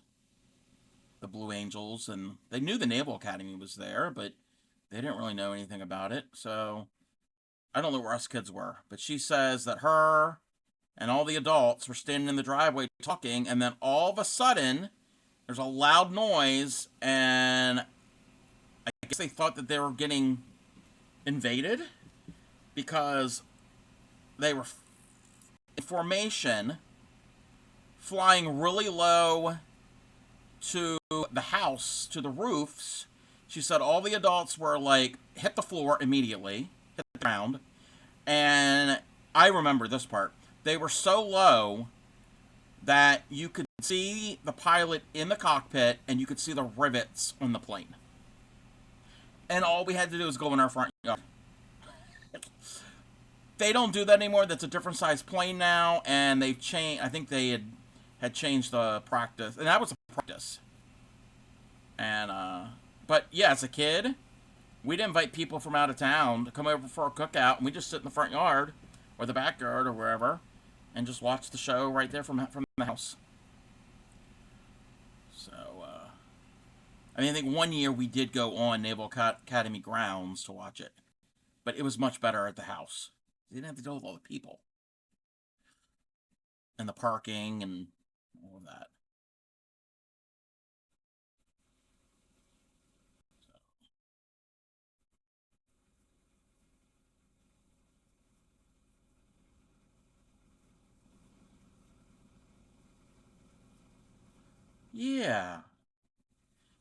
the Blue Angels, and they knew the Naval Academy was there, but they didn't really know anything about it. So I don't know where us kids were, but she says that her and all the adults were standing in the driveway talking, and then all of a sudden, there's a loud noise, and I guess they thought that they were getting invaded because they were in formation, flying really low to the house, to the roofs. She said all the adults were like, hit the floor immediately, hit the ground, and I remember this part. They were so low that you could see the pilot in the cockpit and you could see the rivets on the plane. And all we had to do was go in our front yard. They don't do that anymore. That's a different size plane now, and they've changed. I think they had changed the practice, and that was a practice. And but yeah, as a kid, we'd invite people from out of town to come over for a cookout, and we just sit in the front yard or the backyard or wherever, and just watch the show right there from the house. So I mean, I think one year we did go on Naval Academy grounds to watch it, but it was much better at the house. You didn't have to deal with all the people and the parking and all of that. Yeah.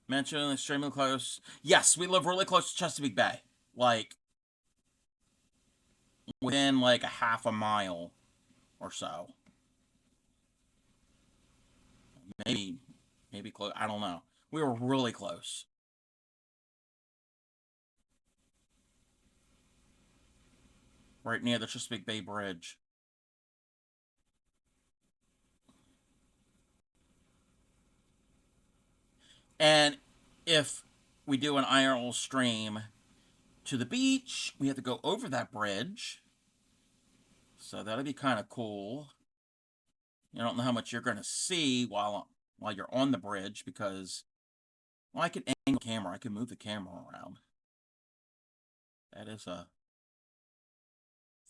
Mentioned extremely close. Yes, we live really close to Chesapeake Bay. Like within like a half a mile or so. Maybe maybe close. I don't know. We were really close. Right near the Chesapeake Bay Bridge. And if we do an IRL stream to the beach, we have to go over that bridge. So that'll be kind of cool. I don't know how much you're going to see while you're on the bridge because, well, I can angle the camera. I can move the camera around. That is a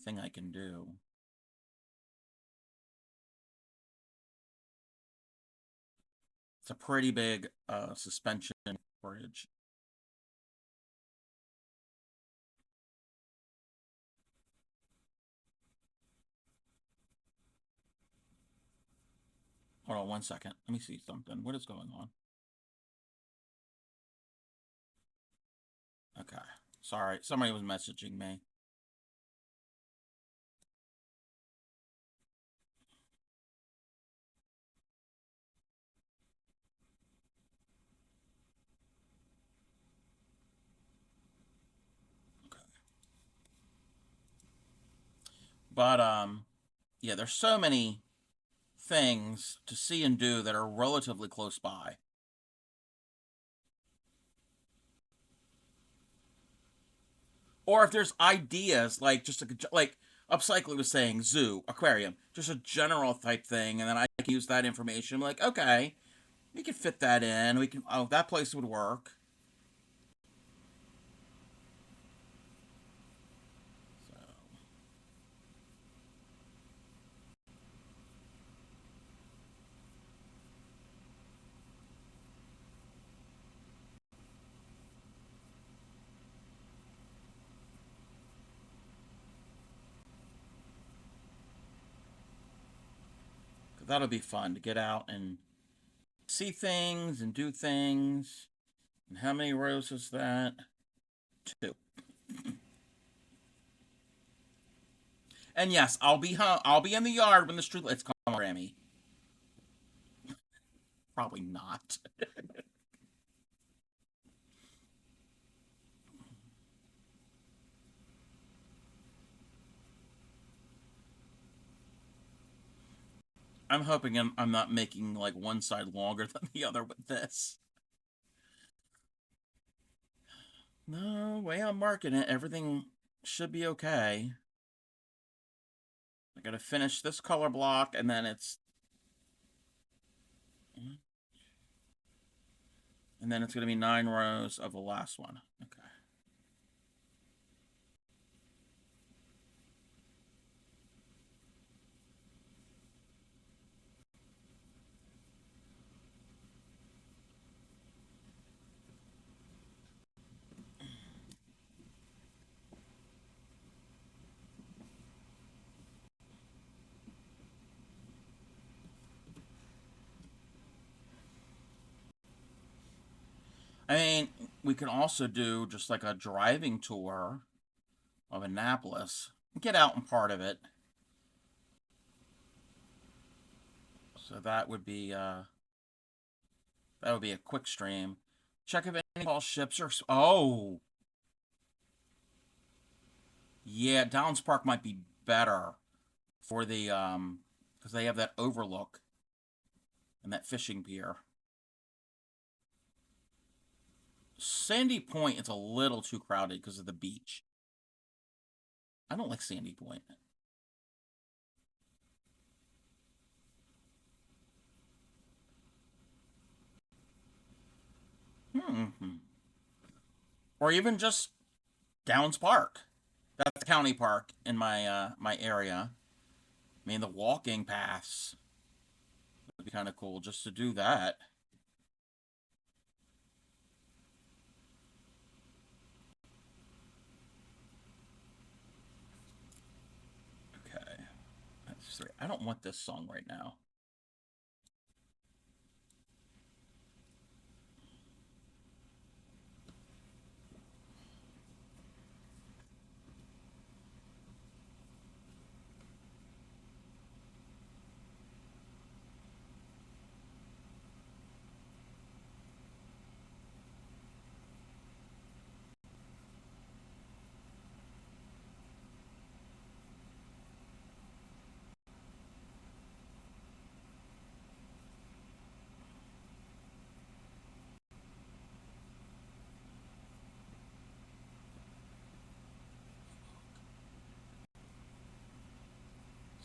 thing I can do. It's a pretty big suspension bridge. Hold on 1 second. Let me see something. What is going on? Okay. Sorry. Somebody was messaging me. Okay. But, yeah, there's so many things to see and do that are relatively close by. Or if there's ideas, like just like Upcycler was saying, zoo, aquarium, just a general type thing, and then I can use that information. I'm like, okay, we can fit that in. We can. Oh, that place would work. So that'll be fun to get out and see things and do things. And how many rows is that? 2. And yes, I'll be home. I'll be in the yard when the streetlights come on, Grammy. Probably not. I'm hoping I'm not making like one side longer than the other with this. No, way I'm marking it, everything should be okay. I gotta finish this color block, and then gonna be 9 rows of the last one. Okay. I mean, we could also do just like a driving tour of Annapolis. Get out in part of it. So that would be a quick stream. Check if any tall ships are. Oh, yeah, Downs Park might be better for the because they have that overlook and that fishing pier. Sandy Point is a little too crowded because of the beach. I don't like Sandy Point. Hmm. Or even just Downs Park. That's the county park in my area. I mean, the walking paths would be kind of cool just to do that. Okay, that's 3. I don't want this song right now.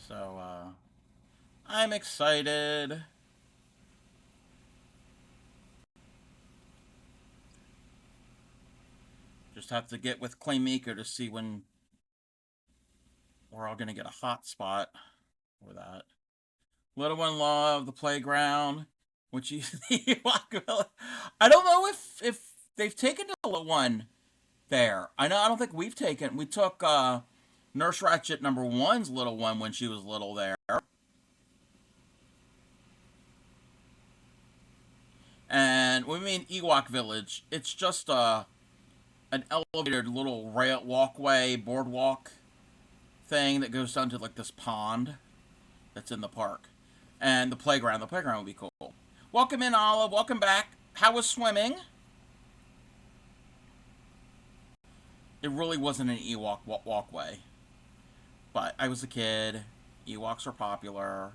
So, I'm excited. Just have to get with Claymaker to see when we're all going to get a hot spot for that. Little one love the playground, which you I don't know if they've taken the little one there. I don't think we've taken. We took Nurse Ratchet number one's little one when she was little there. And we mean Ewok Village. It's just an elevated little rail walkway, boardwalk thing that goes down to like this pond that's in the park. And the playground. The playground would be cool. Welcome in, Olive. Welcome back. How was swimming? It really wasn't an Ewok walkway. But I was a kid. Ewoks are popular.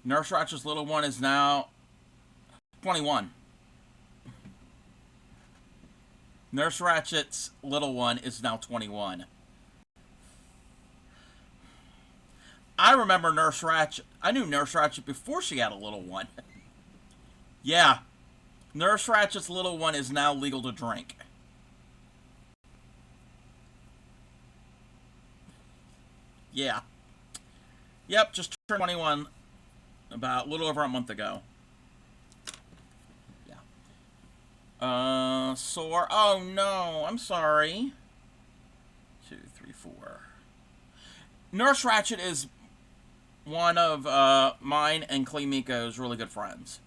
Nurse Ratchet's little one is now 21. Nurse Ratchet's little one is now 21. I remember Nurse Ratchet. I knew Nurse Ratchet before she had a little one. Yeah. Nurse Ratchet's little one is now legal to drink. Yeah. Yep, just turned 21 about a little over a month ago. Yeah. Sore. Oh no, I'm sorry. 2, 3, 4. Nurse Ratchet is one of mine and Clay Miko's really good friends.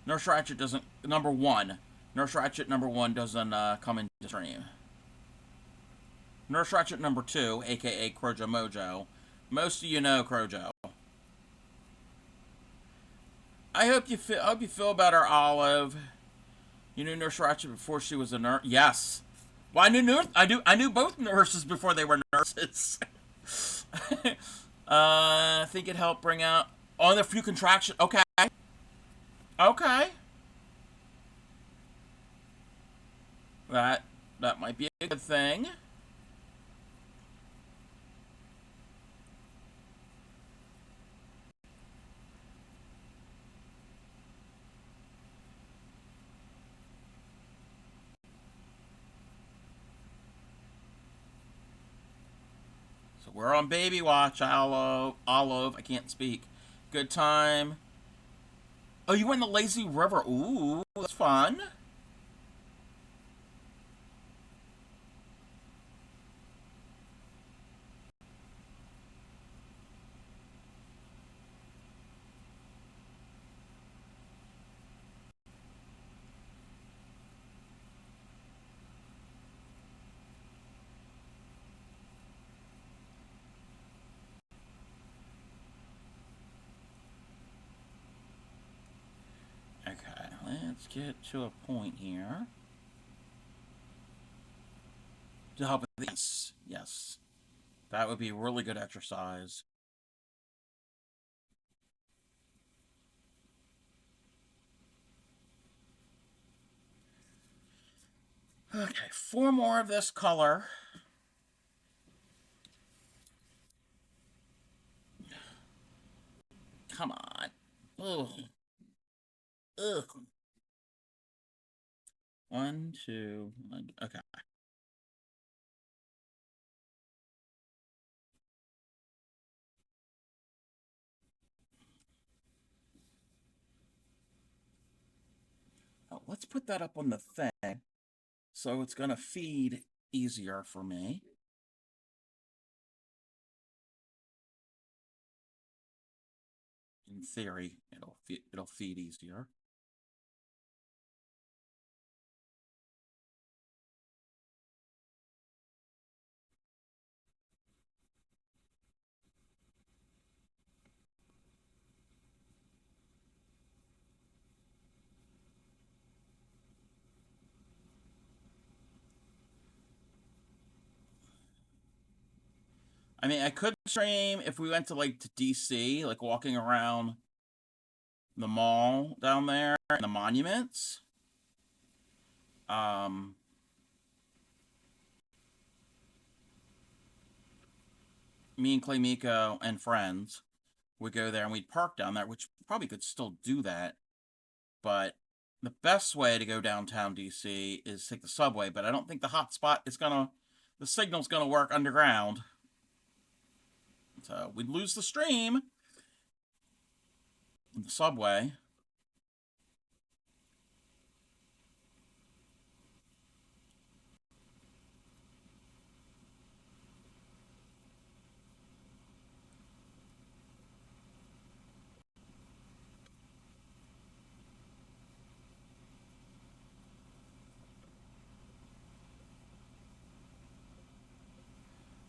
Nurse Ratchet doesn't. Number one. Nurse Ratchet number one doesn't come into stream. Nurse Ratchet number 2, aka Crojo Mojo. Most of you know Crojo. I hope you feel better, Olive. You knew Nurse Ratchet before she was a nurse. Yes. Well, I knew both nurses before they were nurses. I think it helped bring out the few contraction. Okay. Okay. That might be a good thing. So we're on baby watch, Olive. I can't speak. Good time. Oh, you went in the lazy river. Ooh, that's fun. Okay, let's get to a point here. To help with this. Yes. That would be really good exercise. Okay, 4 more of this color. Come on. Ugh. Ugh. 1, 2, 1. Okay. Oh, let's put that up on the thing. So it's going to feed easier for me. In theory, it'll feed easier. I mean, I could stream if we went to like to DC, like walking around the mall down there and the monuments. Um me and Clay Miko and friends would go there and we'd park down there, which probably could still do that. But the best way to go downtown DC is take the subway, but I don't think the hotspot is gonna, the signal's gonna work underground. So we'd lose the stream in the subway.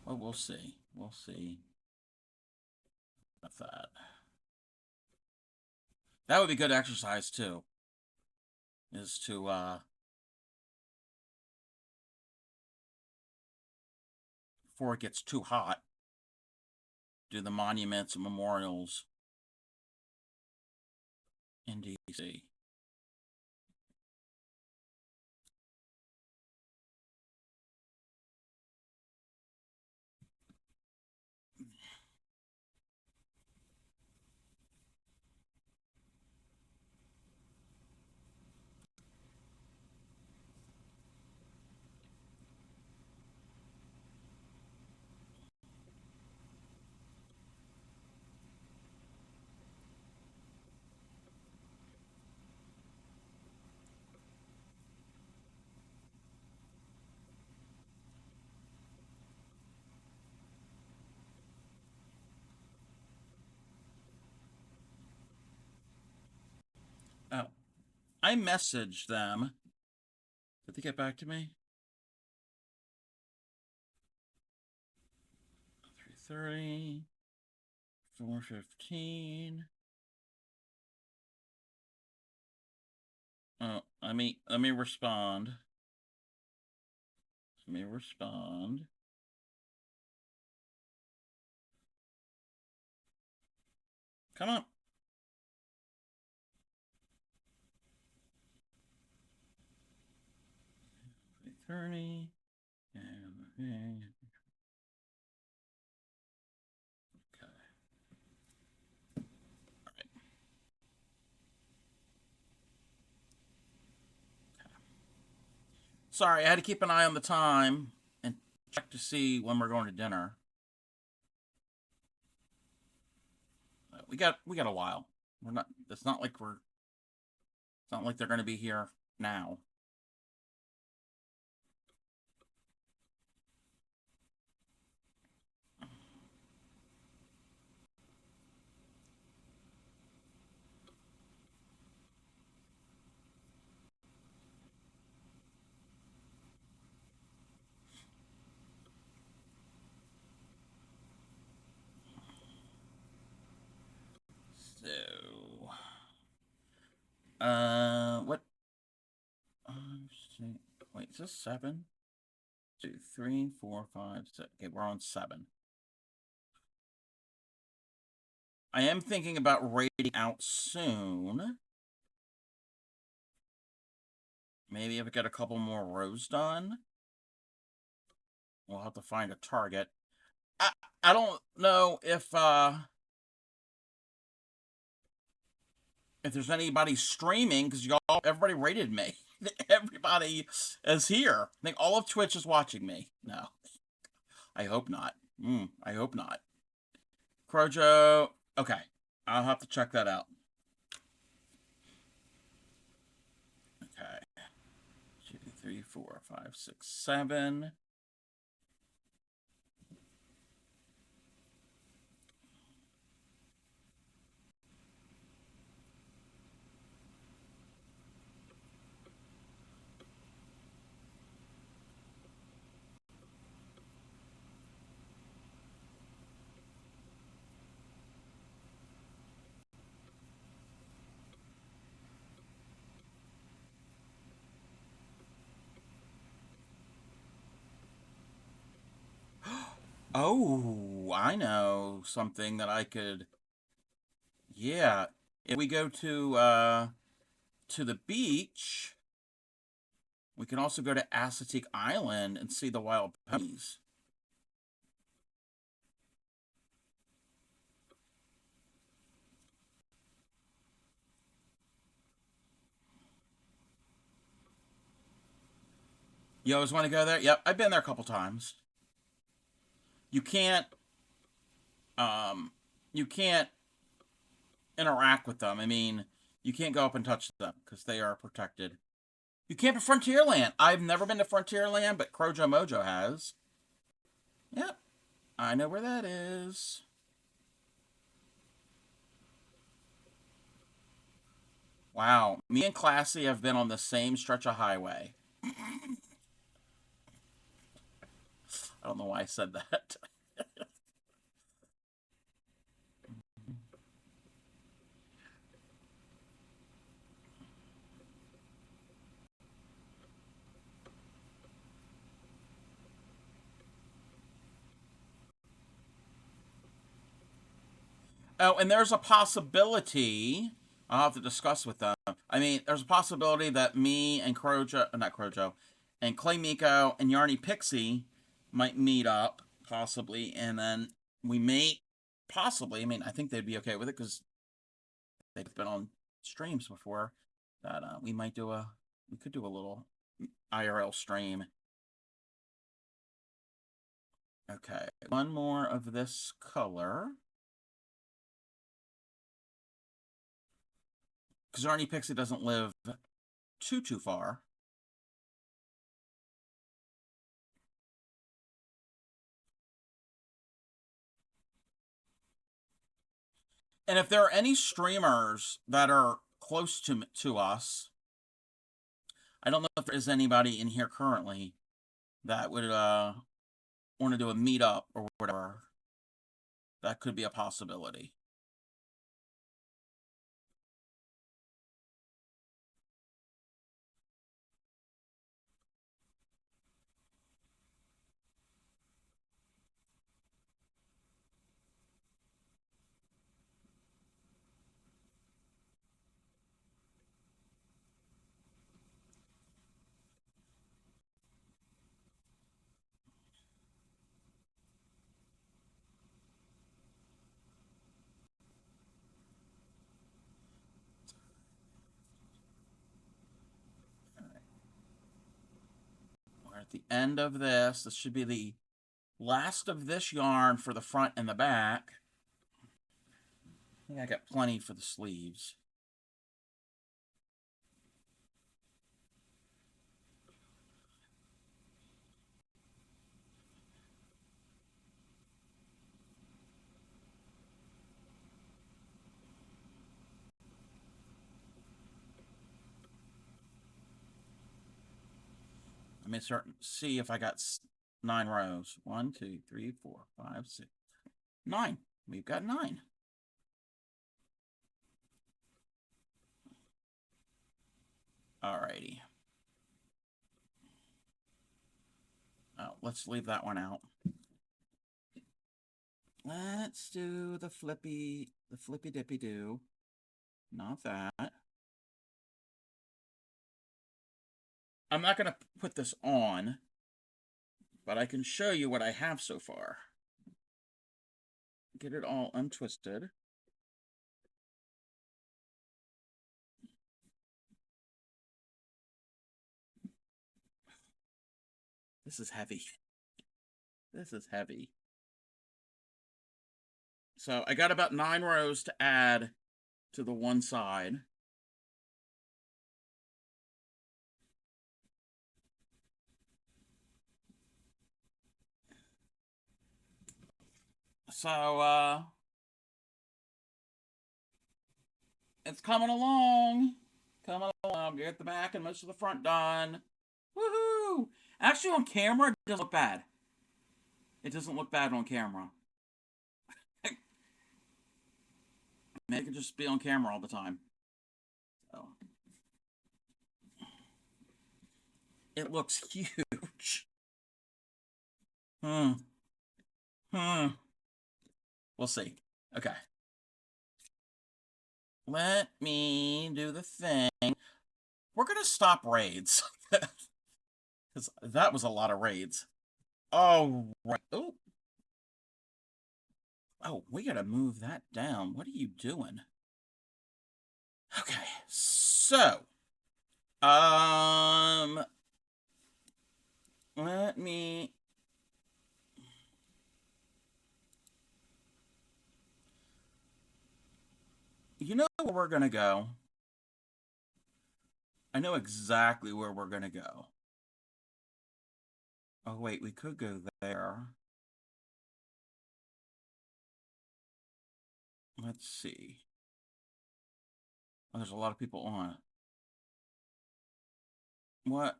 Well, we'll see. We'll see about that. That would be good exercise too. Is to before it gets too hot, do the monuments and memorials in DC. Oh, I messaged them. Did they get back to me? 3:30, 4:15. Oh, let me respond. Let me respond. Come on. 3:30. Okay. All right. Sorry, I had to keep an eye on the time and check to see when we're going to dinner. We got a while. We're not. It's not like we're. It's not like they're going to be here now. So, what? Wait, is this 7? 2, 3, 4, 5, 6. Okay, we're on 7. I am thinking about raiding out soon. Maybe if I get a couple more rows done, we'll have to find a target. I don't know if there's anybody streaming because everybody rated me. Everybody is here. I think all of Twitch is watching me. No, I hope not. I hope not. Crojo. Okay, I'll have to check that out. Okay. 2, 3, 4, 5, 6, 7. Oh, I know something that I could. Yeah, if we go to the beach, we can also go to Assateague Island and see the wild ponies. You always want to go there? Yep, I've been there a couple times. You can't, um, you can't interact with them. I mean, you can't go up and touch them because they are protected. You can't be Frontierland. I've never been to Frontierland, but Crojo Mojo has. Yep, I know where that is. Wow, me and Classy have been on the same stretch of highway. I don't know why I said that. Oh, and there's a possibility I'll have to discuss with them. I mean, there's a possibility that me and Crojo, not Crojo, and Clay Miko and Yarny Pixie might meet up, possibly, and then we may possibly, I mean, I think they'd be okay with it because they've been on streams before, that we could do a little IRL stream. Okay, one more of this color. Because Arnie Pixie doesn't live too far. And if there are any streamers that are close to us, I don't know if there is anybody in here currently that would want to do a meetup or whatever. That could be a possibility. We're at the end of this. This should be the last of this yarn for the front and the back. I think I got plenty for the sleeves. Let me see if I got 9 rows. 1, 2, 3, 4, 5, 6, 9. We've got 9. Alrighty. Oh, let's leave that one out. Let's do the flippy dippy do. Not that. I'm not going to put this on, but I can show you what I have so far. Get it all untwisted. This is heavy. This is heavy. So I got about 9 rows to add to the one side. So, it's coming along. Coming along. Get the back and most of the front done. Woohoo! Actually, on camera, it doesn't look bad. It doesn't look bad on camera. It could just be on camera all the time. So. It looks huge. Hmm. We'll see. Okay. Let me do the thing. We're going to stop raids. Because that was a lot of raids. Oh, right. Oh. Oh, we got to move that down. What are you doing? Okay. So, let me... You know where we're going to go? I know exactly where we're going to go. Oh, wait, we could go there. Let's see. Oh, there's a lot of people on it. What?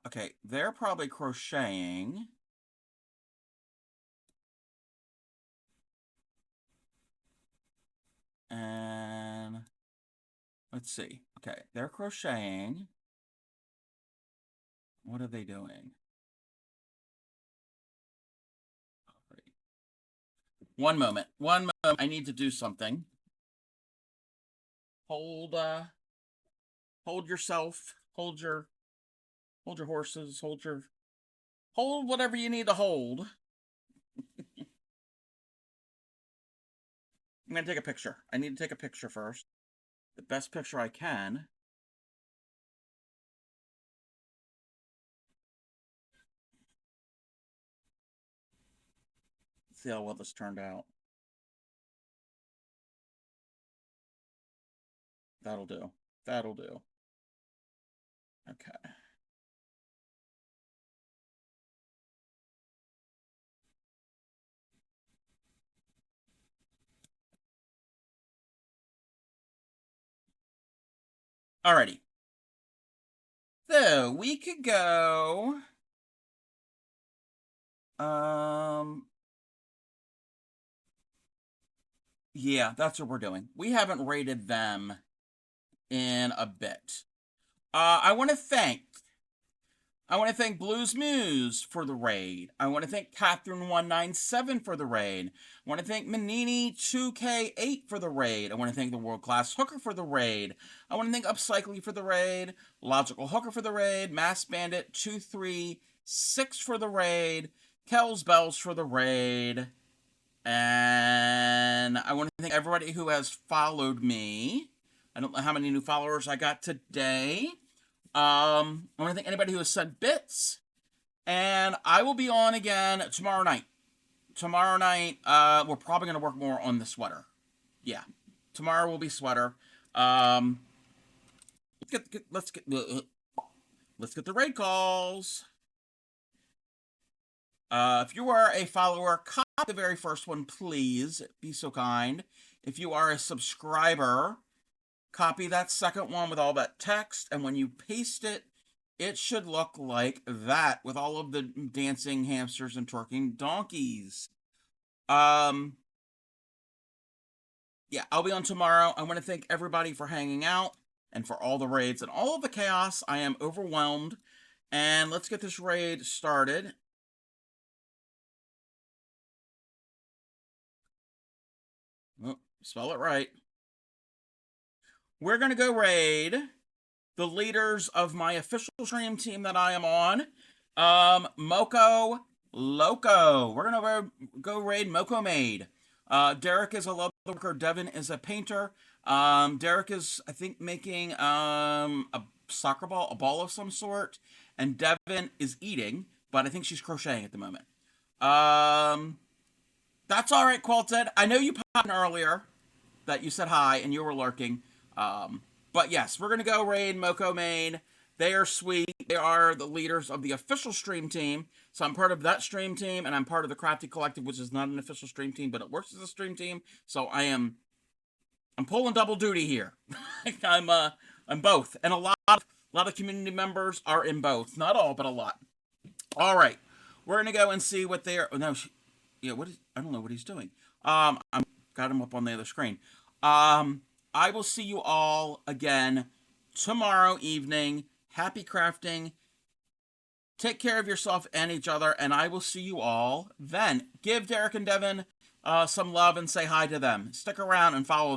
Okay, they're probably crocheting. And let's see. Okay, they're crocheting. What are they doing? One moment. One moment. I need to do something. Hold yourself. Hold your horses. Hold whatever you need to hold. I'm gonna take a picture. I need to take a picture first. The best picture I can. Let's see how well this turned out. That'll do. That'll do. Okay. Alrighty. So we could go. Yeah, that's what we're doing. We haven't rated them in a bit. I want to thank Blues Muse for the raid. I want to thank Catherine197 for the raid. I want to thank Manini2K8 for the raid. I want to thank the World Class Hooker for the raid. I want to thank Upcycly for the raid. Logical Hooker for the raid. Mass Bandit 236 for the raid. Kells Bells for the raid. And I want to thank everybody who has followed me. I don't know how many new followers I got today. I want to thank anybody who has sent bits. And I will be on again tomorrow night. Tomorrow night, we're probably going to work more on the sweater. Yeah. Tomorrow will be sweater. Let's get the raid calls. If you are a follower, copy the very first one, please. Be so kind. If you are a subscriber, copy that second one with all that text, and when you paste it, it should look like that with all of the dancing hamsters and twerking donkeys. Yeah, I'll be on tomorrow. I want to thank everybody for hanging out and for all the raids and all of the chaos. I am overwhelmed. And let's get this raid started. Oh, spell it right. We're going to go raid the leaders of my official stream team that I am on. Moko Loco. We're going to go raid Moko Maid. Derek is a love worker. Devin is a painter. Derek is, I think, making a soccer ball, a ball of some sort. And Devin is eating, but I think she's crocheting at the moment. That's all right, Quilted. I know you popped in earlier that you said hi and you were lurking. But yes, we're going to go raid Moko Main. They are sweet. They are the leaders of the official stream team. So I'm part of that stream team, and I'm part of the Crafty Collective, which is not an official stream team, but it works as a stream team. So I'm pulling double duty here. I'm both. And a lot of community members are in both. Not all, but a lot. All right. We're going to go and see what they are. Oh, no, yeah, I don't know what he's doing. I'm got him up on the other screen. I will see you all again tomorrow evening. Happy crafting. Take care of yourself and each other, and I will see you all then. Give Derek and Devin some love and say hi to them. Stick around and follow